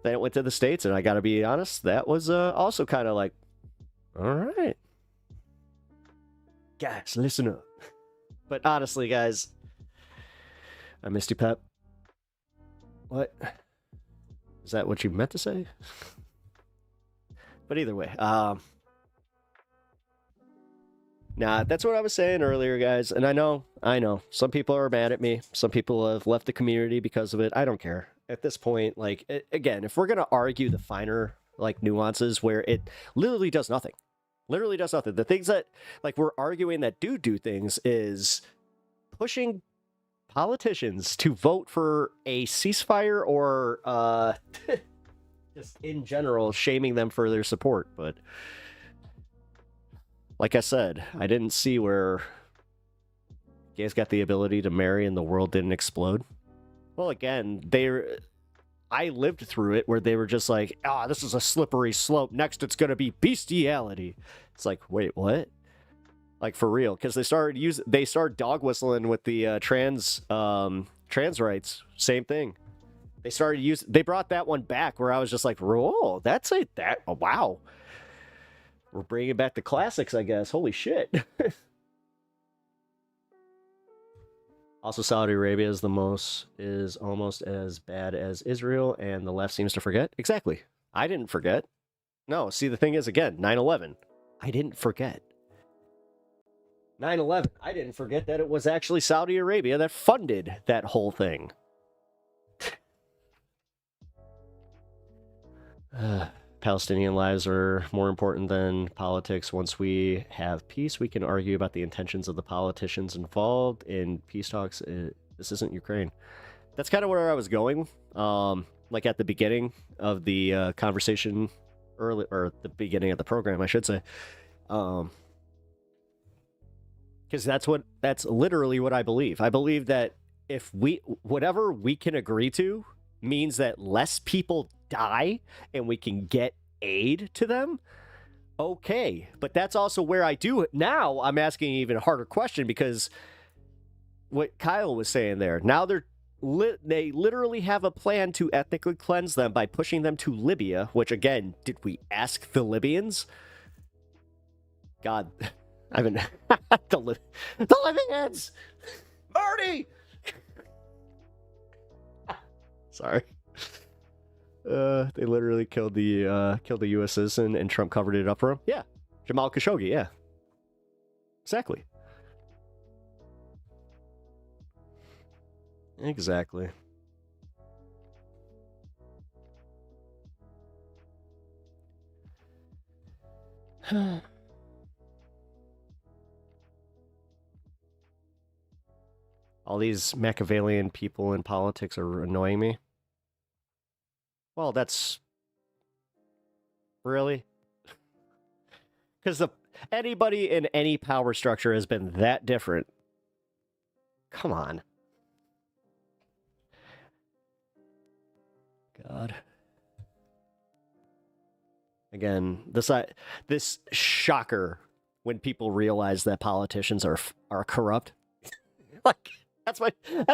it went to the States, and I gotta be honest, that was also kind of like, all right, guys, listen up. But honestly, guys, I missed you, Pep. What? Is that what you meant to say? But either way, nah, that's what I was saying earlier, guys. And I know, some people are mad at me. Some people have left the community because of it. I don't care. At this point, like, again, if we're going to argue the finer, like, nuances where it literally does nothing. The things that, like, we're arguing that do things is pushing politicians to vote for a ceasefire or just in general shaming them for their support. But like I said, I didn't see where you guys got the ability to marry and the world didn't explode. Well, again, I lived through it where they were just like, this is a slippery slope. Next, it's going to be bestiality. It's like, wait, what? Like, for real. Because they started dog whistling with the trans rights. Same thing. They brought that one back where I was just like, oh, wow. We're bringing back the classics, I guess. Holy shit. Also, Saudi Arabia is almost as bad as Israel, and the left seems to forget. Exactly. I didn't forget. No, see, the thing is, again, 9/11. I didn't forget. 9/11. I didn't forget that it was actually Saudi Arabia that funded that whole thing. Palestinian lives are more important than politics. Once we have peace, we can argue about the intentions of the politicians involved in peace talks. This isn't Ukraine. That's kind of where I was going. Like at the beginning of the conversation, or the beginning of the program, I should say. Because that's literally what I believe. I believe that if whatever we can agree to means that less people die and we can get aid to them, okay. But that's also where I do it. Now I'm asking an even harder question, because what Kyle was saying there, now they literally have a plan to ethnically cleanse them by pushing them to Libya, which, again, did we ask the Libyans? God, I mean, the Libyans! Marty! Sorry. They literally killed the U.S. citizen, and Trump covered it up for him. Yeah, Jamal Khashoggi. Yeah, exactly. Exactly. All these Machiavellian people in politics are annoying me. Well, that's really, because anybody in any power structure has been that different. Come on. God. Again, this shocker when people realize that politicians are corrupt. Like, that's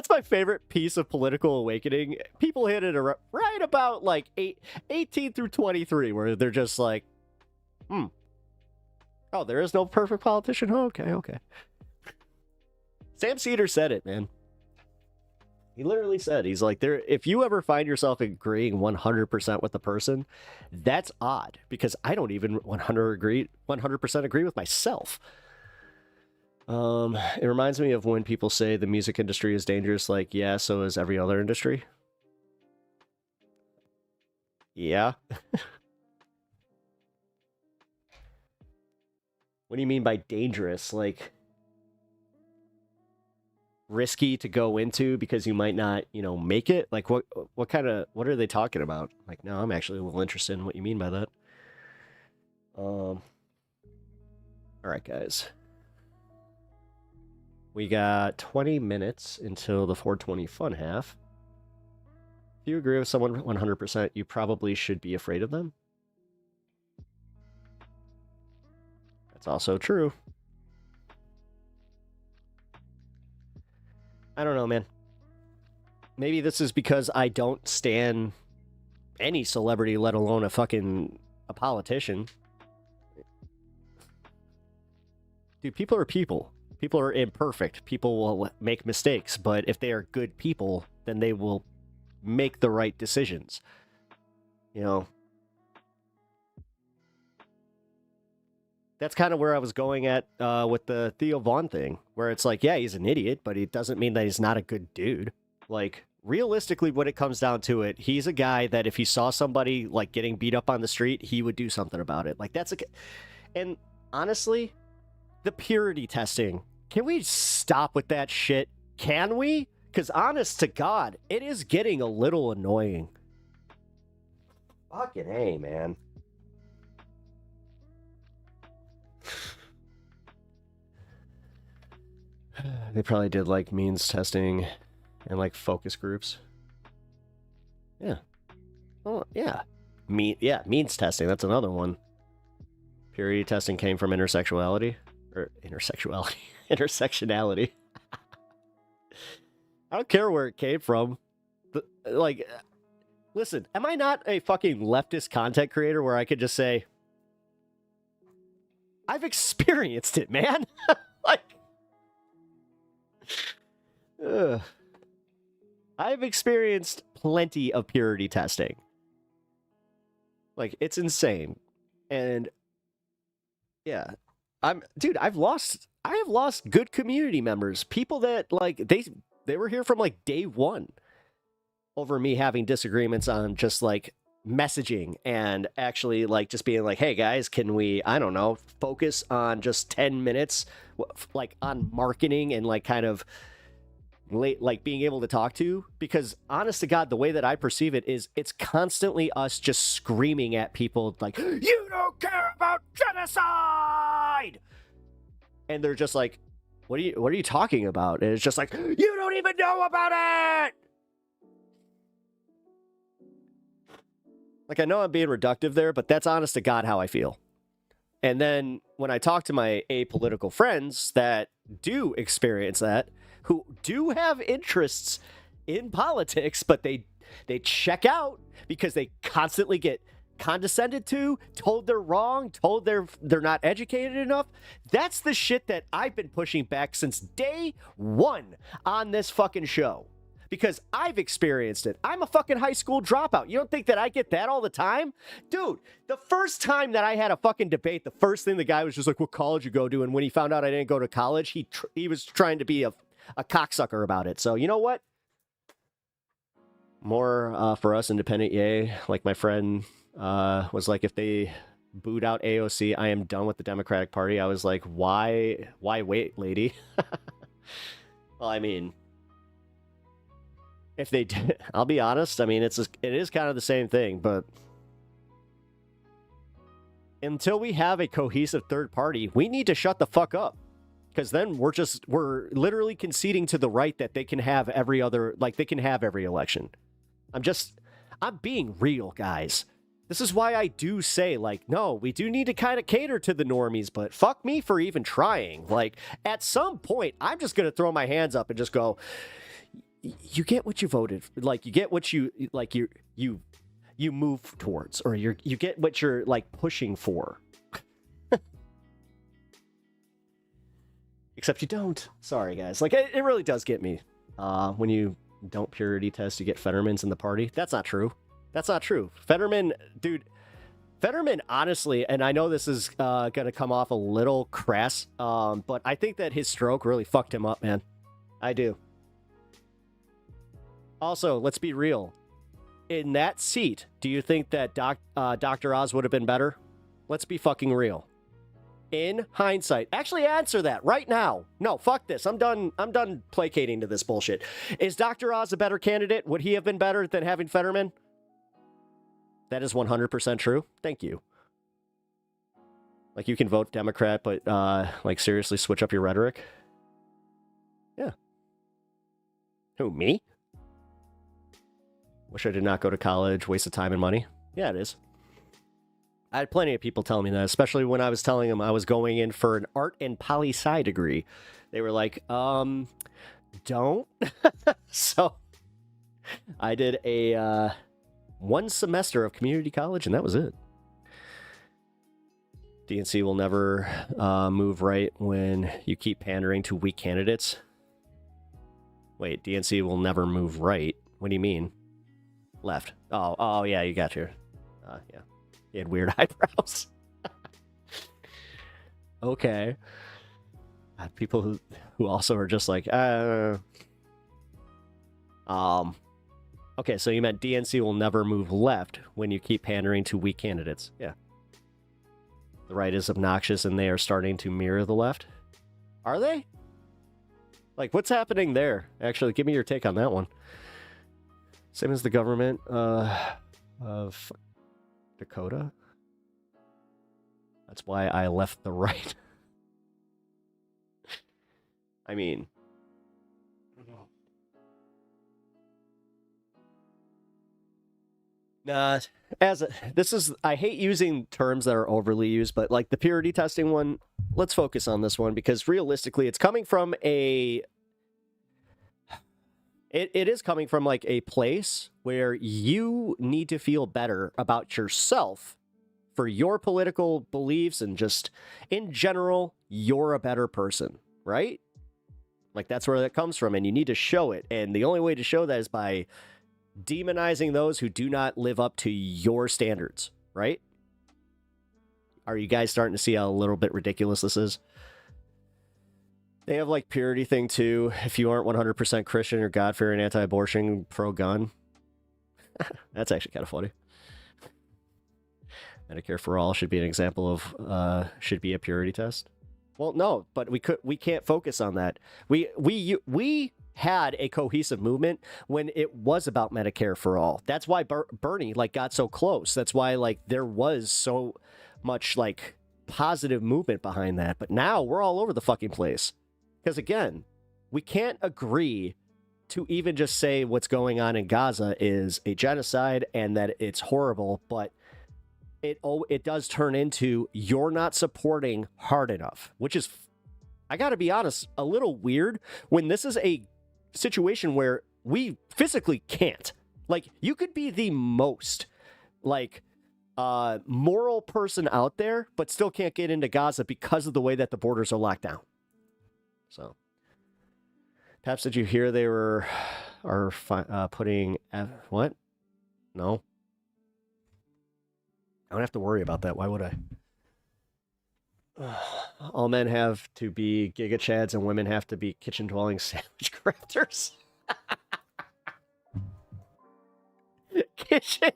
my favorite piece of political awakening. People hit it right about like 18 through 23, where they're just like, oh, there is no perfect politician. Oh, okay. Sam SEDER said it, man. He literally said, he's like, if you ever find yourself agreeing 100% with the person, that's odd, because I don't even 100% agree with myself. It reminds me of when people say the music industry is dangerous. Like, yeah, so is every other industry. Yeah. What do you mean by dangerous? Like, risky to go into because you might not, make it? Like, what are they talking about? Like, no, I'm actually a little interested in what you mean by that. All right, guys. We got 20 minutes until the 420 fun half. If you agree with someone 100%, you probably should be afraid of them. That's also true. I don't know, man. Maybe this is because I don't stan any celebrity, let alone a politician. Dude, people are people. People are imperfect. People will make mistakes, but if they are good people, then they will make the right decisions. That's kind of where I was going at with the Theo Vaughn thing, where it's like, yeah, he's an idiot, but it doesn't mean that he's not a good dude. Like, realistically, when it comes down to it, he's a guy that if he saw somebody like getting beat up on the street, he would do something about it. Like, and honestly, the purity testing, can we stop with that shit? Can we? Because honest to God, it is getting a little annoying. Fucking A, man. They probably did like means testing and like focus groups. Yeah. Oh, yeah. Means testing. That's another one. Purity testing came from intersectionality. Intersectionality. I don't care where it came from. Like, listen, am I not a fucking leftist content creator where I could just say, I've experienced it, man? Like, I've experienced plenty of purity testing. Like, it's insane. And yeah, I have lost good community members, people that like they were here from like day one over me having disagreements on just like messaging and actually like just being like, hey guys, can we, I don't know, focus on just 10 minutes like on marketing and like kind of like being able to talk to, because honest to God, the way that I perceive it is it's constantly us just screaming at people like, you don't care about genocide. And they're just like, what are you talking about? And it's just like, you don't even know about it. Like, I know I'm being reductive there, but that's honest to God how I feel. And then when I talk to my apolitical friends that do experience that, who do have interests in politics, but they check out because they constantly get condescended to, told they're wrong, told they're not educated enough. That's the shit that I've been pushing back since day one on this fucking show. Because I've experienced it. I'm a fucking high school dropout. You don't think that I get that all the time? Dude, the first time that I had a fucking debate, the first thing the guy was just like, what college you go to? And when he found out I didn't go to college, he was trying to be a cocksucker about it. So you know what? More for us independent, yay. Like my friend was like, if they booed out AOC, I am done with the Democratic Party. I was like, why wait, lady? Well, I mean... If they did, I'll be honest, I mean, it is kind of the same thing, but until we have a cohesive third party, we need to shut the fuck up. Because then we're literally conceding to the right that they can have every election. I'm being real, guys. This is why I do say, like, no, we do need to kind of cater to the normies, but fuck me for even trying. Like, at some point, I'm just going to throw my hands up and just go... You get what you voted for. Like, you get what you like. You move towards, or you get what you're like pushing for. Except you don't. Sorry, guys. Like, it really does get me. When you don't purity test, you get Fetterman's in the party. That's not true. That's not true. Fetterman, honestly, and I know this is gonna come off a little crass, but I think that his stroke really fucked him up, man. I do. Also, let's be real. In that seat, do you think that Dr. Oz would have been better? Let's be fucking real. In hindsight. Actually, answer that right now. No, fuck this. I'm done placating to this bullshit. Is Dr. Oz a better candidate? Would he have been better than having Fetterman? That is 100% true. Thank you. Like, you can vote Democrat, but, like, seriously switch up your rhetoric? Yeah. Who, me? Wish I did not go to college, waste of time and money. Yeah, it is. I had plenty of people telling me that, especially when I was telling them I was going in for an art and poli-sci degree. They were like, don't. So I did a 1 semester of community college, and that was it. DNC will never move right when you keep pandering to weak candidates. Wait, DNC will never move right? What do you mean? Left. Oh, yeah, you got your... yeah. You had weird eyebrows. Okay. People who also are just like, okay, so you meant DNC will never move left when you keep pandering to weak candidates. Yeah. The right is obnoxious and they are starting to mirror the left. Are they? Like, what's happening there? Actually, give me your take on that one. Same as the government of Dakota. That's why I left the right. I mean... Nah, I hate using terms that are overly used, but like the purity testing one, let's focus on this one because realistically it's coming from it is coming from like a place where you need to feel better about yourself for your political beliefs and just in general, you're a better person, right? Like that's where that comes from and you need to show it. And the only way to show that is by demonizing those who do not live up to your standards, right? Are you guys starting to see how a little bit ridiculous this is? They have like purity thing too. If you aren't 100% Christian or God-fearing, anti-abortion, pro-gun. That's actually kind of funny. Medicare for all should be an example of should be a purity test. Well, no, but we can't focus on that. We had a cohesive movement when it was about Medicare for all. That's why Bernie like got so close. That's why like there was so much like positive movement behind that. But now we're all over the fucking place. Because again, we can't agree to even just say what's going on in Gaza is a genocide and that it's horrible, but it does turn into you're not supporting hard enough, which is, I got to be honest, a little weird when this is a situation where we physically can't. Like, you could be the most, like, moral person out there, but still can't get into Gaza because of the way that the borders are locked down. So, Taps, did you hear they are putting what? No, I don't have to worry about that. Why would I? All men have to be Giga Chads and women have to be kitchen dwelling sandwich crafters. Kitchen,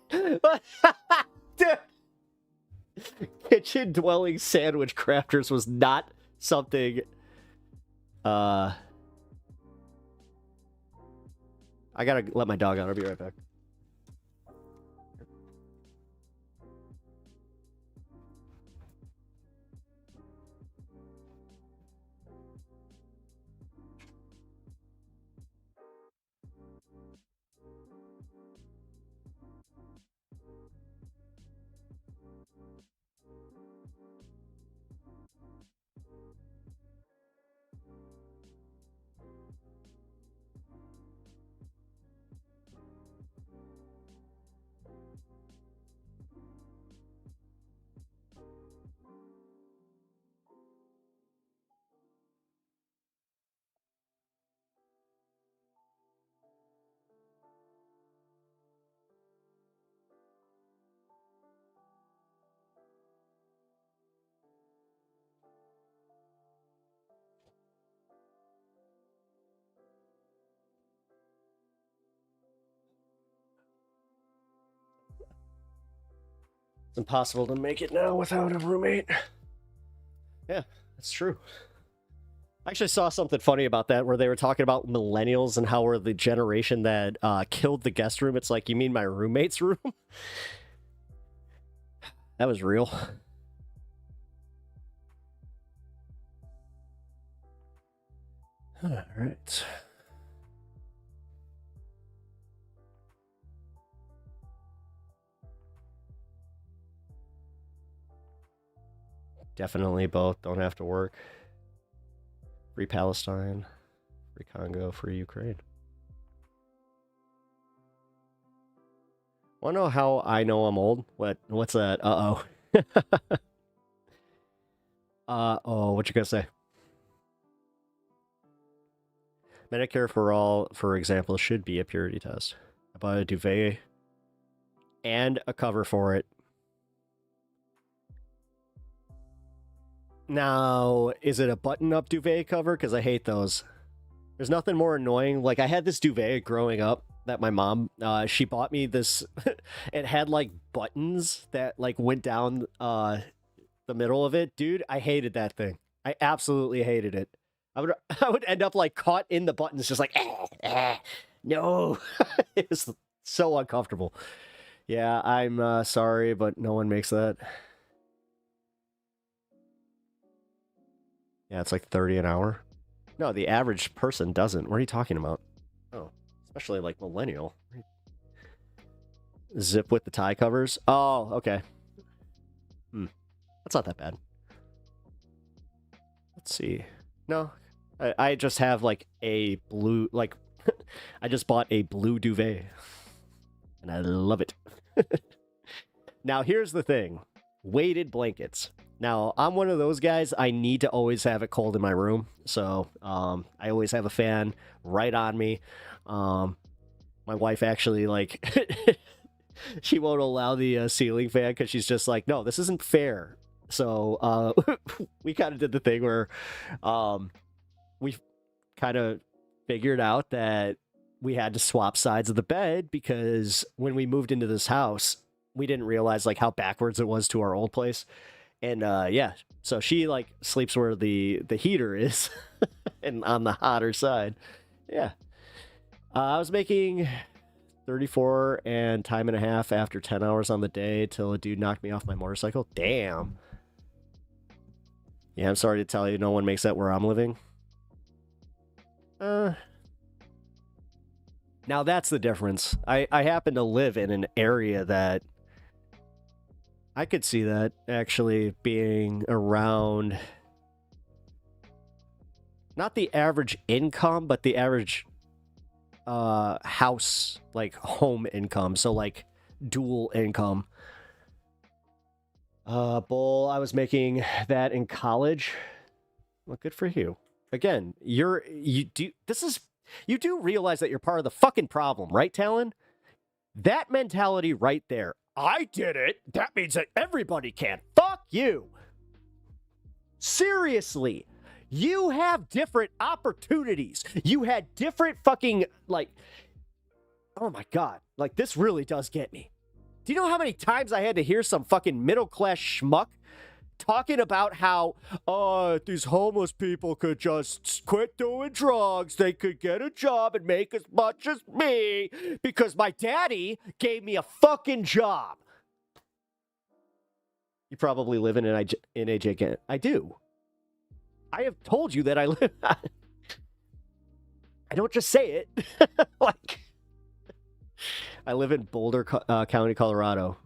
dude. Kitchen dwelling sandwich crafters was not something. I gotta let my dog out. I'll be right back. It's impossible to make it now without a roommate. Yeah, that's true. I actually saw something funny about that where they were talking about millennials and how we're the generation that killed the guest room. It's like, you mean my roommate's room? That was real. All right. Definitely both. Don't have to work. Free Palestine, free Congo, free Ukraine. Want to know how I know I'm old? What's that? Uh-oh. What you gonna say? Medicare for All, for example, should be a purity test. I bought a duvet and a cover for it. Now, is it a button-up duvet cover? Because I hate those. There's nothing more annoying. Like, I had this duvet growing up that my mom, she bought me this. It had, like, buttons that, like, went down the middle of it. Dude, I hated that thing. I absolutely hated it. I would end up, like, caught in the buttons, just like, no. It was so uncomfortable. Yeah, I'm sorry, but no one makes that. Yeah, it's like 30 an hour. No, the average person doesn't. What are you talking about? Oh, especially like millennial. Zip with the tie covers. Oh, okay. That's not that bad. Let's see. No, I just have like a blue, like, I just bought a blue duvet. And I love it. Now, here's the thing. Weighted blankets. Now, I'm one of those guys, I need to always have it cold in my room. So, I always have a fan right on me. My wife actually, like, she won't allow the ceiling fan because she's just like, no, this isn't fair. So, we kind of did the thing where we kind of figured out that we had to swap sides of the bed because when we moved into this house, we didn't realize, like, how backwards it was to our old place. And yeah, so she like sleeps where the heater is and on the hotter side. Yeah. I was making 34 and time and a half after 10 hours on the day till a dude knocked me off my motorcycle. Damn. Yeah, I'm sorry to tell you, no one makes that where I'm living. Now that's the difference. I happen to live in an area that I could see that actually being around not the average income, but the average house, like home income. So like dual income. Bull, I was making that in college. Well, good for you. Again, you do realize that you're part of the fucking problem, right, Talon? That mentality right there. I did it. That means that everybody can. Fuck you. Seriously. You have different opportunities. You had different fucking, like, oh my God. Like, this really does get me. Do you know how many times I had to hear some fucking middle-class schmuck talking about how, if these homeless people could just quit doing drugs, they could get a job and make as much as me because my daddy gave me a fucking job. You probably live in AJ Kent. I do. I have told you that I live. I don't just say it. Like, I live in Boulder County, Colorado.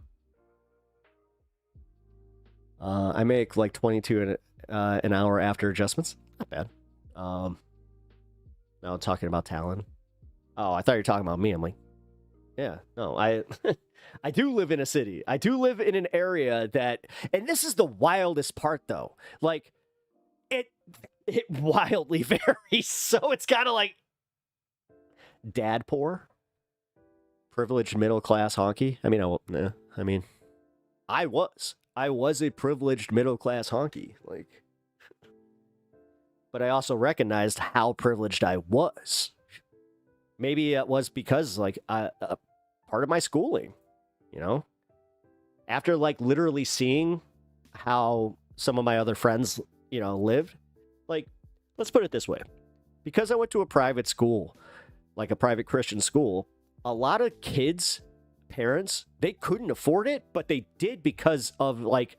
I make like 22 an hour after adjustments. Not bad. Now talking about Talon. Oh, I thought you were talking about me. I'm like, yeah, no, I do live in a city. I do live in an area that, and this is the wildest part though. Like, it wildly varies. So it's kind of like dad poor, privileged middle class honky. I mean, I was a privileged middle class honky. Like, but I also recognized how privileged I was. Maybe it was because like part of my schooling, you know, after like literally seeing how some of my other friends, you know, lived. Like, let's put it this way. Because I went to a private school, like a private Christian school, a lot of kids, parents, they couldn't afford it, but they did because of, like,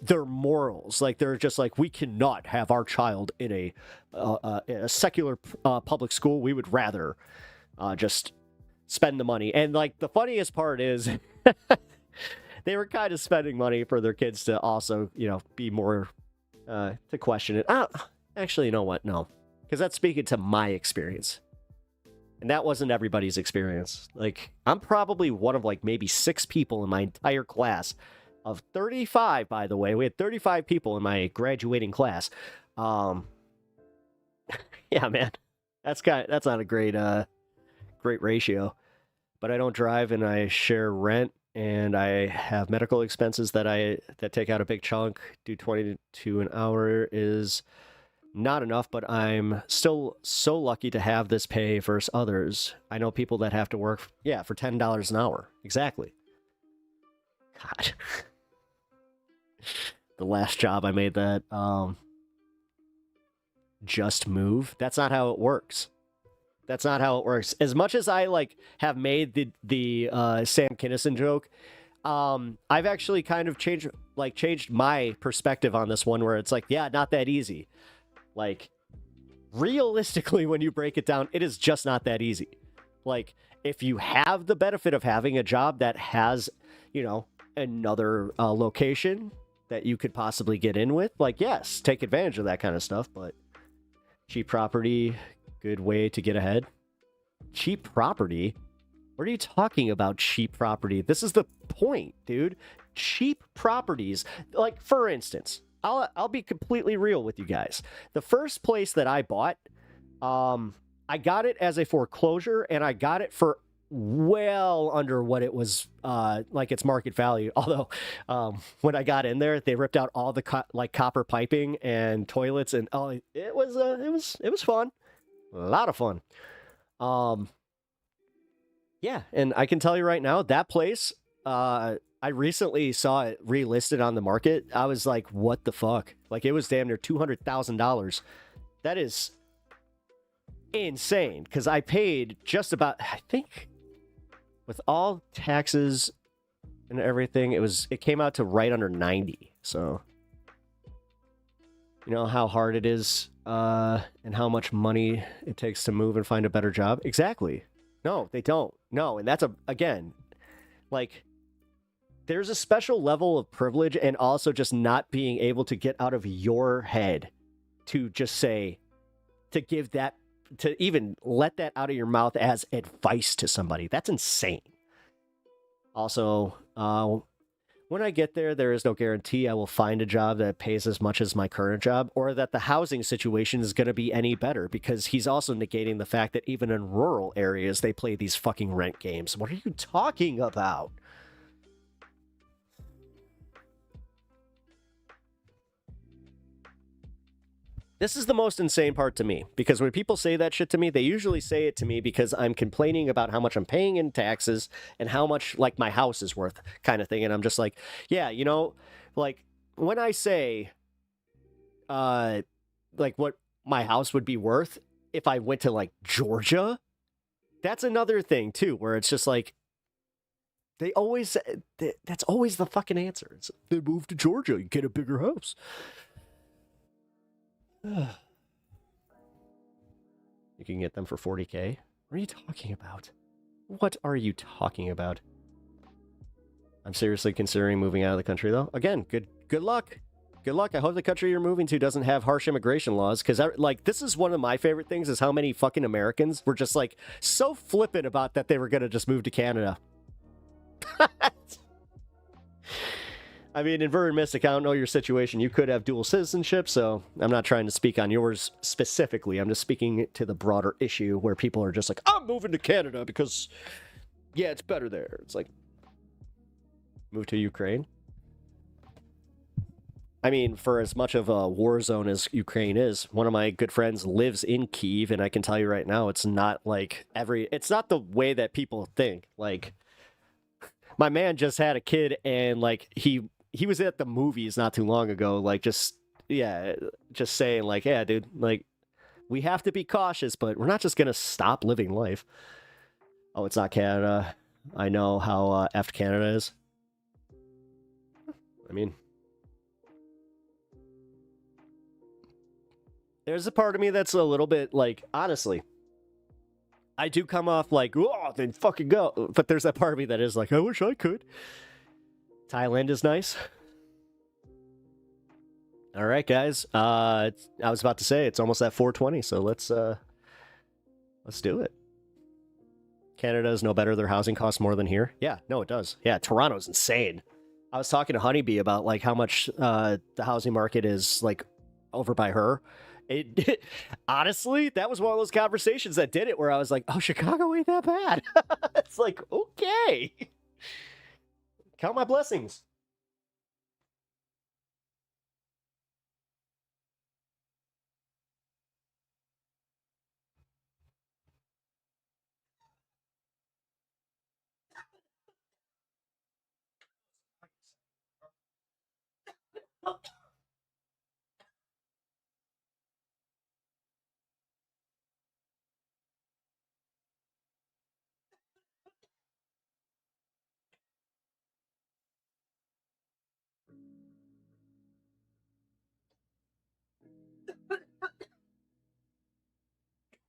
their morals. Like, they're just like, we cannot have our child in a secular public school. We would rather just spend the money. And, like, the funniest part is they were kind of spending money for their kids to also, you know, be more, to question it. Actually, you know what? No. Because that's speaking to my experience. And that wasn't everybody's experience. Like, I'm probably one of, like, maybe 6 people in my entire class of 35, by the way. We had 35 people in my graduating class. Yeah, man. That's not a great ratio. But I don't drive and I share rent and I have medical expenses that take out a big chunk. Do 22 an hour is not enough, but I'm still so lucky to have this pay versus others. I know people that have to work, for $10 an hour. Exactly. God. The last job I made that, just move. That's not how it works. That's not how it works. As much as I like have made the Sam Kinison joke, I've actually kind of changed my perspective on this one, where it's like, yeah, not that easy. Like, realistically, when you break it down, it is just not that easy. Like, if you have the benefit of having a job that has, you know, another location that you could possibly get in with, like, yes, take advantage of that kind of stuff. But cheap property, good way to get ahead. Cheap property? What are you talking about, cheap property? This is the point, dude. Cheap properties. Like, for instance, I'll be completely real with you guys. The first place that I bought, I got it as a foreclosure, and I got it for well under what it was, like its market value. Although, when I got in there, they ripped out all the copper piping and toilets, and it was fun, a lot of fun. Yeah, and I can tell you right now, that place, I recently saw it relisted on the market. I was like, what the fuck? Like, it was damn near $200,000. That is insane, because I paid just about, I think, with all taxes and everything, it came out to right under 90. So, you know how hard it is and how much money it takes to move and find a better job. Exactly. No, they don't. No, and that's again, like, there's a special level of privilege and also just not being able to get out of your head to just say, to give that, to even let that out of your mouth as advice to somebody. That's insane. Also, when I get there, there is no guarantee I will find a job that pays as much as my current job or that the housing situation is going to be any better, because he's also negating the fact that even in rural areas, they play these fucking rent games. What are you talking about? This is the most insane part to me, because when people say that shit to me, they usually say it to me because I'm complaining about how much I'm paying in taxes and how much, like, my house is worth, kind of thing. And I'm just like, yeah, you know, like, when I say, like, what my house would be worth if I went to, like, Georgia, that's another thing, too, where it's just like, they always, that's always the fucking answer. It's, they move to Georgia, you get a bigger house. You can get them for 40K? What are you talking about? What are you talking about? I'm seriously considering moving out of the country, though. Again, good luck. Good luck. I hope the country you're moving to doesn't have harsh immigration laws, because, like, this is one of my favorite things, is how many fucking Americans were just, like, so flippant about that they were going to just move to Canada. I mean, Inverted Mystic, I don't know your situation. You could have dual citizenship, so I'm not trying to speak on yours specifically. I'm just speaking to the broader issue where people are just like, I'm moving to Canada because, yeah, it's better there. It's like, move to Ukraine? I mean, for as much of a war zone as Ukraine is, one of my good friends lives in Kyiv, and I can tell you right now, it's not like it's not the way that people think. Like, my man just had a kid, and, like, he was at the movies not too long ago, like, just saying, like, yeah, dude, like, we have to be cautious, but we're not just going to stop living life. Oh, it's not Canada. I know how effed Canada is. I mean, there's a part of me that's a little bit, like, honestly, I do come off like, oh, then fucking go. But there's that part of me that is like, I wish I could. Thailand is nice. All right, guys. I was about to say it's almost at 4:20, so let's do it. Canada is no better. Their housing costs more than here. Yeah, no, it does. Yeah, Toronto's insane. I was talking to Honeybee about, like, how much the housing market is, like, over by her. Honestly, that was one of those conversations that did it, where I was like, oh, Chicago ain't that bad. It's like, okay. Count my blessings.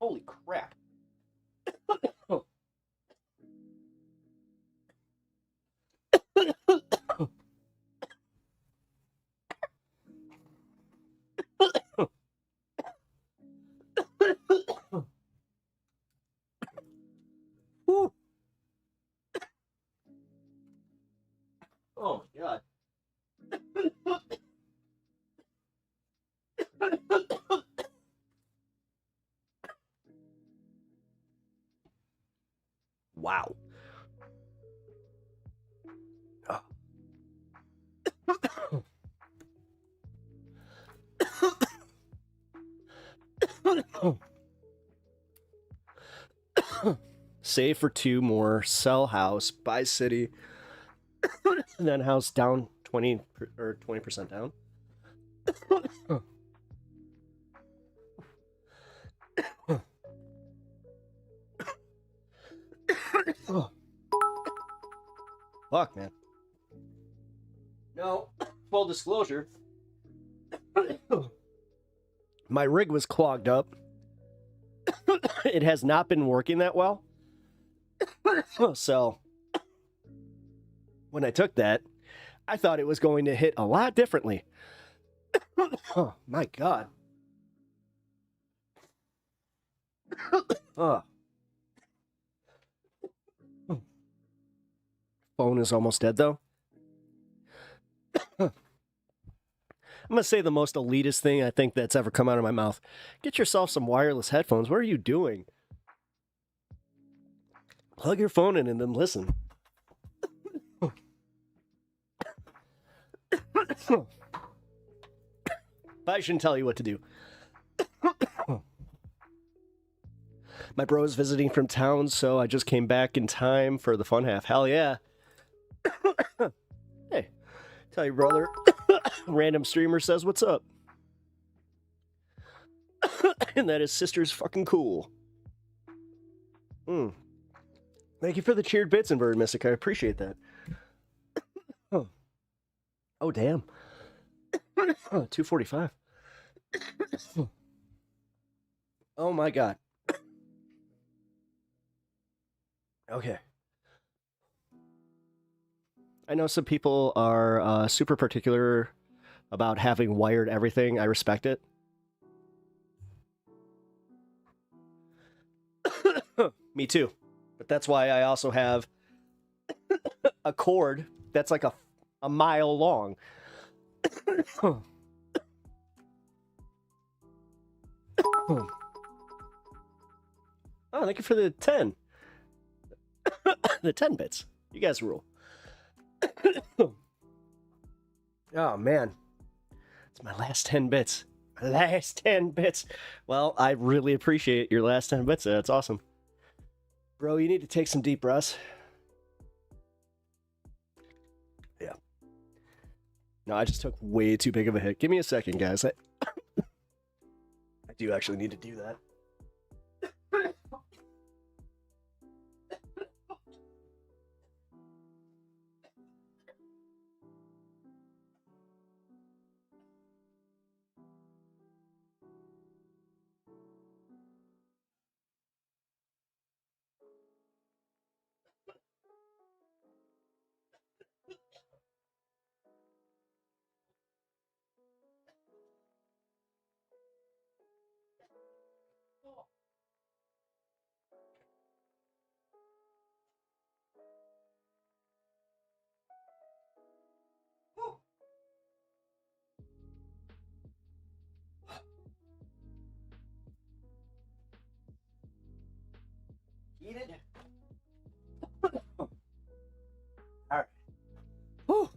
Holy crap. Oh, God. Wow. Save for 2 more, sell house, buy city, and then house down 20% down. Fuck, man. No, full disclosure. My rig was clogged up. It has not been working that well. So when I took that, I thought it was going to hit a lot differently. Oh, my God. Phone is almost dead, though. I'm going to say the most elitist thing I think that's ever come out of my mouth. Get yourself some wireless headphones. What are you doing? Plug your phone in and then listen. I shouldn't tell you what to do. My bro's visiting from town, so I just came back in time for the fun half. Hell yeah. Hey, tell your brother. Random streamer says what's up. And that his sister's fucking cool. Thank you for the cheered bits, Inverted Mystic. I appreciate that. Oh, damn. 2:45. Oh my God. Okay. I know some people are super particular about having wired everything. I respect it. Me too. But that's why I also have a cord that's like a mile long. Oh, thank you for the 10. The 10 bits. You guys rule. Oh, man. It's my last 10 bits. My last 10 bits. Well, I really appreciate your last 10 bits. That's awesome. Bro, you need to take some deep breaths. Yeah. No, I just took way too big of a hit. Give me a second, guys. I do actually need to do that. Eat it. All right. Whew.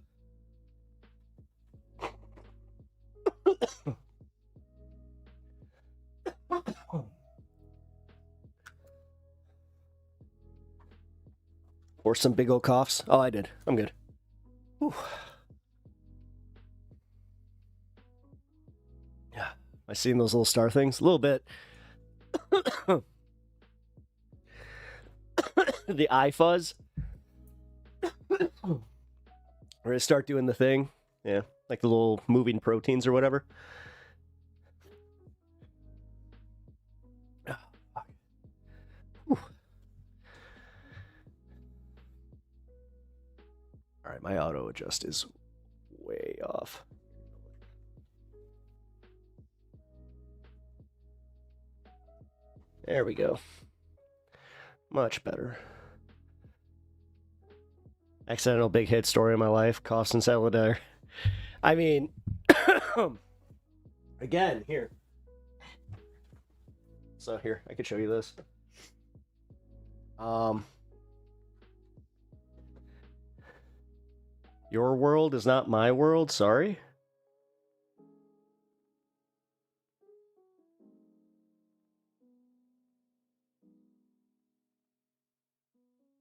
Or some big old coughs. Oh, I did. I'm good. Whew. Yeah. Am I seeing those little star things? A little bit. The eye fuzz. Or I start doing the thing. Yeah. Like the little moving proteins or whatever. All right, my auto adjust is way off. There we go. Much better. Accidental big hit story of my life. Coughs and SEDER. I mean, again, here. So here, I could show you this. Your world is not my world, sorry.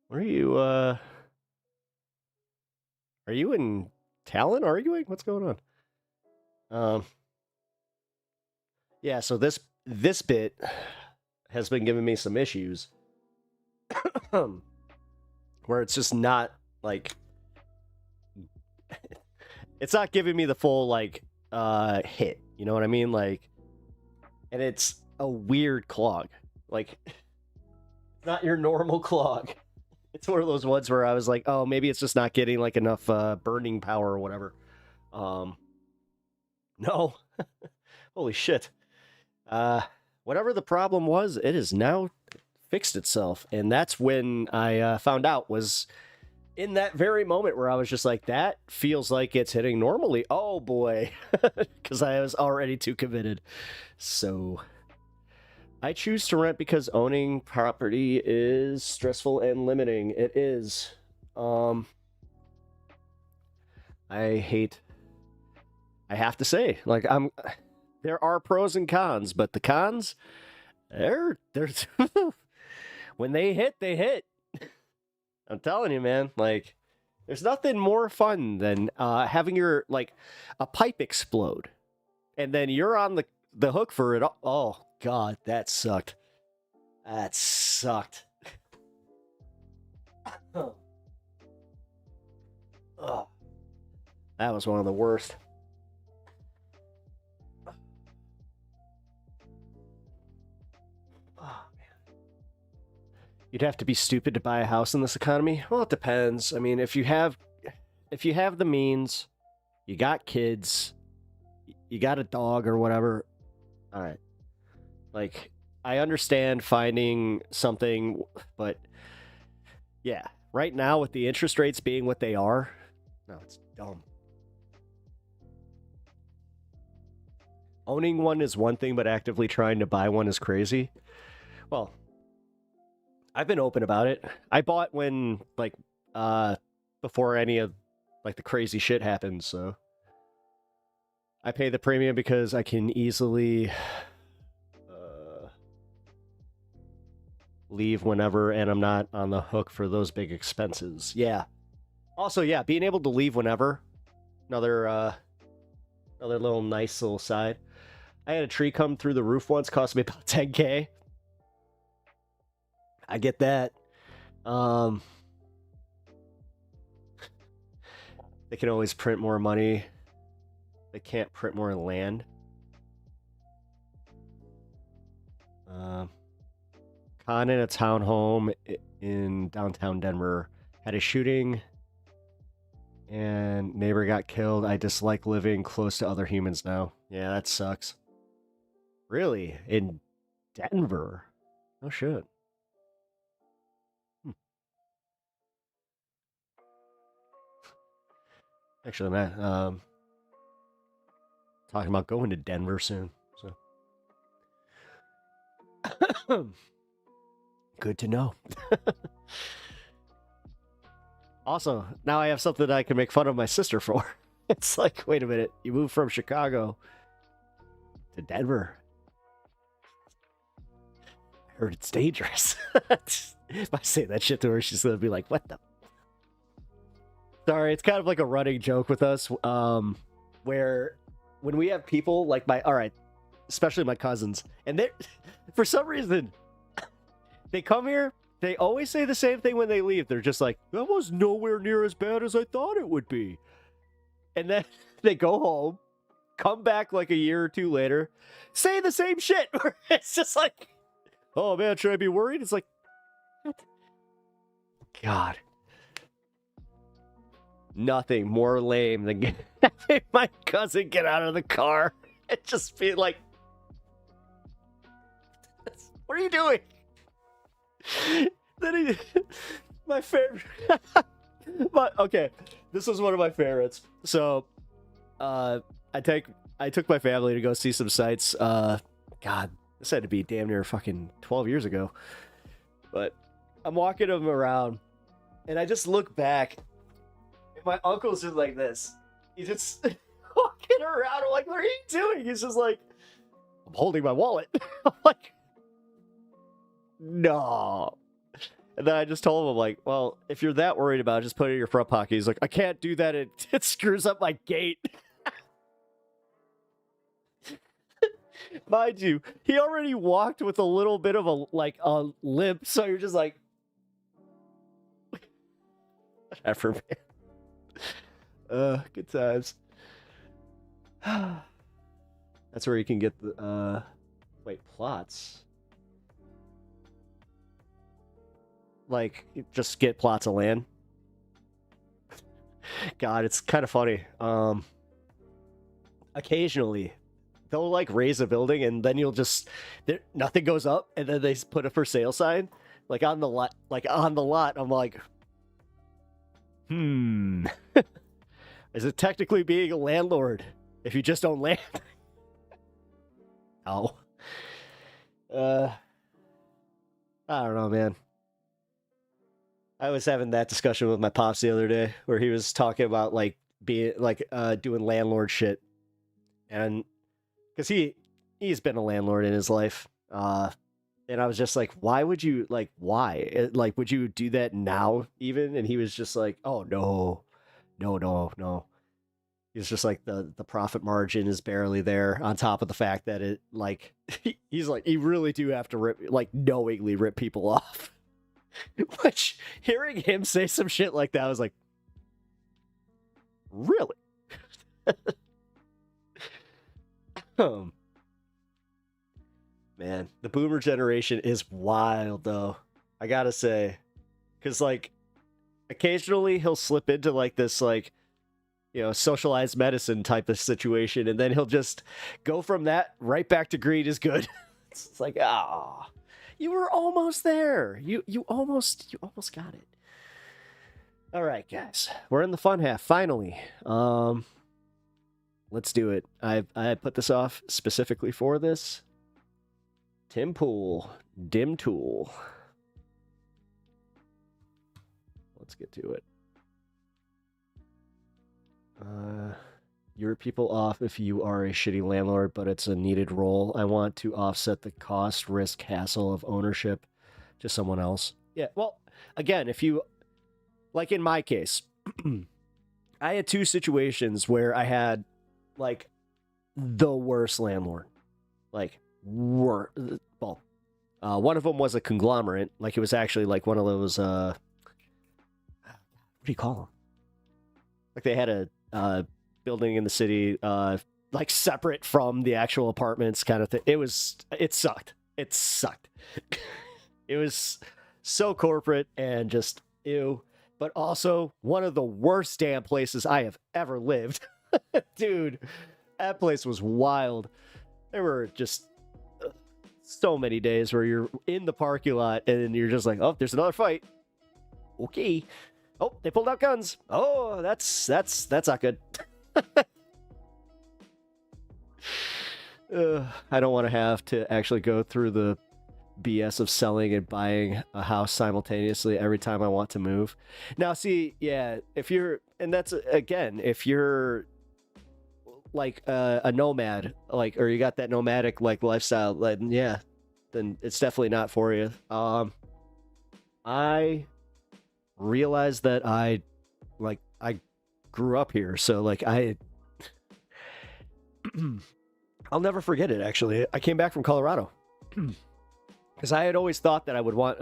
What are you in Talon arguing? What's going on? Yeah, so this bit has been giving me some issues. Where it's just not like it's not giving me the full like hit, you know what I mean? Like and it's a weird clog. Like, it's not your normal clog. It's one of those ones where I was like, oh, maybe it's just not getting like enough burning power or whatever. No. Holy shit. Whatever the problem was, it has now fixed itself. And that's when I found out, was in that very moment where I was just like, that feels like it's hitting normally. Oh boy. Because I was already too committed. So I choose to rent because owning property is stressful and limiting. It is. I have to say, like, there are pros and cons, but the cons, they're when they hit, they hit. I'm telling you, man, like, there's nothing more fun than having your, like, a pipe explode and then you're on the hook for it. Oh God, that sucked. That sucked. Oh. That was one of the worst. Oh, man. You'd have to be stupid to buy a house in this economy. Well, it depends. I mean, if you have the means, you got kids, you got a dog or whatever, all right. Like, I understand finding something, but yeah, right now with the interest rates being what they are, no, it's dumb. Owning one is one thing, but actively trying to buy one is crazy. Well, I've been open about it. I bought when, like, before any of, like, the crazy shit happened, so I pay the premium because I can easily leave whenever, and I'm not on the hook for those big expenses. Yeah. Also, yeah, being able to leave whenever. Another little nice little side. I had a tree come through the roof once, cost me about 10K. I get that. They can always print more money. They can't print more land. Con in a townhome in downtown Denver had a shooting and neighbor got killed. I dislike living close to other humans now. Yeah, that sucks. Really? In Denver? Oh shit. Actually, man, talking about going to Denver soon. So good to know. Also, now I have something that I can make fun of my sister for. It's like, wait a minute, you moved from Chicago to Denver. I heard it's dangerous. If I say that shit to her, she's gonna be like, what the? Sorry, it's kind of like a running joke with us, where when we have people like especially my cousins, and they, for some reason, they come here, they always say the same thing when they leave. They're just like, that was nowhere near as bad as I thought it would be. And then they go home, come back like a year or two later, say the same shit. It's just like, oh man, should I be worried? It's like, what? God. Nothing more lame than having my cousin get out of the car and just be like, what are you doing? Then my favorite. Okay, this was one of my favorites. So, I took my family to go see some sights. God, this had to be damn near fucking 12 years ago. But I'm walking them around, and I just look back, and my uncle's just like this. He's just walking around. I'm like, what are you doing? He's just like, I'm holding my wallet. I'm like, no. And then I just told him, I'm like, well, if you're that worried about it, just put it in your front pocket. He's like, I can't do that. It screws up my gait. Mind you, he already walked with a little bit of a limp. So you're just like, whatever, man. Good times. That's where you can get the Wait, plots? Like, just get plots of land? God, it's kind of funny. Occasionally, they'll like raise a building and then you'll just nothing goes up, and then they put a for sale sign like on the lot. I'm like, is it technically being a landlord if you just own land? Oh, I don't know, man. I was having that discussion with my pops the other day where he was talking about like being like doing landlord shit, and because he's been a landlord in his life, and I was just like, why would you why like would you do that now even? And he was just like, oh no. He's just like the profit margin is barely there, on top of the fact that it like he's like, you really do have to knowingly rip people off. Which, hearing him say some shit like that, I was like, really? Man, the boomer generation is wild, though. I gotta say. Because, like, occasionally he'll slip into, like, this, like, you know, socialized medicine type of situation, and then he'll just go from that right back to greed is good. It's like, ah. You were almost there. You almost got it. All right, guys. We're in the fun half, finally. Let's do it. I put this off specifically for this. Tim Pool, Dim Tool. Let's get to it. You're people off if you are a shitty landlord, but it's a needed role. I want to offset the cost, risk, hassle of ownership to someone else. Yeah, well, again, if you, like in my case, I had two situations where I had, like, the worst landlord. Like, one of them was a conglomerate. Like, it was actually, like, one of those, what do you call them? Like, they had a building in the city, like separate from the actual apartments kind of thing. It sucked. It was so corporate and just ew, but also one of the worst damn places I have ever lived. Dude, that place was wild. There were just so many days where you're in the parking lot and you're just like, oh, there's another fight. Okay. Oh, they pulled out guns. Oh, that's not good. I don't want to have to actually go through the BS of selling and buying a house simultaneously every time I want to move. Now, see, yeah, if you're like a nomad, like, or you got that nomadic like lifestyle, like, yeah, then it's definitely not for you. I realized that I grew up here, so like I'll never forget it. Actually, I came back from Colorado because I had always thought that I would want.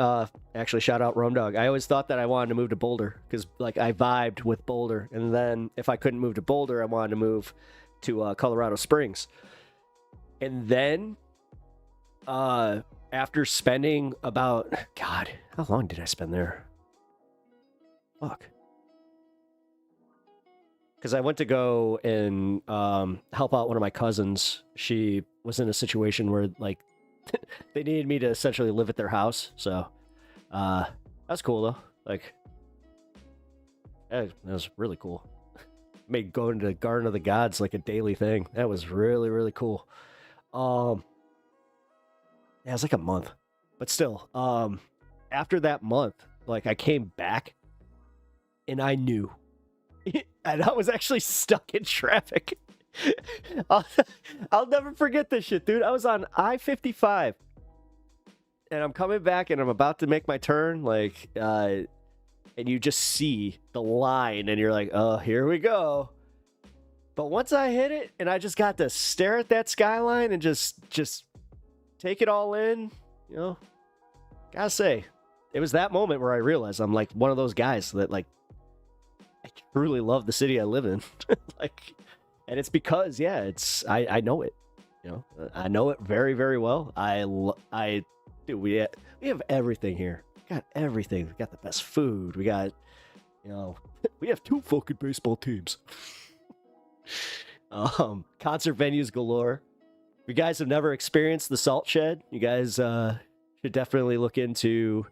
Actually, shout out Rome Dog. I always thought that I wanted to move to Boulder because like I vibed with Boulder, and then if I couldn't move to Boulder, I wanted to move to Colorado Springs. And then, after spending about how long did I spend there? Fuck. Because I went to go and help out one of my cousins. She was in a situation where, like, they needed me to essentially live at their house. So, that's cool, though. Like, that was really cool. Made going to the Garden of the Gods, like, a daily thing. That was really, really cool. Yeah, it was like a month. But still, after that month, like, I came back, and I knew. And I was actually stuck in traffic. I'll never forget this shit, dude. I was on I-55. And I'm coming back and I'm about to make my turn. Like, and you just see the line and you're like, oh, here we go. But once I hit it and I just got to stare at that skyline and just take it all in, you know, gotta say, it was that moment where I realized I'm like one of those guys that, like, I truly love the city I live in. Like, and it's because, yeah, I know it. I know it very, very well. Dude, we have everything here. We got everything. We got the best food. We got, we have 2 fucking baseball teams. Concert venues galore. If you guys have never experienced the Salt Shed, you guys should definitely look into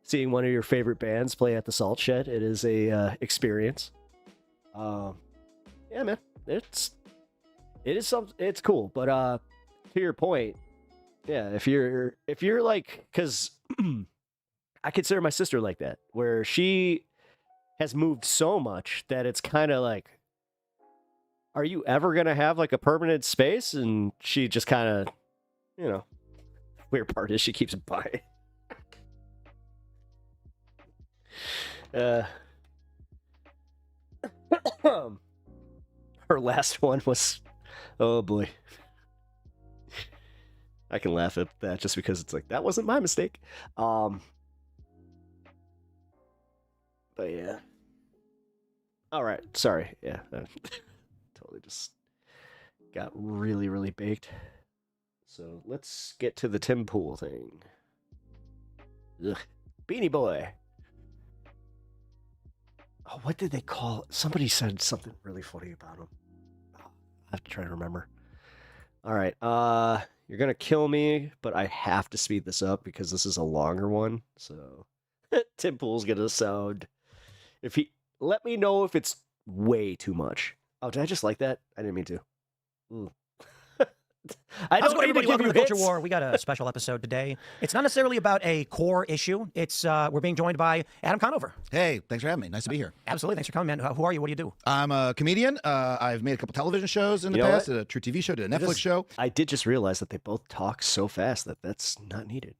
seeing one of your favorite bands play at the Salt Shed. It is a experience. Yeah, man, it's cool. But to your point, yeah, if you're like, because I consider my sister like that, where she has moved so much that it's kind of like, are you ever gonna have like a permanent space? And she just kind of, weird part is she keeps buying. Her last one was, oh boy. I can laugh at that just because it's like, that wasn't my mistake. But yeah. All right. Sorry. Yeah. Totally just got really, really baked. So let's get to the Tim Pool thing. Ugh. Beanie Boy. Oh, what did they call it? Somebody said something really funny about him. I have to try to remember. All right. You're going to kill me, but I have to speed this up because this is a longer one. So Tim Pool's going to sound... Let me know if it's way too much. Oh, did I just like that? I didn't mean to. How's it going, everybody? Welcome to the Culture War. We got a special episode today. It's not necessarily about a core issue. It's we're being joined by Adam Conover. Hey, thanks for having me. Nice to be here. Absolutely. Thanks for coming, man. Who are you? What do you do? I'm a comedian. I've made a couple television shows in the past. Did a true TV show, did a Netflix show. I did just realize that they both talk so fast that that's not needed.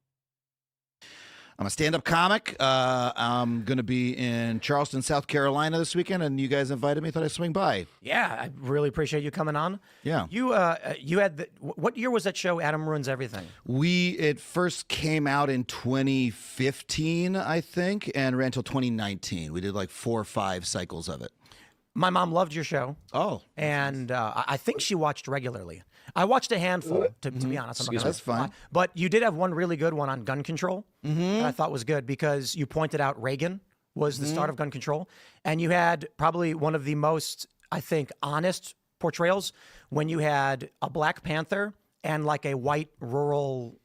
I'm a stand-up comic. I'm going to be in Charleston, South Carolina this weekend, and you guys invited me. Thought I'd swing by. Yeah, I really appreciate you coming on. Yeah. You had what year was that show? Adam Ruins Everything. It first came out in 2015, I think, and ran until 2019. We did like 4 or 5 cycles of it. My mom loved your show. Oh. And I think she watched regularly. I watched a handful, to be honest. That's fine. But you did have one really good one on gun control that I thought was good because you pointed out Reagan was the start of gun control. And you had probably one of the most, I think, honest portrayals when you had a Black Panther and like a white rural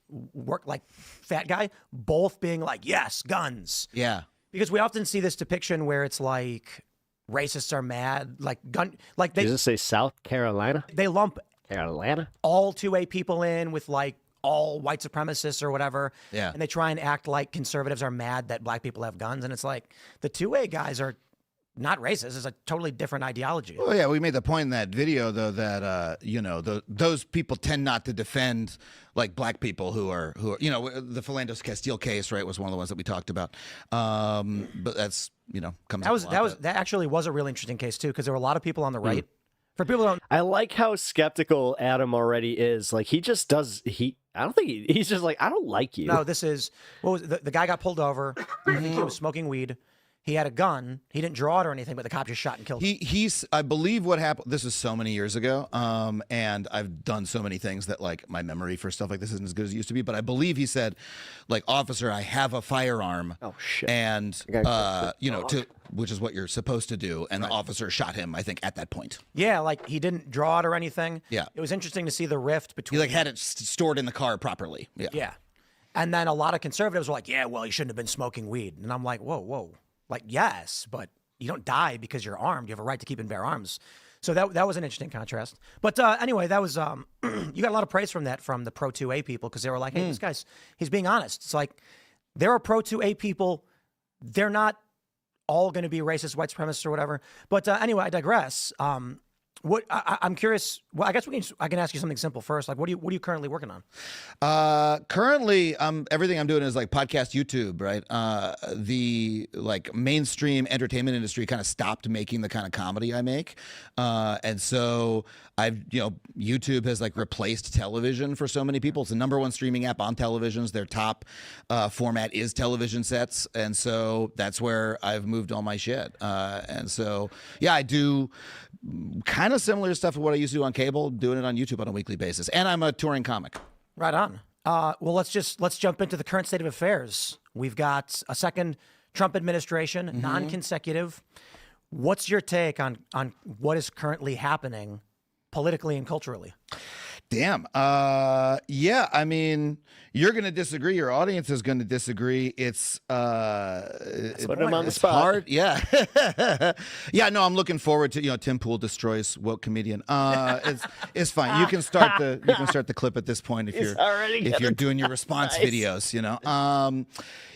fat guy, both being like, yes, guns. Yeah. Because we often see this depiction where it's like racists are mad, like they Does it say South Carolina? They lump Carolina all 2A people in with like all white supremacists or whatever. Yeah. And they try and act like conservatives are mad that black people have guns. And it's like the 2A guys are not racist. It's a totally different ideology. Well, yeah, we made the point in that video, though, that those people tend not to defend like black people who are the Philandos Castile case, right, was one of the ones that we talked about. But that's that actually was a really interesting case too because there were a lot of people on the right. For people who don't, I like how skeptical Adam already is. Like he just does. I don't think he's just like, I don't like you. No, this is the guy got pulled over. I think he was smoking weed. He had a gun. He didn't draw it or anything, but the cop just shot and killed him. I believe what happened, this is so many years ago, and I've done so many things that like my memory for stuff like this isn't as good as it used to be, but I believe he said, like, officer, I have a firearm. Oh, shit. And, which is what you're supposed to do. And the officer shot him, I think, at that point. Yeah, like he didn't draw it or anything. Yeah. It was interesting to see the rift between... He like had it stored in the car properly. Yeah. Yeah. And then a lot of conservatives were like, yeah, well, he shouldn't have been smoking weed. And I'm like, whoa. Like, yes, but you don't die because you're armed. You have a right to keep and bear arms. So that was an interesting contrast. But anyway, that was you got a lot of praise from the pro 2A people because they were like, hey, this guy's he's being honest. It's like there are pro 2A people. They're not all going to be racist, white supremacists or whatever. But anyway, I digress. I'm curious. Well, I guess I can ask you something simple first. Like, what are you currently working on? Currently, everything I'm doing is like podcast, YouTube, right? The like mainstream entertainment industry kind of stopped making the kind of comedy I make, and so YouTube has like replaced television for so many people. It's the #1 streaming app on televisions. Their top format is television sets, and so that's where I've moved all my shit. And so yeah, I do kind kind of similar stuff to what I used to do on cable, doing it on YouTube on a weekly basis. And I'm a touring comic. Right on. Well, let's jump into the current state of affairs. We've got a second Trump administration, non-consecutive. What's your take on what is currently happening politically and culturally? Damn. Yeah, I mean, you're going to disagree. Your audience is going to disagree. It's put him on the spot. Hard. Yeah. Yeah, no, I'm looking forward to, Tim Pool destroys woke comedian. It's fine. You can start the clip at this point if you're doing your response videos,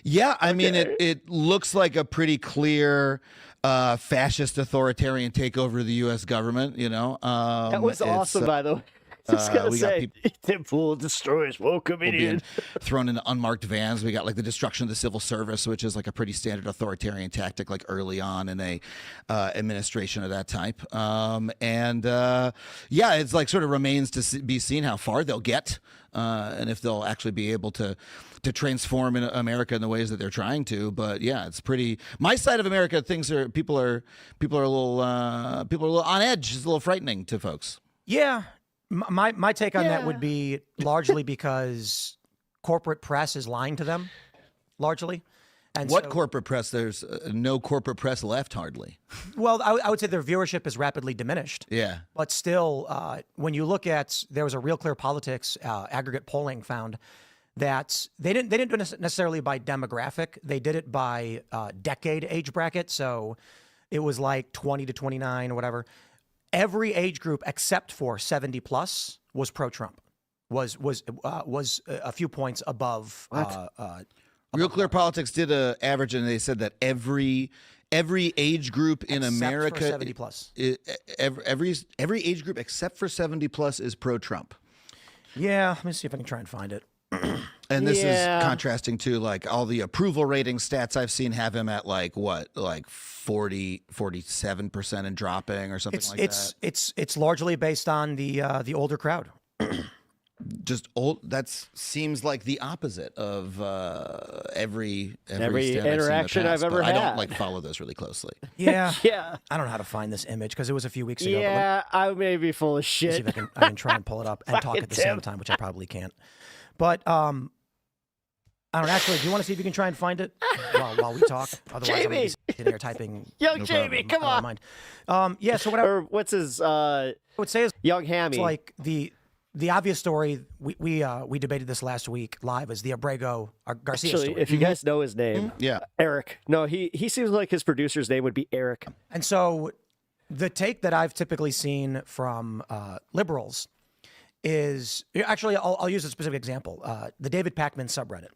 Yeah, I mean, it looks like a pretty clear fascist authoritarian takeover of the U.S. government, That was awesome, by the way. Just gotta say, Tim Pool destroys woke comedian. Thrown into unmarked vans. We got like the destruction of the civil service, which is like a pretty standard authoritarian tactic, like early on in a administration of that type. Yeah, it's like sort of remains to be seen how far they'll get, and if they'll actually be able to transform in America in the ways that they're trying to. But yeah, it's pretty. My side of America, people are a little on edge. It's a little frightening to folks. Yeah. My take on that would be largely because corporate press is lying to them, largely. And what corporate press? There's no corporate press left, hardly. Well, I would say their viewership is rapidly diminished. Yeah. But still, when you look at, there was a Real Clear Politics aggregate polling found that they didn't do it necessarily by demographic. They did it by decade age bracket. So it was like 20 to 29 or whatever. Every age group except for 70 plus was pro-Trump, was a few points above. Real Clear Politics did an average, and they said that every age group in except America, for 70 plus, every age group except for 70 plus is pro-Trump. Yeah, let me see if I can try and find it. And this is contrasting to like all the approval rating stats I've seen have him at like 47% and dropping or something that. It's largely based on the older crowd. Just old. That seems like the opposite of every interaction I've ever had. I don't follow this really closely. Yeah, yeah. I don't know how to find this image because it was a few weeks ago. Yeah, I may be full of shit. See if I can try and pull it up and talk at the same time, which I probably can't. But I don't actually. Do you want to see if you can try and find it while we talk? Otherwise, Jamie! I'm going to be sitting here typing. Young Jamie, come on. Mind. Yeah. So whatever. Or what's his? I would say is Young Hammy. It's like the obvious story. We debated this last week live is the Abrego Garcia Actually, story. if you guys know his name, Eric. No, he seems like his producer's name would be Eric. And so, the take that I've typically seen from liberals is actually I'll use a specific example. The David Pakman subreddit.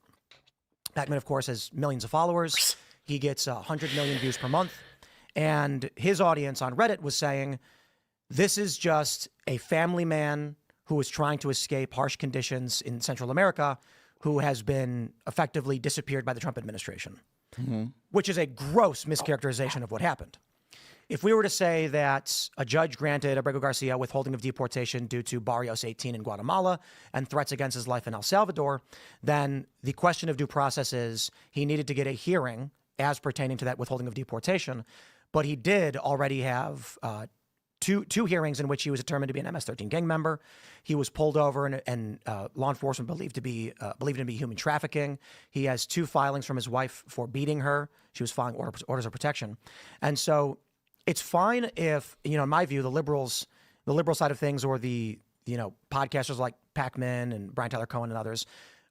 Pakman, of course, has millions of followers. He gets 100 million views per month. And his audience on Reddit was saying, this is just a family man who is trying to escape harsh conditions in Central America, who has been effectively disappeared by the Trump administration, which is a gross mischaracterization of what happened. If we were to say that a judge granted Abrego Garcia withholding of deportation due to Barrios 18 in Guatemala and threats against his life in El Salvador, then the question of due process is he needed to get a hearing as pertaining to that withholding of deportation, but he did already have two hearings in which he was determined to be an MS-13 gang member. He was pulled over and law enforcement believed him to be human trafficking. He has 2 filings from his wife for beating her. She was filing orders of protection. And so it's fine if, in my view, the liberal side of things, or the, podcasters like Pakman and Brian Tyler Cohen and others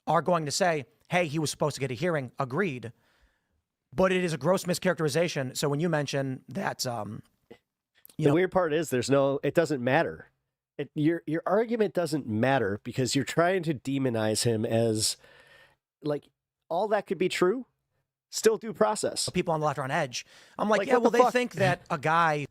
are going to say, hey, he was supposed to get a hearing. Agreed. But it is a gross mischaracterization. So when you mention that, the weird part is it doesn't matter. Your argument doesn't matter because you're trying to demonize him as like all that could be true. Still due process. People on the left are on edge. I'm like yeah, well, they think that a guy.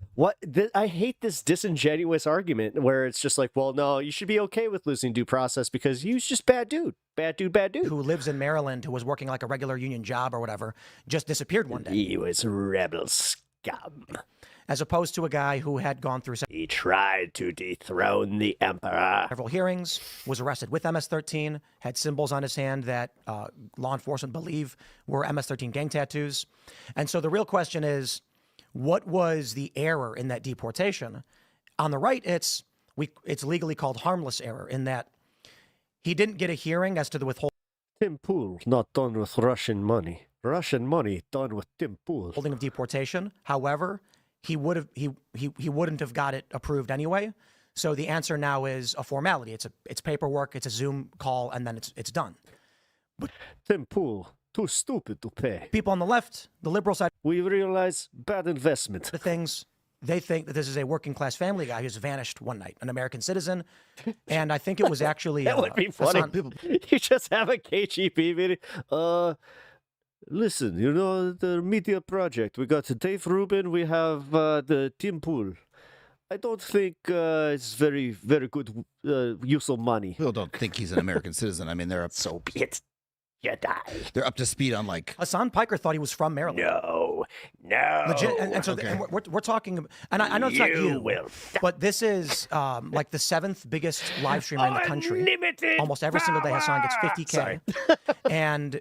I hate this disingenuous argument where it's just like, well, no, you should be okay with losing due process because he was just bad dude. Who lives in Maryland, who was working like a regular union job or whatever, just disappeared one day. He was rebel scum. As opposed to a guy who had gone through. He tried to dethrone the emperor. Several hearings, was arrested with MS-13, had symbols on his hand that law enforcement believe were MS-13 gang tattoos. And so the real question is, what was the error in that deportation? On the right, it's legally called harmless error in that he didn't get a hearing as to the withholding. Tim Pool not done with Russian money. Russian money done with Tim Pool. Holding of deportation. However, he wouldn't have got it approved anyway. So the answer now is a formality. It's paperwork. It's a Zoom call, and then it's done. But Tim Pool too stupid to pay. People on the left, the liberal side, we realize bad investment. The things they think that this is a working class family guy who's vanished one night, an American citizen, and I think it was actually that would be funny. You just have a KGB meeting. Listen, you know, the media project. We got Dave Rubin. We have the Tim Pool. I don't think it's very, very good use of money. People don't think he's an American citizen. I mean, they're up. So be it. You die. They're up to speed on like. Hassan Piker thought he was from Maryland. No. Legit, and so Okay. we're talking, and I know it's not you, will but this is like the 7th biggest live streamer in the country. Unlimited Almost every single day, Hassan gets 50K, and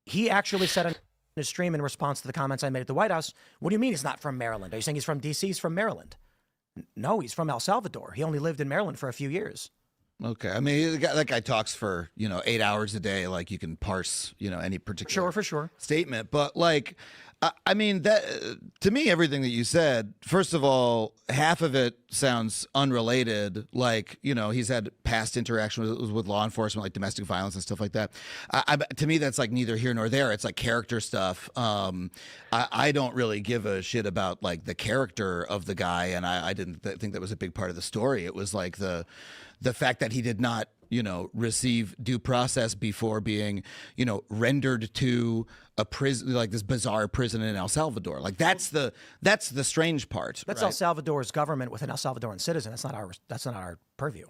he actually said on his stream in response to the comments I made at the White House, "What do you mean he's not from Maryland? Are you saying he's from D.C.? He's from Maryland." No, he's from El Salvador. He only lived in Maryland for a few years. Okay, I mean that guy talks for 8 hours a day. Like you can parse any particular for sure statement, but like I mean that to me everything that you said. First of all, half of it sounds unrelated. Like he's had past interaction with law enforcement, like domestic violence and stuff like that. To me, that's like neither here nor there. It's like character stuff. I don't really give a shit about like the character of the guy, and I didn't think that was a big part of the story. It was like the fact that he did not, receive due process before being, rendered to a prison, like this bizarre prison in El Salvador. Like that's the strange part. That's right? El Salvador's government with an El Salvadoran citizen. That's not our purview.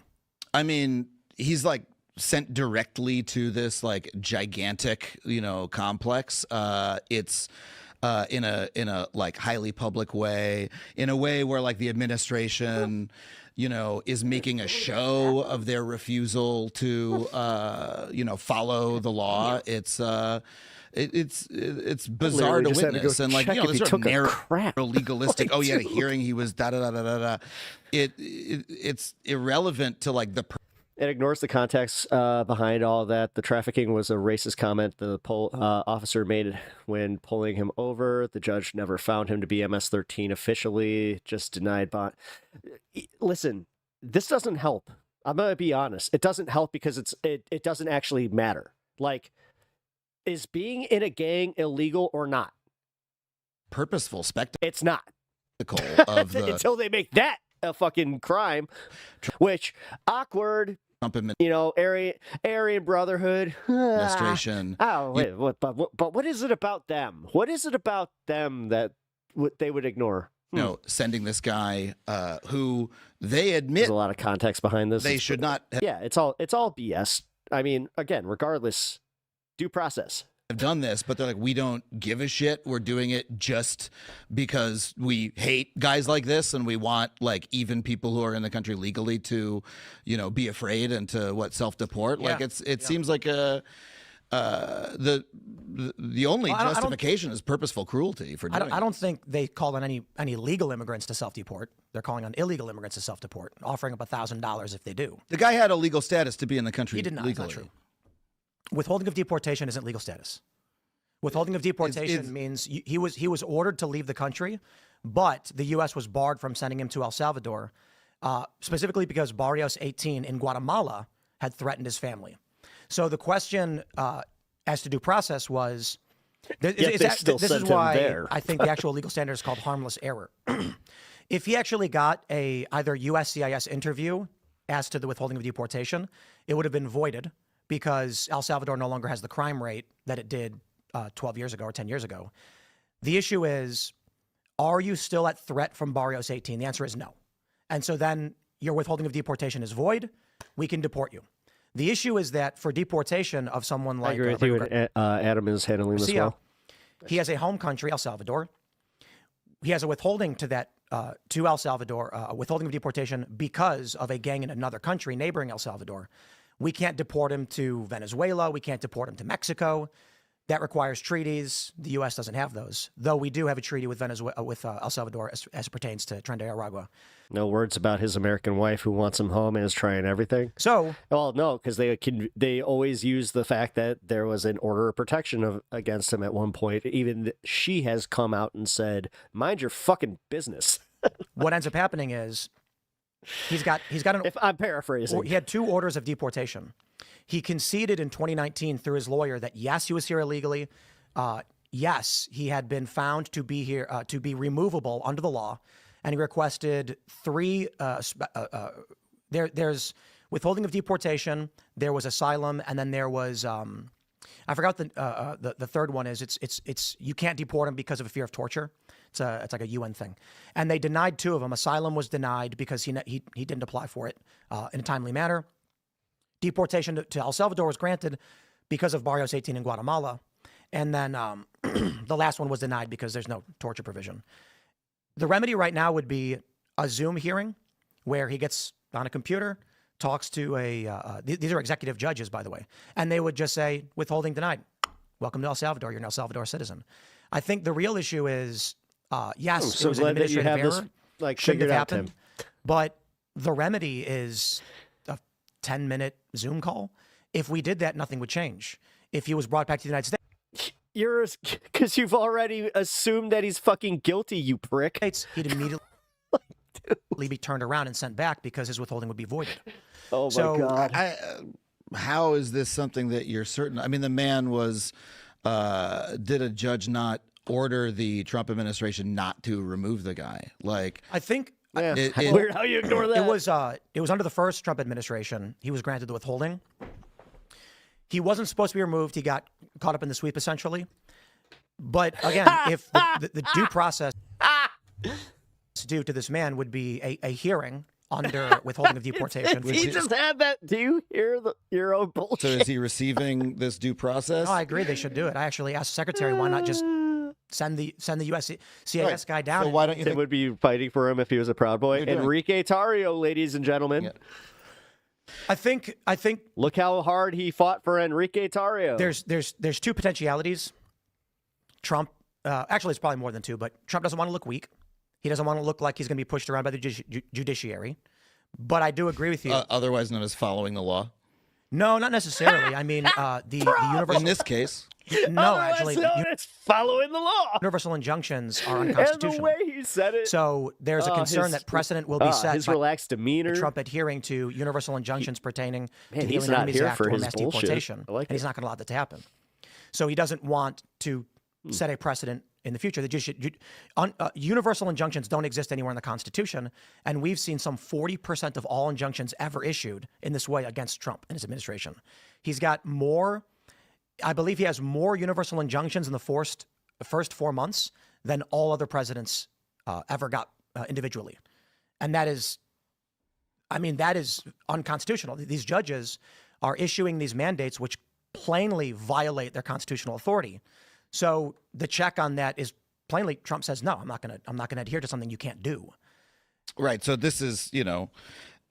I mean, he's like sent directly to this like gigantic, complex. It's in a like highly public way, in a way where like the administration is making a show of their refusal to, follow the law. It's bizarre to witness, and like this sort of narrow legalistic. Oh, he had a hearing. He was da da da da da. It's irrelevant to like the. It ignores the context behind all that. The trafficking was a racist comment the officer made when pulling him over. The judge never found him to be MS-13 officially, just denied bond. Listen, this doesn't help. I'm going to be honest. It doesn't help because it doesn't actually matter. Like, is being in a gang illegal or not? Purposeful spectacle. It's not. Of the... Until they make that a fucking crime, which awkward. Aryan Brotherhood, administration. Oh, wait, but what is it about them? What is it about them that they would ignore? Sending this guy who they admit there's a lot of context behind this. They should not. Yeah, it's all BS. I mean, again, regardless, due process. Have done this, but they're like, we don't give a shit. We're doing it just because we hate guys like this, and we want like even people who are in the country legally to, be afraid and to self-deport. Yeah. Like it seems like the only justification is purposeful cruelty for doing. I don't think they call on any legal immigrants to self-deport. They're calling on illegal immigrants to self-deport, offering up $1,000 if they do. The guy had a legal status to be in the country. He did not. Legally. That's not true. Withholding of deportation isn't legal status. Withholding of deportation means he was ordered to leave the country, but the U.S. was barred from sending him to El Salvador, specifically because Barrios 18 in Guatemala had threatened his family. So the question as to due process was, this is why I think the actual legal standard is called harmless error. If he actually got either USCIS interview as to the withholding of deportation, it would have been voided, because El Salvador no longer has the crime rate that it did 12 years ago or 10 years ago. The issue is, are you still at threat from Barrios 18? The answer is no. And so then your withholding of deportation is void. We can deport you. The issue is that for deportation of someone like... I agree with you, and Adam is handling this well. He has a home country, El Salvador. He has a withholding to that, to El Salvador, withholding of deportation because of a gang in another country neighboring El Salvador. We can't deport him to Venezuela. We can't deport him to Mexico. That requires treaties. The U.S. doesn't have those, though we do have a treaty with Venezuela, with El Salvador as it pertains to Tren de Aragua. No words about his American wife who wants him home and is trying everything. So, well, no, because they always use the fact that there was an order of protection against him at one point. Even she has come out and said, "Mind your fucking business." What ends up happening is he's got an. If I'm paraphrasing, he had 2 orders of deportation. He conceded in 2019 through his lawyer that yes, he was here illegally. Yes, he had been found to be here to be removable under the law, and he requested 3. There's withholding of deportation. There was asylum, and then there was I forgot the third one is it's you can't deport him because of a fear of torture. It's like a UN thing, and they denied 2 of them. Asylum was denied because he didn't apply for it in a timely manner. Deportation to El Salvador was granted because of Barrios 18 in Guatemala. And then the last one was denied because there's no torture provision. The remedy right now would be a Zoom hearing where he gets on a computer, talks to these are executive judges, by the way, and they would just say, withholding denied. Welcome to El Salvador. You're an El Salvador citizen. I think the real issue is, yes, it was an administrative error. Shouldn't have happened. But the remedy is 10-minute Zoom call. If we did that, nothing would change. If he was brought back to the United States, because you've already assumed that he's fucking guilty, you prick. He'd immediately be turned around and sent back because his withholding would be voided. Oh my God! How is this something that you're certain? I mean, the man was. Did a judge not order the Trump administration not to remove the guy? Like, I think. Weird how you ignore that. It was under the first Trump administration. He was granted the withholding. He wasn't supposed to be removed. He got caught up in the sweep, essentially. But again, if the due process due to this man would be a hearing under withholding of deportation. He just had that. Do you hear your own bullshit? So is he receiving this due process? No, I agree. They should do it. I actually asked the secretary, why not just send the USCIS guy down? So why don't you think would be fighting for him if he was a Proud Boy? Enrique Tarrio, ladies and gentlemen. Yeah. I think. Look how hard he fought for Enrique Tarrio. There's 2 potentialities. Trump, actually, it's probably more than 2, but Trump doesn't want to look weak. He doesn't want to look like he's going to be pushed around by the judiciary. But I do agree with you. Otherwise known as following the law. No, not necessarily. I mean, the universal. In this case. No, actually. It's following the law. Universal injunctions are unconstitutional. And the way he said it. So there's a concern that precedent will be set. His relaxed demeanor. Trump adhering to universal injunctions pertaining to the he's Alien not Enemies here Act for or his mass bullshit. deportation. And he's not going to allow that to happen. So he doesn't want to set a precedent in the future. Universal injunctions don't exist anywhere in the Constitution, and we've seen some 40% of all injunctions ever issued in this way against Trump and his administration. He's got more, I believe he has more universal injunctions in the first 4 months than all other presidents ever got individually. And that is unconstitutional. These judges are issuing these mandates which plainly violate their constitutional authority. So the check on that is plainly Trump says, no, I'm not going to adhere to something you can't do. Right. So this is,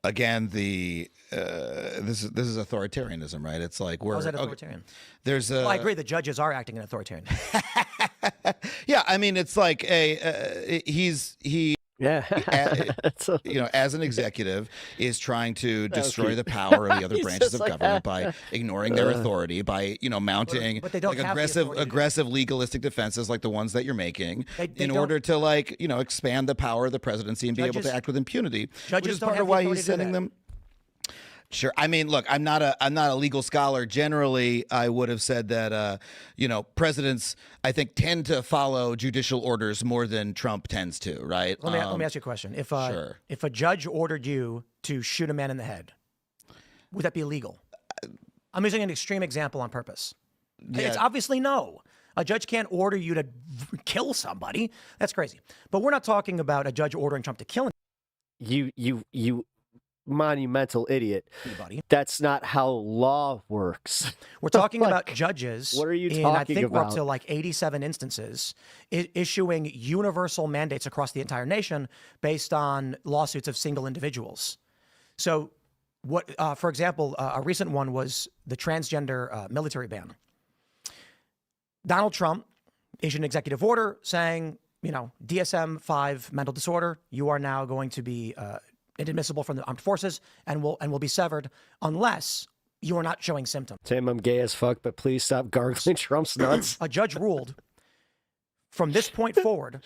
again, this is authoritarianism, right? It's like How is that authoritarian? Well, I agree. The judges are acting in authoritarian. Yeah, I mean, it's like as an executive, is trying to destroy the power of the other branches of government by ignoring their authority, by mounting but they don't have aggressive legalistic defenses like the ones that you're making in order to expand the power of the presidency and be able to act with impunity. Which is part of why he's sending them. Sure. I mean, look, I'm not a legal scholar. Generally, I would have said that, presidents, I think, tend to follow judicial orders more than Trump tends to, right? Let me ask you a question. If a judge ordered you to shoot a man in the head, would that be illegal? I'm using an extreme example on purpose. Yeah. It's obviously no. A judge can't order you to kill somebody. That's crazy. But we're not talking about a judge ordering Trump to kill him. You monumental idiot. That's not how law works. We're talking about judges. What are you talking I think about? we're up to like 87 instances issuing universal mandates across the entire nation based on lawsuits of single individuals. So for example, a recent one was the transgender military ban. Donald Trump issued an executive order saying, you know, DSM-5 mental disorder, you are now going to be inadmissible from the armed forces and will be severed unless you are not showing symptoms. Tim, I'm gay as fuck, but please stop gargling Trump's nuts. A judge ruled from this point forward,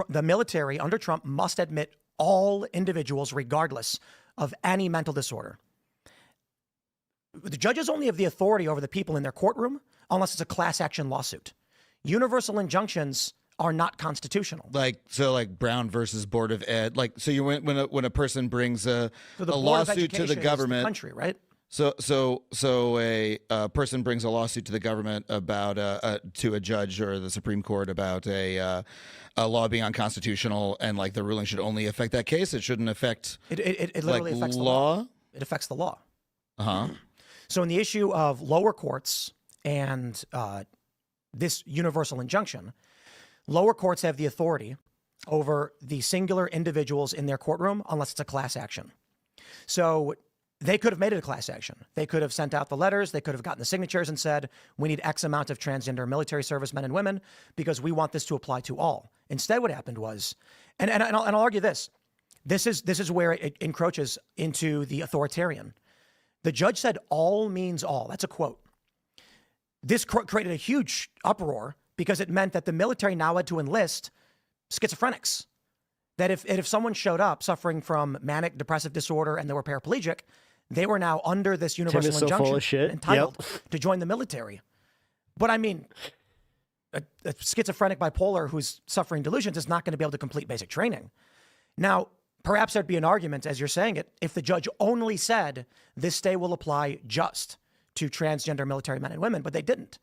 the military under Trump must admit all individuals regardless of any mental disorder. The judges only have the authority over the people in their courtroom unless it's a class action lawsuit. Universal injunctions are not constitutional. Like Brown versus Board of Ed. Like so, you when a person brings a lawsuit to the government, country, right? So a person brings a lawsuit to the government about to a judge or the Supreme Court about a law being unconstitutional, and like the ruling should only affect that case. It shouldn't affect it literally affects the law. It affects the law. So in the issue of lower courts and this universal injunction, lower courts have the authority over the singular individuals in their courtroom unless it's a class action. So they could have made it a class action. They could have sent out the letters. They could have gotten the signatures and said, we need X amount of transgender military service men and women because we want this to apply to all. Instead, what happened was, and I'll argue this. This is where it encroaches into the authoritarian. The judge said all means all. That's a quote. This created a huge uproar because it meant that the military now had to enlist schizophrenics. That if someone showed up suffering from manic depressive disorder and they were paraplegic, they were now under this universal injunction entitled to join the military. But I mean, a schizophrenic bipolar who's suffering delusions is not going to be able to complete basic training. Now, perhaps there'd be an argument, as you're saying it, if the judge only said this stay will apply just to transgender military men and women, but they didn't.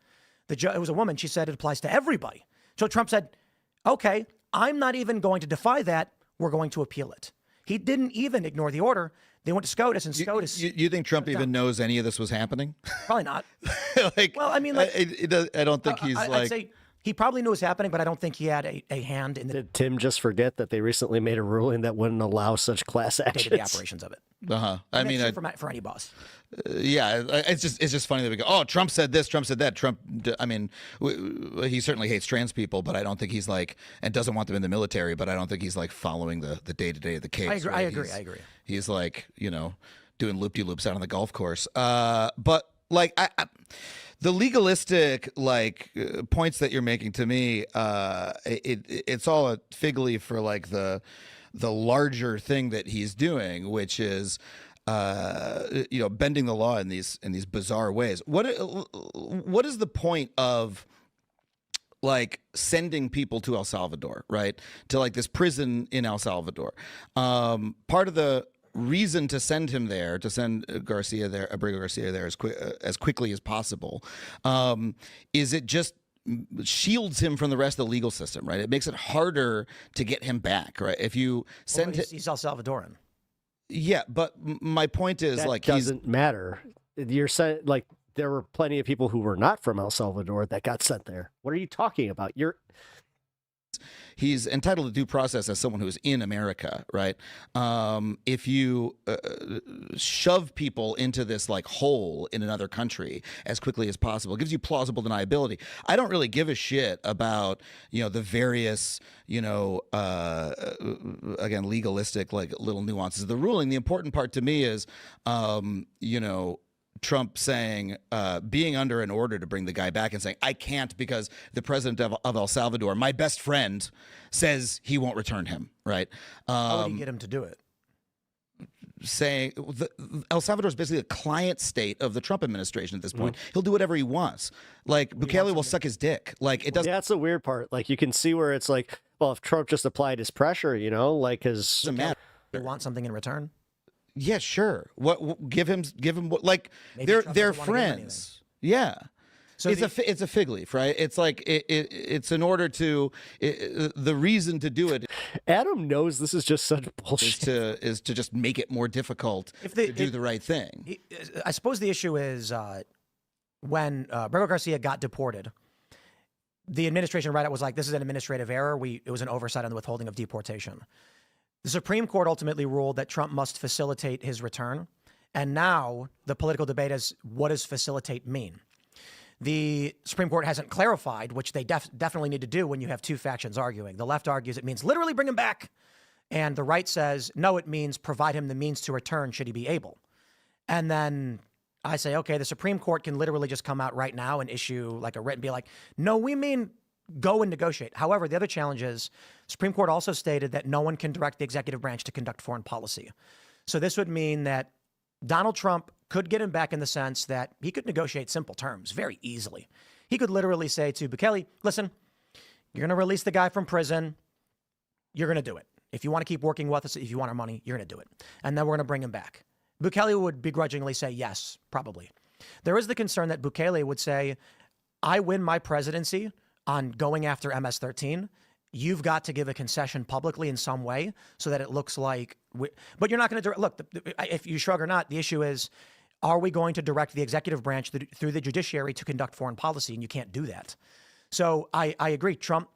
It was a woman. She said it applies to everybody. So Trump said, okay, I'm not even going to defy that. We're going to appeal it. He didn't even ignore the order. They went to SCOTUS, and SCOTUS... You think Trump even knows any of this was happening? Probably not. Well, I mean, I don't think he's I'd say he probably knew it was happening, but I don't think he had a hand in the... Did Tim just forget that they recently made a ruling that wouldn't allow such class actions? Day-to-day operations of it. I mean, for any boss. Yeah, it's just funny that we go, oh, Trump said this, Trump said that. Trump, I mean, he certainly hates trans people, but I don't think he's like, and doesn't want them in the military, but I don't think he's like following the day-to-day of the case. I agree. He's like, you know, doing loop-de-loops out on the golf course. But like, the legalistic like points that you're making to me, it's all a fig leaf for like the larger thing that he's doing, which is you know, bending the law in these bizarre ways. What is the point of like sending people to El Salvador, right? To like this prison in El Salvador. Part of the reason to send him there, to send Abrigo Garcia there as quickly as possible, is it just shields him from the rest of the legal system, right? It makes it harder to get him back, right? If you send he's El Salvadoran. Yeah, but my point is that like doesn't matter. You're saying like there were plenty of people who were not from El Salvador that got sent there. What are you talking about? He's entitled to due process as someone who's in America, right? If you shove people into this like hole in another country as quickly as possible, it gives you plausible deniability. I don't really give a shit about, you know, the various, you know, again, legalistic like little nuances of the ruling. The important part to me is, you know, Trump saying, being under an order to bring the guy back and saying, I can't because the president of El Salvador, my best friend, says he won't return him, right? How would he get him to do it? Saying El Salvador is basically a client state of the Trump administration at this point. He'll do whatever he wants. Like Bukele will suck his dick. Like it doesn't. Yeah, that's the weird part. Like you can see where it's like, well, if Trump just applied his pressure, you know, like his. Doesn't matter. You want something in return? Yeah, sure. What give him what, like maybe they're friends. Yeah. So it's a fig leaf, right? It's like it's in order to the reason to do it. Adam knows this is just such bullshit. Is to just make it more difficult to do the right thing. I suppose the issue is when Abrigo Garcia got deported, the administration right was like, this is an administrative error. It was an oversight on the withholding of deportation. The Supreme Court ultimately ruled that Trump must facilitate his return. And now the political debate is, what does facilitate mean? The Supreme Court hasn't clarified, which they definitely need to do when you have two factions arguing. The left argues it means literally bring him back. And the right says, no, it means provide him the means to return should he be able. And then I say, okay, the Supreme Court can literally just come out right now and issue like a writ and be like, no, we mean go and negotiate. However, the other challenge is Supreme Court also stated that no one can direct the executive branch to conduct foreign policy. So this would mean that Donald Trump could get him back in the sense that he could negotiate simple terms very easily. He could literally say to Bukele, listen, you're going to release the guy from prison. You're going to do it. If you want to keep working with us, if you want our money, you're going to do it. And then we're going to bring him back. Bukele would begrudgingly say yes, probably. There is the concern that Bukele would say, I win my presidency on going after MS-13. You've got to give a concession publicly in some way so that it looks like, but you're not going to look, if you shrug or not, the issue is, are we going to direct the executive branch through the judiciary to conduct foreign policy? And you can't do that. So I agree. Trump,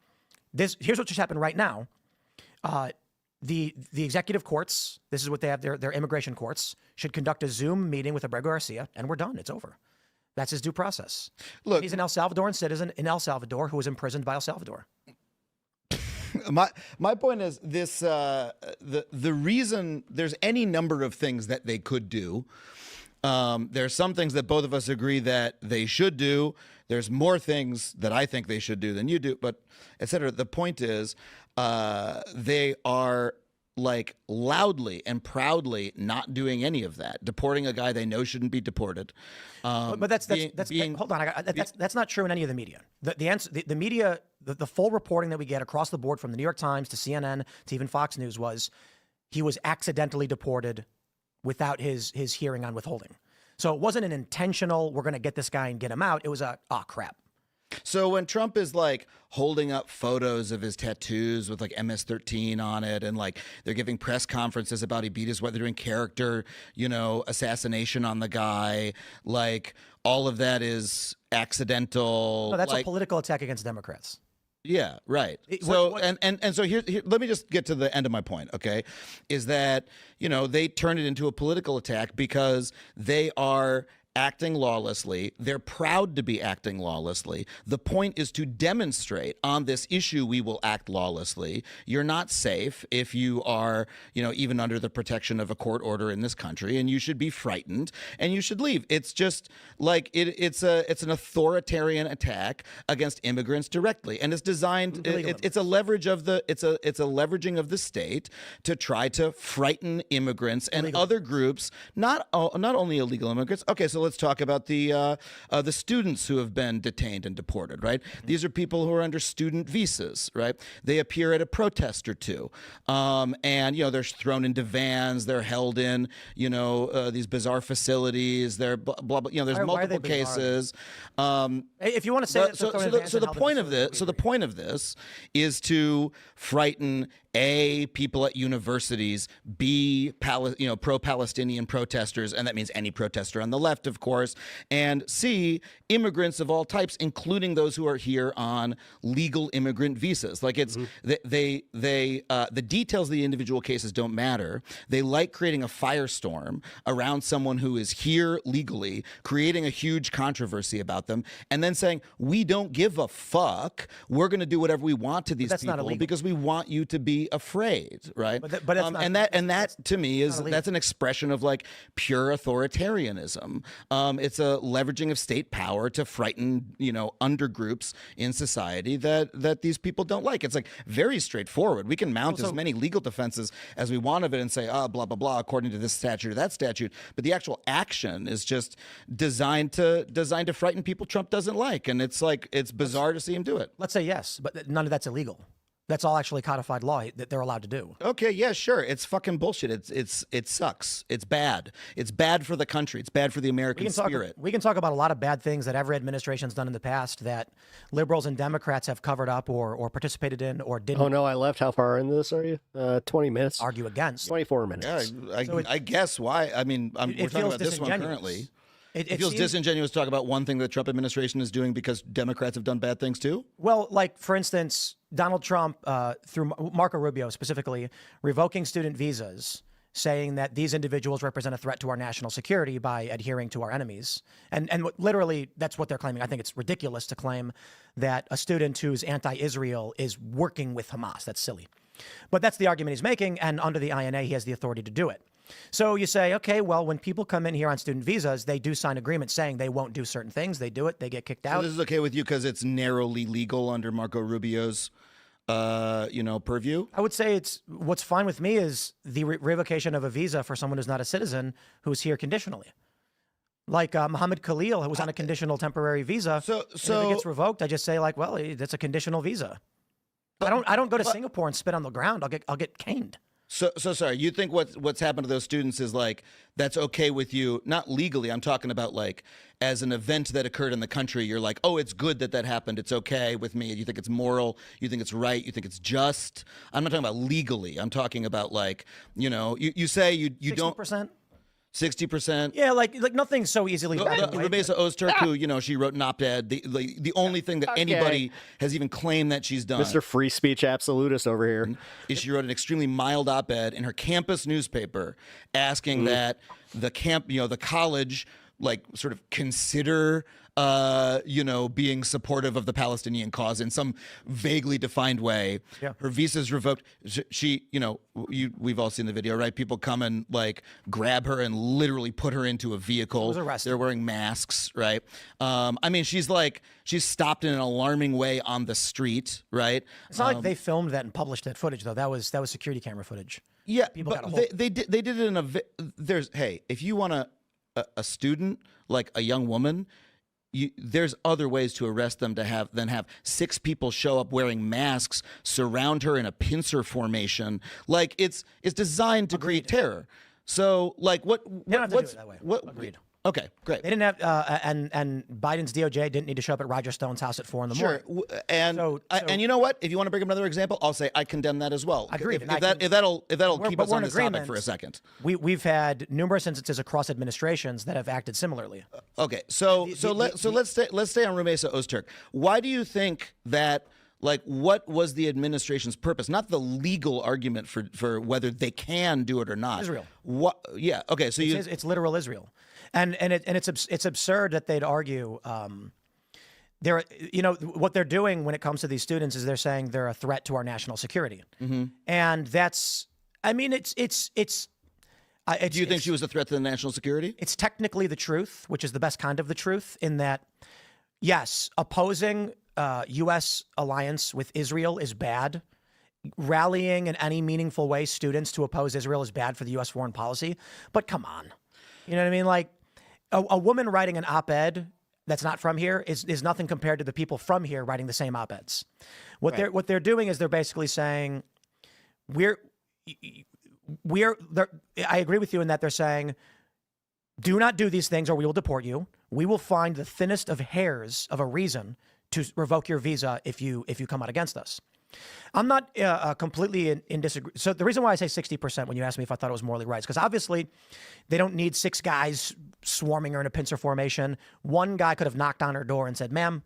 here's what just happened right now. The executive courts, this is what they have, their immigration courts, should conduct a Zoom meeting with Abrego Garcia, and we're done. It's over. That's his due process. Look, he's an El Salvadoran citizen in El Salvador who was imprisoned by El Salvador. My point is this: the reason there's any number of things that they could do. There's some things that both of us agree that they should do. There's more things that I think they should do than you do, but et cetera. The point is, they are like loudly and proudly not doing any of that, deporting a guy they know shouldn't be deported. But that's hold on. That's not true in any of the media. The media, the full reporting that we get across the board from the New York Times to CNN to even Fox News was he was accidentally deported without his hearing on withholding. So it wasn't an intentional, we're going to get this guy and get him out. It was crap. So when Trump is like holding up photos of his tattoos with like MS-13 on it, and like they're giving press conferences about he beat his way, they're doing character, assassination on the guy, like all of that is accidental. No, that's like, a political attack against Democrats. Yeah, right. So and so here, let me just get to the end of my point, okay? Is that, they turn it into a political attack because they are acting lawlessly. They're proud to be acting lawlessly. The point is to demonstrate on this issue we will act lawlessly. You're not safe if you are, even under the protection of a court order in this country, and you should be frightened and you should leave. It's just like it's an authoritarian attack against immigrants directly, and it's designed. It's a leverage of the it's a leveraging of the state to try to frighten immigrants and other groups, not only illegal immigrants. Okay, so let's talk about the students who have been detained and deported, right? These are people who are under student visas, right? They appear at a protest or two, and they're thrown into vans, they're held in these bizarre facilities. They're blah blah. There's multiple cases. If you want to say that, so the point of this is to frighten people at universities, pro-Palestinian protesters, and that means any protester on the left, of course, and immigrants of all types, including those who are here on legal immigrant visas. Like it's the details of the individual cases don't matter. They like creating a firestorm around someone who is here legally, creating a huge controversy about them, and then saying, we don't give a fuck. We're going to do whatever we want to these people because we want you to be afraid, right? That to me that's an expression of like pure authoritarianism. It's a leveraging of state power to frighten, undergroups in society that these people don't like. It's like very straightforward. We can mount as many legal defenses as we want of it and say, blah blah blah, according to this statute or that statute. But the actual action is just designed to frighten people Trump doesn't like, and it's bizarre to see him do it. Let's say yes, but none of that's illegal. That's all actually codified law that they're allowed to do. Okay, yeah, sure. It's fucking bullshit. It sucks. It's bad. It's bad for the country. It's bad for the American spirit. We can talk about a lot of bad things that every administration's done in the past that liberals and Democrats have covered up or participated in or didn't. Oh no, I left. How far into this are you? 20 minutes. Argue against. 24 minutes. Yeah, I guess why. I mean, we're talking about this one currently. It feels disingenuous to talk about one thing the Trump administration is doing because Democrats have done bad things too? Well, like, for instance, Donald Trump, through Marco Rubio specifically, revoking student visas saying that these individuals represent a threat to our national security by adhering to our enemies. And literally, that's what they're claiming. I think it's ridiculous to claim that a student who's anti-Israel is working with Hamas. That's silly. But that's the argument he's making, and under the INA, he has the authority to do it. So you say, okay, well, when people come in here on student visas, they do sign agreements saying they won't do certain things. They do it. They get kicked out. So this is okay with you because it's narrowly legal under Marco Rubio's purview? I would say what's fine with me is the revocation of a visa for someone who's not a citizen who's here conditionally. Like Mohammed Khalil, who was on a conditional temporary visa. So if it gets revoked, I just say like, well, that's a conditional visa. I don't go to Singapore and spit on the ground. I'll get caned. So sorry. You think what's happened to those students is like that's okay with you? Not legally. I'm talking about like as an event that occurred in the country. You're like, oh, it's good that happened. It's okay with me. You think it's moral. You think it's right. You think it's just. I'm not talking about legally. I'm talking about like you say you 60%? Don't. 60%. Yeah, like nothing's so easily. Rumeysa Öztürk, who she wrote an op-ed. The only thing that anybody has even claimed that she's done, Mr. Free Speech Absolutist over here, is she wrote an extremely mild op-ed in her campus newspaper, asking that the college sort of consider being supportive of the Palestinian cause in some vaguely defined way. Yeah. Her visa's revoked. She, we've all seen the video, right? People come and grab her and literally put her into a vehicle. She was arrested. They're wearing masks, right? I mean, she's stopped in an alarming way on the street, right? It's not like they filmed that and published that footage, though. That was security camera footage. Yeah, People got a but hold. they did it in if you want a student, like a young woman, there's other ways to arrest them than have 6 people show up wearing masks, surround her in a pincer formation. Like it's designed to create terror. So like They don't have to do it that way. Agreed. Okay, great. They didn't have, and Biden's DOJ didn't need to show up at Roger Stone's house at 4 in the morning. Sure, and you know what? If you want to bring up another example, I'll say I condemn that as well. Agreed. If that'll keep us on this topic for a second. We've had numerous instances across administrations that have acted similarly. Okay, so let's stay on Rumeysa Öztürk. Why do you think that? What was the administration's purpose? Not the legal argument for whether they can do it or not. Israel. What? Yeah. Okay. So it's literal Israel, and it's absurd that they'd argue. What they're doing when it comes to these students is they're saying they're a threat to our national security, and that's. I mean, it's. Do you think she was a threat to the national security? It's technically the truth, which is the best kind of the truth, in that, yes, opposing U.S. alliance with Israel is bad. Rallying in any meaningful way students to oppose Israel is bad for the U.S. foreign policy. But come on. You know what I mean? Like a woman writing an op-ed that's not from here is nothing compared to the people from here writing the same op-eds. What they're doing is they're basically saying I agree with you in that they're saying, do not do these things or we will deport you. We will find the thinnest of hairs of a reason to revoke your visa if you come out against us. I'm not completely in disagreement. So the reason why I say 60% when you ask me if I thought it was morally right is because obviously they don't need 6 guys swarming her in a pincer formation. One guy could have knocked on her door and said, ma'am,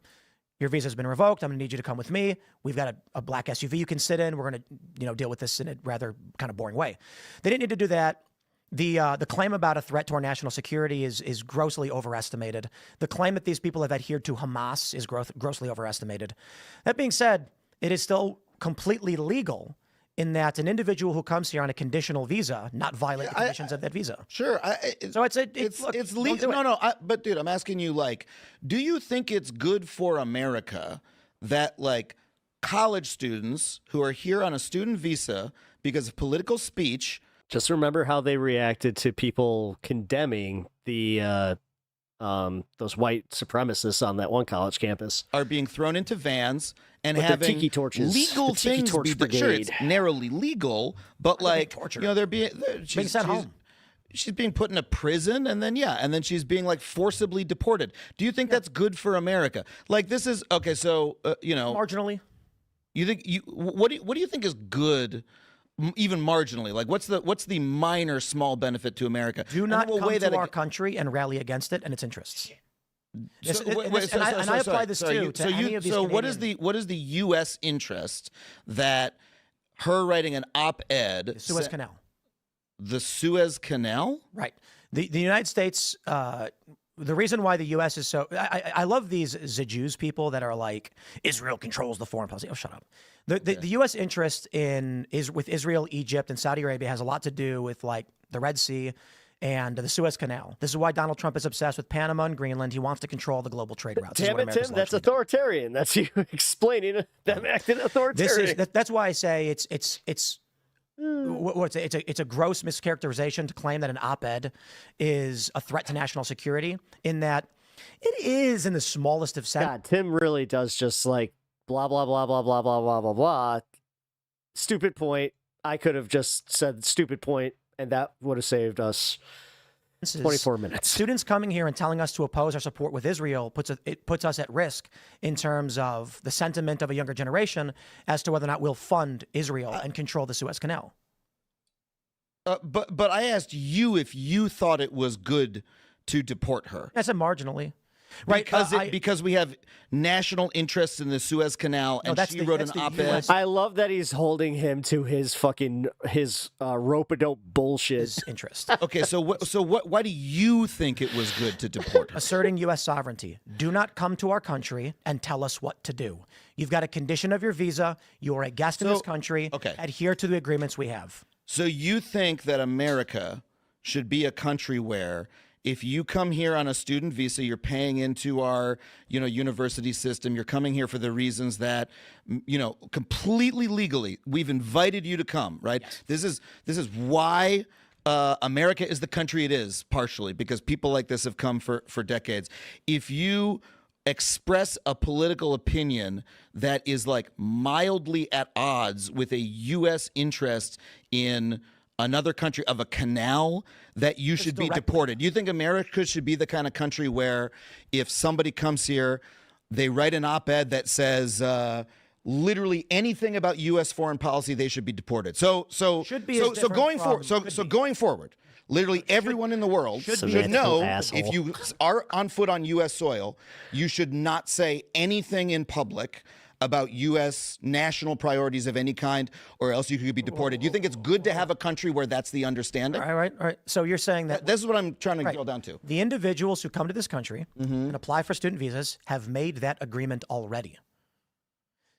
your visa has been revoked. I'm going to need you to come with me. We've got a black SUV you can sit in. We're going to deal with this in a rather kind of boring way. They didn't need to do that. The claim about a threat to our national security is grossly overestimated. The claim that these people have adhered to Hamas is grossly overestimated. That being said, it is still completely legal in that an individual who comes here on a conditional visa not violate the conditions of that visa. Sure. So it's legal. But dude, I'm asking you, do you think it's good for America that college students who are here on a student visa because of political speech? Just remember how they reacted to people condemning the those white supremacists on that one college campus are being thrown into vans and with having tiki torches, legal things be done. Sure, it's narrowly legal, but they're being sent home. She's being put in a prison, and then she's being forcibly deported. Do you think that's good for America? This is okay. So marginally. You think what do you think is good? Even marginally, what's the minor small benefit to America? Do not come to our country and rally against it and its interests. I apply this too to any of these. So what is the U.S. interest that her writing an op-ed? The Suez Canal. the Suez Canal? Right. The United States, the reason why the U.S. is so, I love these Jews people that are like, Israel controls the foreign policy. Oh, shut up. The U.S. interest with Israel, Egypt, and Saudi Arabia has a lot to do with like the Red Sea and the Suez Canal. This is why Donald Trump is obsessed with Panama and Greenland. He wants to control the global trade routes. Damn it, Tim, that's authoritarian. That's you explaining them acting authoritarian. That's why I say it's a gross mischaracterization to claim that an op-ed is a threat to national security, in that it is in the smallest of sense. God, Tim really does just like blah, blah, blah, blah, blah, blah, blah, blah, blah. Stupid point. I could have just said stupid point, and that would have saved us 24 minutes. Students coming here and telling us to oppose our support with Israel puts us at risk in terms of the sentiment of a younger generation as to whether or not we'll fund Israel and control the Suez Canal. But I asked you if you thought it was good to deport her. I said marginally. Right, because we have national interests in the Suez Canal, and she wrote an op-ed. I love that he's holding him to his rope-a-dope bullshit. His interest. Okay, so why do you think it was good to deport her? Asserting U.S. sovereignty. Do not come to our country and tell us what to do. You've got a condition of your visa. You are a guest in this country. Okay. Adhere to the agreements we have. So you think that America should be a country where, if you come here on a student visa, you're paying into our, university system. You're coming here for the reasons that, completely legally, we've invited you to come, right? Yes. This is why America is the country it is, partially because people like this have come for decades. If you express a political opinion that is like mildly at odds with a U.S. interest in another country of a canal, that you should be deported. You think America should be the kind of country where if somebody comes here, they write an op-ed that says literally anything about U.S. foreign policy, they should be deported. So going forward, literally everyone in the world should know if you are on foot on U.S. soil, you should not say anything in public about U.S. national priorities of any kind, or else you could be deported. Do you think it's good to have a country where that's the understanding? All right. So you're saying that... This is what I'm trying to drill down to. The individuals who come to this country and apply for student visas have made that agreement already.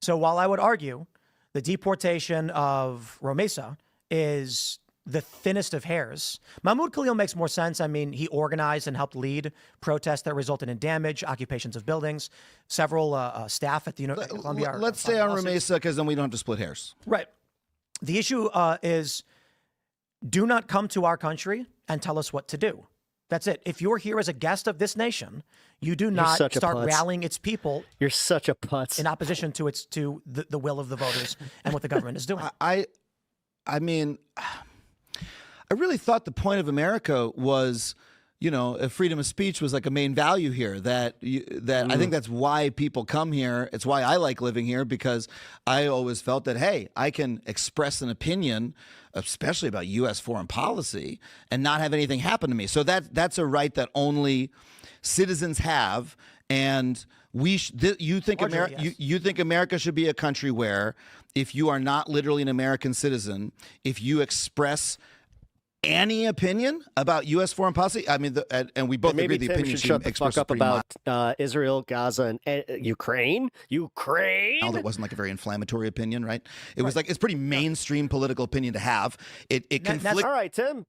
So while I would argue the deportation of Romesa is the thinnest of hairs, Mahmoud Khalil makes more sense. I mean, he organized and helped lead protests that resulted in damage, occupations of buildings. Several staff at the University of Columbia. Let's stay on Romesa, because then we don't have to split hairs. Right. The issue is, do not come to our country and tell us what to do. That's it. If you're here as a guest of this nation, you do not start rallying its people. You're such a putz. In opposition to the will of the voters and what the government is doing. I mean, I really thought the point of America was, freedom of speech was like a main value here. I think that's why people come here. It's why I like living here, because I always felt that, hey, I can express an opinion, especially about U.S. foreign policy, and not have anything happen to me. So that's a right that only citizens have. And you think America should be a country where, if you are not literally an American citizen, if you express any opinion about U.S. foreign policy, I mean, and we both agree the opinion should shut the fuck up about Israel, Gaza, and Ukraine. Now, that wasn't like a very inflammatory opinion, right? It was like, it's pretty mainstream political opinion to have. It conflicts. All right, Tim.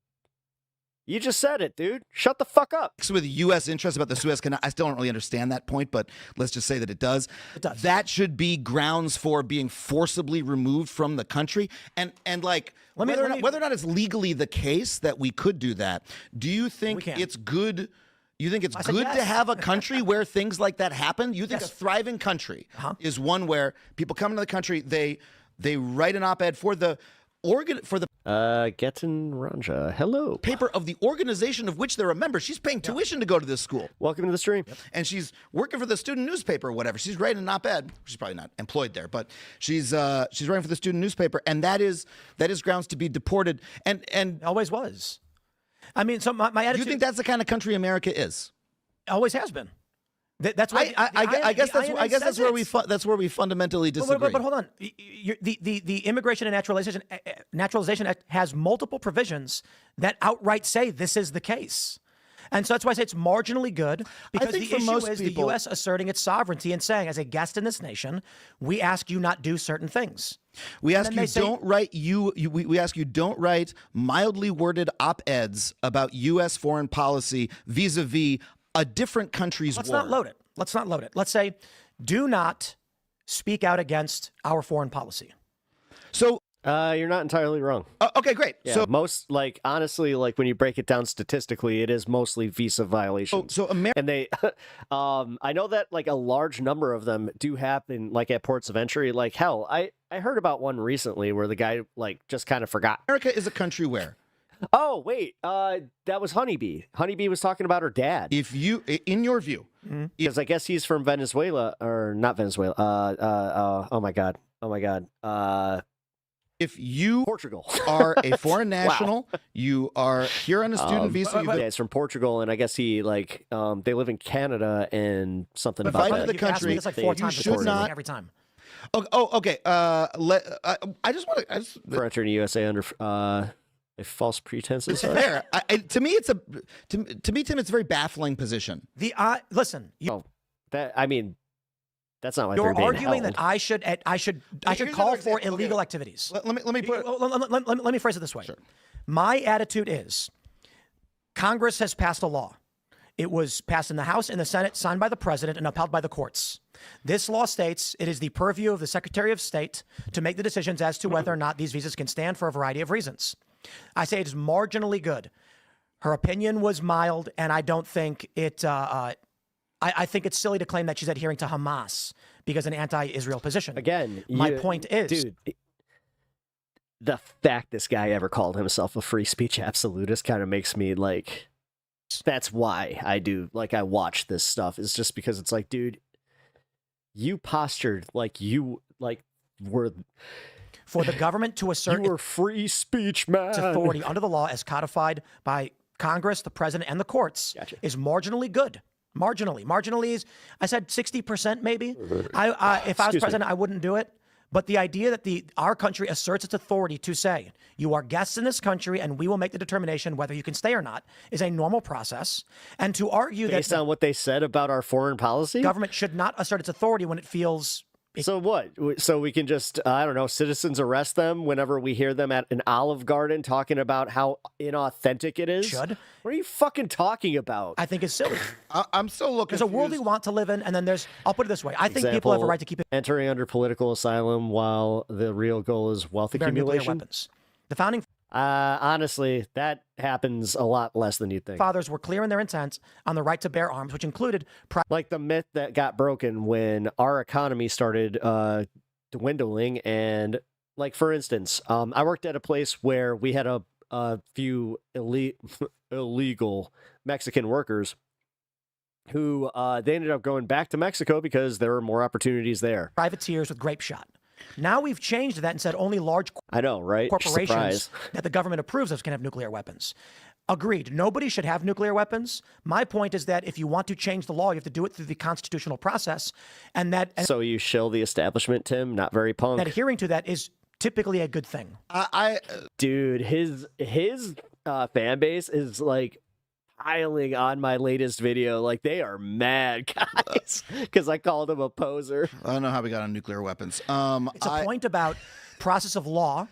You just said it, dude. Shut the fuck up. With U.S. interests about the Suez Canal, I still don't really understand that point, but let's just say that it does. It does. That should be grounds for being forcibly removed from the country. And like, whether or not it's legally the case that we could do that, do you think it's good? You think it's good to have a country where things like that happen? You think a thriving country is one where people come into the country, they write an op-ed for the Getin Ranja, hello. Paper of the organization of which they're a member. She's paying tuition to go to this school. Welcome to the stream. And she's working for the student newspaper or whatever. She's writing an op-ed. She's probably not employed there, but she's writing for the student newspaper, and that is grounds to be deported. And always was. I mean, so my attitude. You think that's the kind of country America is? Always has been. That's why I guess that's where we fundamentally disagree. But hold on, the Immigration and Naturalization Act has multiple provisions that outright say this is the case. And so that's why I say it's marginally good, because the issue is the U.S. asserting its sovereignty and saying, as a guest in this nation, we ask you not do certain things. We ask you don't write we ask you don't write mildly worded op-eds about U.S. foreign policy vis-a-vis a different country's war. Let's not load it. Let's say, do not speak out against our foreign policy. So you're not entirely wrong. Okay, great. Yeah, so most, like, honestly, like, when you break it down statistically, it is mostly visa violations. And they, I know that, like, a large number of them do happen, like, at ports of entry. Like, hell, I heard about one recently where the guy, like, just kind of forgot. America is a country where. Oh, wait, that was Honeybee. Honeybee was talking about her dad. If you, in your view, because I guess he's from Venezuela, or not Venezuela. Oh my God. If you Portugal are a foreign national, you are here on a student visa. Yeah, he's from Portugal, and I guess he they live in Canada and something But about if I that. know the country, That's like 4 times you should not every time. Okay. I just want to. For entering the USA under a false pretenses. Fair. To me, it's to me, Tim, it's a very baffling position. Listen. That's not my. You're arguing that I should call for illegal activities. Let me put. Let me phrase it this way. Sure. My attitude is, Congress has passed a law. It was passed in the House and the Senate, signed by the president, and upheld by the courts. This law states it is the purview of the Secretary of State to make the decisions as to whether or not these visas can stand for a variety of reasons. I say it is marginally good. Her opinion was mild, and I don't think it. I think it's silly to claim that she's adhering to Hamas because an anti-Israel position. Again, my point is, dude, the fact this guy ever called himself a free speech absolutist kind of makes me like. That's why I do, like, I watch this stuff. It's just because it's like, dude, you postured like you were for the government to assert you were free speech, man. Authority under the law as codified by Congress, the president, and the courts is marginally good. Marginally is, I said 60% maybe. If I was president, I wouldn't do it. But the idea that our country asserts its authority to say, you are guests in this country and we will make the determination whether you can stay or not is a normal process. And to argue based on what they said about our foreign policy, government should not assert its authority when it feels. So what? So we can just, I don't know, citizens arrest them whenever we hear them at an Olive Garden talking about how inauthentic it is? Should. What are you fucking talking about? I think it's silly. I'm so looking. There's a world we want to live in, and then there's, I'll put it this way. I think people have a right to keep it. Entering under political asylum while the real goal is wealth accumulation. Weapons. The founding. Honestly, that happens a lot less than you think. Fathers were clear in their intent on the right to bear arms, which included like the myth that got broken when our economy started dwindling. And like, for instance, I worked at a place where we had a few illegal Mexican workers who they ended up going back to Mexico because there were more opportunities there. Privateers with grape shot. Now we've changed that and said only large corporations that the government approves of can have nuclear weapons. Agreed. Nobody should have nuclear weapons. My point is that if you want to change the law, you have to do it through the constitutional process. So you shill the establishment, Tim? Not very punk. That adhering to that is typically a good thing. Dude, his fan base is like piling on my latest video. Like, they are mad, guys, because I called him a poser. I don't know how we got on nuclear weapons. It's a point about process of law.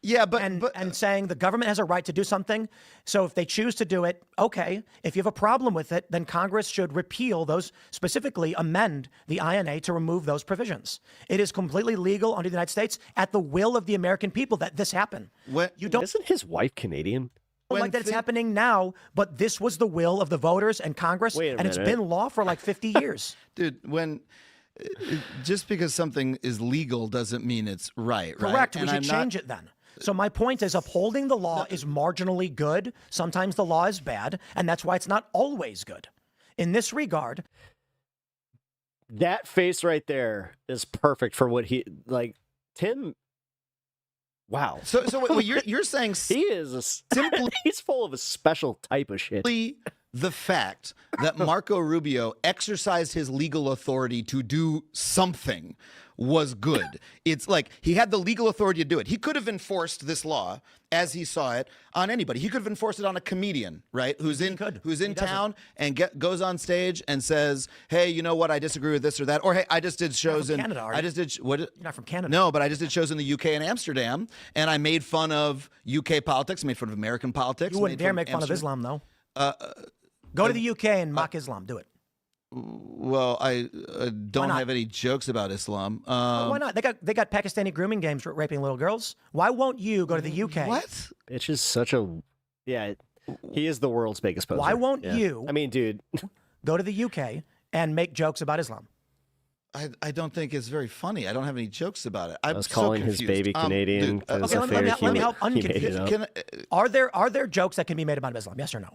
Yeah, and saying the government has a right to do something. So if they choose to do it, okay. If you have a problem with it, then Congress should repeal those, specifically amend the INA to remove those provisions. It is completely legal under the United States at the will of the American people that this happen. Isn't his wife Canadian? Like that it's happening now, but this was the will of the voters and Congress, and it's been law for like 50 years. Dude, just because something is legal doesn't mean it's right, right? Correct. We should change it then. So my point is upholding the law is marginally good. Sometimes the law is bad, and that's why it's not always good. In this regard, that face right there is perfect for what Tim. Wow. So what you're saying he is simply he's full of a special type of shit. the fact that Marco Rubio exercised his legal authority to do something was good. It's like he had the legal authority to do it. He could have enforced this law as he saw it on anybody. He could have enforced it on a comedian, right? Who's in town and goes on stage and says, "Hey, you know what? I disagree with this or that." Or, "Hey, I just did shows in Canada, I just did what? You're not from Canada. No, but I just did shows in the UK and Amsterdam, and I made fun of UK politics, made fun of American politics. You wouldn't made dare make fun of Amsterdam. Islam, though. Go to the UK and mock Islam. Do it. Well, I don't have any jokes about Islam. Why not? They got Pakistani grooming games raping little girls. Why won't you go to the UK? What? It's just such a he is the world's biggest poser. Why won't Yeah. you? I mean, dude, go to the UK and make jokes about Islam. I don't think it's very funny. I don't have any jokes about it. I was calling his baby Canadian. Okay, let me help unconfuse. Are there jokes that can be made about Islam? Yes or no?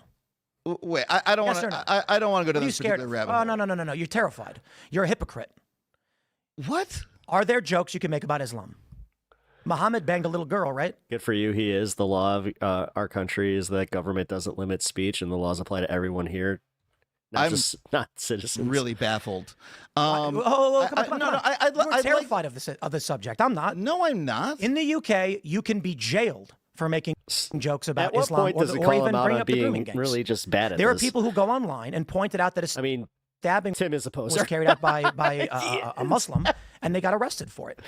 Wait, I don't want to. I don't want to go to this particular rabbit hole. Oh no! You're terrified. You're a hypocrite. What? Are there jokes you can make about Islam? Muhammad banged a little girl, right? Good for you. He is. The law of our country is that government doesn't limit speech, and the laws apply to everyone here, not citizens. Really baffled. Come on. You're terrified of the subject. I'm not. No, I'm not. In the UK, you can be jailed for making jokes about At what Islam point does it or call even him out bring on up the grooming being games. really just bad at There are this? people who go online and pointed out that stabbing Tim is a poser. was carried out by a Muslim, and they got arrested for it.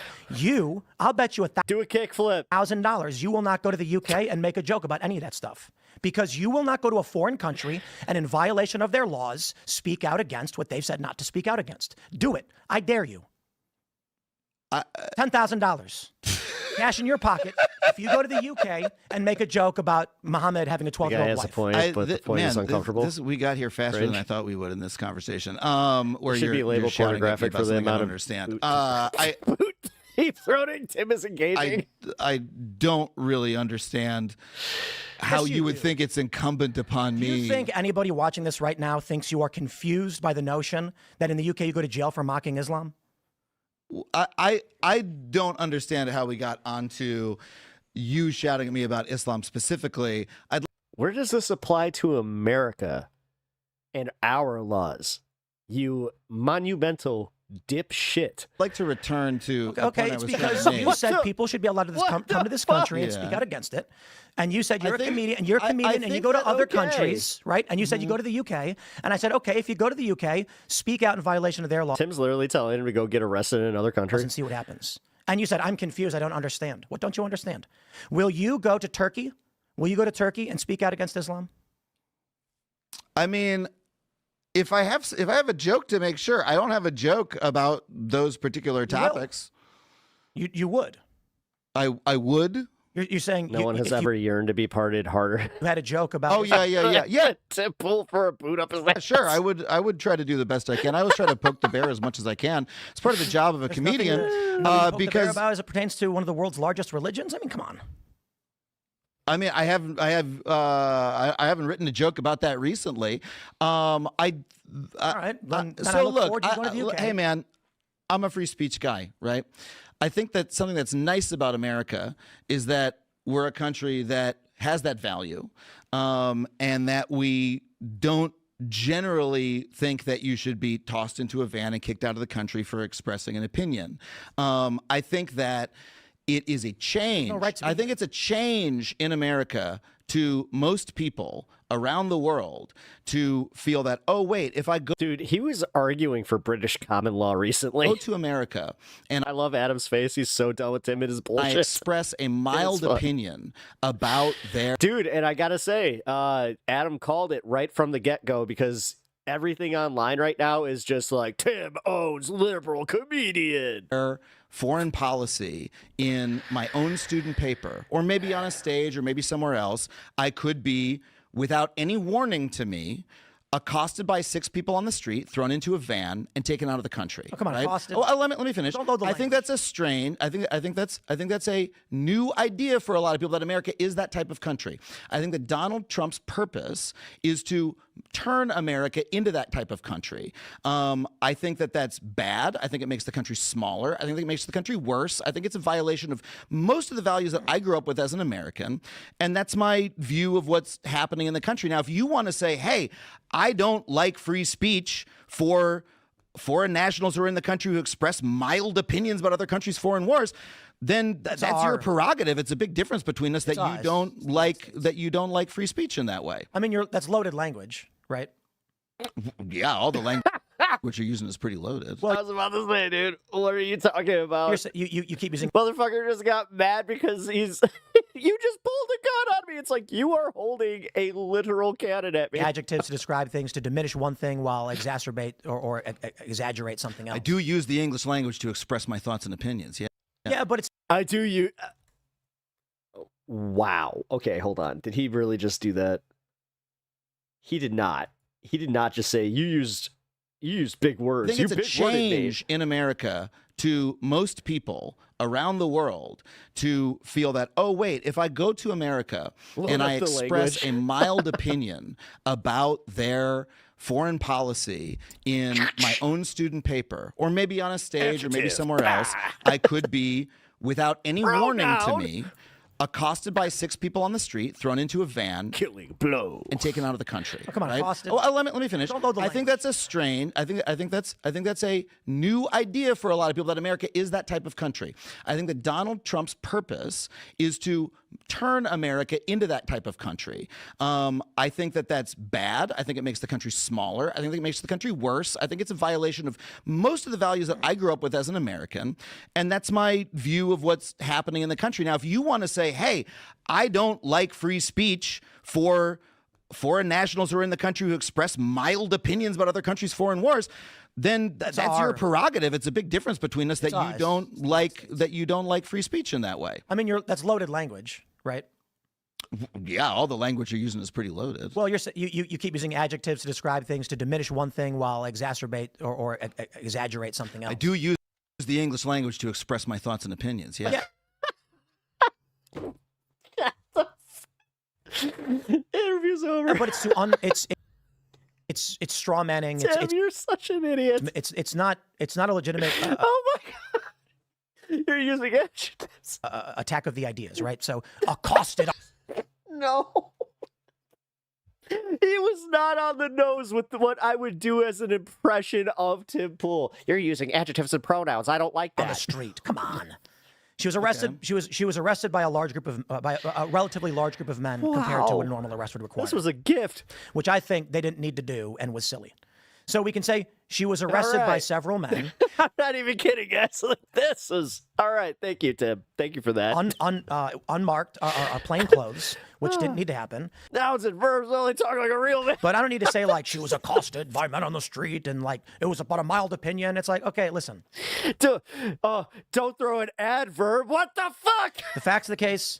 I'll bet you do a kickflip. $1,000. You will not go to the UK and make a joke about any of that stuff because you will not go to a foreign country and, in violation of their laws, speak out against what they've said not to speak out against. Do it. I dare you. $10,000. Cash in your pocket if you go to the UK and make a joke about Muhammad having a 12-year-old wife. A point, but the point is uncomfortable. We got here faster than I thought we would in this conversation. Where should be labeled pornographic for the amount of understand. Deep throating Tim is engaging. I don't really understand how you would think it's incumbent upon me. Do you think anybody watching this right now thinks you are confused by the notion that in the UK you go to jail for mocking Islam? I don't understand how we got onto you shouting at me about Islam specifically. Where does this apply to America and our laws? You monumental dipshit. I'd like to return to okay, it's because you said people should be allowed to come to this country and speak out against it. And you said you're a comedian, and you're a comedian, and you go to other countries, right? And you said you go to the UK, and I said, okay, if you go to the UK, speak out in violation of their law. Tim's literally telling him to go get arrested in another country and see what happens. And you said, I'm confused, I don't understand. What don't you understand? Will you go to Turkey? Will you go to Turkey and speak out against Islam? I mean, if I have a joke to make, sure. I don't have a joke about those particular topics. You would. I would. You're saying no one has ever yearned to be parted harder. You had a joke about. Oh yeah. To pull for a boot up his ass. Sure, I would try to do the best I can. I always try to poke the bear as much as I can. It's part of the job of a comedian. Because about as it pertains to one of the world's largest religions. I mean, come on. I mean, I haven't written a joke about that recently. All right. Then so look, hey man, I'm a free speech guy, right? I think that something that's nice about America is that we're a country that has that value, and that we don't generally think that you should be tossed into a van and kicked out of the country for expressing an opinion. I think that it is a change. I think it's a change in America to most people around the world to feel that, oh, wait, if I go... Dude, he was arguing for British common law recently. Go to America. And I love Adam's face. He's so done with him and his bullshit. I express a mild opinion about their... Dude, and I gotta say, Adam called it right from the get-go because everything online right now is just like, Tim owns liberal comedian. Foreign policy in my own student paper, or maybe on a stage, or maybe somewhere else, I could be, without any warning to me, accosted by 6 people on the street, thrown into a van, and taken out of the country. Oh, come on, right? accosted. Oh, let me finish. Don't go the I think that's a strain. I think that's a new idea for a lot of people that America is that type of country. I think that Donald Trump's purpose is to turn America into that type of country. I think that that's bad. I think it makes the country smaller. I think it makes the country worse. I think it's a violation of most of the values that I grew up with as an American. And that's my view of what's happening in the country. Now, if you want to say, hey, I don't like free speech for foreign nationals who are in the country who express mild opinions about other countries' foreign wars, then that's your prerogative. It's a big difference between us that you don't like free speech in that way. I mean, that's loaded language, right? Yeah, all the language you're using is pretty loaded. Well, I was about to say, dude, what are you talking about? You keep using motherfucker just got mad because he's you just pulled a gun on me. It's like you are holding a literal cannon at me. Adjectives to describe things to diminish one thing while exacerbate or exaggerate something else. I do use the English language to express my thoughts and opinions. Yeah, but it's I do you. Wow. Okay, hold on. Did he really just do that? He did not. He did not just say you used big words. I think it's a change in America to most people around the world to feel that, oh, wait, if I go to America and I express a mild opinion about their foreign policy in my own student paper, or maybe on a stage or maybe somewhere else, I could be, without any warning to me, accosted by 6 people on the street, thrown into a van, killing blow, and taken out of the country. Oh, come on, right? accosted. Oh, let me finish. Don't go the I think that's a strain. I think that's a new idea for a lot of people that America is that type of country. I think that Donald Trump's purpose is to turn America into that type of country. I think that that's bad. I think it makes the country smaller. I think it makes the country worse. I think it's a violation of most of the values that I grew up with as an American. And that's my view of what's happening in the country. Now, if you want to say, hey, I don't like free speech for foreign nationals who are in the country who express mild opinions about other countries' foreign wars, then that's your prerogative. It's a big difference between us that you don't like free speech in that way. I mean, that's loaded language, right? Yeah, all the language you're using is pretty loaded. Well, you keep using adjectives to describe things to diminish one thing while exacerbate or exaggerate something else. I do use the English language to express my thoughts and opinions. Yeah. Interview's over. But it's straw manning. Tim, you're such an idiot. It's not a legitimate. Oh my god! You're using adjectives. Attack of the ideas, right? So accosted. No. He was not on the nose with what I would do as an impression of Tim Pool. You're using adjectives and pronouns. I don't like that. On the street. Come on. She was arrested. Okay. She was arrested by a relatively large group of men compared to what a normal arrest would require. This was a gift, which I think they didn't need to do and was silly. So we can say she was arrested by several men. I'm not even kidding, guys. This is all right. Thank you, Tim. Thank you for that. Unmarked, plain clothes, which didn't need to happen. Nouns and verbs only talk like a real man. But I don't need to say like she was accosted by men on the street and like it was about a mild opinion. It's like, okay, listen. Don't throw an adverb. What the fuck? The facts of the case,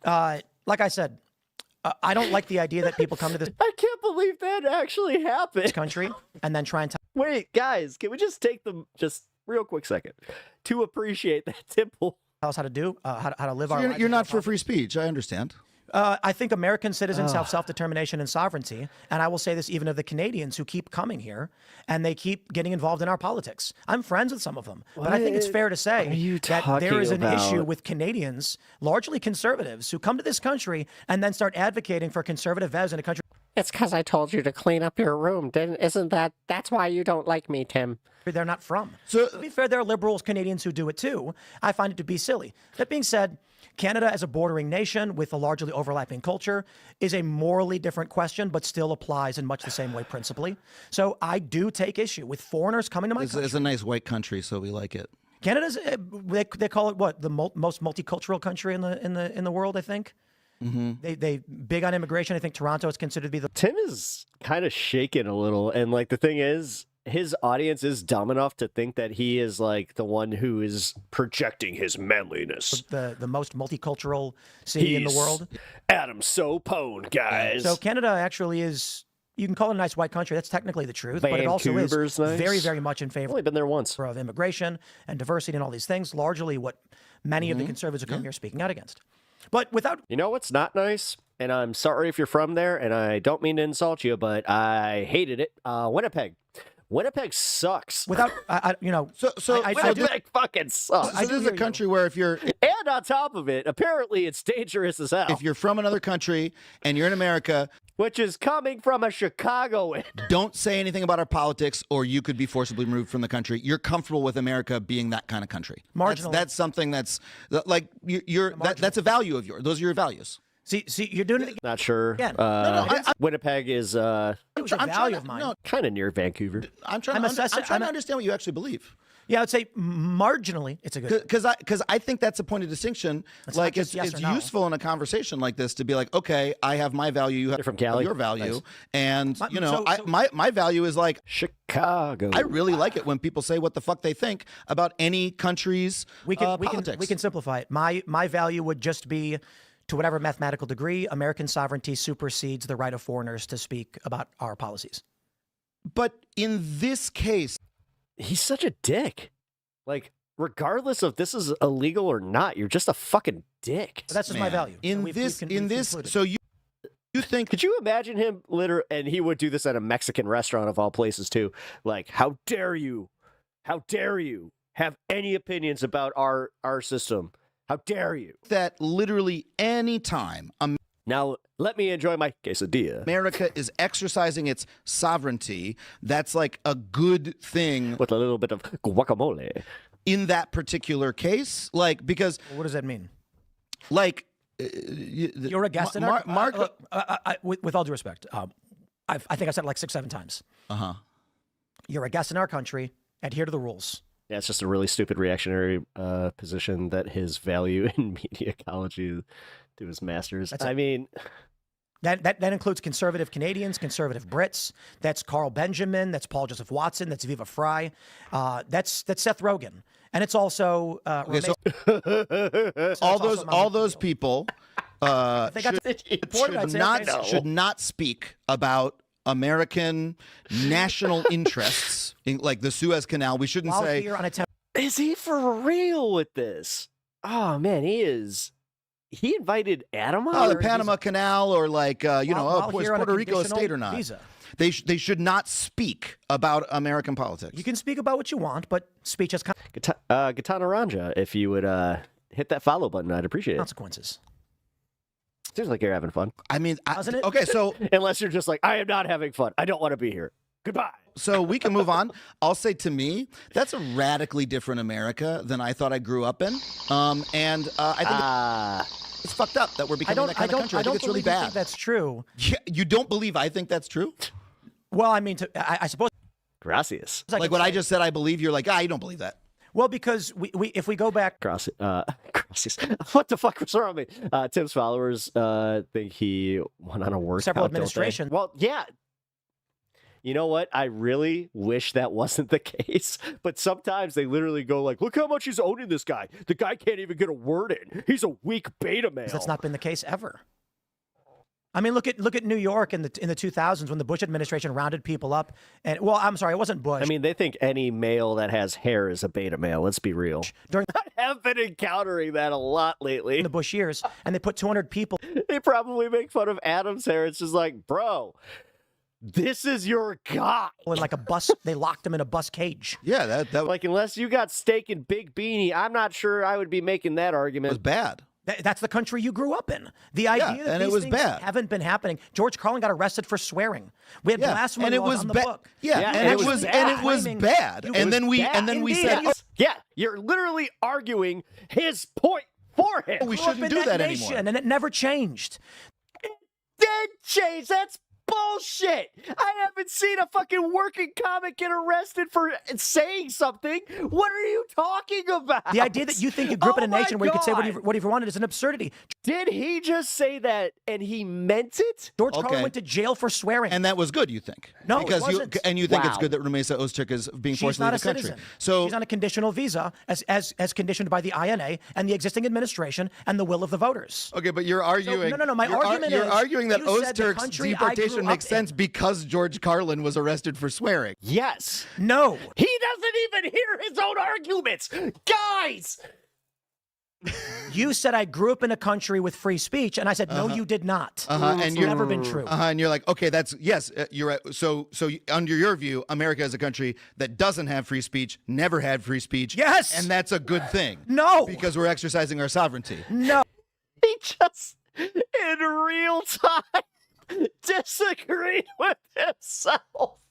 like I said, I don't like the idea that people come to this. I can't believe that actually happened. Country and then try and wait, guys, can we just take them just real quick second to appreciate that Temple? Tell us how to do, how to live our lives. You're not for free speech. I understand. I think American citizens have self-determination and sovereignty. And I will say this even of the Canadians who keep coming here and they keep getting involved in our politics. I'm friends with some of them. But I think it's fair to say that there is an issue with Canadians, largely conservatives, who come to this country and then start advocating for conservative values in a country. It's because I told you to clean up your room. Isn't that's why you don't like me, Tim? They're not from. So to be fair, there are liberals Canadians who do it too. I find it to be silly. That being said, Canada as a bordering nation with a largely overlapping culture is a morally different question, but still applies in much the same way principally. So I do take issue with foreigners coming to my country. It's a nice white country, so we like it. Canada's they call it what, the most multicultural country in the world, I think. Mm-hmm. They big on immigration. I think Toronto is considered to be the. Tim is kind of shaken a little, and like the thing is, his audience is dumb enough to think that he is like the one who is projecting his manliness. The most multicultural city in the world. Adam Sopone, guys. So Canada actually is You can call it a nice white country. That's technically the truth, but it also is Vancouver's nice. very, very much in favor. Only been there once. Of immigration and diversity and all these things. Largely, what many of the conservatives who come here are speaking out against. But without, you know what's not nice, and I'm sorry if you're from there, and I don't mean to insult you, but I hated it. Winnipeg. Winnipeg sucks. Without, Winnipeg fucking sucks. So this is a country where if you're, and on top of it, apparently it's dangerous as hell. if you're from another country and you're in America, which is coming from a Chicagoan, don't say anything about our politics, or you could be forcibly removed from the country. You're comfortable with America being that kind of country. Marginally. That's something that's like that's a value of yours. Those are your values. See, you're doing it. Not sure. Again. Winnipeg is It was a value of mine. kind of near Vancouver. I'm trying to understand what you actually believe. Yeah, I'd say marginally it's a good. Because I think that's a point of distinction. It's like not just yes it's or no. useful in a conversation like this to be like, okay, I have my value, you have from Cali. your value, Nice. and My- you know, so- my value is like Chicago. I really like it when people say what the fuck they think about any country's politics. We can simplify it. My value would just be, to whatever mathematical degree, American sovereignty supersedes the right of foreigners to speak about our policies. But in this case, he's such a dick. Like, regardless of this is illegal or not, you're just a fucking dick. But that's just my value. In So we've concluded. so you think? Could you imagine him and he would do this at a Mexican restaurant of all places too? Like, how dare you have any opinions about our system? How dare you? That literally any time now let me enjoy my quesadilla. America is exercising its sovereignty, that's like a good thing with a little bit of guacamole in that particular case. Like, because What does that mean? like You're a guest in our look, with all due respect, I think I've said it like 6-7 times. You're a guest in our country. Adhere to the rules. Yeah, it's just a really stupid reactionary position that his value in media ecology to his masters. I mean, that includes conservative Canadians, conservative Brits. That's Carl Benjamin. That's Paul Joseph Watson. That's Viva Fry. That's Seth Rogen. And it's also all those people should not speak about American national interests, like the Suez Canal. We shouldn't say. Is he for real with this? Oh man, he is. He invited Adam on the Panama Canal, or like is Puerto Rico a state or not? Visa. They should not speak about American politics. You can speak about what you want, but speech is Gitana Ranja, if you would hit that follow button, I'd appreciate it. Consequences. Seems like you're having fun. I mean, doesn't it? Okay, so unless you're just like, I am not having fun. I don't want to be here. Goodbye. So we can move on. I'll say, to me, that's a radically different America than I thought I grew up in. I think it's fucked up that we're becoming that kind of country. I think it's really bad. Think that's true. Yeah, you don't believe I think that's true? Well, I mean, I suppose. Gracias. Like what I just said, I believe. You're like, you don't believe that. Well, because if we go back, gracias. What the fuck was wrong with me? Tim's followers think he went on a workout. Several administration. Well, yeah. You know what? I really wish that wasn't the case. But sometimes they literally go like, look how much he's owning this guy. The guy can't even get a word in. He's a weak beta male. That's not been the case ever. I mean, look at New York in the 2000s when the Bush administration rounded people up. And well, I'm sorry, it wasn't Bush. I mean, they think any male that has hair is a beta male. Let's be real. I have been encountering that a lot lately. In the Bush years, and they put 200 people. They probably make fun of Adam's hair. It's just like, bro, this is your guy. In like a bus, they locked him in a bus cage. Yeah, that like unless you got steak and Big Beanie, I'm not sure I would be making that argument. It was bad. That's the country you grew up in. The idea that and these it was things bad. haven't been happening. George Carlin got arrested for swearing. We had blasphemy and it laws was on the book. and it was bad. And then we said, yeah, you're literally arguing his point for him. We shouldn't do that anymore. And it never changed. It did change. That's bullshit. I haven't seen a fucking working comic get arrested for saying something. What are you talking about? The idea that you think you grew up in a nation where you could say whatever you wanted is an absurdity. Did he just say that and he meant it? George Carlin went to jail for swearing. And that was good, you think? No, because it wasn't. you think it's good that Rumesa Ozturk is being forced to leave the country. Citizen. So she's on a conditional visa as conditioned by the INA and the existing administration and the will of the voters. Okay, but you're arguing. So, no. My argument is you're arguing that you said the Ozturk's country I deportation situation makes sense because George Carlin was arrested for swearing. Yes. No. He doesn't even hear his own arguments. Guys! You said I grew up in a country with free speech, and I said, no, you did not. And It's you're never been true. And you're like, okay, you're right. So under your view, America is a country that doesn't have free speech, never had free speech. Yes. And that's a good thing. No. Because we're exercising our sovereignty. No. He just, in real time, disagreed with himself.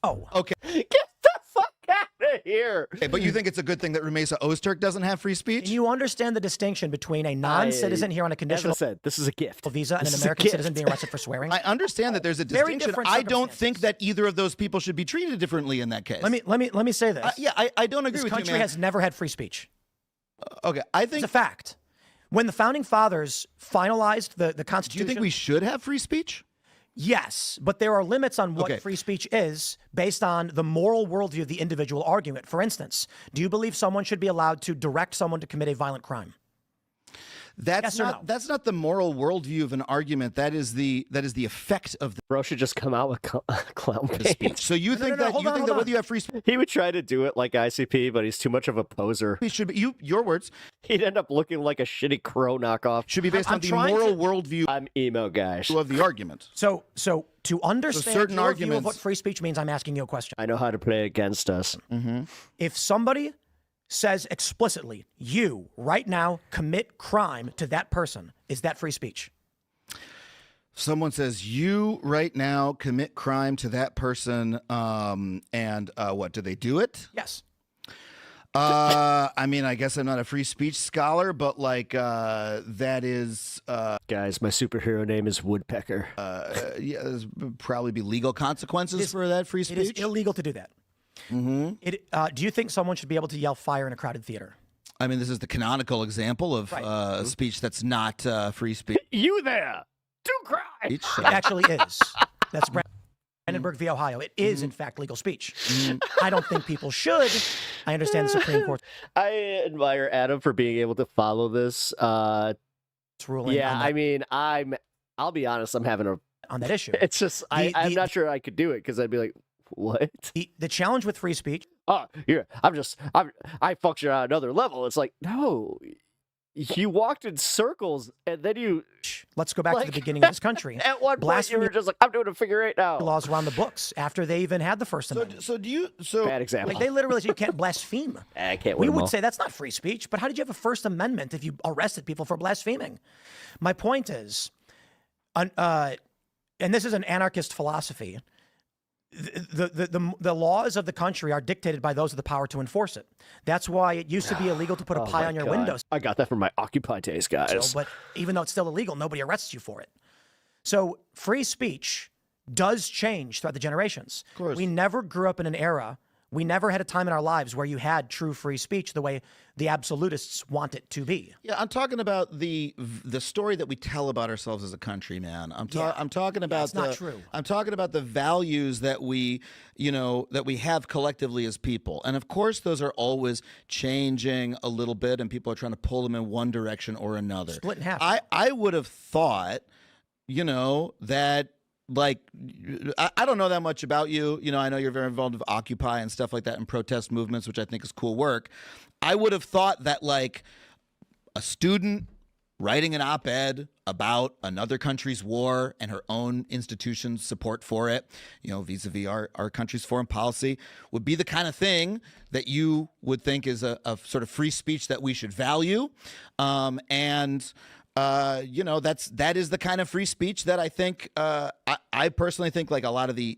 Oh. Okay. Get the fuck out of here. Okay, but you think it's a good thing that Rumesa Ozturk doesn't have free speech? Can you understand the distinction between a non-citizen here on a conditional As I said, this is a gift. visa and This an is a American gift. citizen being arrested for swearing? I understand that there's a Very distinction. different I don't circumstances. think that either of those people should be treated differently in that case. Let me say this. I don't agree This with country you, man. has never had free speech. Okay, I think It's a fact. When the founding fathers finalized the Do Constitution, you think we should have free speech? yes, but there are limits on what Okay. free speech is based on the moral worldview of the individual argument. For instance, do you believe someone should be allowed to direct someone to commit a violent crime? That's Yes or not no? that's not the moral worldview of an argument. That is the effect of the Bro should just come out with clown speech. So you think no, that hold you on, think hold that on. whether you have free speech He would try to do it like ICP, but he's too much of a poser. should be your words He'd end up looking like a shitty crow knockoff. should be based I'm on the trying moral to- worldview I'm emo, guys. of the argument. So to understand certain your view of arguments- what free speech means, I'm asking you a question. I know how to play against us. If somebody says explicitly, you right now commit crime to that person, is that free speech? Someone says you right now commit crime to that person, and what do they do it? Yes. I mean, I guess I'm not a free speech scholar, but like that is Guys, my superhero name is Woodpecker. yeah, there's probably be legal consequences for that free speech. It is illegal to do that. Mm-hmm. Do you think someone should be able to yell fire in a crowded theater? I mean, this is the canonical example of Right. speech that's not free speech. You there! Do cry! It actually is. That's Brandenburg v. Ohio. It is, in fact, legal speech. I don't think people should. I understand the Supreme Court. I admire Adam for being able to follow this. Ruling Yeah, on that- I mean, I'll be honest, I'm having a on that issue. It's just I'm not sure I could do it because I'd be like, what? The challenge with free speech. Oh, yeah, I function on another level. It's like, no, you walked in circles and then you. Let's go back to the beginning of this country. At one point, you were just like, I'm doing a figure eight now. Laws were on the books after they even had the First Amendment. So do you? So bad example. Like they literally said you can't blaspheme. I can't. We win them would all. say that's not free speech, but how did you have a First Amendment if you arrested people for blaspheming? My point is, and this is an anarchist philosophy. The laws of the country are dictated by those with the power to enforce it. That's why it used to be illegal to put a Oh pie my on your God. windows. I got that from my Occupy days, guys. But even though it's still illegal, nobody arrests you for it. So free speech does change throughout the generations. Of course. We never grew up in an era. We never had a time in our lives where you had true free speech the way the absolutists want it to be. Yeah, I'm talking about the story that we tell about ourselves as a country, man. I'm talking about it's not true. I'm talking about the values that we, that we have collectively as people. And of course, those are always changing a little bit and people are trying to pull them in one direction or another. Split in half. I would have thought, that like, I don't know that much about you. I know you're very involved with Occupy and stuff like that and protest movements, which I think is cool work. I would have thought that like a student writing an op-ed about another country's war and her own institution's support for it, vis-a-vis our country's foreign policy, would be the kind of thing that you would think is a sort of free speech that we should value. That is the kind of free speech that I think, I personally think like a lot of the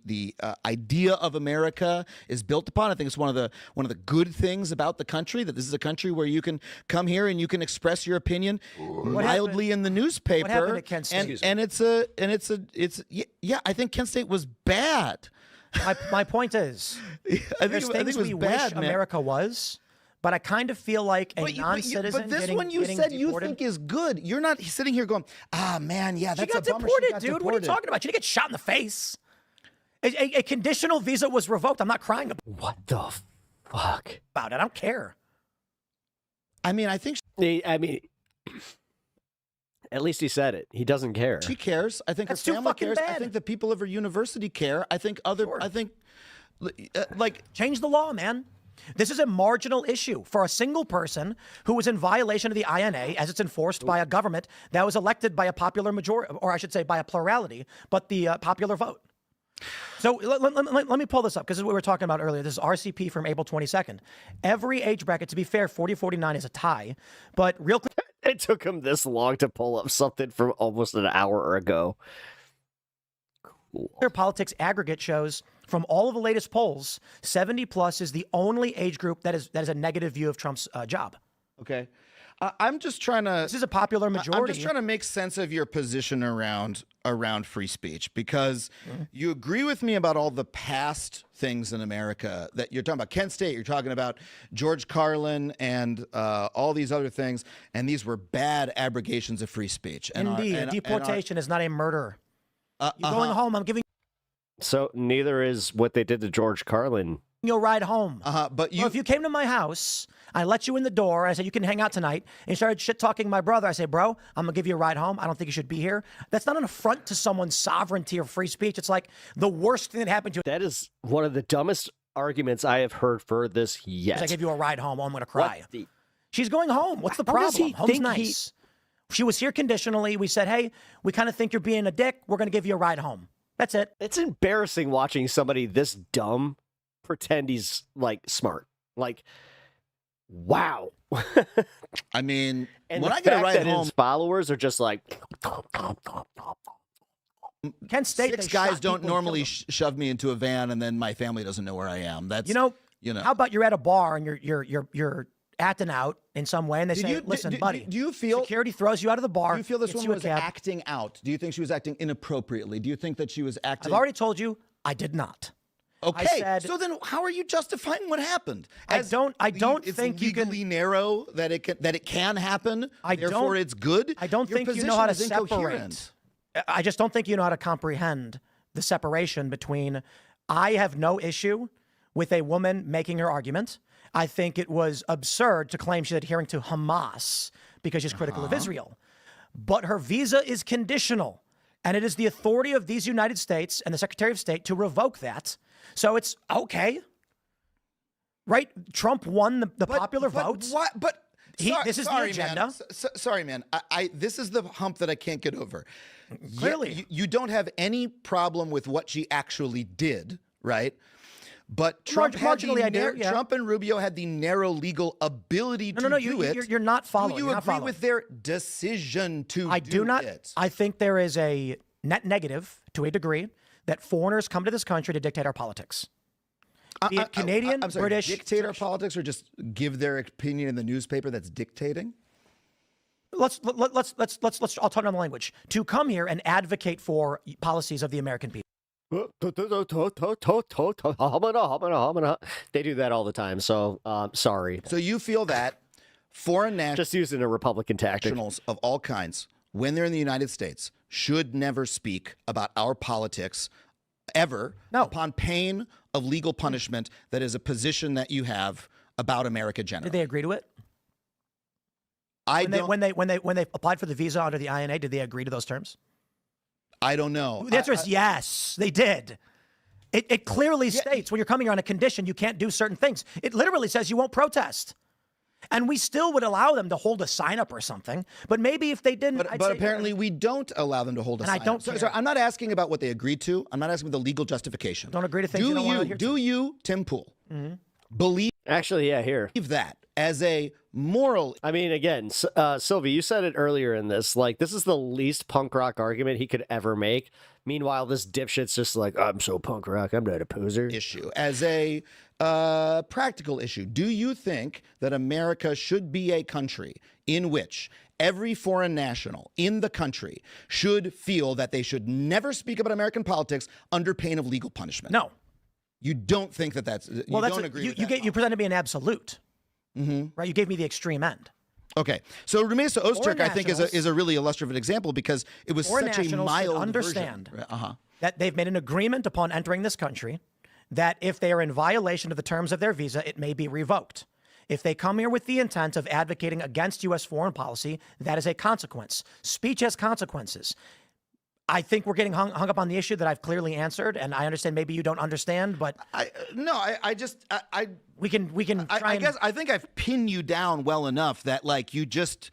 idea of America is built upon. I think it's one of the good things about the country, that this is a country where you can come here and you can express your opinion mildly in the newspaper. What happened at Kent State? I think Kent State was bad. My point is, there's things we wish America was. But I kind of feel like a non-citizen But this getting, one you getting said deported. you think is good. You're not sitting here going, man, yeah, that's She got a bummer. deported, She got dude. What are you deported." talking about? She didn't get shot in the face. A conditional visa was revoked. I'm not crying about What the fuck? it. I don't care. I mean, I think. I mean, At least he said it. He doesn't care. She cares. I think That's her too family fucking cares. I bad. think the people of her university care. I think like change the law, man. This is a marginal issue for a single person who was in violation of the INA as it's enforced by a government that was elected by a popular majority, or I should say by a plurality, but the popular vote. So let me pull this up because this is what we were talking about earlier. This is RCP from April 22nd. Every age bracket, to be fair, 40-49 is a tie, but real quick. It took him this long to pull up something from almost an hour ago. Cool. Politics aggregate shows from all of the latest polls, 70 plus is the only age group that is a negative view of Trump's job. Okay. I'm just trying to. This is a popular majority. I'm just trying to make sense of your position around free speech because you agree with me about all the past things in America that you're talking about. Kent State, you're talking about George Carlin and all these other things, and these were bad abrogations of free speech. And Indeed, deportation is not a murder. You're going home. I'm giving. So neither is what they did to George Carlin. You'll ride home. But if you came to my house, I let you in the door. I said, you can hang out tonight. And you started shit-talking my brother. I say, bro, I'm going to give you a ride home. I don't think you should be here. That's not an affront to someone's sovereignty or free speech. It's like the worst thing that happened to you. That is one of the dumbest arguments I have heard for this yet. I give you a ride home. Oh, I'm going to cry. She's going home. What's the problem? Home's nice. She was here conditionally. We said, hey, we kind of think you're being a dick. We're going to give you a ride home. That's it. It's embarrassing watching somebody this dumb pretend he's like smart. Like, wow. I mean, and when the I get a fact ride that home, his followers are just like. Kent State, six guys don't normally shove me into a van, and then my family doesn't know where I am. That's you know. How about you're at a bar and you're acting out in some way, and they say, "Listen, buddy, do you feel security throws you out of the bar? Do you feel this gets woman you a was cab." acting out? Do you think she was acting inappropriately? Do you think that she was acting? I've already told you I did not. Okay, I said, so then how are you justifying what happened? I don't it's think you can legally narrow that it can happen. Therefore, don't, it's good. I don't Your think you know how to position is separate. incoherent. I just don't think you know how to comprehend the separation between. I have no issue with a woman making her argument. I think it was absurd to claim she's adhering to Hamas because she's critical of Israel. But her visa is conditional, and it is the authority of these United States and the Secretary of State to revoke that. So it's okay. Right? Trump won the popular vote. What? But this is the agenda. Man. Sorry, man. This is the hump that I can't get over. Clearly. You don't have any problem with what she actually did, right? But Trump Trump and Rubio had the narrow legal ability to do it. You're not following. Do you agree with their decision to do it? I think there is a net negative to a degree that foreigners come to this country to dictate our politics. Be it Canadian, I'm sorry, British, dictate our politics, or just give their opinion in the newspaper that's dictating. Let's. I'll turn on the language to come here and advocate for policies of the American people. They do that all the time. So sorry. So you feel that foreign nationals, just using a Republican tactic, of all kinds, when they're in the United States, should never speak about our politics ever, upon pain of legal punishment. That is a position that you have about America generally. Did they agree to it? When they applied for the visa under the INA, did they agree to those terms? I don't know. The answer is yes, they did. It clearly states when you're coming here on a condition, you can't do certain things. It literally says you won't protest. And we still would allow them to hold a sign up or something. But maybe if they didn't. But apparently we don't allow them to hold a sign up. I don't So I'm not asking about what they agreed to. I'm not asking about the legal justification. Don't agree to things you don't want to adhere to. Do you, Tim Pool, believe? Actually, yeah, here. Believe that as a moral. I mean, again, Sylvie, you said it earlier in this. Like, this is the least punk rock argument he could ever make. Meanwhile, this dipshit's just like, I'm so punk rock, I'm not a poser. Issue as a practical issue. Do you think that America should be a country in which every foreign national in the country should feel that they should never speak about American politics under pain of legal punishment? No. You don't think that that's. Well, you don't agree with that. You presented me an absolute. Right? You gave me the extreme end. Okay, so Rumesa Öztürk, I think, is a really illustrative example because it was such a mild understand version. That they've made an agreement upon entering this country that if they are in violation of the terms of their visa, it may be revoked. If they come here with the intent of advocating against U.S. foreign policy, that is a consequence. Speech has consequences. I think we're getting hung up on the issue that I've clearly answered, and I understand maybe you don't understand, but I think I've pinned you down well enough that like you just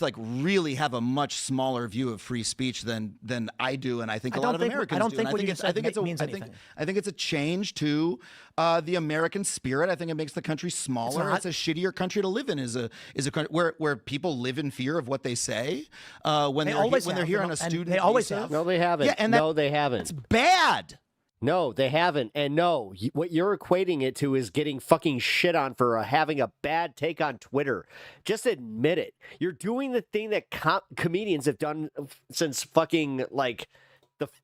like really have a much smaller view of free speech than I do, and I think a lot of Americans do. I think it's a change to the American spirit. I think it makes the country smaller. It's a shittier country to live in. Is a country where people live in fear of what they say when they're here on a student. They always have. No, they haven't. Yeah, and no, they haven't. It's bad. No, they haven't. And no, what you're equating it to is getting fucking shit on for having a bad take on Twitter. Just admit it. You're doing the thing that comedians have done since fucking like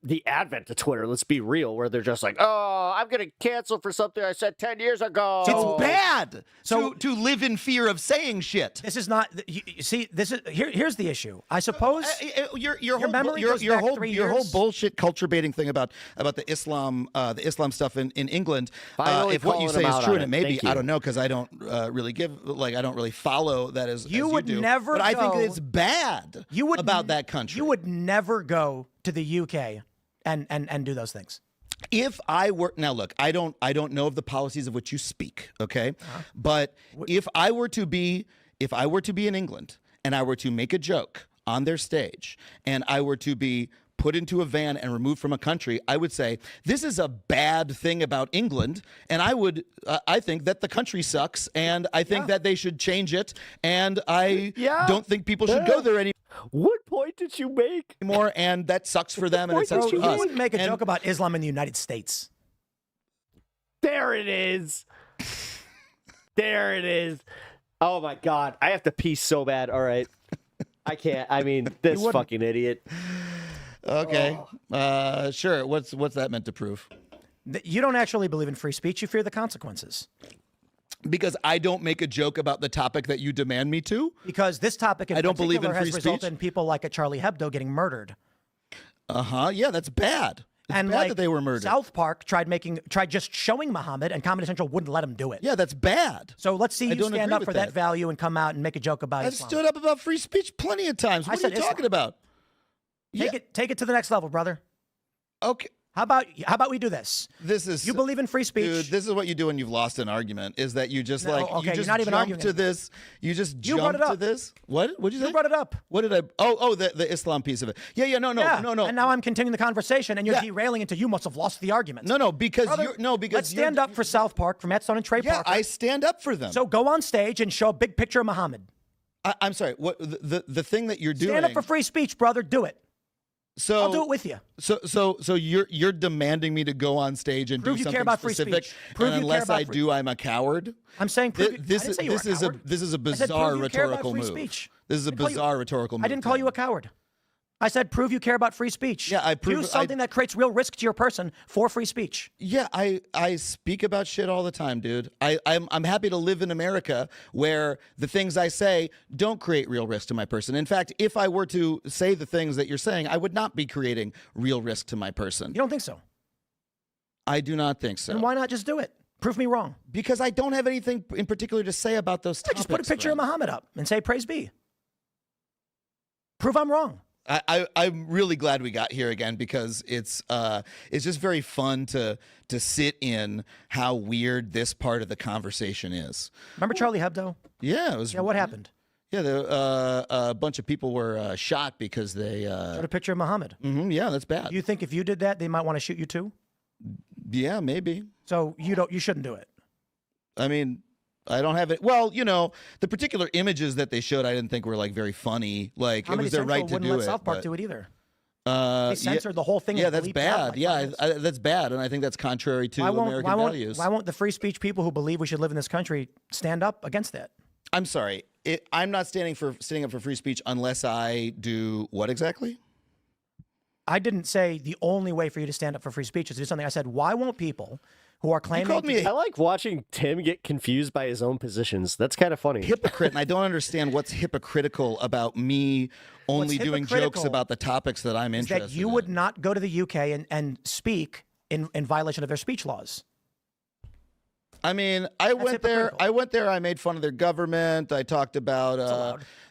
the advent of Twitter. Let's be real, where they're just like, oh, I'm going to cancel for something I said 10 years ago. It's bad to live in fear of saying shit. This is not. You see, this is here's the issue. I suppose your whole bullshit culture baiting thing about the Islam stuff in England. If what you say is true, and it may be, I don't know, because I don't really I don't really follow that as you would do. Never. But I think it's bad. About that country. You would never go to the UK and do those things. If I were now, look, I don't know of the policies of which you speak, okay? But if I were to be in England and I were to make a joke on their stage and I were to be put into a van and removed from a country, I would say this is a bad thing about England, and I think that the country sucks, and I think that they should change it, and I don't think people should go there anymore. What point did you make? More, and that sucks for them, and it sucks for us. You wouldn't make a joke about Islam in the United States. There it is. There it is. Oh my God, I have to pee so bad. All right, I can't. I mean, this fucking idiot. Okay, sure. What's that meant to prove? You don't actually believe in free speech. You fear the consequences. Because I don't make a joke about the topic that you demand me to? Because this topic in particular has resulted in people like at Charlie Hebdo getting murdered. Yeah, that's bad. It's bad that they were murdered. South Park tried just showing Muhammad, and Comedy Central wouldn't let him do it. Yeah, that's bad. So let's see you stand up for that value and come out and make a joke about Islam. I've stood up about free speech plenty of times. What are you talking about? Take it to the next level, brother. Okay. How about we do this? You believe in free speech. Dude, this is what you do when you've lost an argument, is that you just you just not even jump to this. You just jump to this. What? What'd you say? You brought it up. What did I? Oh, the Islam piece of it. No. And now I'm continuing the conversation, and you're derailing into you must have lost the argument. No, because brother, let's stand up for South Park, for Matt Stone and Trey Parker. I stand up for them. So go on stage and show a big picture of Muhammad. I'm sorry. What the thing that you're doing? Stand up for free speech, brother. Do it. So I'll do it with you. So you're demanding me to go on stage and prove do something care about specific, free speech. Prove and unless I do, I'm a coward. I'm saying this is a bizarre rhetorical move. Speech. This is a bizarre rhetorical move. I didn't call you a coward. I said prove you care about free speech. Yeah, I prove use something that creates real risk to your person for free speech. Yeah, I speak about shit all the time, dude. I'm happy to live in America where the things I say don't create real risk to my person. In fact, if I were to say the things that you're saying, I would not be creating real risk to my person. You don't think so? I do not think so. Then why not just do it? Prove me wrong. Because I don't have anything in particular to say about those topics. Just put a picture of Muhammad up and say praise be. Prove I'm wrong. I'm really glad we got here again, because it's just very fun to sit in how weird this part of the conversation is. Remember Charlie Hebdo? Yeah, it was. Yeah, what happened? Yeah, a bunch of people were shot because they showed a picture of Muhammad. Yeah, that's bad. Do you think if you did that, they might want to shoot you too? Yeah, maybe. So you shouldn't do it. I mean, I don't have it. Well, the particular images that they showed, I didn't think were like very funny. Like it was their right to do it. South Park do it either. They censored the whole thing. Yeah, that's bad. That's bad, and I think that's contrary to American values. Why won't the free speech people who believe we should live in this country stand up against that? I'm sorry. I'm not standing up for free speech unless I do what exactly? I didn't say the only way for you to stand up for free speech is to do something. I said, why won't people who are claiming... I like watching Tim get confused by his own positions. That's kind of funny. Hypocrite, and I don't understand what's hypocritical about me only doing jokes about the topics that I'm interested in. That you would not go to the UK and speak in violation of their speech laws. I mean, I went there. I made fun of their government. I talked about,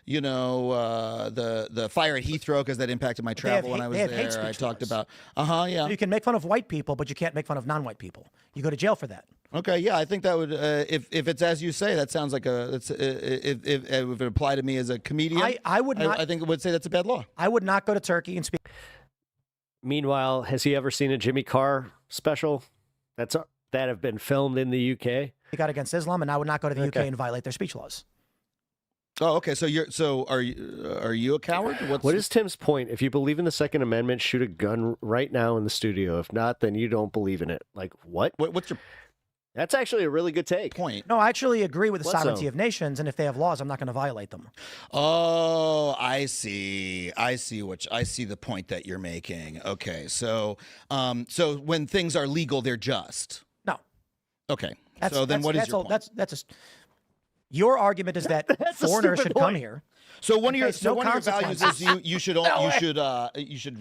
the fire at Heathrow because that impacted my travel when I was there. I talked about, yeah. So you can make fun of white people, but you can't make fun of non-white people. You go to jail for that. Okay, yeah, I think that would, if it's as you say, that sounds like if it applied to me as a comedian, I would not. I think it would say that's a bad law. I would not go to Turkey and speak. Meanwhile, has he ever seen a Jimmy Carr special that have been filmed in the UK? He got against Islam, and I would not go to the UK and violate their speech laws. Oh, okay. So are you a coward? What is Tim's point? If you believe in the Second Amendment, shoot a gun right now in the studio. If not, then you don't believe in it. Like what? What's your? That's actually a really good take. Point. No, I actually agree with the sovereignty of nations, and if they have laws, I'm not going to violate them. Oh, I see. I see the point that you're making. Okay, so when things are legal, they're just. No. Okay. So then, what is your point? Your argument is that foreigners should come here. So one of your values is you should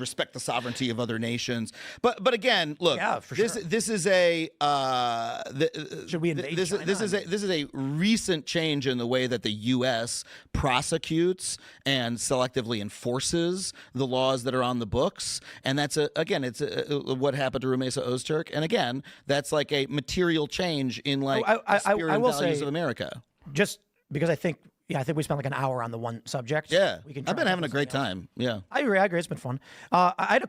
respect the sovereignty of other nations. But again, look, this is a should we invade China? This is a recent change in the way that the U.S. prosecutes and selectively enforces the laws that are on the books, and that's what happened to Rumeysa Öztürk, and again, that's like a material change in the spirit and values of America. Just because I think we spent like an hour on the one subject. Yeah, I've been having a great time. Yeah, I agree. It's been fun. I have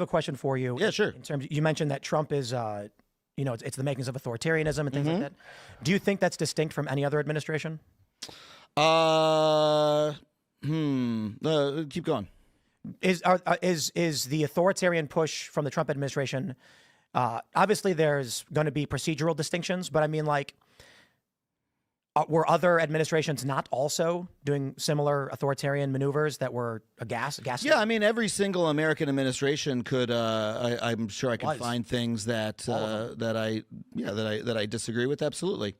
a question for you. Yeah, sure. In terms, you mentioned that Trump is, it's the makings of authoritarianism and things like that. Do you think that's distinct from any other administration? Keep going. Is the authoritarian push from the Trump administration? Obviously, there's going to be procedural distinctions, but I mean, like. Were other administrations not also doing similar authoritarian maneuvers that were a gas? Yeah, I mean, every single American administration could. I'm sure I can find things that I disagree with. Absolutely.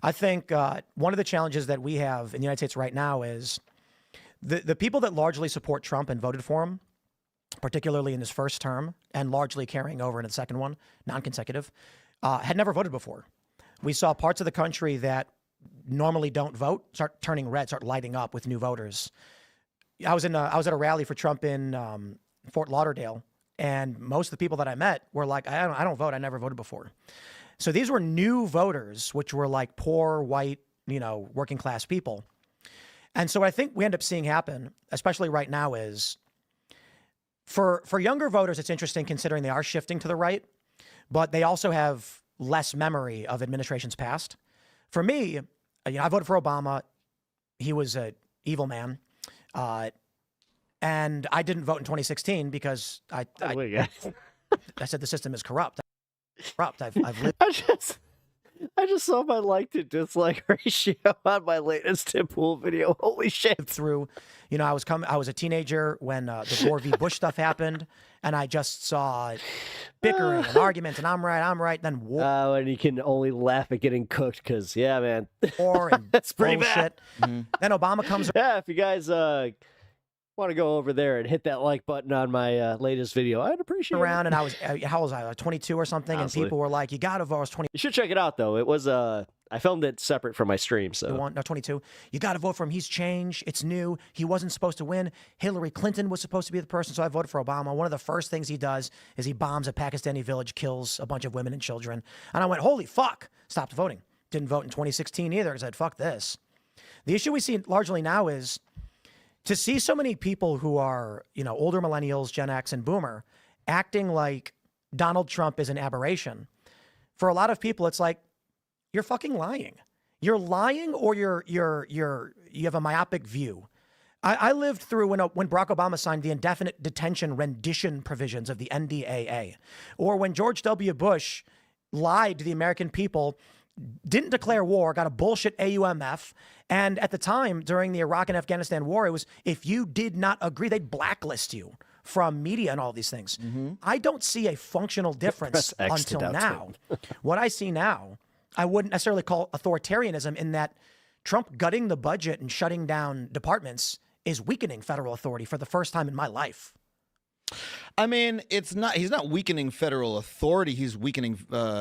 I think one of the challenges that we have in the United States right now is the people that largely support Trump and voted for him, particularly in his first term and largely carrying over in the second one, non-consecutive, had never voted before. We saw parts of the country that normally don't vote start turning red, start lighting up with new voters. I was at a rally for Trump in Fort Lauderdale, and most of the people that I met were like, I don't vote. I never voted before. So these were new voters, which were like poor, white, working class people. And so what I think we end up seeing happen, especially right now, is for younger voters, it's interesting considering they are shifting to the right, but they also have less memory of administrations past. For me, I voted for Obama. He was an evil man. And I didn't vote in 2016 because I said the system is corrupt. I've lived. I just saw my like to dislike ratio on my latest Tim Pool video. Holy shit. Through, I was a teenager when the Gore v. Bush stuff happened, and I just saw bickering and arguments, and I'm right, then war. And you can only laugh at getting cooked because, yeah, man. War and that's pretty bullshit. bad. Then Obama comes. Yeah, if you guys want to go over there and hit that like button on my latest video, I'd appreciate around, it. And I was, how was I, 22 or something? Honestly. And people were like, you got to vote. I was 20. You should check it out, though. It was, I filmed it separate from my stream, so. 22. You got to vote for him. He's changed. It's new. He wasn't supposed to win. Hillary Clinton was supposed to be the person, so I voted for Obama. One of the first things he does is he bombs a Pakistani village, kills a bunch of women and children. And I went, holy fuck, stopped voting. Didn't vote in 2016 either. I said, fuck this. The issue we see largely now is to see so many people who are, older millennials, Gen X and Boomer, acting like Donald Trump is an aberration. For a lot of people, it's like, you're fucking lying. You're lying, or you have a myopic view. I lived through when Barack Obama signed the indefinite detention rendition provisions of the NDAA, or when George W. Bush lied to the American people, didn't declare war, got a bullshit AUMF. And at the time, during the Iraq and Afghanistan war, it was, if you did not agree, they'd blacklist you from media and all these things. Mm-hmm. I don't see a functional difference until now. What I see now, I wouldn't necessarily call authoritarianism, in that Trump gutting the budget and shutting down departments is weakening federal authority for the first time in my life. I mean, he's not weakening federal authority. He's weakening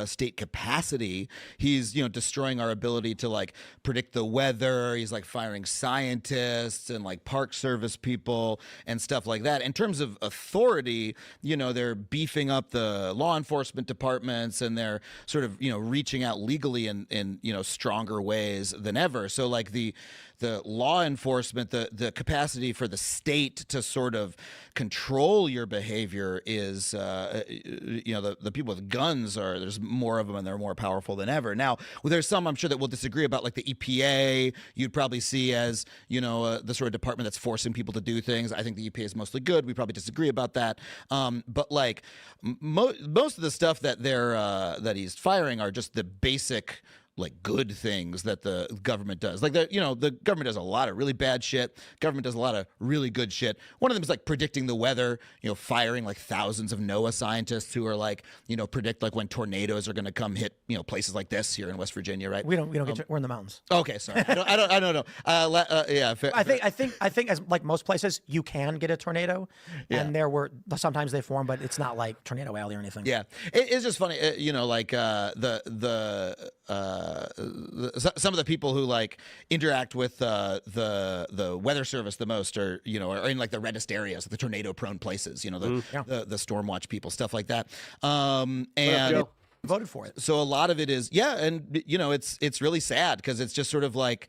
state capacity. He's, destroying our ability to like predict the weather. He's like firing scientists and like park service people and stuff like that. In terms of authority, they're beefing up the law enforcement departments, and they're sort of, reaching out legally in stronger ways than ever. So like the law enforcement, the capacity for the state to sort of control your behavior is, the people with guns there's more of them and they're more powerful than ever. Now, there's some I'm sure that we'll disagree about, like the EPA, you'd probably see as, the sort of department that's forcing people to do things. I think the EPA is mostly good. We probably disagree about that. But like most of the stuff that that he's firing are just the basic like good things that the government does. Like the government does a lot of really bad shit. Government does a lot of really good shit. One of them is like predicting the weather, firing like thousands of NOAA scientists who are like, predict like when tornadoes are going to come hit, places like this here in West Virginia, right? We don't we're in the mountains. Okay, sorry. I don't know. Yeah. I think as like most places, you can get a tornado, and sometimes they form, but it's not like Tornado Alley or anything. Yeah, it's just funny, like some of the people who like interact with the weather service the most are in like the reddest areas, the tornado prone places, the storm watch people, stuff like that. And voted for it. So a lot of it is and it's really sad because it's just sort of like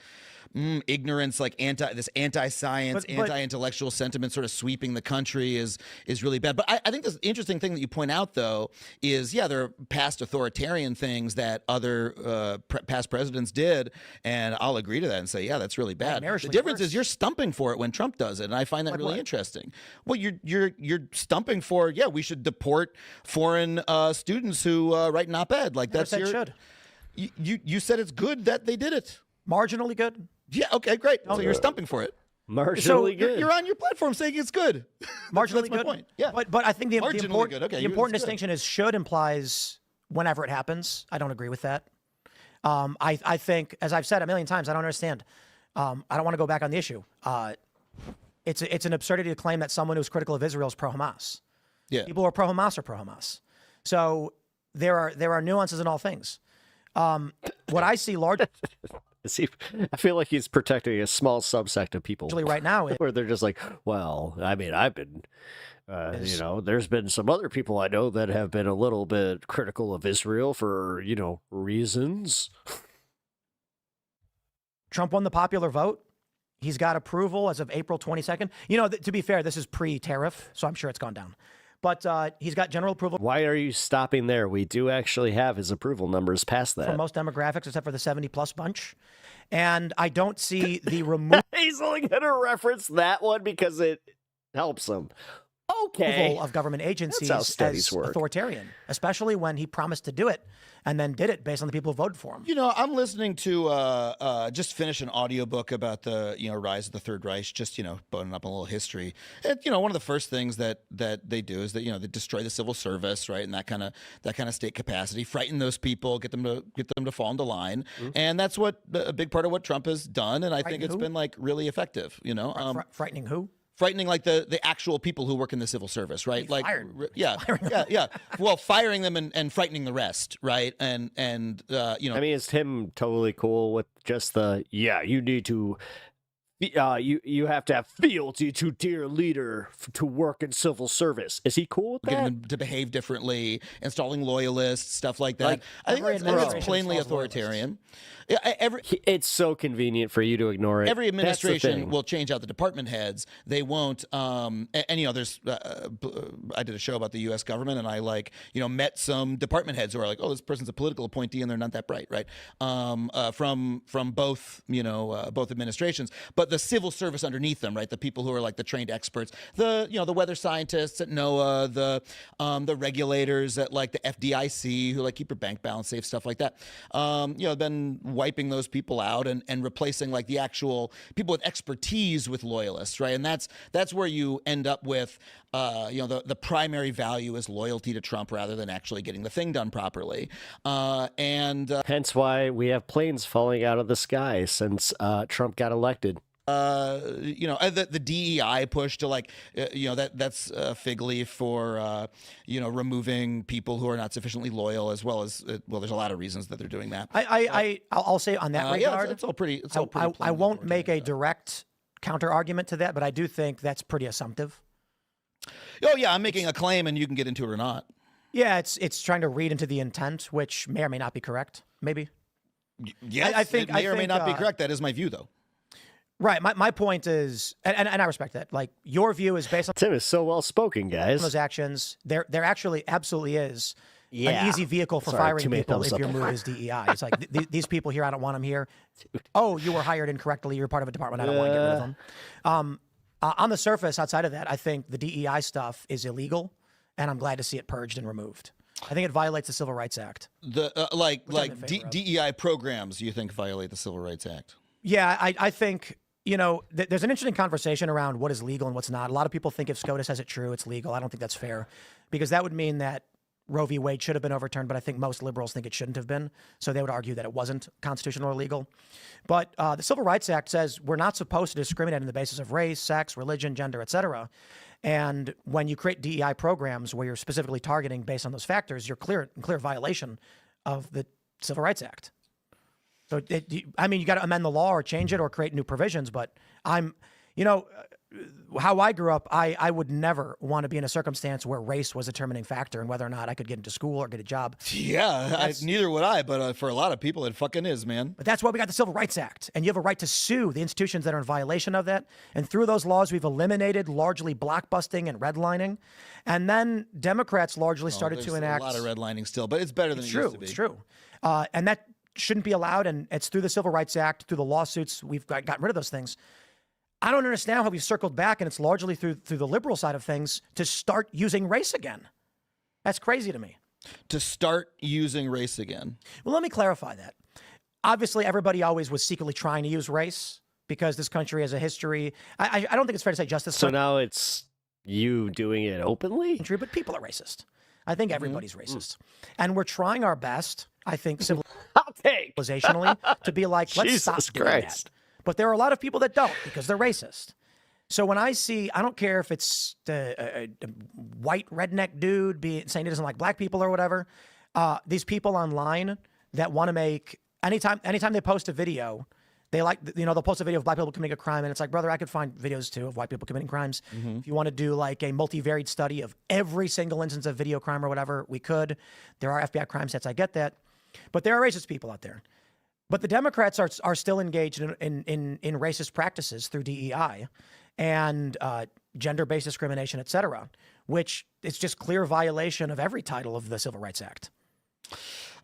ignorance, like this anti-science, anti-intellectual sentiment sort of sweeping the country is really bad. But I think the interesting thing that you point out, though, is there are past authoritarian things that other past presidents did, and I'll agree to that and say, that's really bad. The difference is you're stumping for it when Trump does it, and I find that really interesting. Well, you're stumping for we should deport foreign students who write an op-ed. Like that's should. You said it's good that they did it. Marginally good. Yeah, okay, great. So you're stumping for it. Marginally good. You're on your platform saying it's good. Marginally good. Point. Yeah. But I think the important distinction good. is should implies whenever it happens. I don't agree with that. I think, as I've said a million times, I don't understand. I don't want to go back on the issue. It's an absurdity to claim that someone who's critical of Israel is pro-Hamas. Yeah. People who are pro-Hamas are pro-Hamas. So there are nuances in all things. What I see large. I feel like he's protecting a small subsect of people right now, where they're just like, well, I mean, I've been, there's been some other people I know that have been a little bit critical of Israel for, reasons. Trump won the popular vote. He's got approval as of April 22nd. To be fair, this is pre-tariff, so I'm sure it's gone down. But he's got general approval. Why are you stopping there? We do actually have his approval numbers past that. For most demographics, except for the 70-plus bunch. And I don't see the removal. He's only going to reference that one because it helps him. Okay. Of government agencies as work. Authoritarian, especially when he promised to do it and then did it based on the people who voted for him. I'm listening to just finish an audiobook about the rise of the Third Reich, just boning up a little history. And one of the first things that they do is that they destroy the civil service, right, and that kind of state capacity, frighten those people, get them to fall into line, and that's what a big part of what Trump has done, and I think it's been like really effective. Frightening who? Frightening like the actual people who work in the civil service, right? Like fired. Yeah. Well, firing them and frightening the rest, right? And I mean, is Tim totally cool with just you need to you have to have fealty to dear leader to work in civil service. Is he cool with that? Getting them to behave differently, installing loyalists, stuff like that. I think that's plainly authoritarian. It's so convenient for you to ignore it. Every administration will change out the department heads. They won't. There's. I did a show about the U.S. government, and I met some department heads who are like, "Oh, this person's a political appointee, and they're not that bright, right?" From both both administrations, but the civil service underneath them, right? The people who are like the trained experts, the weather scientists at NOAA, the regulators at like the FDIC who like keep your bank balance safe, stuff like that. Been wiping those people out and replacing like the actual people with expertise with loyalists, right? And that's where you end up with the primary value is loyalty to Trump rather than actually getting the thing done properly. And hence why we have planes falling out of the sky since Trump got elected. the DEI push to that's a fig leaf for removing people who are not sufficiently loyal, as well as there's a lot of reasons that they're doing that. I'll say on that regard, it's all pretty. I won't make a direct counter argument to that, but I do think that's pretty assumptive. Oh yeah, I'm making a claim, and you can get into it or not. Yeah, it's trying to read into the intent, which may or may not be correct. Maybe. Yes, I think it may or may not be correct. That is my view, though. Right. My point is, and I respect that. Like, your view is based on Tim is so well spoken, guys. those actions. There actually absolutely is Yeah. an easy vehicle for Sorry, firing too many people thumbs if up. your move is DEI. It's like these people here, I don't want them here. Oh, you were hired incorrectly. You're part of a department. I don't want to get rid of them. On the surface, outside of that, I think the DEI stuff is illegal, and I'm glad to see it purged and removed. I think it violates the Civil Rights Act. The DEI programs you think violate the Civil Rights Act? Yeah, I think, there's an interesting conversation around what is legal and what's not. A lot of people think if SCOTUS has it true, it's legal. I don't think that's fair, because that would mean that Roe v. Wade should have been overturned, but I think most liberals think it shouldn't have been. So they would argue that it wasn't constitutional or legal. But the Civil Rights Act says we're not supposed to discriminate on the basis of race, sex, religion, gender, et cetera. And when you create DEI programs where you're specifically targeting based on those factors, you're in clear violation of the Civil Rights Act. So, you got to amend the law or change it or create new provisions. But how I grew up, I would never want to be in a circumstance where race was a determining factor in whether or not I could get into school or get a job. Yeah, neither would I, but for a lot of people, it fucking is, man. But that's why we got the Civil Rights Act, and you have a right to sue the institutions that are in violation of that. And through those laws, we've eliminated largely blockbusting and redlining. And then Democrats largely started to enact a lot of redlining still, but it's better than it used to be. It's true. And that shouldn't be allowed, and it's through the Civil Rights Act, through the lawsuits, we've gotten rid of those things. I don't understand how we've circled back, and it's largely through the liberal side of things, to start using race again. That's crazy to me. To start using race again? Well, let me clarify that. Obviously, everybody always was secretly trying to use race because this country has a history. I don't think it's fair to say justice. So now it's you doing it openly? But people are racist. I think everybody's racist. And we're trying our best, I think, civilizationally, to be like, let's stop doing that. But there are a lot of people that don't because they're racist. So when I see, I don't care if it's a white redneck dude saying he doesn't like black people or whatever, these people online that want to make, anytime they post a video, they they'll post a video of black people committing a crime, and it's like, brother, I could find videos too of white people committing crimes. If you want to do like a multivariate study of every single instance of video crime or whatever, we could. There are FBI crime sets, I get that. But there are racist people out there. But the Democrats are still engaged in racist practices through DEI and gender-based discrimination, et cetera, which is just clear violation of every title of the Civil Rights Act.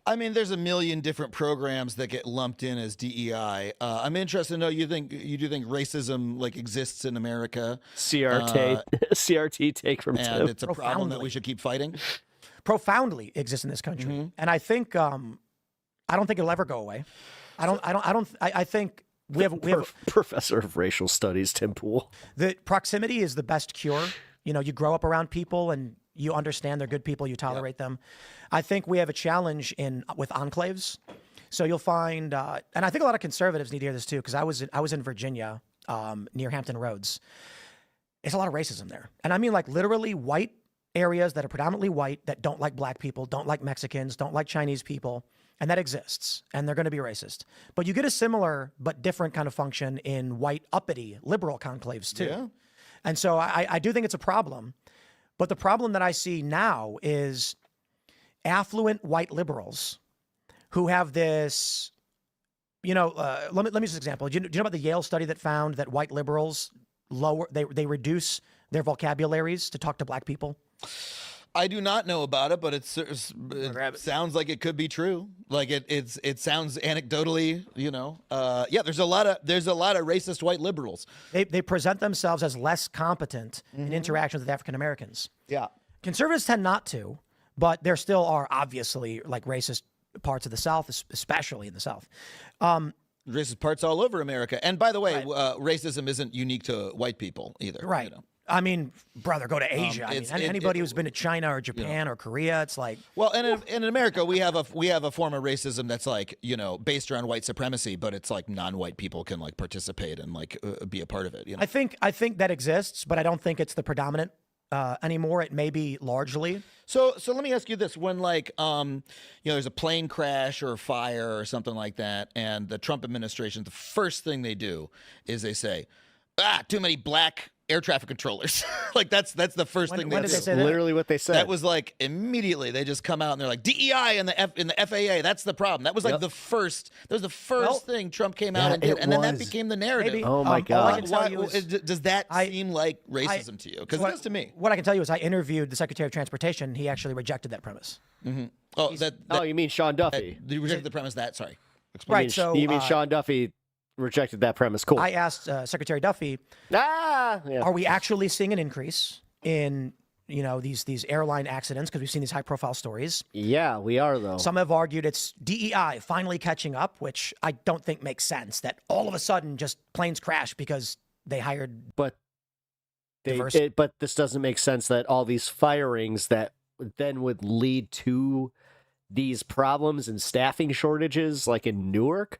I mean, there's a million different programs that get lumped in as DEI. I'm interested to know, you do think racism exists in America? CRT take from Tim. And it's a problem that we should keep fighting? Profoundly exists in this country. And I think I don't think it'll ever go away. I think we have Professor of Racial Studies, Tim Pool. The proximity is the best cure. You grow up around people and you understand they're good people, you tolerate them. I think we have a challenge with enclaves. So you'll find, and I think a lot of conservatives need to hear this too, because I was in Virginia near Hampton Roads. There's a lot of racism there. And I mean literally white areas that are predominantly white that don't like black people, don't like Mexicans, don't like Chinese people. And that exists, and they're going to be racist. But you get a similar but different kind of function in white, uppity, liberal conclaves, too. Yeah. And so I do think it's a problem. But the problem that I see now is affluent white liberals who have this, let me use an example. Do you know about the Yale study that found that white liberals they reduce their vocabularies to talk to black people? I do not know about it, but it sounds like it could be true. It sounds anecdotally, yeah. There's a lot of racist white liberals. They present themselves as less competent in interactions with African Americans. Yeah, conservatives tend not to, but there still are obviously racist parts of the South, especially in the South. Racist parts all over America. And by the way, racism isn't unique to white people either. Right. I mean, brother, go to Asia. Anybody who's been to China or Japan or Korea, it's like. Well, and in America, we have a form of racism that's like, based around white supremacy, but it's like non-white people can like participate and like be a part of it. I think that exists, but I don't think it's the predominant anymore. It may be largely. So let me ask you this: when like there's a plane crash or a fire or something like that, and the Trump administration, the first thing they do is they say, too many black air traffic controllers. Like that's the first thing they do. That's literally what they said. That was like immediately they just come out and they're like DEI and the FAA. That's the problem. That was like the first. That was the first thing Trump came out and did, and then that became the narrative. Maybe. Oh my God! Does that seem like racism to you? Because it does to me. What I can tell you is I interviewed the Secretary of Transportation. He actually rejected that premise. Mm-hmm. Oh, you mean Sean Duffy? You rejected the premise that. Sorry. Right. So you mean Sean Duffy rejected that premise? Cool. I asked Secretary Duffy, are we actually seeing an increase in these airline accidents, because we've seen these high-profile stories? Yeah, we are, though. Some have argued it's DEI finally catching up, which I don't think makes sense, that all of a sudden just planes crash because they hired but this doesn't make sense that all these firings that then would lead to these problems and staffing shortages like in Newark,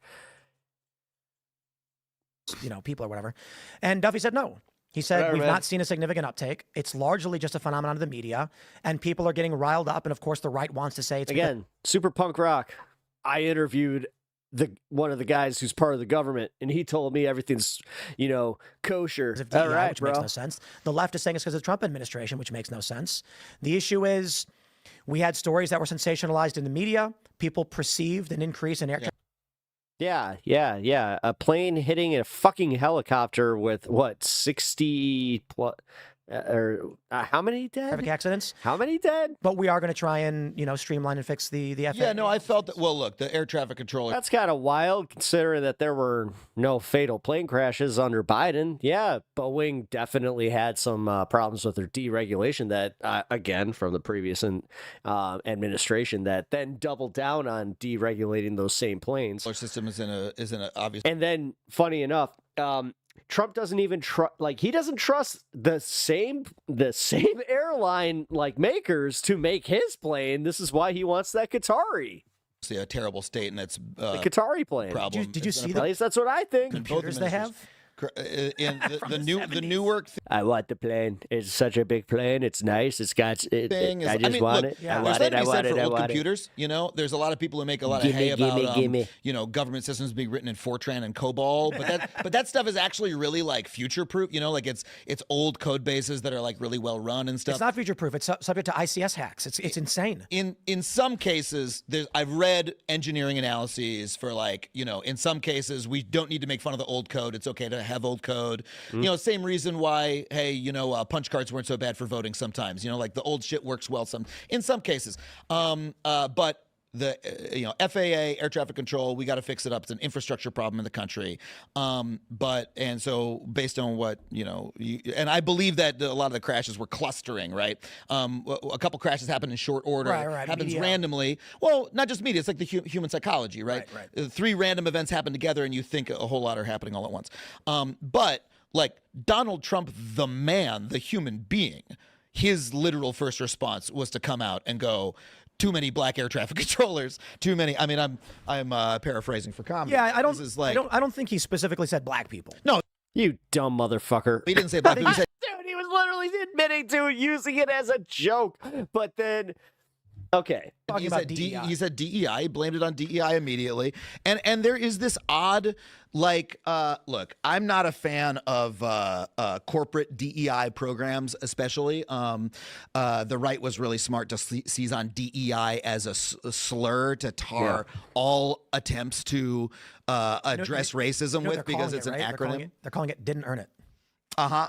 people or whatever. And Duffy said no. He said, we've not seen a significant uptake. It's largely just a phenomenon of the media, and people are getting riled up. And of course, the right wants to say it's again, super punk rock. I interviewed one of the guys who's part of the government, and he told me everything's, kosher. DEI, all right, which bro. Makes no sense. The left is saying it's because of the Trump administration, which makes no sense. The issue is we had stories that were sensationalized in the media. People perceived an increase in air traffic. Yeah. A plane hitting a fucking helicopter with 60 plus, or how many dead? Traffic accidents. How many dead? But we are going to try and streamline and fix the FAA. Yeah, no, I felt that. Well, look, the air traffic controller. That's kind of wild, considering that there were no fatal plane crashes under Biden. Yeah, Boeing definitely had some problems with their deregulation. That again from the previous administration, that then doubled down on deregulating those same planes. Our system is in a obvious. And then, funny enough, Trump doesn't even he doesn't trust the same airline makers to make his plane. This is why he wants that Qatari. It's a terrible state, and it's the Qatari plane. Problem. Did you see that? At least that's what I think. Computers they have. In the Newark. I want the plane. It's such a big plane. It's nice. It's got. I just want it. Yeah. There's that to be said for old computers. There's a lot of people who make a lot of hay about government systems being written in Fortran and COBOL, but that stuff is actually really like future proof. It's old code bases that are like really well run and stuff. It's not future proof. It's subject to ICS hacks. It's insane. In some cases, I've read engineering analyses for in some cases we don't need to make fun of the old code. It's okay to have old code. Same reason why, punch cards weren't so bad for voting sometimes. The old shit works well in some cases. But the FAA, air traffic control, we got to fix it up. It's an infrastructure problem in the country. So based on what and I believe that a lot of the crashes were clustering, right? A couple crashes happen in short order. Right. Happens media. randomly. Well, not just media. It's like the human psychology, right? Right. 3 random events happen together, and you think a whole lot are happening all at once. But like Donald Trump, the man, the human being, his literal first response was to come out and go, too many black air traffic controllers. Too many. I mean, I'm paraphrasing for comedy. Yeah, I don't think he specifically said black people. No, you dumb motherfucker. He didn't say black people. He said, dude, he was literally admitting to using it as a joke. But then, okay, he said DEI. He blamed it on DEI immediately. And there is this odd, look, I'm not a fan of corporate DEI programs, especially. The right was really smart to seize on DEI as a slur to tar all attempts to address racism with, because it's an acronym. They're calling it didn't earn it.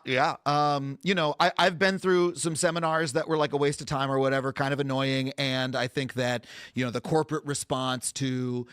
Yeah. I've been through some seminars that were like a waste of time or whatever, kind of annoying. And I think that, the corporate response to,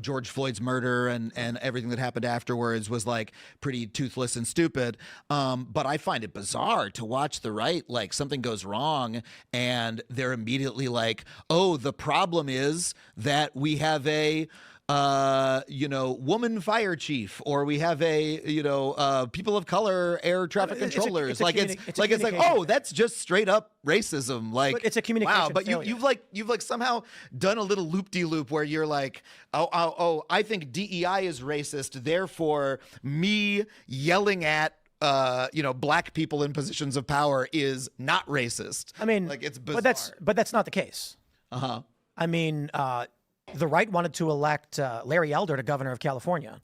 George Floyd's murder and everything that happened afterwards was like pretty toothless and stupid. But I find it bizarre to watch the right, like something goes wrong and they're immediately like, oh, the problem is that we have a woman fire chief, or we have a, people of color air traffic controllers. Oh, that's just straight up racism. Like, but it's a communication. Wow, but failure. you've somehow done a little loop-de-loop where you're like, I think DEI is racist, therefore me yelling at black people in positions of power is not racist. I mean, like, it's bizarre. But that's not the case. I mean, the right wanted to elect Larry Elder to governor of California.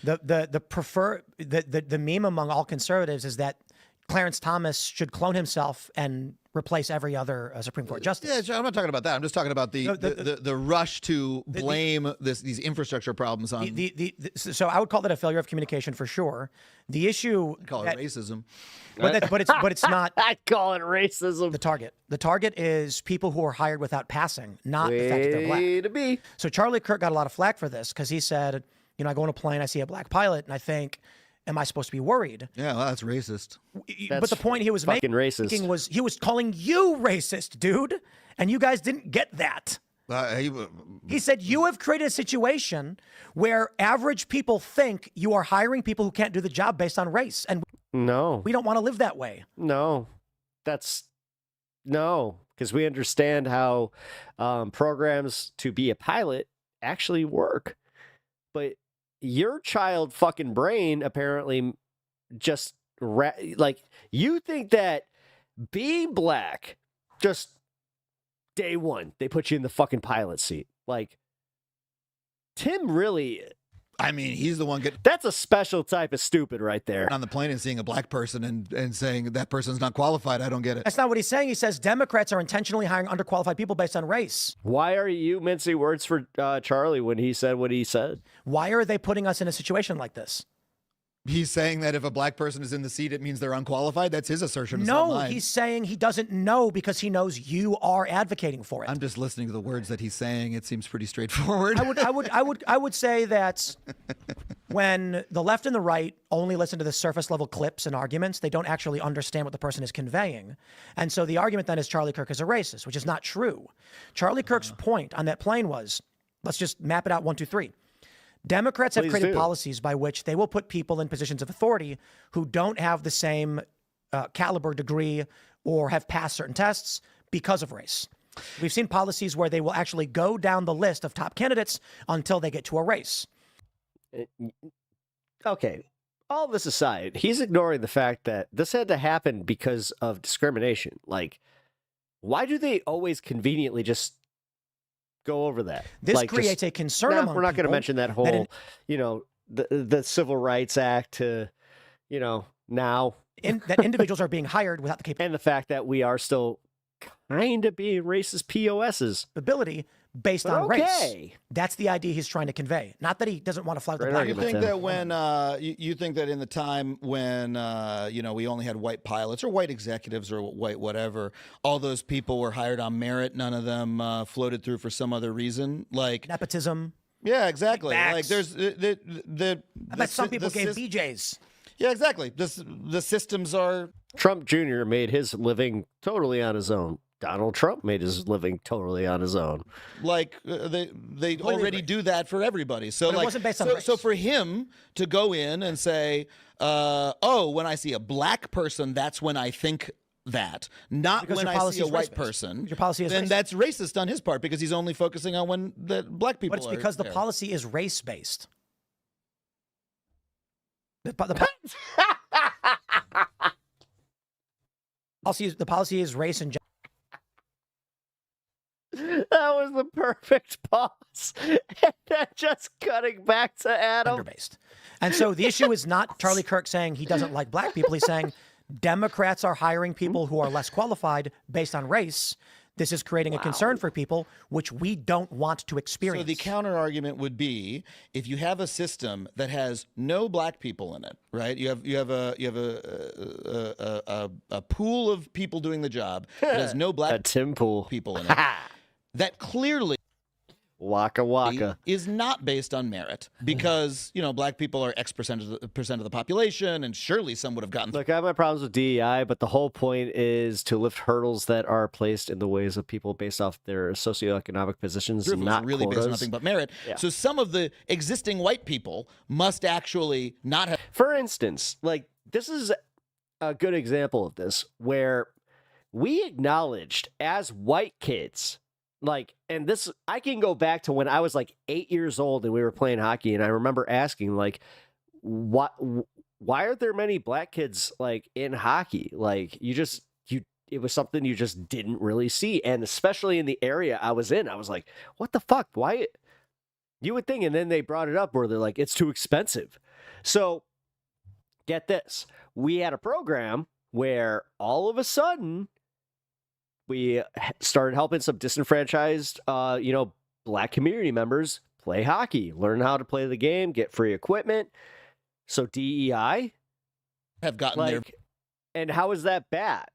The meme among all conservatives is that Clarence Thomas should clone himself and replace every other Supreme Court justice. Yeah, I'm not talking about that. I'm just talking about the rush to blame these infrastructure problems on. So I would call that a failure of communication for sure. The issue, I'd call it racism, but it's not. I'd call it racism. The target is people who are hired without passing, not the fact that they're black. To be. So Charlie Kirk got a lot of flack for this because he said, I go on a plane, I see a black pilot, and I think, am I supposed to be worried? Yeah, well, that's racist. But the point he was making was he was calling you racist, dude, and you guys didn't get that. He said you have created a situation where average people think you are hiring people who can't do the job based on race, and no, we don't want to live that way. No, because we understand how programs to be a pilot actually work, but your child fucking brain apparently just you think that being black, just day one, they put you in the fucking pilot seat. Like, Tim really, I mean, he's the one that's a special type of stupid right there. On the plane and seeing a black person and saying that person's not qualified. I don't get it. That's not what he's saying. He says Democrats are intentionally hiring underqualified people based on race. Why are you mincing words for Charlie when he said what he said? Why are they putting us in a situation like this? He's saying that if a black person is in the seat, it means they're unqualified. That's his assertion. No, he's saying he doesn't know because he knows you are advocating for it. I'm just listening to the words that he's saying. It seems pretty straightforward. I would say that when the left and the right only listen to the surface level clips and arguments, they don't actually understand what the person is conveying. And so the argument then is Charlie Kirk is a racist, which is not true. Charlie Kirk's point on that plane was, let's just map it out 1, 2, 3. Democrats have created policies by which they will put people in positions of authority who don't have the same caliber degree or have passed certain tests because of race. We've seen policies where they will actually go down the list of top candidates until they get to a race. Okay, all this aside, he's ignoring the fact that this had to happen because of discrimination. Like, why do they always conveniently just go over that? This creates a concern among we're not going to people mention that whole, the Civil Rights Act to, now. That individuals are being hired without the capability. And the fact that we are still kind of being racist POSs. Ability based on race. That's the idea he's trying to convey. Not that he doesn't want to flag the black. You think that when you think that in the time when we only had white pilots or white executives or white whatever, all those people were hired on merit. None of them floated through for some other reason, like nepotism. Yeah, exactly. Like there's I bet some people gave BJs. Yeah, exactly. The systems are. Trump Jr. made his living totally on his own. Donald Trump made his living totally on his own. Like they already do that for everybody. So but it wasn't based on race. So for him to go in and say, when I see a black person, that's when I think that, not because when I see a white person. Your policy is then racist. That's racist on his part because he's only focusing on when the black people. But it's because the policy is race based. The policy is race and gender. That was the perfect pause. And then just cutting back to Adam. Gender-based. And so the issue is not Charlie Kirk saying he doesn't like black people. He's saying Democrats are hiring people who are less qualified based on race. This is creating a concern for people, which we don't want to experience. So the counter argument would be, if you have a system that has no black people in it, right? You have a pool of people doing the job that has no black Tim Pool people in it. That clearly. Waka waka. Is not based on merit because, black people are X percent of the population, and surely some would have gotten. Look, I have my problems with DEI, but the whole point is to lift hurdles that are placed in the ways of people based off their socioeconomic positions, not really quotas. based on nothing but merit. Yeah. So some of the existing white people must actually not have. For instance, like this is a good example of this where we acknowledged as white kids. Like, and this, I can go back to when I was like 8 years old and we were playing hockey, and I remember asking, like, why aren't there many black kids like in hockey? Like, it was something you just didn't really see, and especially in the area I was in, I was like, what the fuck? Why? You would think, and then they brought it up where they're like, it's too expensive. So, get this: we had a program where all of a sudden, we started helping some disenfranchised, black community members play hockey, learn how to play the game, get free equipment. So DEI have gotten there. And how is that bad?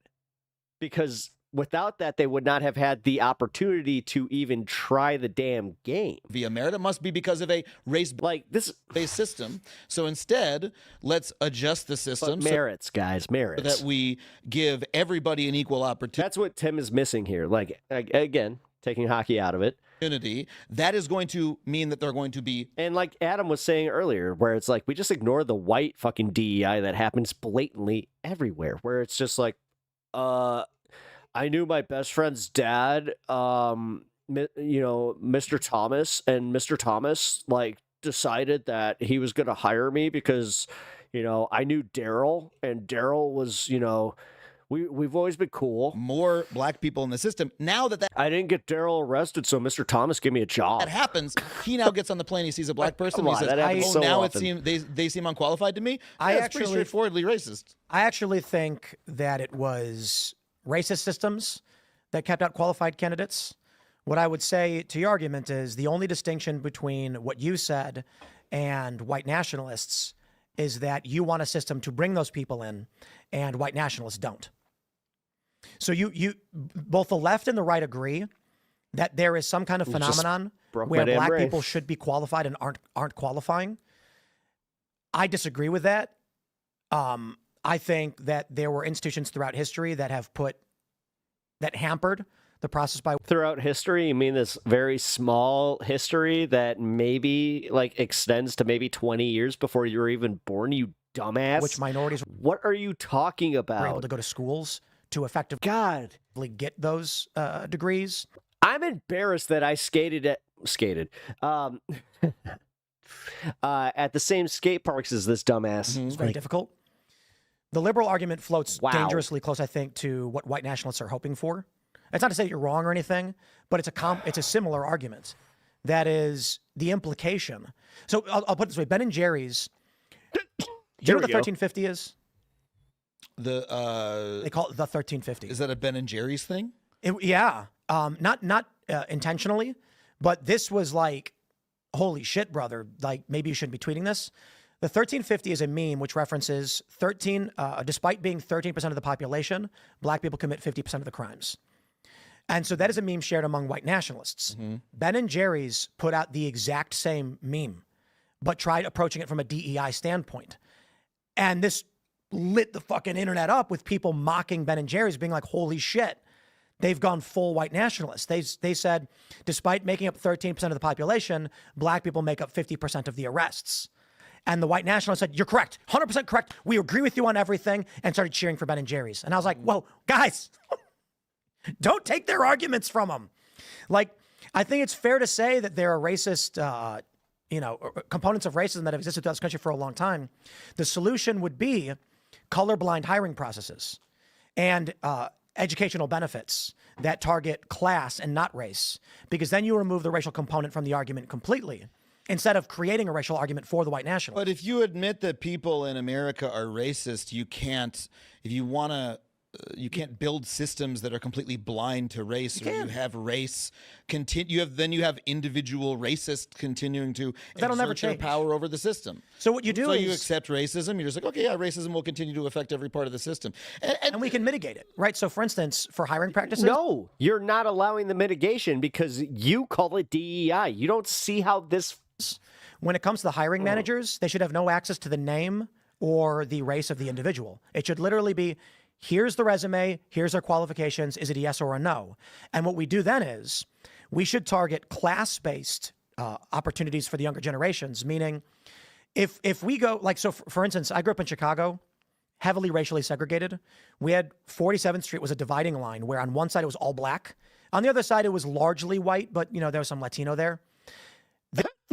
Because without that, they would not have had the opportunity to even try the damn game. Via merit, it must be because of a race-based system. So instead, let's adjust the system. But merits, guys, merits. So that we give everybody an equal opportunity. That's what Tim is missing here. Like, again, taking hockey out of it. That is going to mean that they're going to be. And like Adam was saying earlier, where it's like, we just ignore the white fucking DEI that happens blatantly everywhere, where it's just like, I knew my best friend's dad, Mr. Thomas, and Mr. Thomas like decided that he was going to hire me because, I knew Daryl, and Daryl was, we've always been cool. More black people in the system. Now that I didn't get Daryl arrested, so Mr. Thomas gave me a job. That happens. He now gets on the plane. He sees a black person. He says, now it seems they seem unqualified to me. It's pretty straightforwardly racist. I actually think that it was racist systems that kept out qualified candidates. What I would say to your argument is the only distinction between what you said and white nationalists is that you want a system to bring those people in, and white nationalists don't. So you both the left and the right agree that there is some kind of phenomenon where black people should be qualified and aren't qualifying. I disagree with that. I think that there were institutions throughout history that hampered the process by throughout history. You mean this very small history that maybe like extends to maybe 20 years before you were even born, you dumbass? Which minorities? What are you talking about? Were able to go to schools to effectively get those degrees. I'm embarrassed that I skated at the same skate parks as this dumbass. It's very difficult. The liberal argument floats dangerously close, I think, to what white nationalists are hoping for. It's not to say that you're wrong or anything, but it's a similar argument. That is the implication. So I'll put it this way: Ben and Jerry's. Do you know what the 1350 is? They call it the 1350. Is that a Ben and Jerry's thing? Not intentionally, but this was like, holy shit, brother! Like maybe you shouldn't be tweeting this. The 1350 is a meme which references despite being 13% of the population, black people commit 50% of the crimes. And so that is a meme shared among white nationalists. Mm-hmm. Ben and Jerry's put out the exact same meme, but tried approaching it from a DEI standpoint. And this lit the fucking internet up with people mocking Ben and Jerry's, being like, holy shit, they've gone full white nationalists. They said, despite making up 13% of the population, black people make up 50% of the arrests. And the white nationalists said, you're correct, 100% correct. We agree with you on everything, and started cheering for Ben and Jerry's. And I was like, whoa, guys, don't take their arguments from them. Like, I think it's fair to say that there are racist, components of racism that have existed throughout this country for a long time. The solution would be colorblind hiring processes and educational benefits that target class and not race, because then you remove the racial component from the argument completely, instead of creating a racial argument for the white nationalists. But if you admit that people in America are racist, you can't, if you want to build systems that are completely blind to race. You have race continue. You have individual racists continuing to That'll never exert their change. power over the system. So what you do is you accept racism. You're just like, okay, yeah, racism will continue to affect every part of the system, and we can mitigate it, right? So, for instance, for hiring practices, No, you're not allowing the mitigation because you call it DEI. You don't see how this. when it comes to the hiring managers, they should have no access to the name or the race of the individual. It should literally be, here's the resume, here's their qualifications, is it a yes or a no? And what we do then is we should target class-based opportunities for the younger generations, meaning if we go, like, so for instance, I grew up in Chicago, heavily racially segregated. We had 47th Street was a dividing line where on one side it was all black. On the other side, it was largely white, but, there was some Latino there.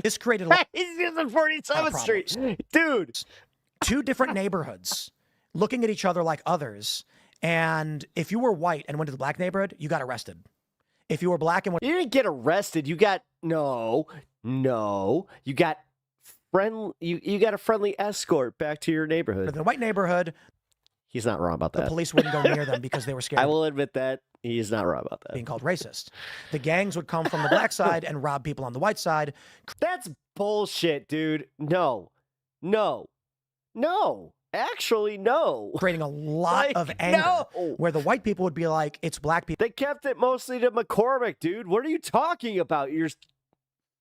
This created a lot He's in 47th Street. Dude. Two different neighborhoods looking at each other like others. And if you were white and went to the black neighborhood, you got arrested. If you were black and went... You didn't get arrested. You got... No. You got you got a friendly escort back to your neighborhood. The white neighborhood... He's not wrong about that. The police wouldn't go near them because they were scared. I will admit that. He is not wrong about that. Being called racist. The gangs would come from the black side and rob people on the white side. That's bullshit, dude. No. Actually, no. Creating a lot of anger where the white people would be like, it's black people. They kept it mostly to McCormick, dude. What are you talking about? You're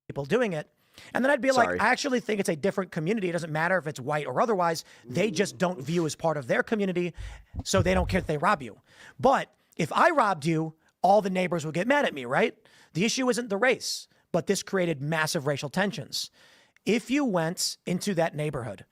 people doing it. And then I'd be like, I actually think it's a different community. It doesn't matter if it's white or otherwise. They just don't view as part of their community, so they don't care if they rob you. But if I robbed you, all the neighbors would get mad at me, right? The issue isn't the race, but this created massive racial tensions. If you went into that neighborhood...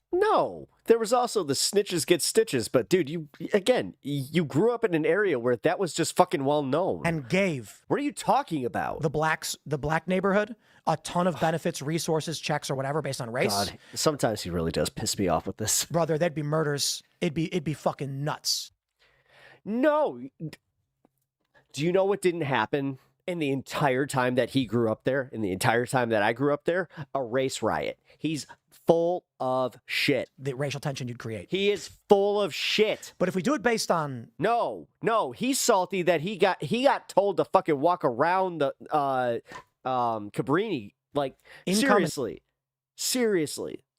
No, there was also the snitches get stitches. But dude, you grew up in an area where that was just fucking well known. And gave. What are you talking about? The black neighborhood, a ton of benefits, resources, checks, or whatever based on race. God, sometimes he really does piss me off with this. Brother, there'd be murders. It'd be fucking nuts. No. Do you know what didn't happen in the entire time that he grew up there? In the entire time that I grew up there? A race riot. He's full of shit. The racial tension you'd create. He is full of shit. But if we do it based on... No, he's salty that he got told to fucking walk around the Cabrini. Like, seriously.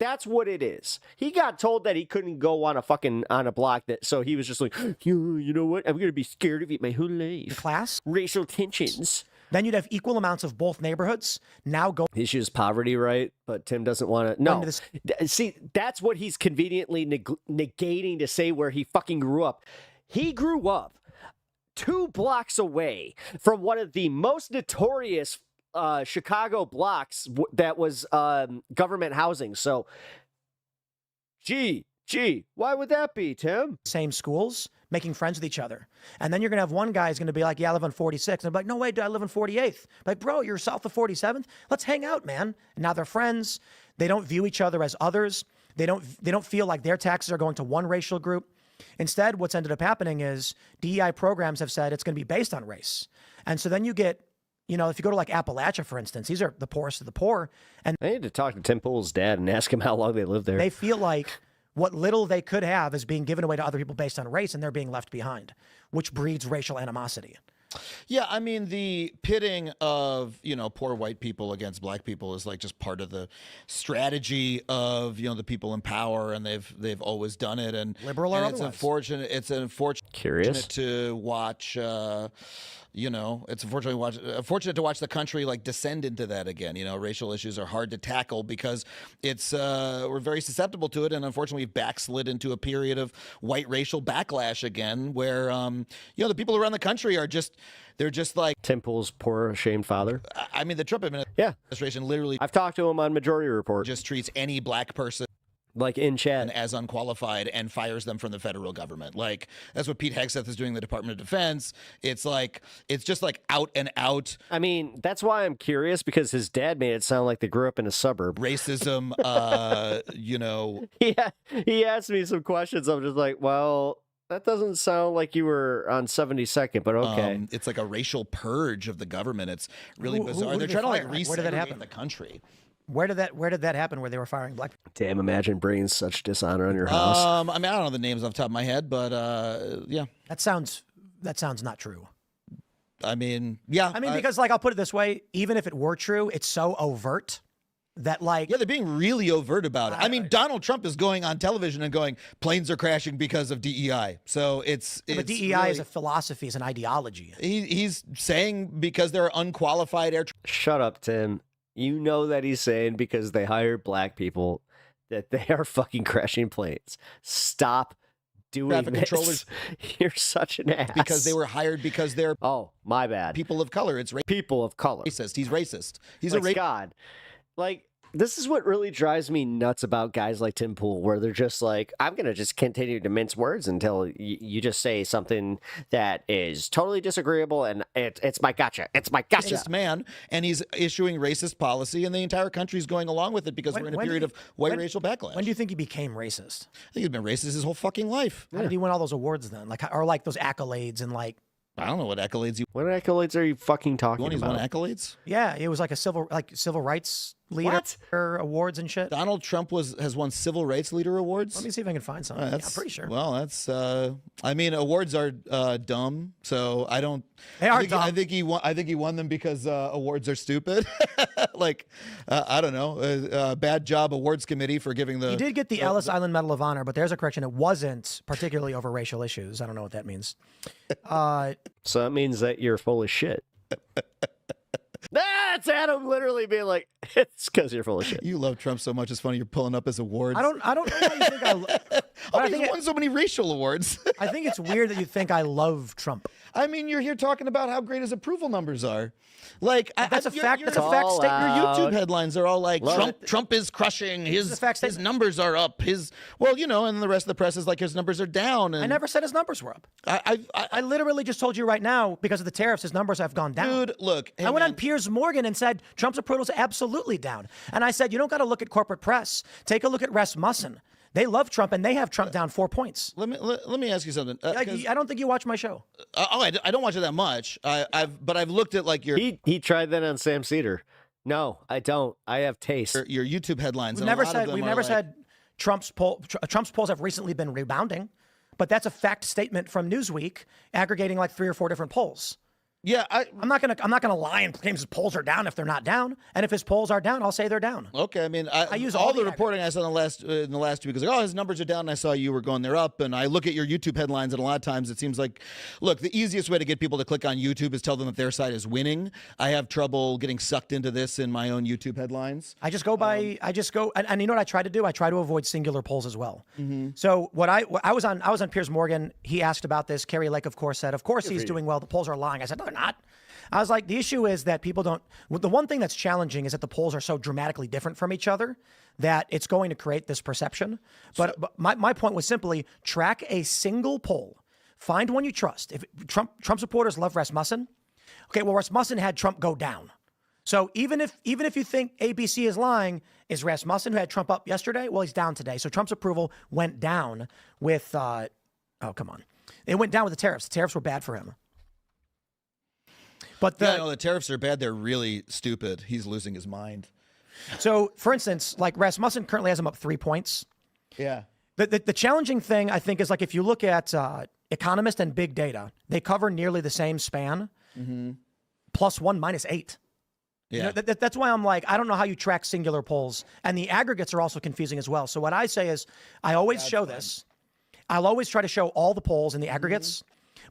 That's what it is. He got told that he couldn't go on a block so he was just like, you know what? I'm gonna be scared of it my whole life. Class, racial tensions. Then you'd have equal amounts of both neighborhoods. Now go. He chooses poverty, right? But Tim doesn't want to. No, see, that's what he's conveniently negating to say where he fucking grew up. He grew up 2 blocks away from one of the most notorious Chicago blocks that was government housing. So, gee, why would that be, Tim? Same schools, making friends with each other. And then you're going to have one guy who's going to be like, yeah, I live on 46th. And I'm like, no way, I live on 48th. Like, bro, you're south of 47th? Let's hang out, man. And now they're friends. They don't view each other as others. They don't feel like their taxes are going to one racial group. Instead, what's ended up happening is DEI programs have said it's going to be based on race. And so then you get, if you go to like Appalachia, for instance, these are the poorest of the poor. And I need to talk to Tim Pool's dad and ask him how long they lived there. They feel like what little they could have is being given away to other people based on race, and they're being left behind, which breeds racial animosity. Yeah, I mean, the pitting of, poor white people against black people is like just part of the strategy of, the people in power, and they've always done it. And liberal or it's unfortunate. It's unfortunate to watch. It's unfortunate to watch the country like descend into that again. Racial issues are hard to tackle because we're very susceptible to it, and unfortunately, we've backslid into a period of white racial backlash again, where the people around the country are they're just like Tim Pool's poor ashamed father. I mean, the Trump administration literally. I've talked to him on Majority Report. Just treats any black person like in chat as unqualified and fires them from the federal government. Like that's what Pete Hegseth is doing in the Department of Defense. It's just like out and out. I mean, that's why I'm curious, because his dad made it sound like they grew up in a suburb. Racism, Yeah, he asked me some questions. I'm just like, well, that doesn't sound like you were on 72nd, but okay. It's like a racial purge of the government. It's really bizarre. They're trying to like resegregate the country. Where did that happen? Where they were firing black people? Damn! Imagine bringing such dishonor on your house. I mean, I don't know the names off the top of my head, but yeah. That sounds not true. I mean, yeah. I mean, because like I'll put it this way: even if it were true, it's so overt that like they're being really overt about it. I mean, Donald Trump is going on television and going, planes are crashing because of DEI. So it's but DEI really, is a philosophy, is an ideology. He's saying because there are unqualified air. Shut up, Tim. You know that he's saying because they hired black people that they are fucking crashing planes. Stop doing Traffic this. controllers. You're such an ass. Because they were hired because they're my bad. People of color. It's people of color. Racist. He's racist. He's like, a racist. God. Like, this is what really drives me nuts about guys like Tim Pool, where they're just like, I'm going to just continue to mince words until you just say something that is totally disagreeable, and it's my gotcha. It's my gotcha. Racist man, and he's issuing racist policy, and the entire country's going along with it because we're in a period of white racial backlash. When do you think he became racist? I think he's been racist his whole fucking life. How did he win all those awards then? Like, or like those accolades and like. I don't know what accolades you. What accolades are you fucking talking about? He's won accolades? Yeah, it was like a civil rights leader awards and shit. Donald Trump has won civil rights leader awards. Let me see if I can find something. Yeah, I'm pretty sure. Well, that's. I mean, awards are dumb, so I don't. They are dumb. I think he won them because awards are stupid. Like, I don't know. Bad job awards committee for giving the. He did get the Ellis Island Medal of Honor, but there's a correction. It wasn't particularly over racial issues. I don't know what that means. So that means that you're full of shit. That's Adam literally being like, it's because you're full of shit. You love Trump so much. It's funny you're pulling up his awards. I don't know how you think I. He's won so many racial awards. I think it's weird that you think I love Trump. I mean, you're here talking about how great his approval numbers are. Like that's a fact. That's a fact statement. Your YouTube headlines are all like Trump is crushing. His numbers are up. And the rest of the press is like his numbers are down. And I never said his numbers were up. I literally just told you right now because of the tariffs, his numbers have gone down. Dude, look. I went on Piers Morgan and said Trump's approval is absolutely down. And I said you don't got to look at corporate press. Take a look at Rasmussen. They love Trump, and they have Trump down 4 points. Let me ask you something. I don't think you watch my show. I don't watch it that much. But I've looked at like your. He tried that on Sam Cedar. No, I don't. I have taste. Your YouTube headlines. We've never said Trump's polls have recently been rebounding, but that's a fact statement from Newsweek aggregating like 3 or 4 different polls. Yeah, I'm not gonna lie and claim his polls are down if they're not down, and if his polls are down, I'll say they're down. Okay, I mean, I use all the reporting I saw in the last 2 weeks. Like, his numbers are down. And I saw you were going there up, and I look at your YouTube headlines, and a lot of times it seems like, look, the easiest way to get people to click on YouTube is tell them that their side is winning. I have trouble getting sucked into this in my own YouTube headlines. I just go by, and you know what I try to do? I try to avoid singular polls as well. Mm-hmm. So I was on Piers Morgan. He asked about this. Carrie Lake, of course, said, of course he's doing well. The polls are lying. I said, no, they're not. I was like, the issue is that people don't. The one thing that's challenging is that the polls are so dramatically different from each other that it's going to create this perception. But my point was simply track a single poll, find one you trust. If Trump supporters love Rasmussen, okay, well Rasmussen had Trump go down. So even if you think ABC is lying, is Rasmussen, who had Trump up yesterday? Well, he's down today. So Trump's approval went down with. Oh, come on, it went down with the tariffs. The tariffs were bad for him. But the tariffs are bad. They're really stupid. He's losing his mind. So, for instance, like Rasmussen currently has him up 3 points. Yeah. The challenging thing, I think, is like if you look at Economist and Big Data, they cover nearly the same span, +1, -8. Yeah. You know, that's why I'm like, I don't know how you track singular polls. And the aggregates are also confusing as well. So what I say is I always show this. I'll always try to show all the polls in the aggregates.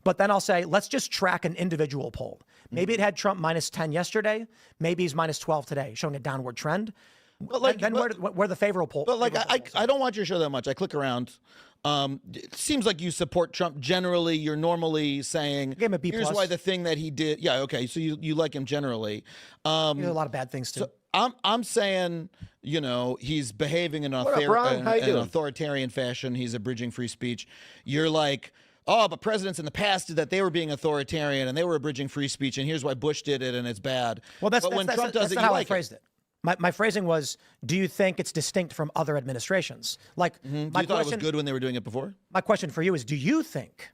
But then I'll say, let's just track an individual poll. Maybe it had Trump -10 yesterday. Maybe he's -12 today, showing a downward trend. But like, then where the favorable poll? But like, I don't watch your show that much. I click around. It seems like you support Trump generally. You're normally saying, gave him a B+. Here's why the thing that he did. Yeah, okay. So you like him generally. He did a lot of bad things too. So I'm saying, he's behaving in an authoritarian fashion. He's abridging free speech. You're like, oh, but presidents in the past did that. They were being authoritarian and they were abridging free speech. And here's why Bush did it, and it's bad. Well, but when Trump does it, not you how like I phrased it. My phrasing was, do you think it's distinct from other administrations? Like, do you thought it was good when they were doing it before? My question for you is, do you think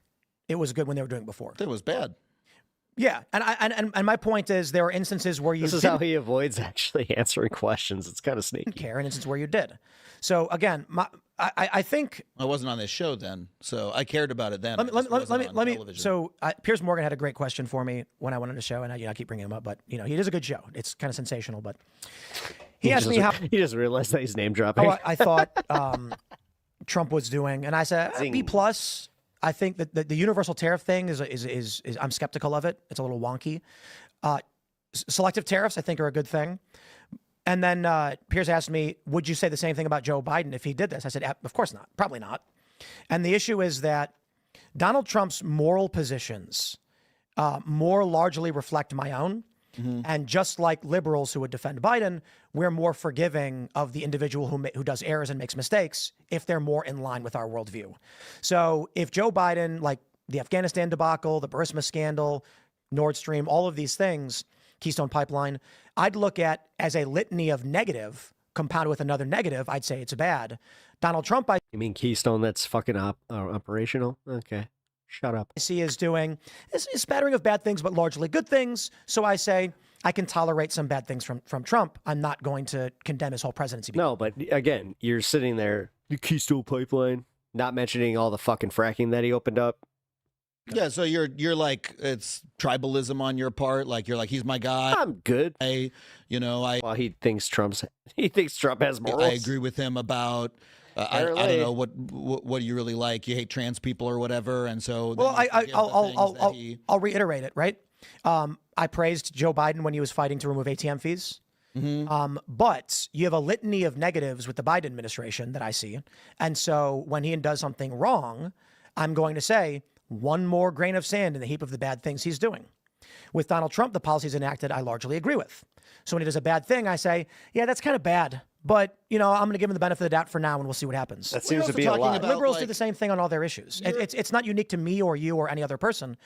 it was good when they were doing it before? It was bad. Yeah, and my point is there are instances where you This is how he avoids actually answering questions. It's kind of sneaky. didn't care, and instances where you did. So again, I think I wasn't on this show then, so I cared about it then. let me. So Piers Morgan had a great question for me when I went on the show, and I keep bringing him up, but he does a good show. It's kind of sensational, but he asked me how he doesn't realize that he's name dropping. I thought Trump was doing, and I said B+. I think that the universal tariff thing is I'm skeptical of it. It's a little wonky. Selective tariffs I think are a good thing. And then Piers asked me, would you say the same thing about Joe Biden if he did this? I said, of course not, probably not. And the issue is that Donald Trump's moral positions more largely reflect my own. And just like liberals who would defend Biden, we're more forgiving of the individual who does errors and makes mistakes if they're more in line with our worldview. So if Joe Biden, like the Afghanistan debacle, the Burisma scandal, Nord Stream, all of these things, Keystone Pipeline, I'd look at as a litany of negative compounded with another negative. I'd say it's bad. Donald Trump, You mean Keystone that's fucking operational? Okay. Shut up. I see is doing is a spattering of bad things, but largely good things. So I say I can tolerate some bad things from Trump. I'm not going to condemn his whole presidency. No, but again, you're sitting there, the Keystone Pipeline, not mentioning all the fucking fracking that he opened up. Yeah, so you're like, it's tribalism on your part. Like you're like, he's my guy. I'm good. Well, he thinks Trump has morals. I agree with him about. I don't know what you really like. You hate trans people or whatever, and so. Well, I'll reiterate it. Right. I praised Joe Biden when he was fighting to remove ATM fees. But you have a litany of negatives with the Biden administration that I see, and so when he does something wrong, I'm going to say one more grain of sand in the heap of the bad things he's doing. With Donald Trump, the policies enacted, I largely agree with. So when he does a bad thing, I say, yeah, that's kind of bad. But, I'm going to give him the benefit of the doubt for now, and we'll see what happens. That seems to be a lot. Liberals do the same thing on all their issues. It's not unique to me or you or any other person.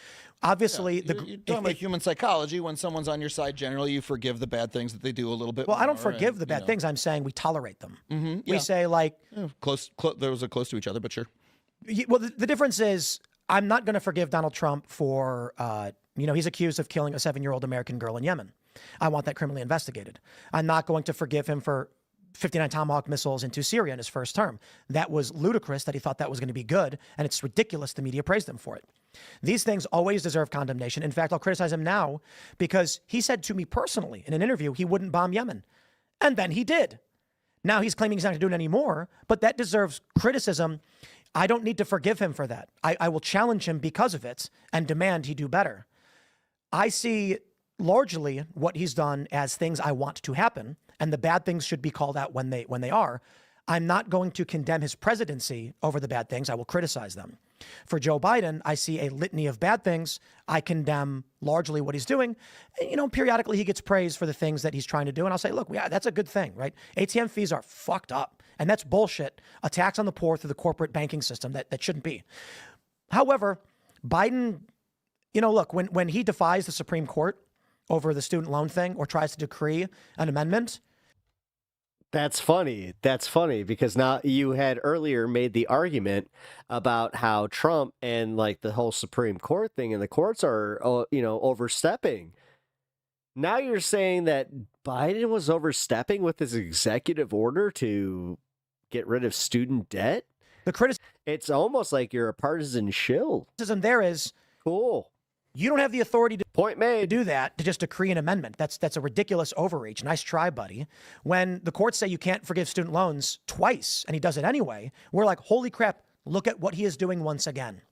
Obviously, you're talking about human psychology. When someone's on your side, generally you forgive the bad things that they do a little bit. Well, more, I don't forgive the bad things. I'm saying we tolerate them. Yeah. We say close. Those are close to each other, but sure. Well, the difference is I'm not going to forgive Donald Trump for he's accused of killing a 7-year-old American girl in Yemen. I want that criminally investigated. I'm not going to forgive him for 59 Tomahawk missiles into Syria in his first term. That was ludicrous that he thought that was going to be good, and it's ridiculous the media praised him for it. These things always deserve condemnation. In fact, I'll criticize him now because he said to me personally in an interview he wouldn't bomb Yemen, and then he did. Now he's claiming he's not going to do it anymore, but that deserves criticism. I don't need to forgive him for that. I will challenge him because of it and demand he do better. I see largely what he's done as things I want to happen, and the bad things should be called out when they are. I'm not going to condemn his presidency over the bad things. I will criticize them. For Joe Biden, I see a litany of bad things. I condemn largely what he's doing. And, periodically he gets praise for the things that he's trying to do. And I'll say, look, yeah, that's a good thing, right? ATM fees are fucked up. And that's bullshit. A tax on the poor through the corporate banking system that shouldn't be. However, Biden, look, when he defies the Supreme Court over the student loan thing or tries to decree an amendment. That's funny. That's funny because now you had earlier made the argument about how Trump and the whole Supreme Court thing and the courts are, overstepping. Now you're saying that Biden was overstepping with his executive order to get rid of student debt? It's almost like you're a partisan shill. Criticism there is cool. You don't have the authority to point made to do that, to just decree an amendment. That's a ridiculous overreach. Nice try, buddy. When the courts say you can't forgive student loans twice, and he does it anyway, we're like, holy crap, look at what he is doing once again.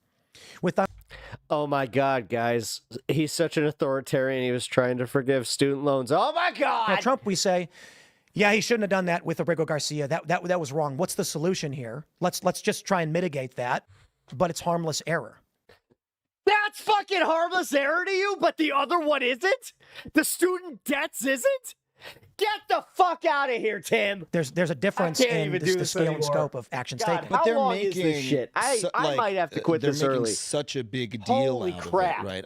Oh my God, guys. He's such an authoritarian. He was trying to forgive student loans. Oh my God. Now, Trump, we say, yeah, he shouldn't have done that with Abrigo Garcia. That was wrong. What's the solution here? Let's just try and mitigate that, but it's harmless error. That's fucking harmless error to you, but the other one isn't? The student debts isn't? Get the fuck out of here, Tim. There's a difference in the scale and scope of actions taken. But they're making this shit. I might have to quit this early. They're making such a big deal Holy out crap. of it,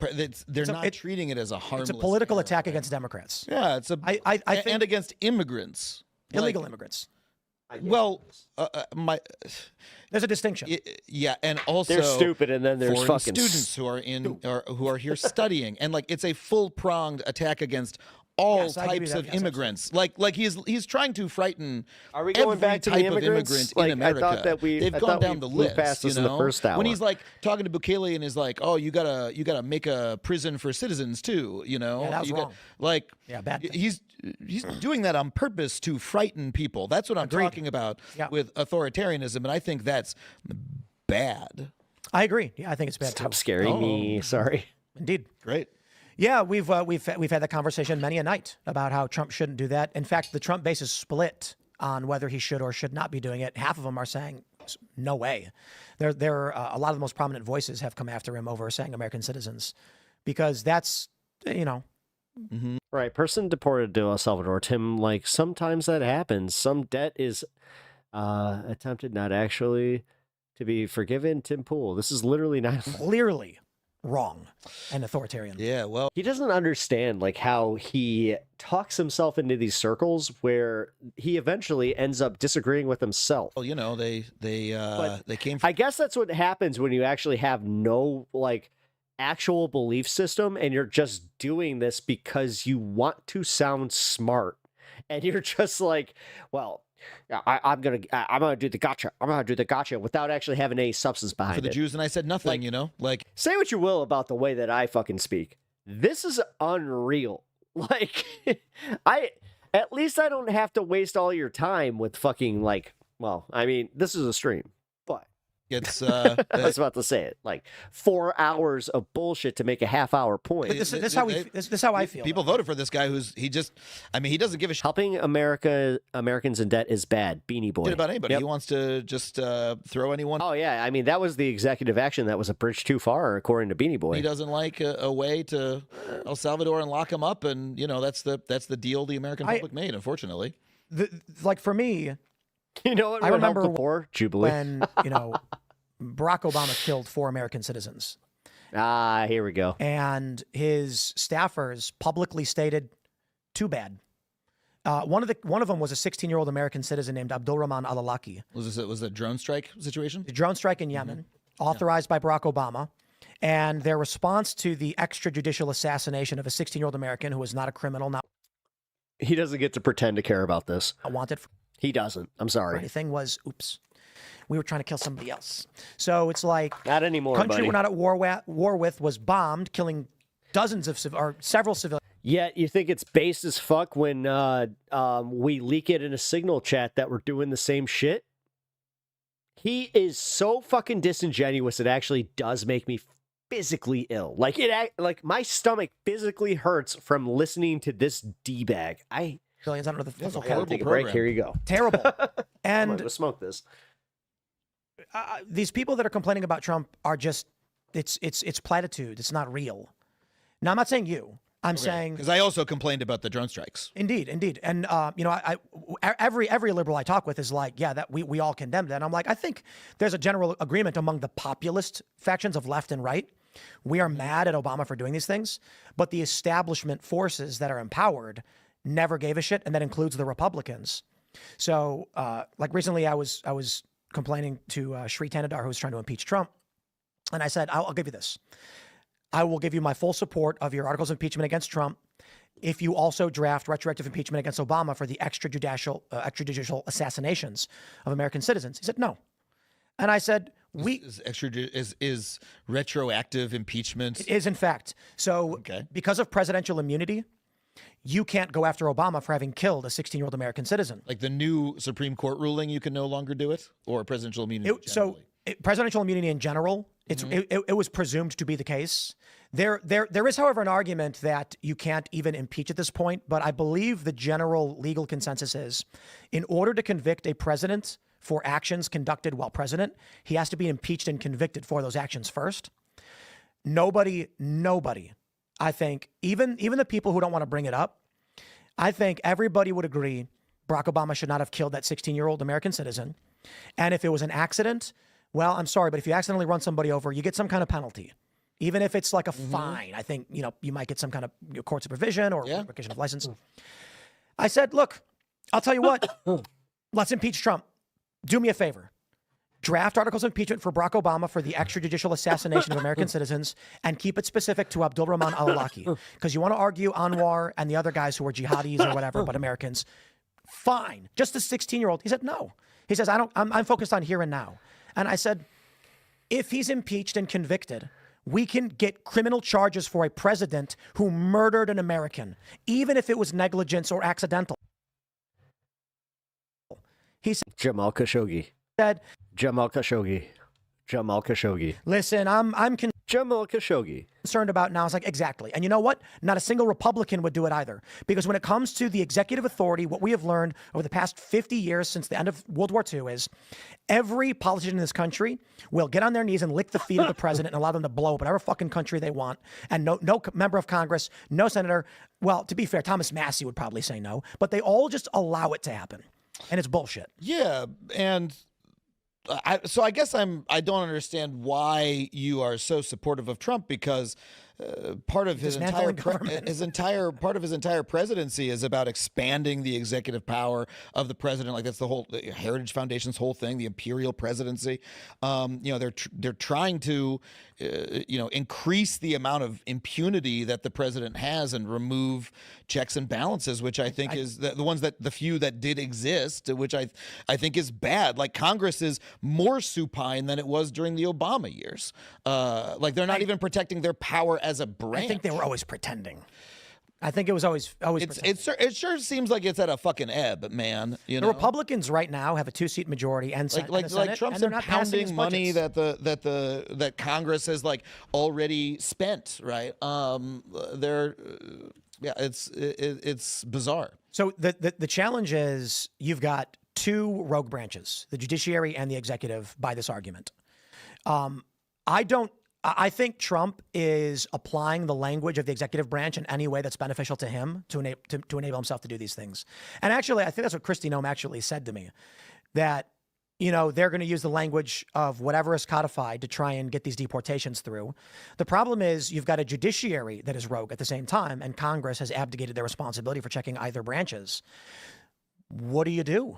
right? They're not treating it as a harmless. It's a political attack against Democrats. Yeah, it's I think, and against immigrants, illegal immigrants. Well, there's a distinction. Yeah, and also They're stupid, and then there's foreign fucking students who are who are here studying, and like it's a full-pronged attack against all Yes, I give you types that. of Yes, immigrants. Like he's trying to frighten Are we going every back to the type of immigrants? immigrant Like, in America. I thought that They've I gone thought down we the flew list. past You this in the know, first hour. when he's like talking to Bukele and is like, "Oh, you gotta make a prison for citizens too." You know, Yeah, that was You wrong. like, Yeah, bad thing. He's doing that on purpose to frighten people. That's what I'm talking about with authoritarianism, and I think that's bad. I agree. Yeah, I think it's bad. Stop too. scaring me. Sorry. Indeed. Great. Yeah, we've had that conversation many a night about how Trump shouldn't do that. In fact, the Trump base is split on whether he should or should not be doing it. Half of them are saying, no way. A lot of the most prominent voices have come after him over saying American citizens, because that's, Right. Person deported to El Salvador, Tim, like sometimes that happens. Some debt is attempted, not actually to be forgiven. Tim Pool. This is literally not clearly wrong and authoritarian. Yeah, well, he doesn't understand like how he talks himself into these circles where he eventually ends up disagreeing with himself. Well, you know, they came. I guess that's what happens when you actually have no like actual belief system and you're just doing this because you want to sound smart, and you're just like, well, I'm gonna do the gotcha. I'm gonna do the gotcha without actually having any substance behind for the it. Jews, and I said nothing. Like, you know, like say what you will about the way that I fucking speak. This is unreal. Like, at least I don't have to waste all your time with fucking like. Well, I mean, this is a stream, but it's. I was about to say it. Like 4 hours of bullshit to make a half-hour point. But this is how I feel. People voted for this guy he doesn't give a shit. Helping Americans in debt is bad. Beanie Boy. About anybody. Yep. He wants to just throw anyone. Oh yeah, I mean that was the executive action that was a bridge too far, according to Beanie Boy. He doesn't like a way to El Salvador and lock him up, and you know that's the deal the American public made. Unfortunately, like for me, you know what I remember before Jubilee when Barack Obama killed 4 American citizens. Here we go. And his staffers publicly stated, too bad. One of them was a 16-year-old American citizen named Abdulrahman Al-Awlaki. Was a drone strike situation? The drone strike in Yemen, authorized by Barack Obama. And their response to the extrajudicial assassination of a 16-year-old American who was not a criminal, not he doesn't get to pretend to care about this. Wanted. He doesn't. I'm sorry. Anything was, oops. We were trying to kill somebody else. So it's like not anymore. Country buddy. we're not at war with was bombed, killing dozens of several civilians. Yet you think it's base as fuck when we leak it in a signal chat that we're doing the same shit? He is so fucking disingenuous. It actually does make me physically ill. Like my stomach physically hurts from listening to this d-bag. Civilians, I don't know the okay, I'll take a break. Here you go. Terrible. And let's smoke this. These people that are complaining about Trump are just it's platitude. It's not real. Now I'm not saying you. I'm saying because I also complained about the drone strikes. Indeed. And every liberal I talk with is like, yeah, that we all condemn that. And I'm like, I think there's a general agreement among the populist factions of left and right. We are mad at Obama for doing these things, but the establishment forces that are empowered never gave a shit, and that includes the Republicans. So, like recently, I was complaining to Shri Tanadar, who was trying to impeach Trump, and I said, I'll give you this. I will give you my full support of your articles of impeachment against Trump if you also draft retroactive impeachment against Obama for the extrajudicial assassinations of American citizens. He said no, and I said is retroactive impeachment. It is in fact. So because of presidential immunity, you can't go after Obama for having killed a 16-year-old American citizen. Like the new Supreme Court ruling, you can no longer do it, or presidential immunity. Presidential immunity in general, it was presumed to be the case. There is, however, an argument that you can't even impeach at this point, but I believe the general legal consensus is in order to convict a president for actions conducted while president, he has to be impeached and convicted for those actions first. Nobody, I think, even the people who don't want to bring it up, I think everybody would agree Barack Obama should not have killed that 16-year-old American citizen. And if it was an accident, well, I'm sorry, but if you accidentally run somebody over, you get some kind of penalty. Even if it's like a fine, I think, you might get some kind of court supervision or revocation of license. I said, look, I'll tell you what, let's impeach Trump. Do me a favor. Draft articles of impeachment for Barack Obama for the extrajudicial assassination of American citizens and keep it specific to Abdul Rahman al-Awlaki. Because you want to argue Anwar and the other guys who are jihadis or whatever, but Americans. Fine. Just a 16-year-old. He said, no. He says, I'm focused on here and now. And I said, if he's impeached and convicted, we can get criminal charges for a president who murdered an American, even if it was negligence or accidental. He said, Jamal Khashoggi. Jamal Khashoggi. Jamal Khashoggi. Listen, I'm Jamal Khashoggi. Concerned about now. It's like, exactly. And you know what? Not a single Republican would do it either. Because when it comes to the executive authority, what we have learned over the past 50 years since the end of World War II is every politician in this country will get on their knees and lick the feet of the president and allow them to blow up whatever fucking country they want. And no member of Congress, no senator. Well, to be fair, Thomas Massey would probably say no, but they all just allow it to happen. And it's bullshit. Yeah. And so I guess I don't understand why you are so supportive of Trump, because part of his entire presidency is about expanding the executive power of the president. Like that's the whole Heritage Foundation's whole thing, the imperial presidency. They're trying to increase the amount of impunity that the president has and remove checks and balances, which I think is the few that did exist, which I think is bad. Like Congress is more supine than it was during the Obama years. Like they're not even protecting their power as a branch. I think they were always pretending. I think it was always it sure seems like it's at a fucking ebb, man. The Republicans right now have a 2-seat majority and like Trump's impounding money that Congress has like already spent, right? It's bizarre. So the challenge is you've got two rogue branches, the judiciary and the executive, by this argument. I think Trump is applying the language of the executive branch in any way that's beneficial to him to enable himself to do these things. And actually, I think that's what Kristi Noem actually said to me, that, they're going to use the language of whatever is codified to try and get these deportations through. The problem is you've got a judiciary that is rogue at the same time, and Congress has abdicated their responsibility for checking either branches. What do you do?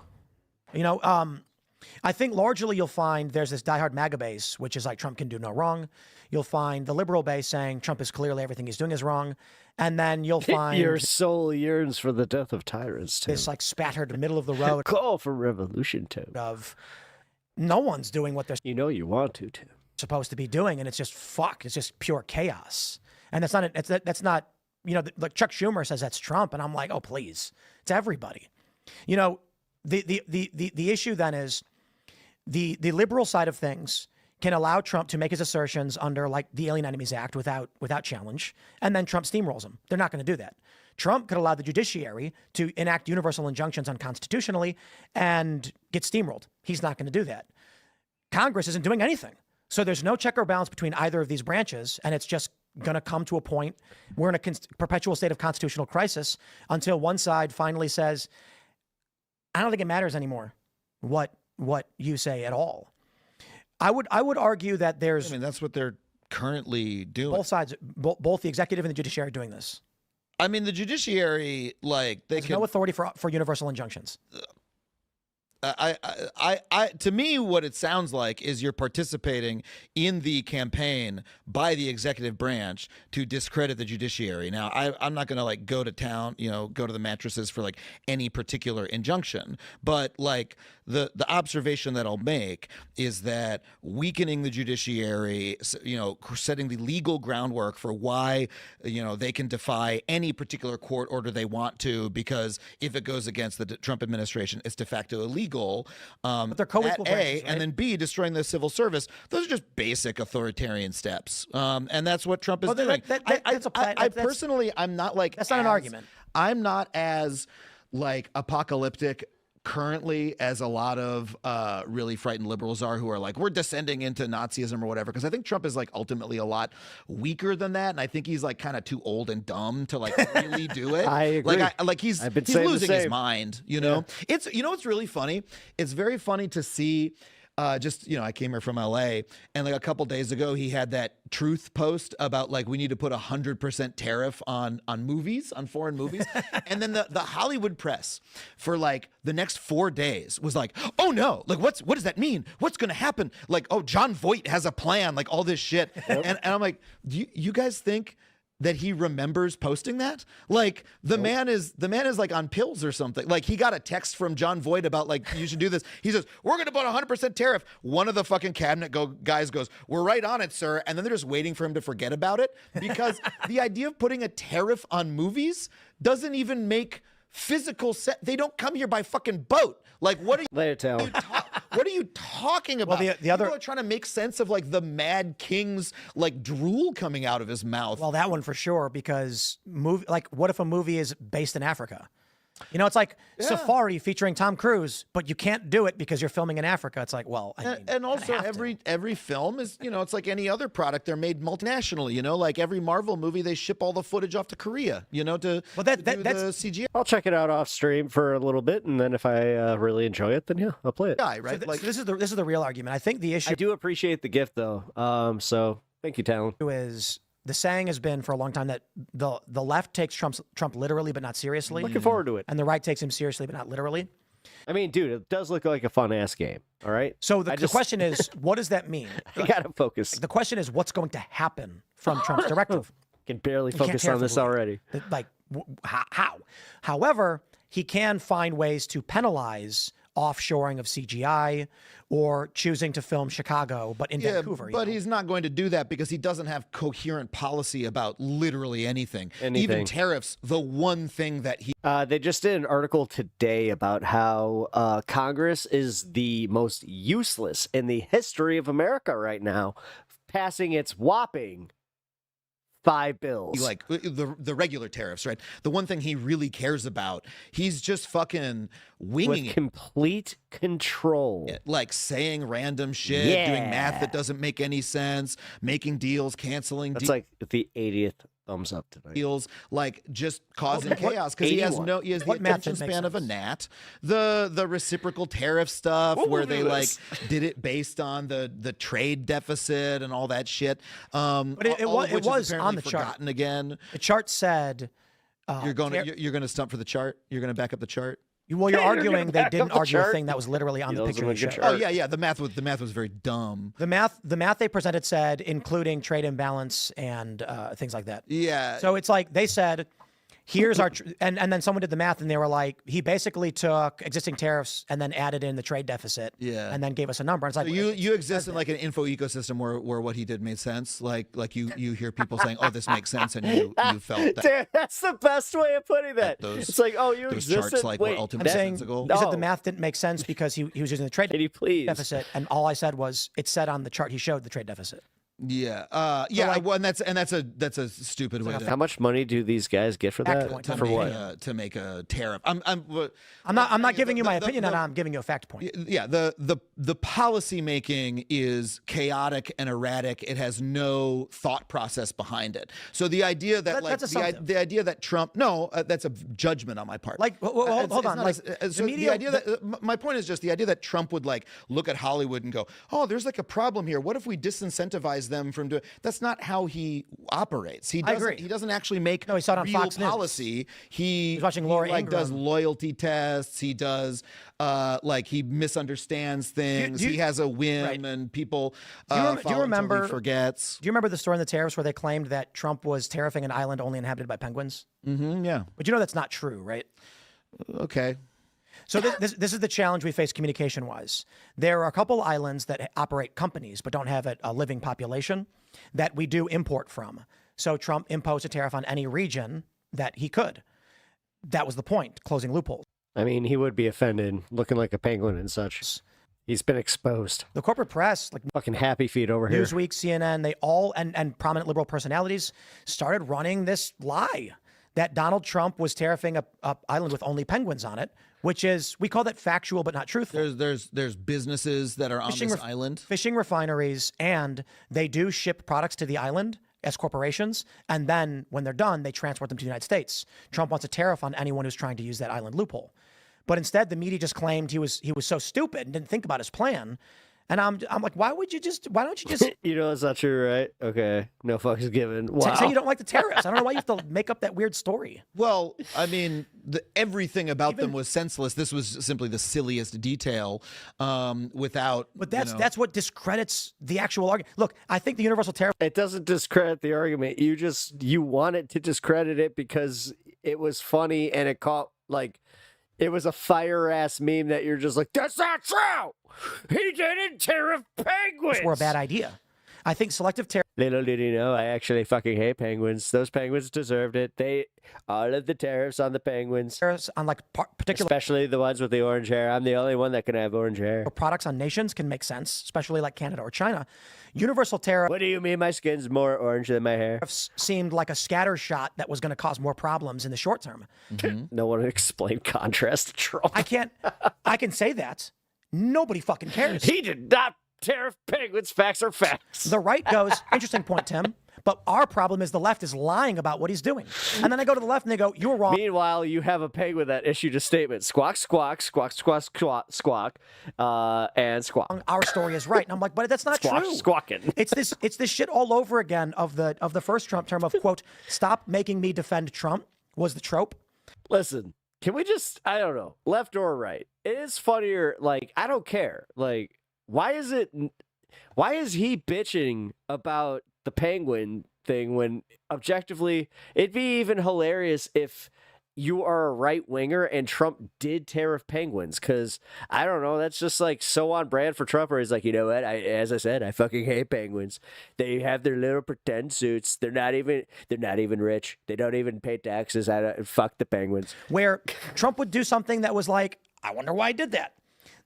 I think largely you'll find there's this diehard MAGA base, which is like Trump can do no wrong. You'll find the liberal base saying Trump is clearly everything he's doing is wrong. And then you'll find your soul yearns for the death of tyrants, Tim. This like spattered middle of the road call for revolution, Tim. Of no one's doing what they're you want to, Tim. Supposed to be doing, and it's just fucked. It's just pure chaos. And that's not like Chuck Schumer says that's Trump, and I'm like, oh please, it's everybody. The issue then is the liberal side of things can allow Trump to make his assertions under like the Alien Enemies Act without challenge, and then Trump steamrolls them. They're not going to do that. Trump could allow the judiciary to enact universal injunctions unconstitutionally and get steamrolled. He's not going to do that. Congress isn't doing anything. So there's no check or balance between either of these branches, and it's just going to come to a point we're in a perpetual state of constitutional crisis until one side finally says, I don't think it matters anymore what you say at all. I would argue that there's. That's what they're currently doing. Both sides, both the executive and the judiciary, are doing this. The judiciary, there's no authority for universal injunctions. To me, what it sounds like is you're participating in the campaign by the executive branch to discredit the judiciary. Now, I'm not going to go to town, go to the mattresses for any particular injunction, but the observation that I'll make is that weakening the judiciary, setting the legal groundwork for why, they can defy any particular court order they want to, because if it goes against the Trump administration, it's de facto illegal. But they're co-equal branches, right? And then B, destroying the civil service. Those are just basic authoritarian steps, and that's what Trump is doing. I personally, I'm not that's not an argument. I'm not as apocalyptic currently as a lot of really frightened liberals are, who are we're descending into Nazism or whatever, because I think Trump is ultimately a lot weaker than that, and I think he's kind of too old and dumb to really do it. I agree. He's losing his mind. It's what's really funny. It's very funny to see just, I came here from LA, and like a couple days ago, he had that truth post about like, we need to put 100% tariff on movies, on foreign movies. And then the Hollywood press for like the next 4 days was like, oh no, like what does that mean? What's going to happen? Like, oh, John Voight has a plan, like all this shit. And I'm like, do you guys think that he remembers posting that? Like the man is like on pills or something. Like he got a text from John Voight about like, you should do this. He says, we're going to put 100% tariff. One of the fucking cabinet guys goes, we're right on it, sir. And then they're just waiting for him to forget about it, because the idea of putting a tariff on movies doesn't even make physical sense. They don't come here by fucking boat. Like what are you what are you talking about? Well, the other people are trying to make sense of like the Mad King's like drool coming out of his mouth. Well, that one for sure, because what if a movie is based in Africa? It's like Safari featuring Tom Cruise, but you can't do it because you're filming in Africa. It's like, well, and also every film is, it's like any other product. They're made multinationally, like every Marvel movie, they ship all the footage off to Korea, to do the CGI. I'll check it out off stream for a little bit, and then if I really enjoy it, then I'll play it. Yeah, right. So this is the real argument. I think the issue. I do appreciate the gift though. So thank you, Talon. Is the saying has been for a long time that the left takes Trump literally but not seriously. Looking forward to it. And the right takes him seriously but not literally. I mean, dude, it does look like a fun ass game. All right. So the question is, what does that mean? I gotta focus. The question is, what's going to happen from Trump's directive? Can barely focus on this already. Like how? However, he can find ways to penalize offshoring of CGI or choosing to film Chicago, but in Vancouver. But he's not going to do that because he doesn't have coherent policy about literally anything. Even tariffs, the one thing that he... They just did an article today about how Congress is the most useless in the history of America right now, passing its whopping 5 bills. Like the regular tariffs, right? The one thing he really cares about, he's just fucking winging with complete control. Like saying random shit, doing math that doesn't make any sense, making deals, canceling deals. That's like the 80th thumbs up tonight. Deals, like just causing chaos because he has the attention span of a gnat. The reciprocal tariff stuff where they like did it based on the trade deficit and all that shit. But it was on the chart again. The chart said you're going to stump for the chart. You're going to back up the chart. Well, you're arguing they didn't argue a thing that was literally on the picture. Oh yeah. The math was very dumb. The math they presented said including trade imbalance and things like that. Yeah. So it's like they said, here's our and then someone did the math and they were like, he basically took existing tariffs and then added in the trade deficit. Yeah. And then gave us a number. And it's like so you exist in like an info ecosystem where what he did made sense. Like you hear people saying, oh, this makes sense, and you felt that. Dude, that's the best way of putting that. It's like, oh, you exist. Charts like wait, were ultimately sensical. He said the math didn't make sense because he was using the trade deficit, and all I said was it said on the chart he showed the trade deficit. Yeah. Well, and that's a stupid way. How much money do these guys get for that? For what? To make a tariff. I'm not giving you my opinion on it. I'm giving you a fact point. Yeah. The policy making is chaotic and erratic. It has no thought process behind it. So the idea that the idea that Trump that's a judgment on my part. Like hold on. Like the media. The idea that my point is just the idea that Trump would like look at Hollywood and go, oh, there's like a problem here. What if we disincentivize them from doing? That's not how he operates. He doesn't actually make he saw it on real Fox News. Policy. He's watching Laura like Ingraham. does loyalty tests. He does he misunderstands things. He has a whim and people do you remember he forgets. Do you remember the story in the tariffs where they claimed that Trump was tariffing an island only inhabited by penguins? Mm-hmm, yeah. But you know that's not true, right? Okay. So this is the challenge we face communication-wise. There are a couple islands that operate companies but don't have a living population that we do import from. So Trump imposed a tariff on any region that he could. That was the point, closing loopholes. I mean, he would be offended looking like a penguin and such. He's been exposed. The corporate press, like fucking happy feet over here. Newsweek, CNN, they all, and prominent liberal personalities started running this lie that Donald Trump was tariffing a island with only penguins on it, which is, we call that factual but not truthful. There's businesses that are on this island. Fishing refineries, and they do ship products to the island as corporations, and then when they're done, they transport them to the United States. Trump wants a tariff on anyone who's trying to use that island loophole. But instead, the media just claimed he was so stupid and didn't think about his plan. And I'm like, why don't you just You know that's not true, right? Okay, no fucks given. Wow. say you don't like the tariffs? I don't know why you have to make up that weird story. Well, I mean, everything about them was senseless. This was simply the silliest detail without. But that's what discredits the actual argument. Look, I think the universal tariff. It doesn't discredit the argument. You want it to discredit it because it was funny and it caught like. It was a fire ass meme that you're just like, that's not true. He didn't tariff penguins. Were a bad idea. I think selective tariff. Little did he know, I actually fucking hate penguins. Those penguins deserved it. All of the tariffs on the penguins. Tariffs on like particular. Especially the ones with the orange hair. I'm the only one that can have orange hair. Products on nations can make sense, especially like Canada or China. Universal tariff. What do you mean my skin's more orange than my hair? Seemed like a scatter shot that was going to cause more problems in the short term. No one explained contrast to Trump. I can say that. Nobody fucking cares. He did not tariff penguins. Facts are facts. The right goes, interesting point, Tim. But our problem is the left is lying about what he's doing. And then I go to the left and they go, you were wrong. Meanwhile, you have a penguin that issued a statement. Squawk, squawk, squawk, squawk, squawk, squawk, and squawk. Our story is right. And I'm like, but that's not squawk, true. Squawking. It's this shit all over again of the first Trump term of, quote, stop making me defend Trump was the trope. Listen, can we just, I don't know, left or right? It is funnier, like, I don't care. Like, why is he bitching about the penguin thing when objectively it'd be even hilarious if you are a right winger and Trump did tariff penguins? Because I don't know, that's just like so on brand for Trump, where he's like, you know what, as I said, I fucking hate penguins. They have their little pretend suits. They're not even rich. They don't even pay taxes. Fuck the penguins. Where Trump would do something that was like, I wonder why I did that.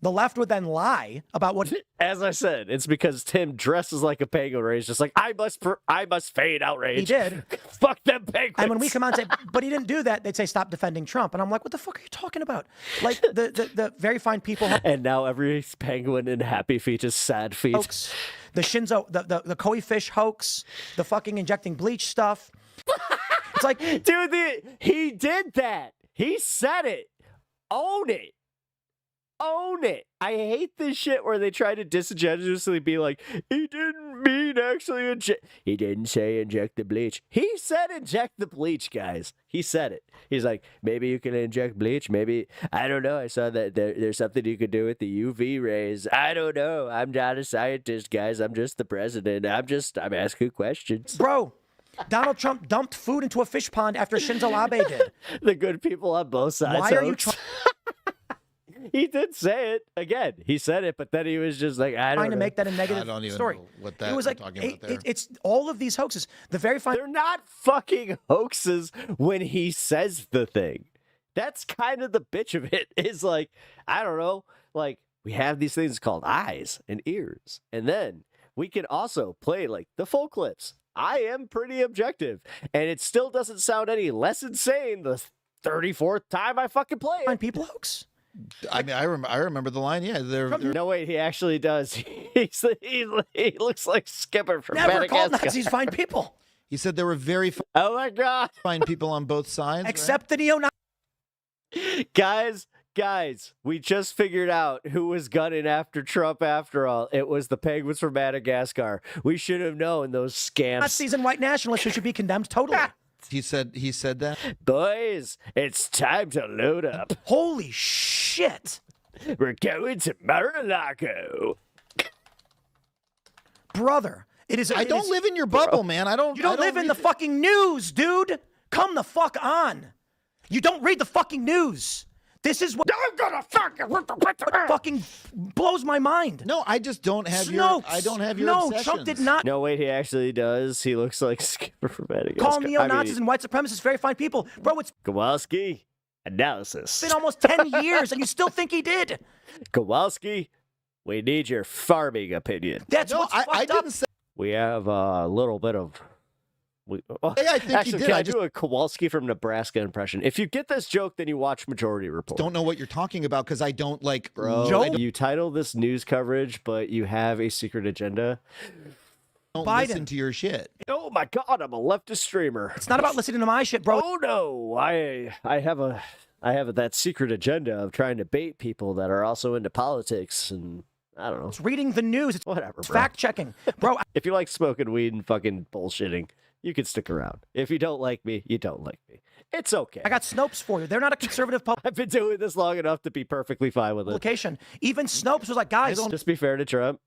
The left would then lie about what. As I said, it's because Tim dresses like a penguin, where he's just like, I must feign outrage. He did. Fuck them penguins. And when we come out and say, but he didn't do that, they'd say, stop defending Trump. And I'm like, what the fuck are you talking about? Like the very fine people. And now every penguin in Happy Feet is Sad Feet. Hoax. The Shinzo, the koi fish hoax, the fucking injecting bleach stuff. It's like, dude, he did that. He said it. Own it. Own it. I hate this shit where they try to disingenuously be like, he didn't mean actually inject. He didn't say inject the bleach. He said inject the bleach, guys. He said it. He's like, maybe you can inject bleach. Maybe, I don't know. I saw that there's something you could do with the UV rays. I don't know. I'm not a scientist, guys. I'm just the president. I'm asking questions. Bro, Donald Trump dumped food into a fish pond after Shinzo Abe did. The good people on both sides. Why are you trying? He did say it again. He said it, but then he was just like, I don't know. Trying to make that a negative I don't even story. know what that it was like talking about there. it's all of these hoaxes. The very fine. They're not fucking hoaxes when he says the thing. That's kind of the bitch of it. Is like, I don't know. Like, we have these things called eyes and ears, and then we can also play like the full clips. I am pretty objective, and it still doesn't sound any less insane the 34th time I fucking play it. Find people hoax. I mean, I remember the line. Yeah, they're no, wait, he actually does. He looks like Skipper from Never Madagascar. called Nazis fine people. He said there were very oh my god, fine people on both sides, except the neo-Nazis. Guys, we just figured out who was gunning after Trump after all. It was the penguins from Madagascar. We should have known those scams. Nazis and white nationalists who should be condemned totally. He said that. Boys, it's time to load up. Holy shit. We're going to Mar-a-Lago. Brother, it is. I don't live in your bubble, man. I don't. You don't live in the fucking news, dude. Come the fuck on. You don't read the fucking news. This is what I'm gonna fucking blows my mind. No, I just don't have Snopes. I don't have your No, obsessions. Trump did not. No, wait, he actually does. He looks like Skipper from Madagascar. Call neo-Nazis and white supremacists very fine people. Bro, it's Kowalski analysis. been almost 10 years and you still think he did. Kowalski, we need your farming opinion. That's what's fucked I up. didn't say. We have a little bit of. I think actually, he did. can I do a Kowalski from Nebraska impression? If you get this joke, then you watch Majority Report. Don't know what you're talking about because I don't like. Bro, you title this news coverage, but you have a secret agenda. Don't Biden. listen to your shit. Oh my God, I'm a leftist streamer. It's not about listening to my shit, bro. Oh no, I have that secret agenda of trying to bait people that are also into politics and I don't know. It's reading the news. It's whatever. It's bro. fact checking, bro. If you like smoking weed and fucking bullshitting, you can stick around. If you don't like me, you don't like me. It's okay. I got Snopes for you. They're not a conservative I've been doing this long enough to be perfectly fine with it. publication. Even Snopes was like, guys, Just be fair to Trump.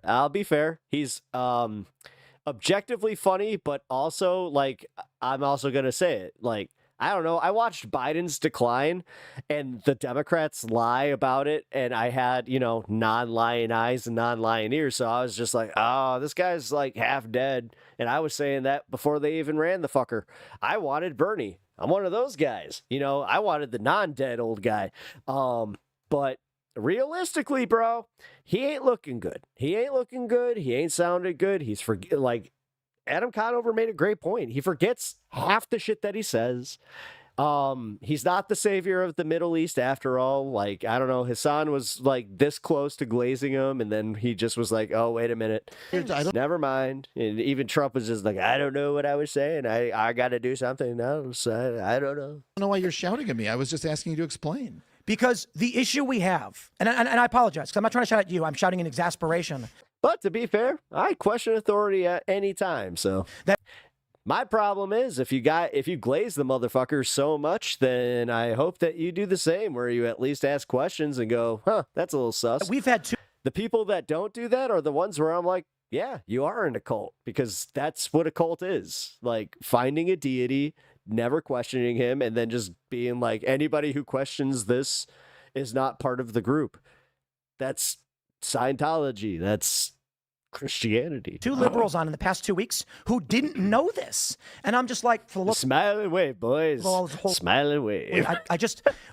I'll be fair. He's objectively funny, but also like I'm also gonna say it. Like I don't know. I watched Biden's decline and the Democrats lie about it, and I had, non-lying eyes and non-lying ears, so I was just like, oh, this guy's like half dead. And I was saying that before they even ran the fucker. I wanted Bernie. I'm one of those guys. I wanted the non-dead old guy. But realistically, bro, he ain't looking good. He ain't sounding good. He's Adam Conover made a great point. He forgets half the shit that he says. He's not the savior of the Middle East after all. Like, I don't know, Hassan was like this close to glazing him, and then he just was like, oh, wait a minute. Never mind. And even Trump was just like, I don't know what I was saying. I got to do something else. I don't know. I don't know why you're shouting at me. I was just asking you to explain. Because the issue we have, and I apologize, because I'm not trying to shout at you. I'm shouting in exasperation. But to be fair, I question authority at any time. So my problem is if you glaze the motherfucker so much, then I hope that you do the same, where you at least ask questions and go, huh, that's a little sus. We've had two. The people that don't do that are the ones where I'm like, yeah, you are in a cult, because that's what a cult is. Like finding a deity, never questioning him, and then just being like, anybody who questions this is not part of the group. That's Scientology. That's Christianity. Two liberals on in the past 2 weeks who didn't know this. And I'm just like, for the smile and wave, boys. Smile and wave.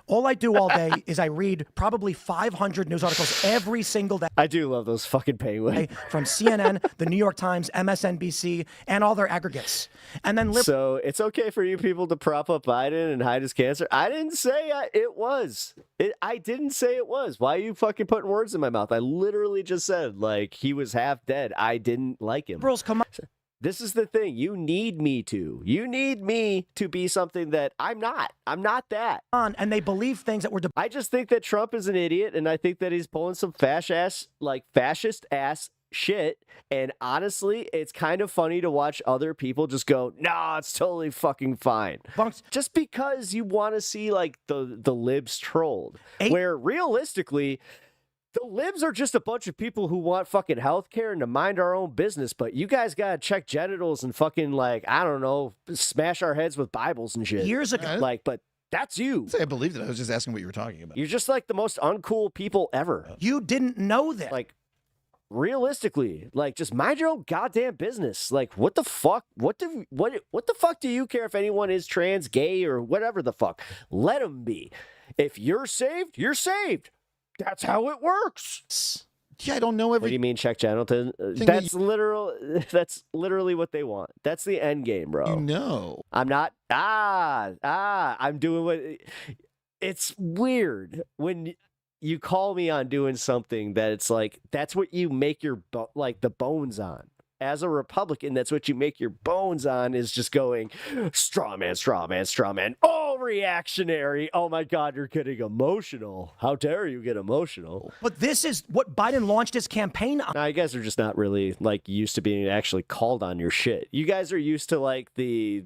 All I do all day is I read probably 500 news articles every single day. I do love those fucking penguins. From CNN, the New York Times, MSNBC, and all their aggregates. And then so it's okay for you people to prop up Biden and hide his cancer. I didn't say it was. I didn't say it was. Why are you fucking putting words in my mouth? I literally just said, like, he was half dead. I didn't like him. Liberals come on. This is the thing. You need me to. You need me to be something that I'm not. I'm not that. And they believe things that were. I just think that Trump is an idiot, and I think that he's pulling some fascist ass shit. And honestly, it's kind of funny to watch other people just go, nah, it's totally fucking fine. Just because you want to see like the libs trolled. Where realistically, the libs are just a bunch of people who want fucking healthcare and to mind our own business, but you guys gotta check genitals and fucking I don't know, smash our heads with Bibles and shit. Years ago. But that's you. I believed it. I was just asking what you were talking about. You're just like the most uncool people ever. You didn't know that. Like, realistically, just mind your own goddamn business. Like, what the fuck? What the fuck do you care if anyone is trans, gay, or whatever the fuck? Let them be. If you're saved, you're saved. That's how it works. Yeah, I don't know What do you mean, check genitals? That's literally what they want. That's the end game, bro. I'm not. I'm doing what. It's weird when you call me on doing something that it's like that's what you make your the bones on. As a Republican, that's what you make your bones on, is just going straw man, straw man, straw man. Oh, reactionary. Oh my God, you're getting emotional. How dare you get emotional? But this is what Biden launched his campaign on. Now, you guys are just not really used to being actually called on your shit. You guys are used to the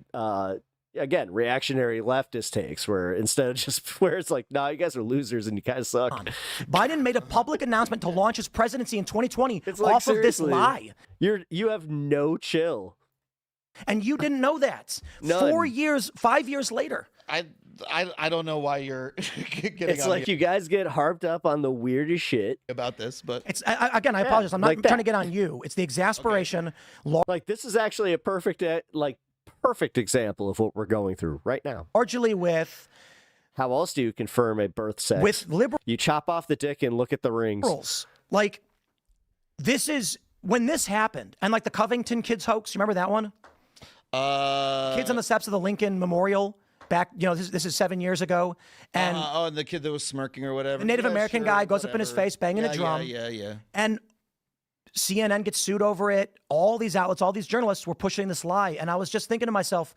again, reactionary leftist takes, where instead of just where it's like, no, you guys are losers and you guys suck. Biden made a public announcement to launch his presidency in 2020 off of this lie. You have no chill. And you didn't know that. None. 5 years later. I don't know why you're getting It's like you guys get harped up on the weirdest shit about this, but it's again, I apologize. I'm not trying to get on you. It's the exasperation. Okay. This is actually a perfect example of what we're going through right now. Largely with. How else do you confirm a birth sex? With liberals. You chop off the dick and look at the rings. This is when this happened, and the Covington kids hoax. You remember that one? Kids on the steps of the Lincoln Memorial. Back, this is 7 years ago, and and the kid that was smirking or whatever. The Native American guy goes up in his face, banging a drum. Yeah. And CNN gets sued over it. All these outlets, all these journalists were pushing this lie, and I was just thinking to myself,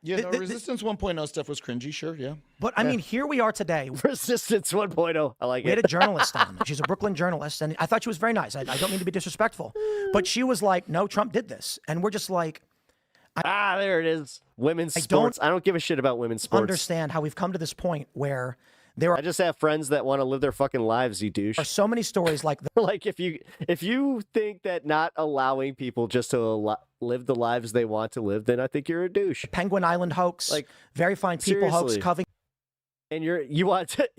Yeah, no, Resistance 1.0 stuff was cringy, sure, yeah. But I mean, here we are today. Resistance 1.0. I like We had it. a journalist on. She's a Brooklyn journalist, and I thought she was very nice. I don't mean to be disrespectful, but she was like, "No, Trump did this," and we're just like, there it is. Women's sports. I don't give a shit about women's sports. Understand how we've come to this point where I just have friends that want to live their fucking lives, you douche. There are so many stories like like if you think that not allowing people just to live the lives they want to live, then I think you're a douche. Penguin Island hoax, like very fine people hoax, seriously. covering. And you want to,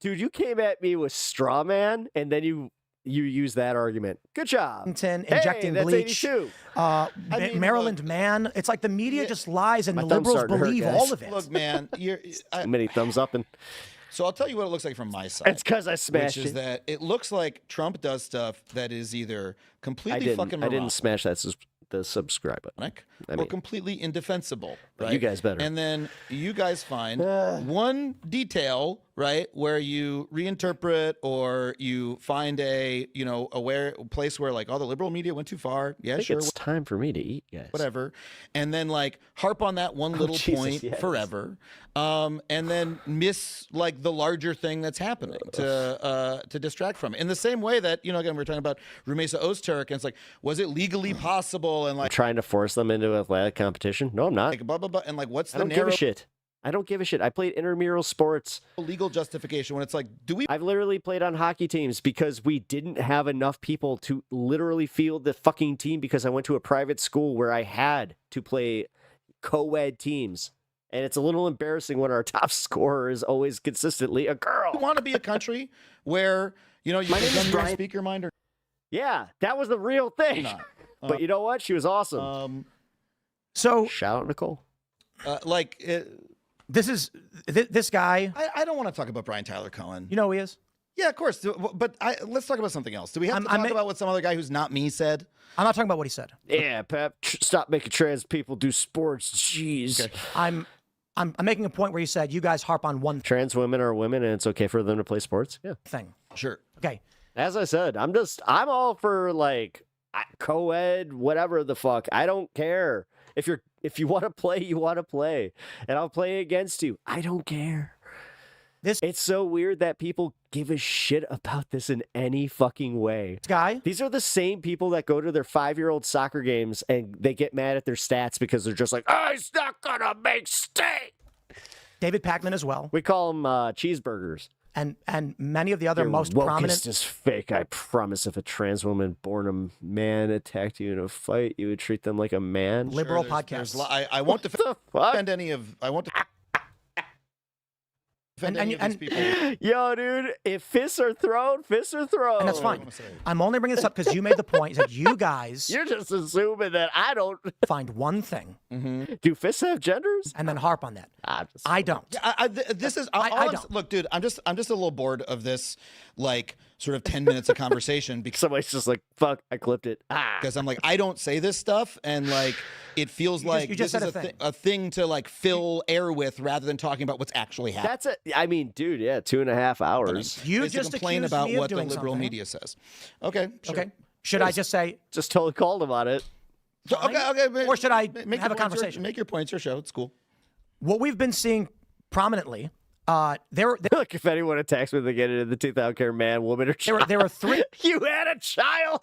dude, you came at me with straw man, and then you use that argument. Good job. Injecting that's bleach. 82. Maryland man. It's like the media just lies, and My the thumb's liberals starting to hurt, believe guys. all of it. Look, man, many thumbs up and. So I'll tell you what it looks like from my side. It's 'cause I smashed Which is it. that it looks like Trump does stuff that is either completely fucking I didn't moronic, smash the subscribe button. or completely indefensible. But Right? you guys better. And then you guys find one detail, right, where you reinterpret or you find a place where like all the liberal media went too far. Yeah, I think sure. it's time for me to eat, guys. Whatever, and then like harp on that one little Jesus, point yes. forever, and then miss like the larger thing that's happening to distract from it. In the same way that again we're talking about Rumesa Ozturk, and it's like, was it legally possible? And like trying to force them into athletic competition. No, I'm not. like blah blah blah, and like what's I the don't give a shit. I don't give a shit. I played intramural sports. legal justification when it's like, do we? I've literally played on hockey teams because we didn't have enough people to literally field the fucking team because I went to a private school where I had to play co-ed teams. And it's a little embarrassing when our top scorer is always consistently a girl. You want to be a country where you My name can is run your Brian. speaker mind or Yeah, that was the real thing. But you know what? She was awesome. So shout out Nicole. This guy. I don't want to talk about Brian Tyler Cohen. You know who he is? Yeah, of course. But let's talk about something else. Do we have to talk about what some other guy who's not me said? I'm not talking about what he said. Yeah, Pep. Stop making trans people do sports. Jeez. Okay. I'm making a point where you said you guys harp on one Trans women are women, and it's okay for them to play sports. Yeah. thing. Sure. Okay. As I said, I'm all for like co-ed, whatever the fuck. I don't care. If you want to play, you want to play, and I'll play against you. I don't care. It's so weird that people give a shit about this in any fucking way. These are the same people that go to their 5-year-old soccer games and they get mad at their stats because they're just like, oh, he's not gonna make steak. David Pakman as well. We call them cheeseburgers. And many of the other Your most wokeist prominent. is fake. I promise. If a trans woman born a man attacked you in a fight, you would treat them like a man. Liberal There's podcasts. I won't defend any of. I won't defend any of these people. Yo, dude, if fists are thrown, fists are thrown. And that's fine. I'm only bringing this up because you made the point that you guys. You're just assuming that I don't find one thing. Do fists have genders? And then harp on that. I don't. This is. I don't. Look, dude, I'm just a little bored of this, like sort of 10 minutes of conversation because somebody's just like, "Fuck, I clipped it." Because I'm like, I don't say this stuff, and like, it feels like you just this said is a a thing to like fill air with rather than talking about what's actually happening. That's it. I mean, dude, yeah, 2.5 hours. You Is to just complain accused about me of what the doing liberal something. media says. Okay. Sure. Okay. Should I just say? Just totally called him on it. So, okay. Or should I make have a your points, conversation? Make your points. Your show. It's cool. What we've been seeing prominently, Look, if anyone attacks me, they get it in the tooth. I don't care, man, woman, or child. there were three. You had a child.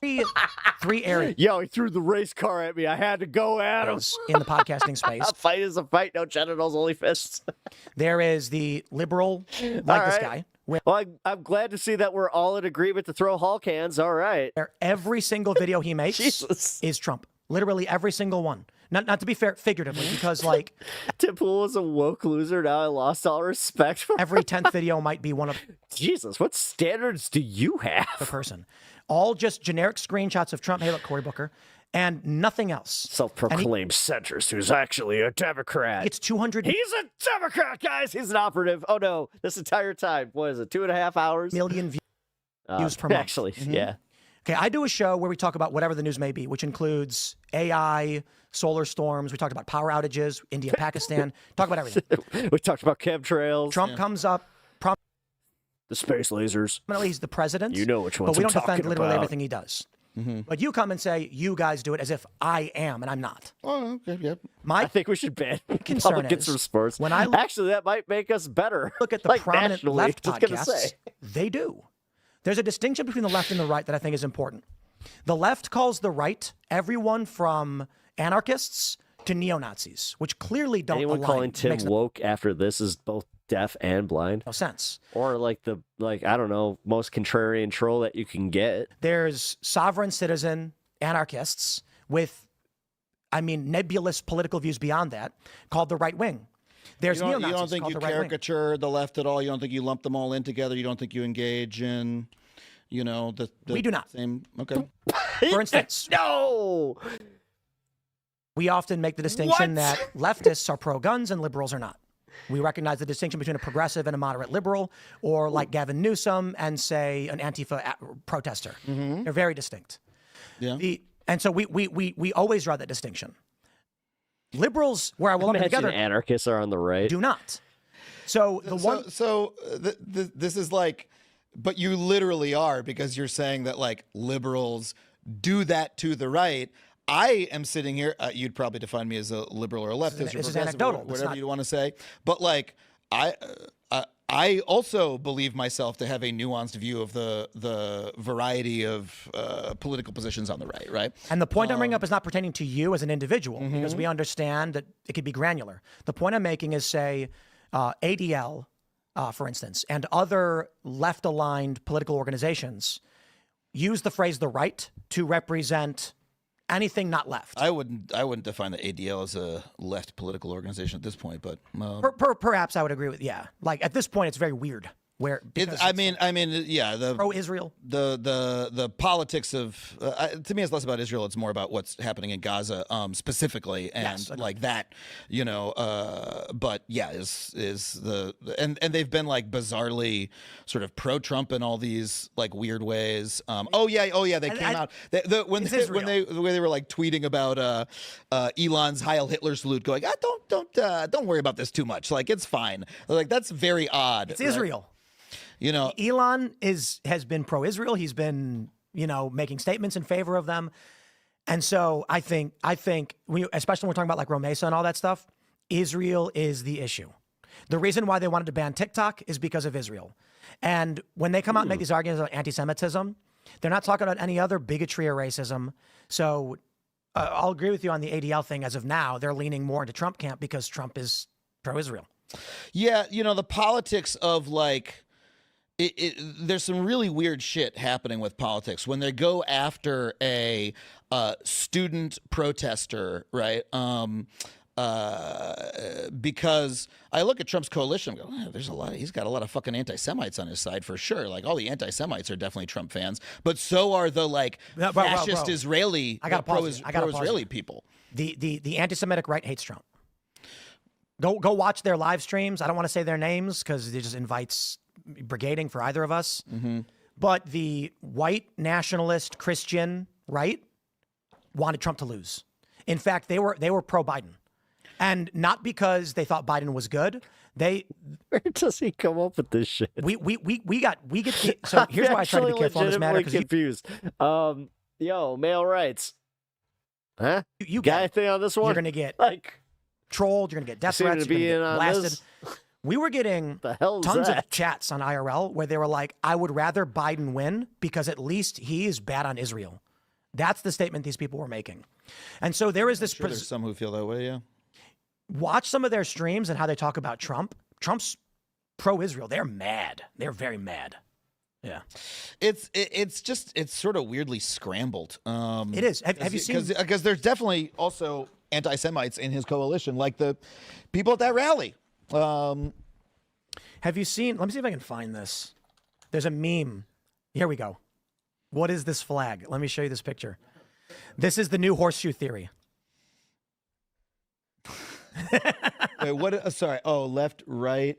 Three areas. Yo, he threw the race car at me. I had to go at him. In the podcasting space. A fight is a fight. No genitals, only fists. There is the liberal, like All this right. guy. Well, I'm glad to see that we're all in agreement to throw Hulk hands. All right. Where every single video he makes is Trump. Literally every single one. Not to be fair, figuratively, because like Tim Pool was a woke loser. Now I lost all respect for every 10th video might be one of Jesus. What standards do you have? the person. All just generic screenshots of Trump. Hey, look, Cory Booker, and nothing else. Self-proclaimed centrist who's actually a Democrat. It's 200. He's a Democrat, guys. He's an operative. Oh no, this entire time. What is it? 2.5 hours? Million views per month. Actually, yeah. Okay, I do a show where we talk about whatever the news may be, which includes AI, solar storms. We talked about power outages, India, Pakistan. Talk about everything. We talked about chemtrails. Trump comes up. The space lasers. He's the president. You know which ones But we I'm don't defend talking literally about. everything he does. But you come and say, you guys do it as if I am, and I'm not. Oh, okay, yep. My I think we should ban concern Republicans is from sports. when I Actually, that might make us better. look at the like prominent nationally, left just gonna podcasts, say. they do. There's a distinction between the left and the right that I think is important. The left calls the right everyone from anarchists to neo-Nazis, which clearly don't Anyone align. calling Tim Makes no woke after this is both deaf and blind. no sense. Or like I don't know, most contrarian troll that you can get. There's sovereign citizen anarchists with, nebulous political views beyond that, called the right wing. There's You neo-Nazis don't think called you the right wing. caricature the left at all? You don't think you lump them all in together? You don't think you engage in, the We do not. same? Okay. For instance, no. We often make the distinction that leftists are pro-guns and liberals are not. We recognize the distinction between a progressive and a moderate liberal, or like Gavin Newsom and, say, an Antifa protester. They're very distinct. Yeah. And so we always draw that distinction. Liberals, where I will lump them Imagine together, anarchists are on the right. do not. So This is like, but you literally are, because you're saying that like liberals do that to the right. I am sitting here. You'd probably define me as a liberal or a leftist or this is progressive, anecdotal. or It's whatever not- you want to say. But like, I also believe myself to have a nuanced view of the variety of political positions on the right. Right. And the point I'm bringing up is not pertaining to you as an individual, because we understand that it could be granular. The point I'm making is, say, ADL, for instance, and other left-aligned political organizations use the phrase "the right" to represent anything not left. I wouldn't define the ADL as a left political organization at this point, but Perhaps I would agree with, yeah. Like at this point, it's very weird. Yeah, the pro-Israel. The politics of to me, it's less about Israel. It's more about what's happening in Gaza specifically, and Yes, like that, But yeah, is the and they've been like bizarrely sort of pro-Trump in all these like weird ways. They came out when they were like tweeting about Elon's Heil Hitler salute, going, don't worry about this too much. Like it's fine. Like that's very odd. It's Israel. Elon has been pro-Israel. He's been, making statements in favor of them. And so I think especially when we're talking about like Romesa and all that stuff, Israel is the issue. The reason why they wanted to ban TikTok is because of Israel. And when they come out and make these arguments about anti-Semitism, they're not talking about any other bigotry or racism. So I'll agree with you on the ADL thing. As of now, they're leaning more into Trump camp because Trump is pro-Israel. Yeah, the politics of like, there's some really weird shit happening with politics when they go after a student protester, right? Because I look at Trump's coalition and go, he's got a lot of fucking anti-Semites on his side for sure. Like all the anti-Semites are definitely Trump fans, but so are the like fascist Israeli, pro-Israeli people. The anti-Semitic right hates Trump. Go watch their live streams. I don't want to say their names because it just invites brigading for either of us. But the white nationalist Christian right wanted Trump to lose. In fact, they were pro-Biden, and not because they thought Biden was good. Where does he come up with this shit? We get so here's why I try to be careful on this matter, because confused. Male rights. Huh? You got anything on this one? You're gonna get trolled. You're gonna get death seem threats. to be You're gonna in get on blasted. this? We were getting tons of chats on IRL where they were like, I would rather Biden win because at least he is bad on Israel. That's the statement these people were making. And so there is this... there's some who feel that way, yeah. Watch some of their streams and how they talk about Trump. Trump's pro-Israel. They're mad. They're very mad. Yeah. It's sort of weirdly scrambled. It is. Have you seen... Because there's definitely also anti-Semites in his coalition, like the people at that rally. Have you seen... Let me see if I can find this. There's a meme. Here we go. What is this flag? Let me show you this picture. This is the new horseshoe theory. Wait, what? Sorry. Oh, left, right.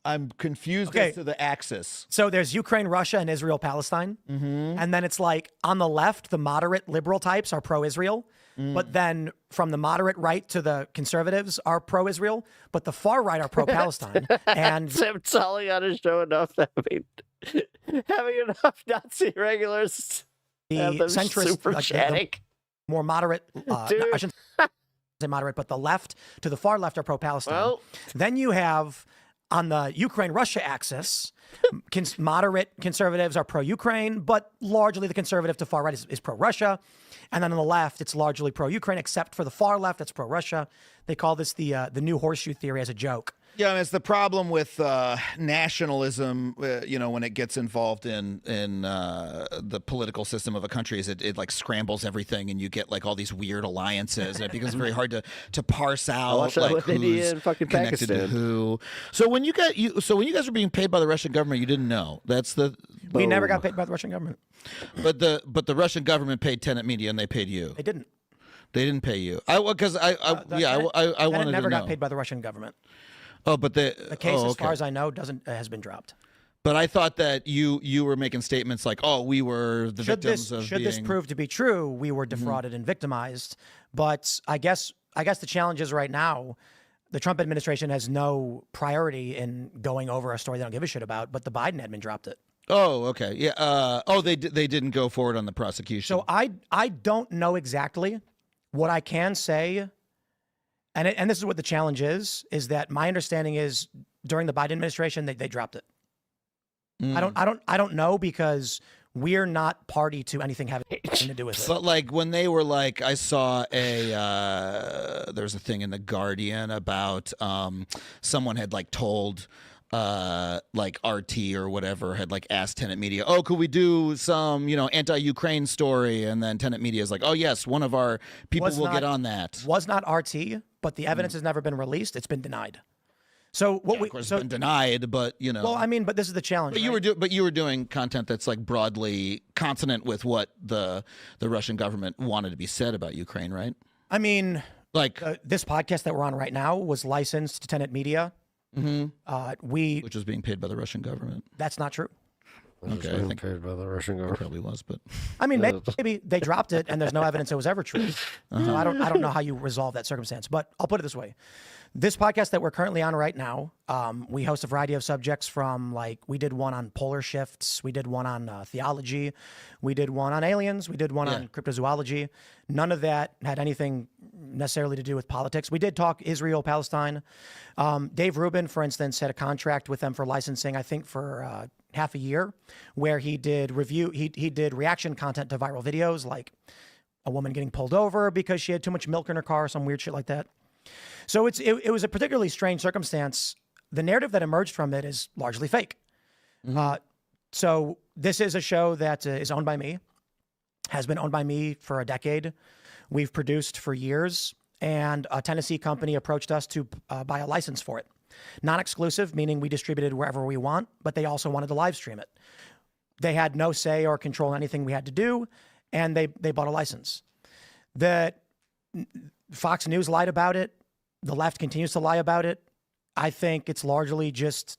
I'm confused as to the axis. So there's Ukraine, Russia, and Israel, Palestine. And then it's like on the left, the moderate liberal types are pro-Israel. But then from the moderate right to the conservatives are pro-Israel. But the far right are pro-Palestine. And Tim Tully on his show enough having enough Nazi regulars centrist, super the more moderate, I shouldn't say moderate, but the left to the far left are pro-Palestine. Well. Then you have on the Ukraine-Russia axis, moderate conservatives are pro-Ukraine, but largely the conservative to far right is pro-Russia. And then on the left, it's largely pro-Ukraine, except for the far left that's pro-Russia. They call this the new horseshoe theory as a joke. Yeah, and it's the problem with nationalism, when it gets involved in the political system of a country, is it like scrambles everything, and you get like all these weird alliances, and it becomes very hard to parse out like who's India and fucking connected to Pakistan. who. So when you guys were being paid by the Russian government, you didn't know. That's the We never got paid by the Russian government. But the Russian government paid Tenet Media, and they paid you. They didn't. They didn't pay you. I wanted to never know. got paid by the Russian government. Oh, but The case, as okay. far as I know, has been dropped. But I thought that you were making statements like, "Oh, we were the victims of Should being." this prove to be true, we were defrauded and victimized. But I guess the challenge is right now, the Trump administration has no priority in going over a story they don't give a shit about. But the Biden admin dropped it. Oh, okay, yeah. They didn't go forward on the prosecution. So I don't know exactly. What I can say, and this is what the challenge is that my understanding is during the Biden administration they dropped it. I don't know because we're not party to anything having to do with it. But like when they were like, I saw there's a thing in the Guardian about someone had like told like RT or whatever had like asked Tenet Media, "Oh, could we do some anti-Ukraine story?" And then Tenet Media is like, "Oh yes, one of our people will get on that." Was not RT, but the evidence has never been released. It's been denied. So what of course, it's been denied, but Well, I mean, but this is the challenge. But you were doing content that's like broadly consonant with what the Russian government wanted to be said about Ukraine, right? I mean, like this podcast that we're on right now was licensed to Tenet Media. Which was being paid by the Russian government. That's not true. Okay, I think paid by the Russian government. It probably was, but I mean, maybe they dropped it, and there's no evidence it was ever true. So I don't know how you resolve that circumstance. But I'll put it this way: this podcast that we're currently on right now, we host a variety of subjects. From like we did one on polar shifts, we did one on theology, we did one on aliens, we did one on cryptozoology. None of that had anything necessarily to do with politics. We did talk Israel, Palestine. Dave Rubin, for instance, had a contract with them for licensing, I think for half a year, where he did he did reaction content to viral videos, like a woman getting pulled over because she had too much milk in her car, some weird shit like that. So it was a particularly strange circumstance. The narrative that emerged from it is largely fake. So this is a show that is owned by me, has been owned by me for a decade. We've produced for years, and a Tennessee company approached us to buy a license for it. Non-exclusive, meaning we distributed wherever we want, but they also wanted to live stream it. They had no say or control in anything we had to do, and they bought a license. Fox News lied about it. The left continues to lie about it. I think it's largely just...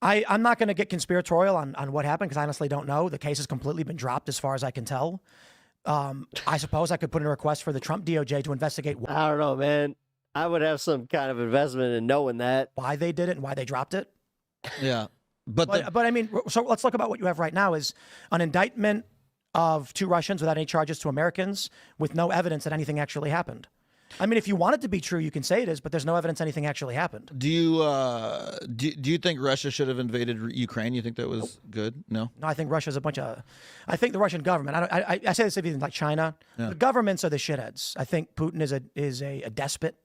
I'm not going to get conspiratorial on what happened because I honestly don't know. The case has completely been dropped as far as I can tell. I suppose I could put in a request for the Trump DOJ to investigate. I don't know, man. I would have some kind of investment in knowing that. Why they did it and why they dropped it. Yeah. But I mean, so let's look about what you have right now is an indictment of 2 Russians without any charges to Americans with no evidence that anything actually happened. I mean, if you want it to be true, you can say it is, but there's no evidence anything actually happened. Do you think Russia should have invaded Ukraine? You think that was good? No. No, I think Russia's a bunch of. I think the Russian government. I say this even like China. Yeah. The governments are the shitheads. I think Putin is a despot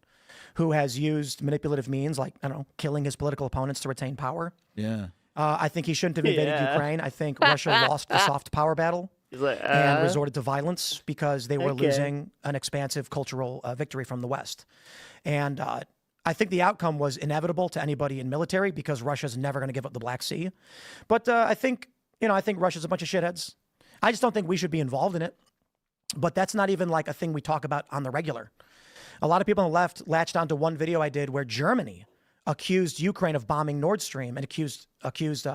who has used manipulative means like killing his political opponents to retain power. Yeah. I think he shouldn't have invaded Ukraine. I think Russia lost the soft power battle. And resorted to violence because they were losing an expansive cultural victory from the West. And I think the outcome was inevitable to anybody in military because Russia's never going to give up the Black Sea. But I think Russia's a bunch of shitheads. I just don't think we should be involved in it. But that's not even like a thing we talk about on the regular. A lot of people on the left latched onto one video I did where Germany accused Ukraine of bombing Nord Stream and accused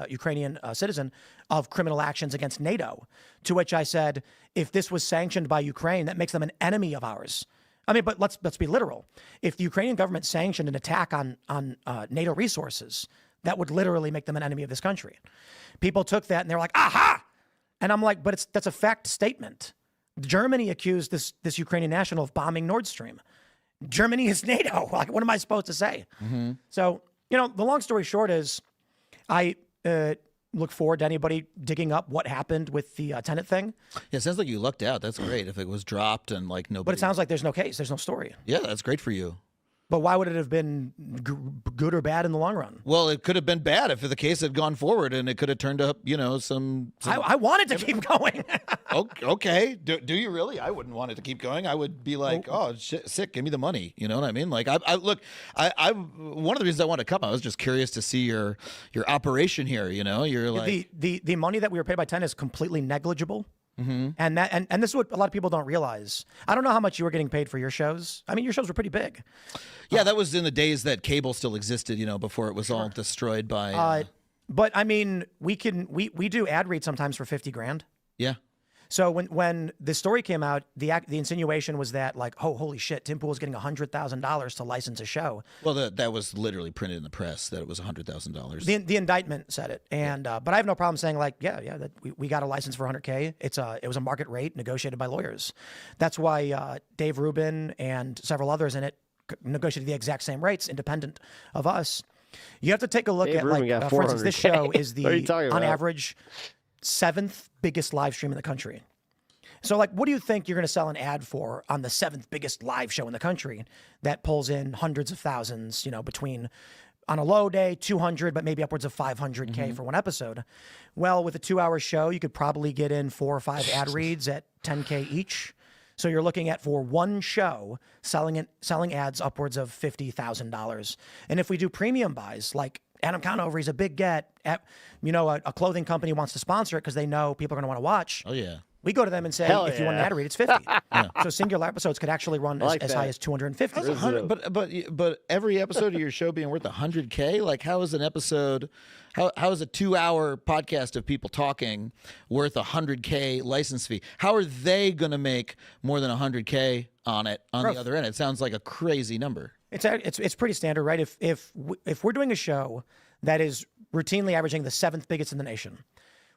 Ukrainian citizen of criminal actions against NATO, to which I said, if this was sanctioned by Ukraine, that makes them an enemy of ours. I mean, but let's be literal. If the Ukrainian government sanctioned an attack on NATO resources, that would literally make them an enemy of this country. People took that and they're like, aha! And I'm like, but that's a fact statement. Germany accused this Ukrainian national of bombing Nord Stream. Germany is NATO. Like, what am I supposed to say? Mm-hmm. So, the long story short is I look forward to anybody digging up what happened with the tenant thing. Yeah, it sounds like you lucked out. That's great. If it was dropped and like nobody. But it sounds like there's no case. There's no story. Yeah, that's great for you. But why would it have been good or bad in the long run? Well, it could have been bad if the case had gone forward, and it could have turned up, some. I wanted to keep going. Okay. Do you really? I wouldn't want it to keep going. I would be like, oh, shit, sick. Give me the money. You know what I mean? Like, I look. I one of the reasons I wanted to come, I was just curious to see your operation here. You're like the money that we were paid by 10 is completely negligible. Mm-hmm. And this is what a lot of people don't realize. I don't know how much you were getting paid for your shows. I mean, your shows were pretty big. Yeah, that was in the days that cable still existed, before it was all destroyed by. But I mean, we do ad reads sometimes for $50,000. Yeah. So when the story came out, the insinuation was that like, oh, holy shit, Tim Pool is getting $100,000 to license a show. Well, that was literally printed in the press that it was $100,000. The indictment said it, and but I have no problem saying like, that we got a license for $100K. It was a market rate negotiated by lawyers. That's why Dave Rubin and several others in it negotiated the exact same rates, independent of us. You have to take a look at like, for instance, this show is on average 7th biggest live stream in the country. So like, what do you think you're going to sell an ad for on the 7th biggest live show in the country that pulls in hundreds of thousands, between on a low day, 200, but maybe upwards of 500K for one episode. Well, with a 2-hour show, you could probably get in 4 or 5 ad reads at 10K each. So you're looking at, for one show, selling ads upwards of $50,000. And if we do premium buys, like Adam Conover, he's a big get. A clothing company wants to sponsor it because they know people are going to want to watch. Oh, yeah. We go to them and say, if you want an ad read, it's 50. So singular episodes could actually run as high as 250. But every episode of your show being worth $100K, like how is an episode, how is a 2-hour podcast of people talking worth $100K license fee? How are they going to make more than $100K on it on the other end? It sounds like a crazy number. It's pretty standard, right? If we're doing a show that is routinely averaging the 7th biggest in the nation,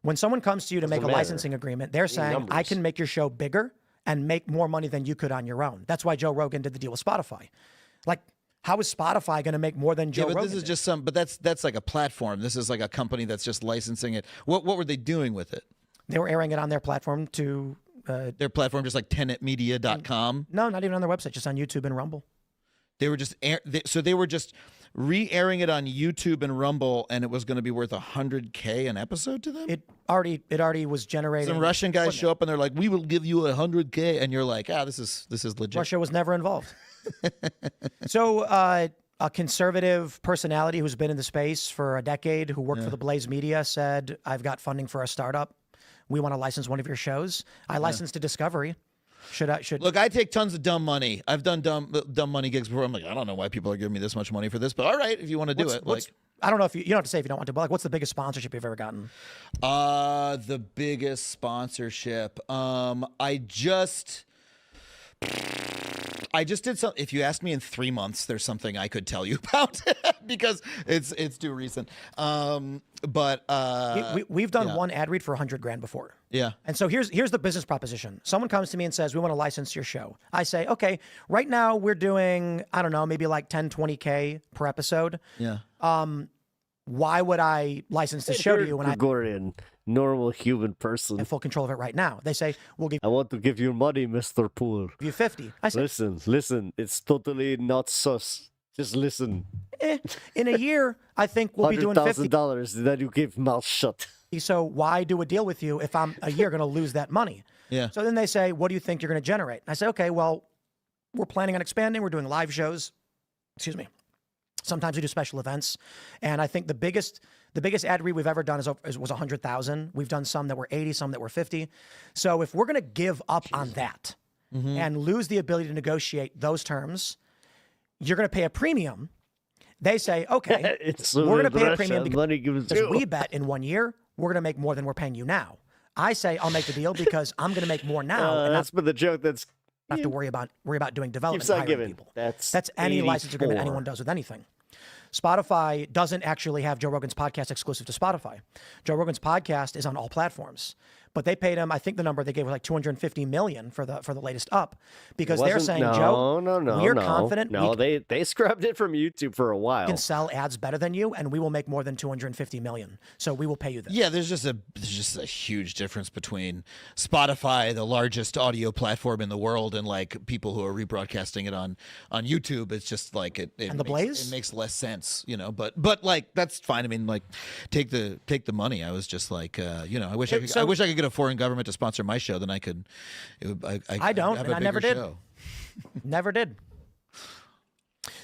when someone comes to you to make a licensing agreement, they're saying, I can make your show bigger and make more money than you could on your own. That's why Joe Rogan did the deal with Spotify. Like, how is Spotify going to make more than Joe Rogan? This is just that's like a platform. This is like a company that's just licensing it. What were they doing with it? They were airing it on their platform to... their platform, just like tenantmedia.com? No, not even on their website, just on YouTube and Rumble. They were just they were just re-airing it on YouTube and Rumble, and it was going to be worth $100K an episode to them. It already was generating. Some Russian guys show up and they're like, "We will give you $100K," and you're like, "This is legit." Russia was never involved. So a conservative personality who's been in the space for a decade, who worked for the Blaze Media, said, "I've got funding for a startup. We want to license one of your shows." I licensed to Discovery. Look, I take tons of dumb money. I've done dumb money gigs before. I'm like, I don't know why people are giving me this much money for this, but all right, if you want to do it. I don't know if you don't have to say if you don't want to, but like, what's the biggest sponsorship you've ever gotten? The biggest sponsorship. I just did something. If you ask me in 3 months, there's something I could tell you about because it's too recent. We've done one ad read for $100,000 before. Yeah. And so here's the business proposition. Someone comes to me and says, we want to license your show. I say, okay, right now we're doing, I don't know, maybe like 10, 20K per episode. Yeah. Why would I license this show to you when Gregorian, normal human person, in full control of it right now? They say, I want to give you money, Mr. Poole. Give you 50. I say, listen, it's totally not sus. Just listen. In a year, I think we'll be doing $100,000 that you give mouth shut. So why do a deal with you if I'm a year going to lose that money? Yeah. So then they say, what do you think you're going to generate? And I say, okay, well, we're planning on expanding. We're doing live shows. Excuse me. Sometimes we do special events. And I think the biggest ad read we've ever done was 100,000. We've done some that were 80, some that were 50. So if we're going to give up on that and lose the ability to negotiate those terms, you're going to pay a premium. They say, okay, we're going to pay a premium because we bet in 1 year, we're going to make more than we're paying you now. I say, I'll make the deal because I'm going to make more now. And that's been the joke. That's have to worry about doing development and hiring people. That's any license agreement anyone does with anything. Spotify doesn't actually have Joe Rogan's podcast exclusive to Spotify. Joe Rogan's podcast is on all platforms. But they paid him, I think the number they gave was like $250 million for the latest up, because they're saying, Joe, we're confident. No, they scrubbed it from YouTube for a while. We can sell ads better than you, and we will make more than $250 million. So we will pay you this. Yeah, there's just a huge difference between Spotify, the largest audio platform in the world, and like people who are rebroadcasting it on YouTube. It's just like it makes less sense, you know. But like that's fine. I mean, like take the money. I was just like, you know, I wish I could get a foreign government to sponsor my show. Then I could. I don't, and I never did. Never did.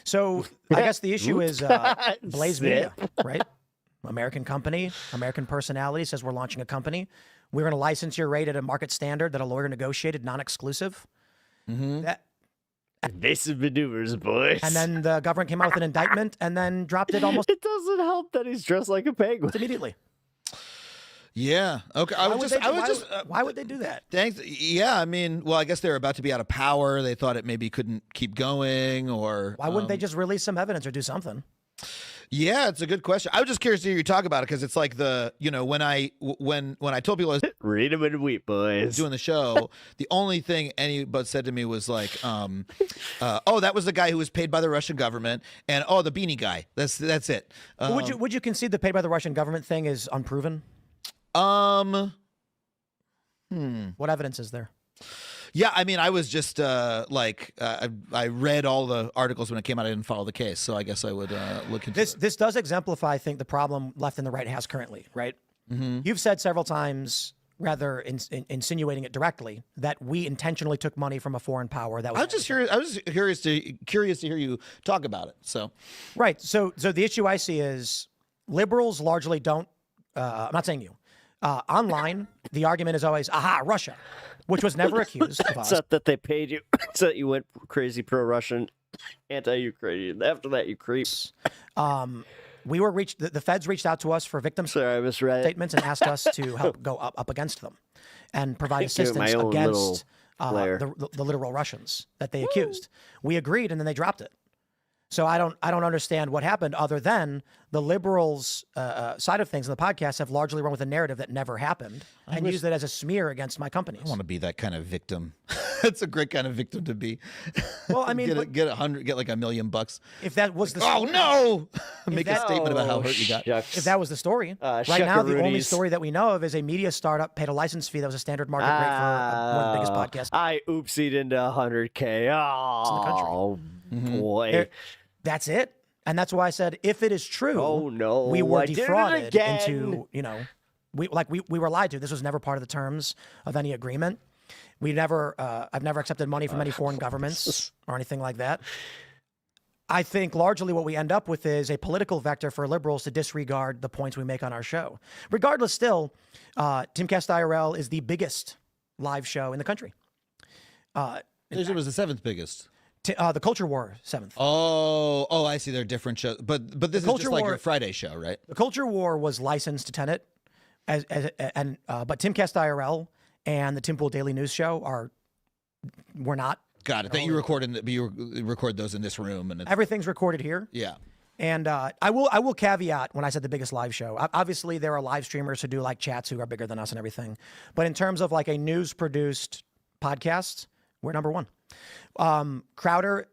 So I guess the issue is Blaze Media, right? American company, American personality says we're launching a company. We're going to license your rate at a market standard that a lawyer negotiated, non-exclusive. That evasive maneuvers, boys. And then the government came out with an indictment and then dropped it almost. It doesn't help that he's dressed like a penguin. Immediately. Yeah. Okay. Why would they do that? Thanks. Yeah. I mean, well, I guess they were about to be out of power. They thought it maybe couldn't keep going, or why wouldn't they just release some evidence or do something? Yeah, it's a good question. I was just curious to hear you talk about it, because it's like when I told people I was read them and weep, boys, doing the show, the only thing anybody said to me was like, oh, that was the guy who was paid by the Russian government, and oh, the beanie guy. That's it. Would you concede the paid by the Russian government thing is unproven? What evidence is there? Yeah, I mean, I was just I read all the articles when it came out. I didn't follow the case, so I guess I would look into this. This does exemplify, I think, the problem left and the right has currently. Right? You've said several times, rather insinuating it directly, that we intentionally took money from a foreign power. That was. I was curious to hear you talk about it. So, right. So the issue I see is liberals largely don't. I'm not saying you. Online, the argument is always, aha, Russia, which was never accused of us. Except that they paid you, so that you went crazy pro-Russian, anti-Ukrainian. After that, you creeps. We were the feds reached out to us for victim statements and asked us to help go up against them and provide assistance against the literal Russians that they accused. We agreed, and then they dropped it. So I don't understand what happened, other than the liberals' side of things in the podcast have largely run with a narrative that never happened and used it as a smear against my companies. I want to be that kind of victim. That's a great kind of victim to be. Well, I mean, get like $1 million. If that was the story, oh no, make a statement about how hurt you got. If that was the story, right now the only story that we know of is a media startup paid a license fee that was a standard market rate for one of the biggest podcasts. I oopsied into 100K. Oh, boy. That's it. And that's why I said, if it is true, oh no, we were defrauded into, we were lied to. This was never part of the terms of any agreement. I've never accepted money from any foreign governments or anything like that. I think largely what we end up with is a political vector for liberals to disregard the points we make on our show. Regardless, still, Timcast IRL is the biggest live show in the country. It was the 7th biggest. The Culture War 7th. Oh, I see. They're different shows, but this is just like your Friday show, right? The Culture War was licensed to Tenet, but Timcast IRL and the Tim Pool Daily News Show were not. Got it. That you record those in this room, and everything's recorded here. Yeah. And I will caveat when I said the biggest live show. Obviously, there are live streamers who do like chats who are bigger than us and everything, but in terms of like a news produced podcast, we're number one. Crowder,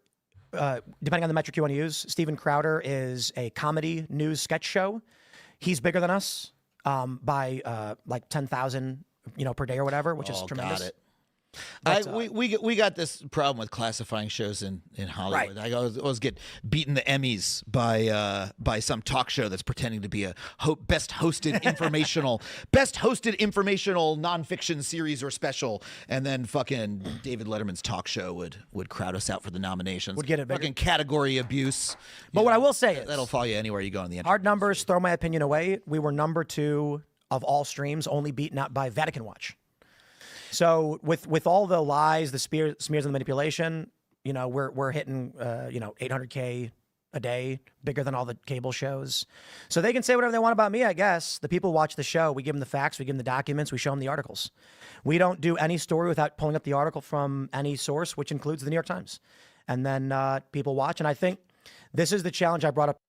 depending on the metric you want to use, Steven Crowder is a comedy news sketch show. He's bigger than us by like 10,000, per day or whatever, which is tremendous. Got it. But, we got this problem with classifying shows in Hollywood. Right. I always get beaten the Emmys by some talk show that's pretending to be a best hosted informational nonfiction series or special, and then fucking David Letterman's talk show would crowd us out for the nominations. Would get it bigger. Fucking category abuse. But what I will say is that'll follow you anywhere you go on the internet. Hard numbers throw my opinion away. We were number 2 of all streams, only beaten out by Vatican Watch. So with all the lies, the smears and the manipulation, we're hitting 800K a day, bigger than all the cable shows. So they can say whatever they want about me, I guess. The people watch the show. We give them the facts. We give them the documents. We show them the articles. We don't do any story without pulling up the article from any source, which includes the New York Times. And then people watch. And I think this is the challenge I brought up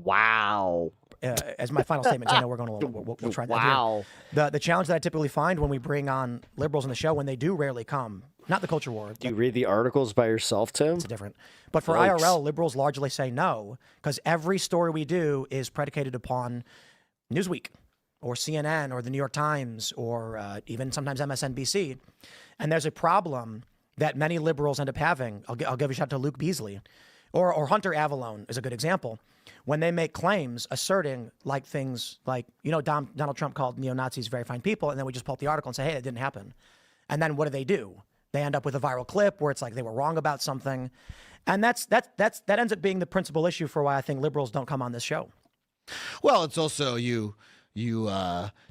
Wow. As my final statement, I know we're going to we'll try that. Wow. Here. The challenge that I typically find when we bring on liberals on the show, when they do rarely come, not the culture war. Do you read the articles by yourself, Tim? It's different. But for Yikes. IRL, liberals largely say no, because every story we do is predicated upon Newsweek or CNN or the New York Times or even sometimes MSNBC. And there's a problem that many liberals end up having. I'll give a shout out to Luke Beasley or Hunter Avallone is a good example. When they make claims asserting like things like, Donald Trump called neo-Nazis very fine people, and then we just pull up the article and say, hey, it didn't happen. And then what do? They end up with a viral clip where it's like they were wrong about something. And that ends up being the principal issue for why I think liberals don't come on this show. Well, it's also you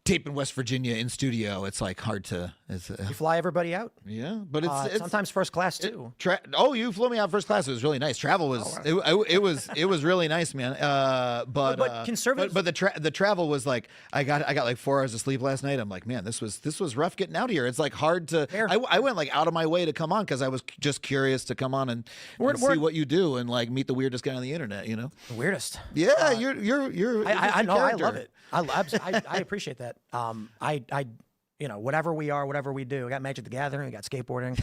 tape in West Virginia in studio. It's like hard to. You fly everybody out. Yeah, but it's sometimes first class too. You flew me out first class. It was really nice. Travel was it was really nice, man. But conservative. But the travel was like I got like 4 hours of sleep last night. I'm like, man, this was rough getting out of here. It's like hard to. I went like out of my way to come on because I was just curious to come on and see what you do and like meet the weirdest guy on the internet. The weirdest. Yeah, you're. I know. I love it. I appreciate that. Whatever we are, whatever we do. We got Magic the Gathering, we got skateboarding.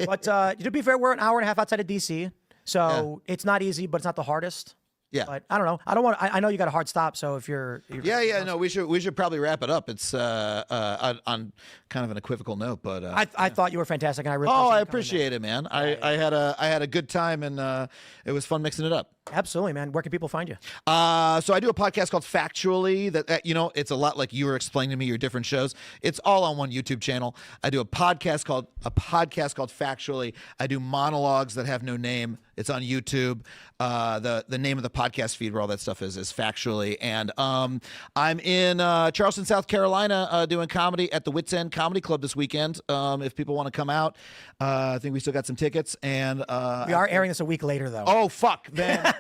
But to be fair, we're an hour and a half outside of DC, so it's not easy, but it's not the hardest. Yeah. But I don't know. I know you got a hard stop, so if you're no, we should probably wrap it up. It's on kind of an equivocal note, but I thought you were fantastic, and I really I appreciate it, man. I had a good time, and it was fun mixing it up. Absolutely, man. Where can people find you? So I do a podcast called Factually. That it's a lot like you were explaining to me your different shows. It's all on one YouTube channel. I do a podcast called Factually. I do monologues that have no name. It's on YouTube. The name of the podcast feed where all that stuff is Factually. And I'm in Charleston, South Carolina, doing comedy at the Wits End Comedy Club this weekend. If people want to come out, I think we still got some tickets. And we are airing this a week later, though. Oh fuck, man.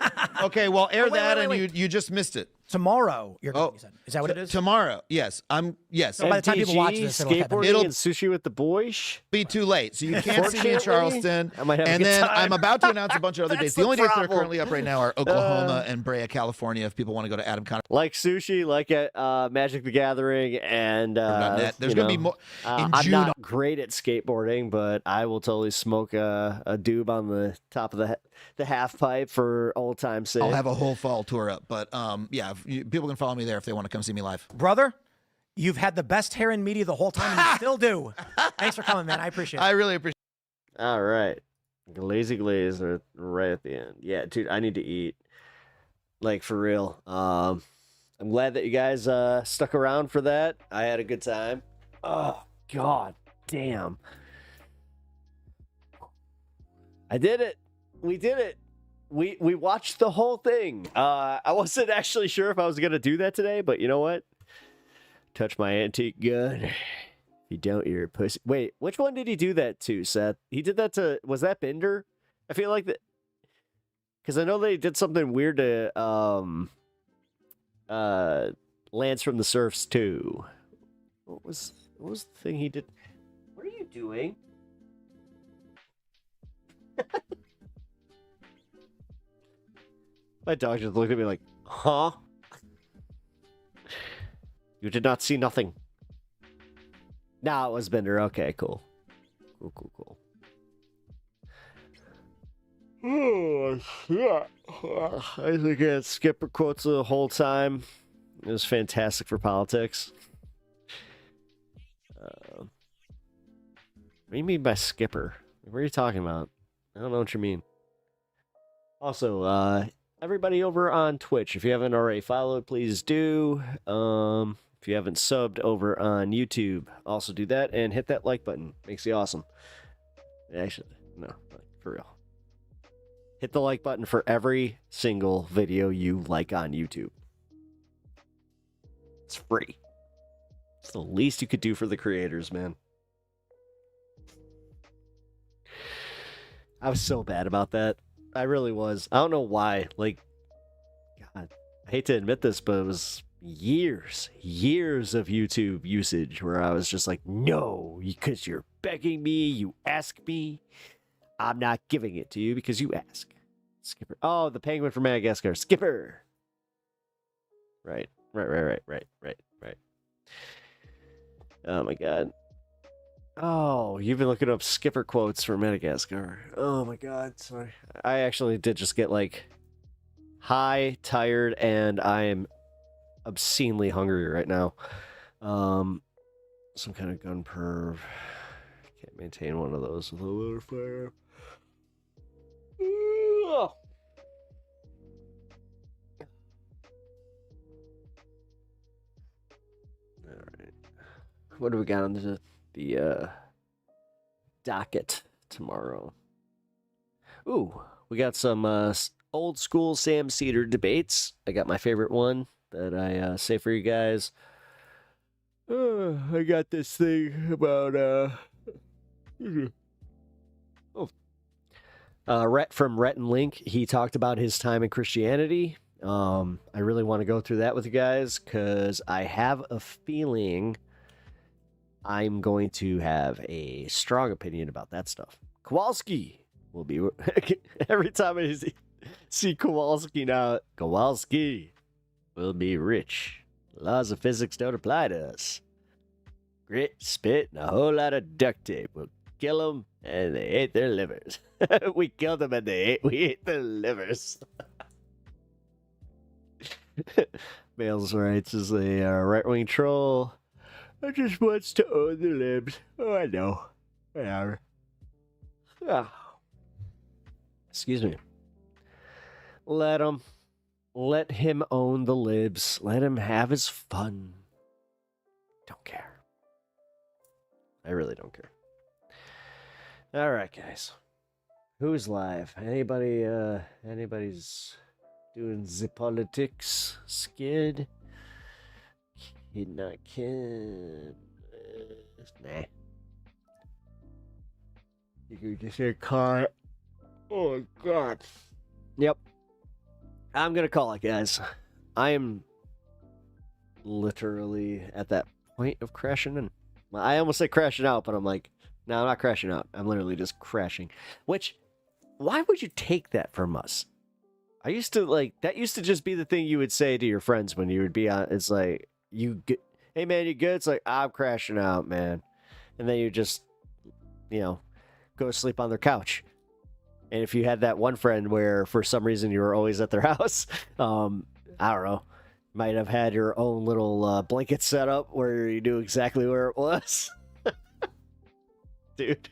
Okay, well, air wait. You just missed it. Tomorrow, you're going to be Is that what it is? Tomorrow, yes. Yes. So by the time people watch this, it'll and sushi with the boys be too late. So you can't see me in Charleston. I might have and a good then time. I'm about to announce a bunch of other dates. The only dates that are currently up right now are Oklahoma and Brea, California. If people want to go to Adam Conner. Like sushi, like at Magic the Gathering, and there's going to be more. I'm not great at skateboarding, but I will totally smoke a doob on the top of the half pipe for old time's sake. I'll have a whole fall tour up, but people can follow me there if they want to come see me live. Brother, you've had the best hair in media the whole time, and you still do. Thanks for coming, man. I appreciate it. I really appreciate it. All right. Lazy Glaze are right at the end. Yeah, dude, I need to eat. Like, for real. I'm glad that you guys stuck around for that. I had a good time. Oh, God damn. I did it. We did it. We watched the whole thing. I wasn't actually sure if I was going to do that today, but you know what? Touch my antique gun. If you don't, you're a pussy. Wait, which one did he do that to, Seth? He did that to... Was that Bender? I feel like that... Because I know they did something weird to Lance from the Surfs, too. What was the thing he did? What are you doing? My dog just looked at me like, huh? You did not see nothing. Nah, it was Bender. Okay, cool. Cool. Oh, shit. I think I had Skipper quotes the whole time. It was fantastic for politics. What do you mean by Skipper? What are you talking about? I don't know what you mean. Also, everybody over on Twitch, if you haven't already followed, please do. If you haven't subbed over on YouTube, also do that and hit that like button. Makes you awesome. Actually, no, for real. Hit the like button for every single video you like on YouTube. It's free. It's the least you could do for the creators, man. I was so bad about that. I really was. I don't know why. Like, God, I hate to admit this, but it was years of YouTube usage where I was just like, no, because you're begging me, you ask me. I'm not giving it to you because you ask. Skipper. Oh, the penguin from Madagascar. Skipper. Right. Oh my god. Oh, you've been looking up skipper quotes for Madagascar. Oh my god, sorry. I actually did just get like high, tired, and I am obscenely hungry right now. Some kind of gun perv. Can't maintain one of those with a loader flare. Alright. What do we got on the docket tomorrow? Ooh, we got some old school Sam Cedar debates. I got my favorite one that I say for you guys. I got this thing about Rhett from Rhett and Link. He talked about his time in Christianity. I really want to go through that with you guys because I have a feeling I'm going to have a strong opinion about that stuff. Kowalski will be every time I see Kowalski now. Kowalski will be rich. Laws of physics don't apply to us. Grit, spit, and a whole lot of duct tape will kill them, and they ate their livers. We killed them, and we ate their livers. Males' rights is a right-wing troll. I just wants to own the libs. Oh, I know. Whatever. Excuse me. Let him. Let him own the libs. Let him have his fun. Don't care. I really don't care. All right, guys. Who's live? Anybody's doing the politics? Skid? Kid not kid. Nah. You could just say car. Oh, God. Yep. I'm going to call it, guys. I am literally at that point of crashing in. I almost say crashing out, but I'm like, no, I'm not crashing out. I'm literally just crashing. Which, why would you take that from us? I used to, like, that used to just be the thing you would say to your friends when you would be on, it's like, hey, man, you good? It's like, I'm crashing out, man. And then you just, go sleep on their couch. And if you had that one friend where for some reason you were always at their house, I don't know, might have had your own little blanket set up where you knew exactly where it was. Dude,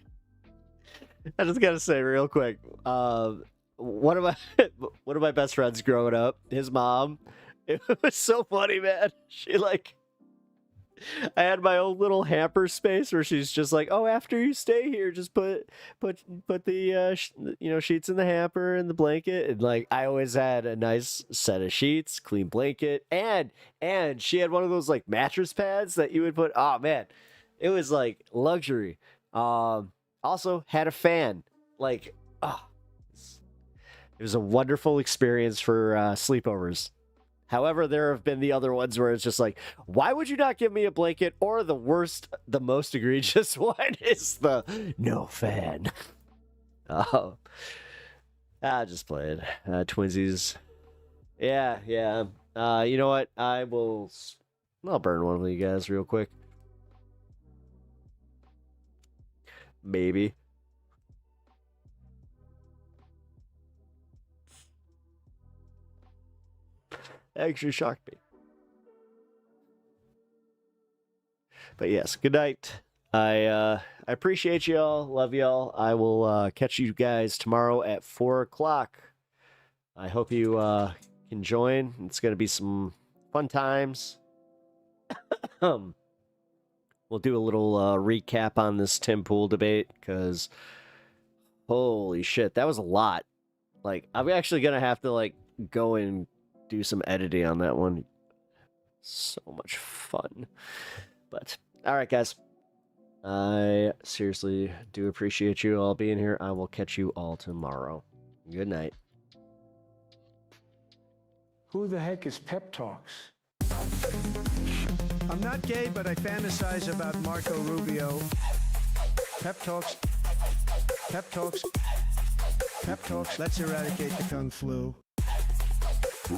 I just gotta say real quick, one of my best friends growing up, his mom, it was so funny, man. I had my own little hamper space where she's just like, oh, after you stay here, just put the sheets in the hamper and the blanket, and like I always had a nice set of sheets, clean blanket, and she had one of those like mattress pads that you would put. Oh man, it was like luxury. Also had a fan. Like, it was a wonderful experience for sleepovers. However, there have been the other ones where it's just like, why would you not give me a blanket? Or the most egregious one is the no fan. Oh, I just played Twinsies. Yeah. You know what? I'll burn one of you guys real quick. Maybe. Actually shocked me. But yes, good night. I appreciate y'all. Love y'all. I will catch you guys tomorrow at 4 o'clock. I hope you can join. It's going to be some fun times. We'll do a little recap on this Tim Pool debate because holy shit, that was a lot. Like, I'm actually going to have to like go and do some editing on that one. So much fun. But all right, guys, I seriously do appreciate you all being here. I will catch you all tomorrow. Good night. Who the heck is Pep Talks? I'm not gay, but I fantasize about Marco Rubio. Pep Talks. Pep Talks. Pep Talks. Let's eradicate the Kung Flu.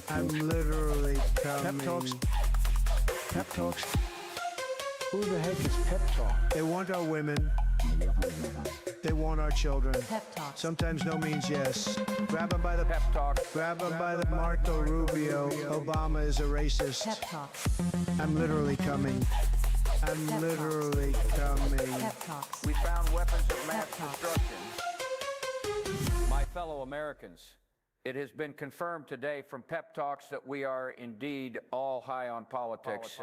I'm literally coming. Pep talks. Pep talks. Who the heck is Pep Talk? They want our women. They want our children. Pep talks. Sometimes no means yes. Grab them by the pep talk. Grab them by the Marco Rubio. Obama is a racist. Pep talks. I'm literally coming. I'm literally coming. Pep talks. We found weapons of mass destruction. My fellow Americans, it has been confirmed today from Pep Talks that we are indeed all high on politics.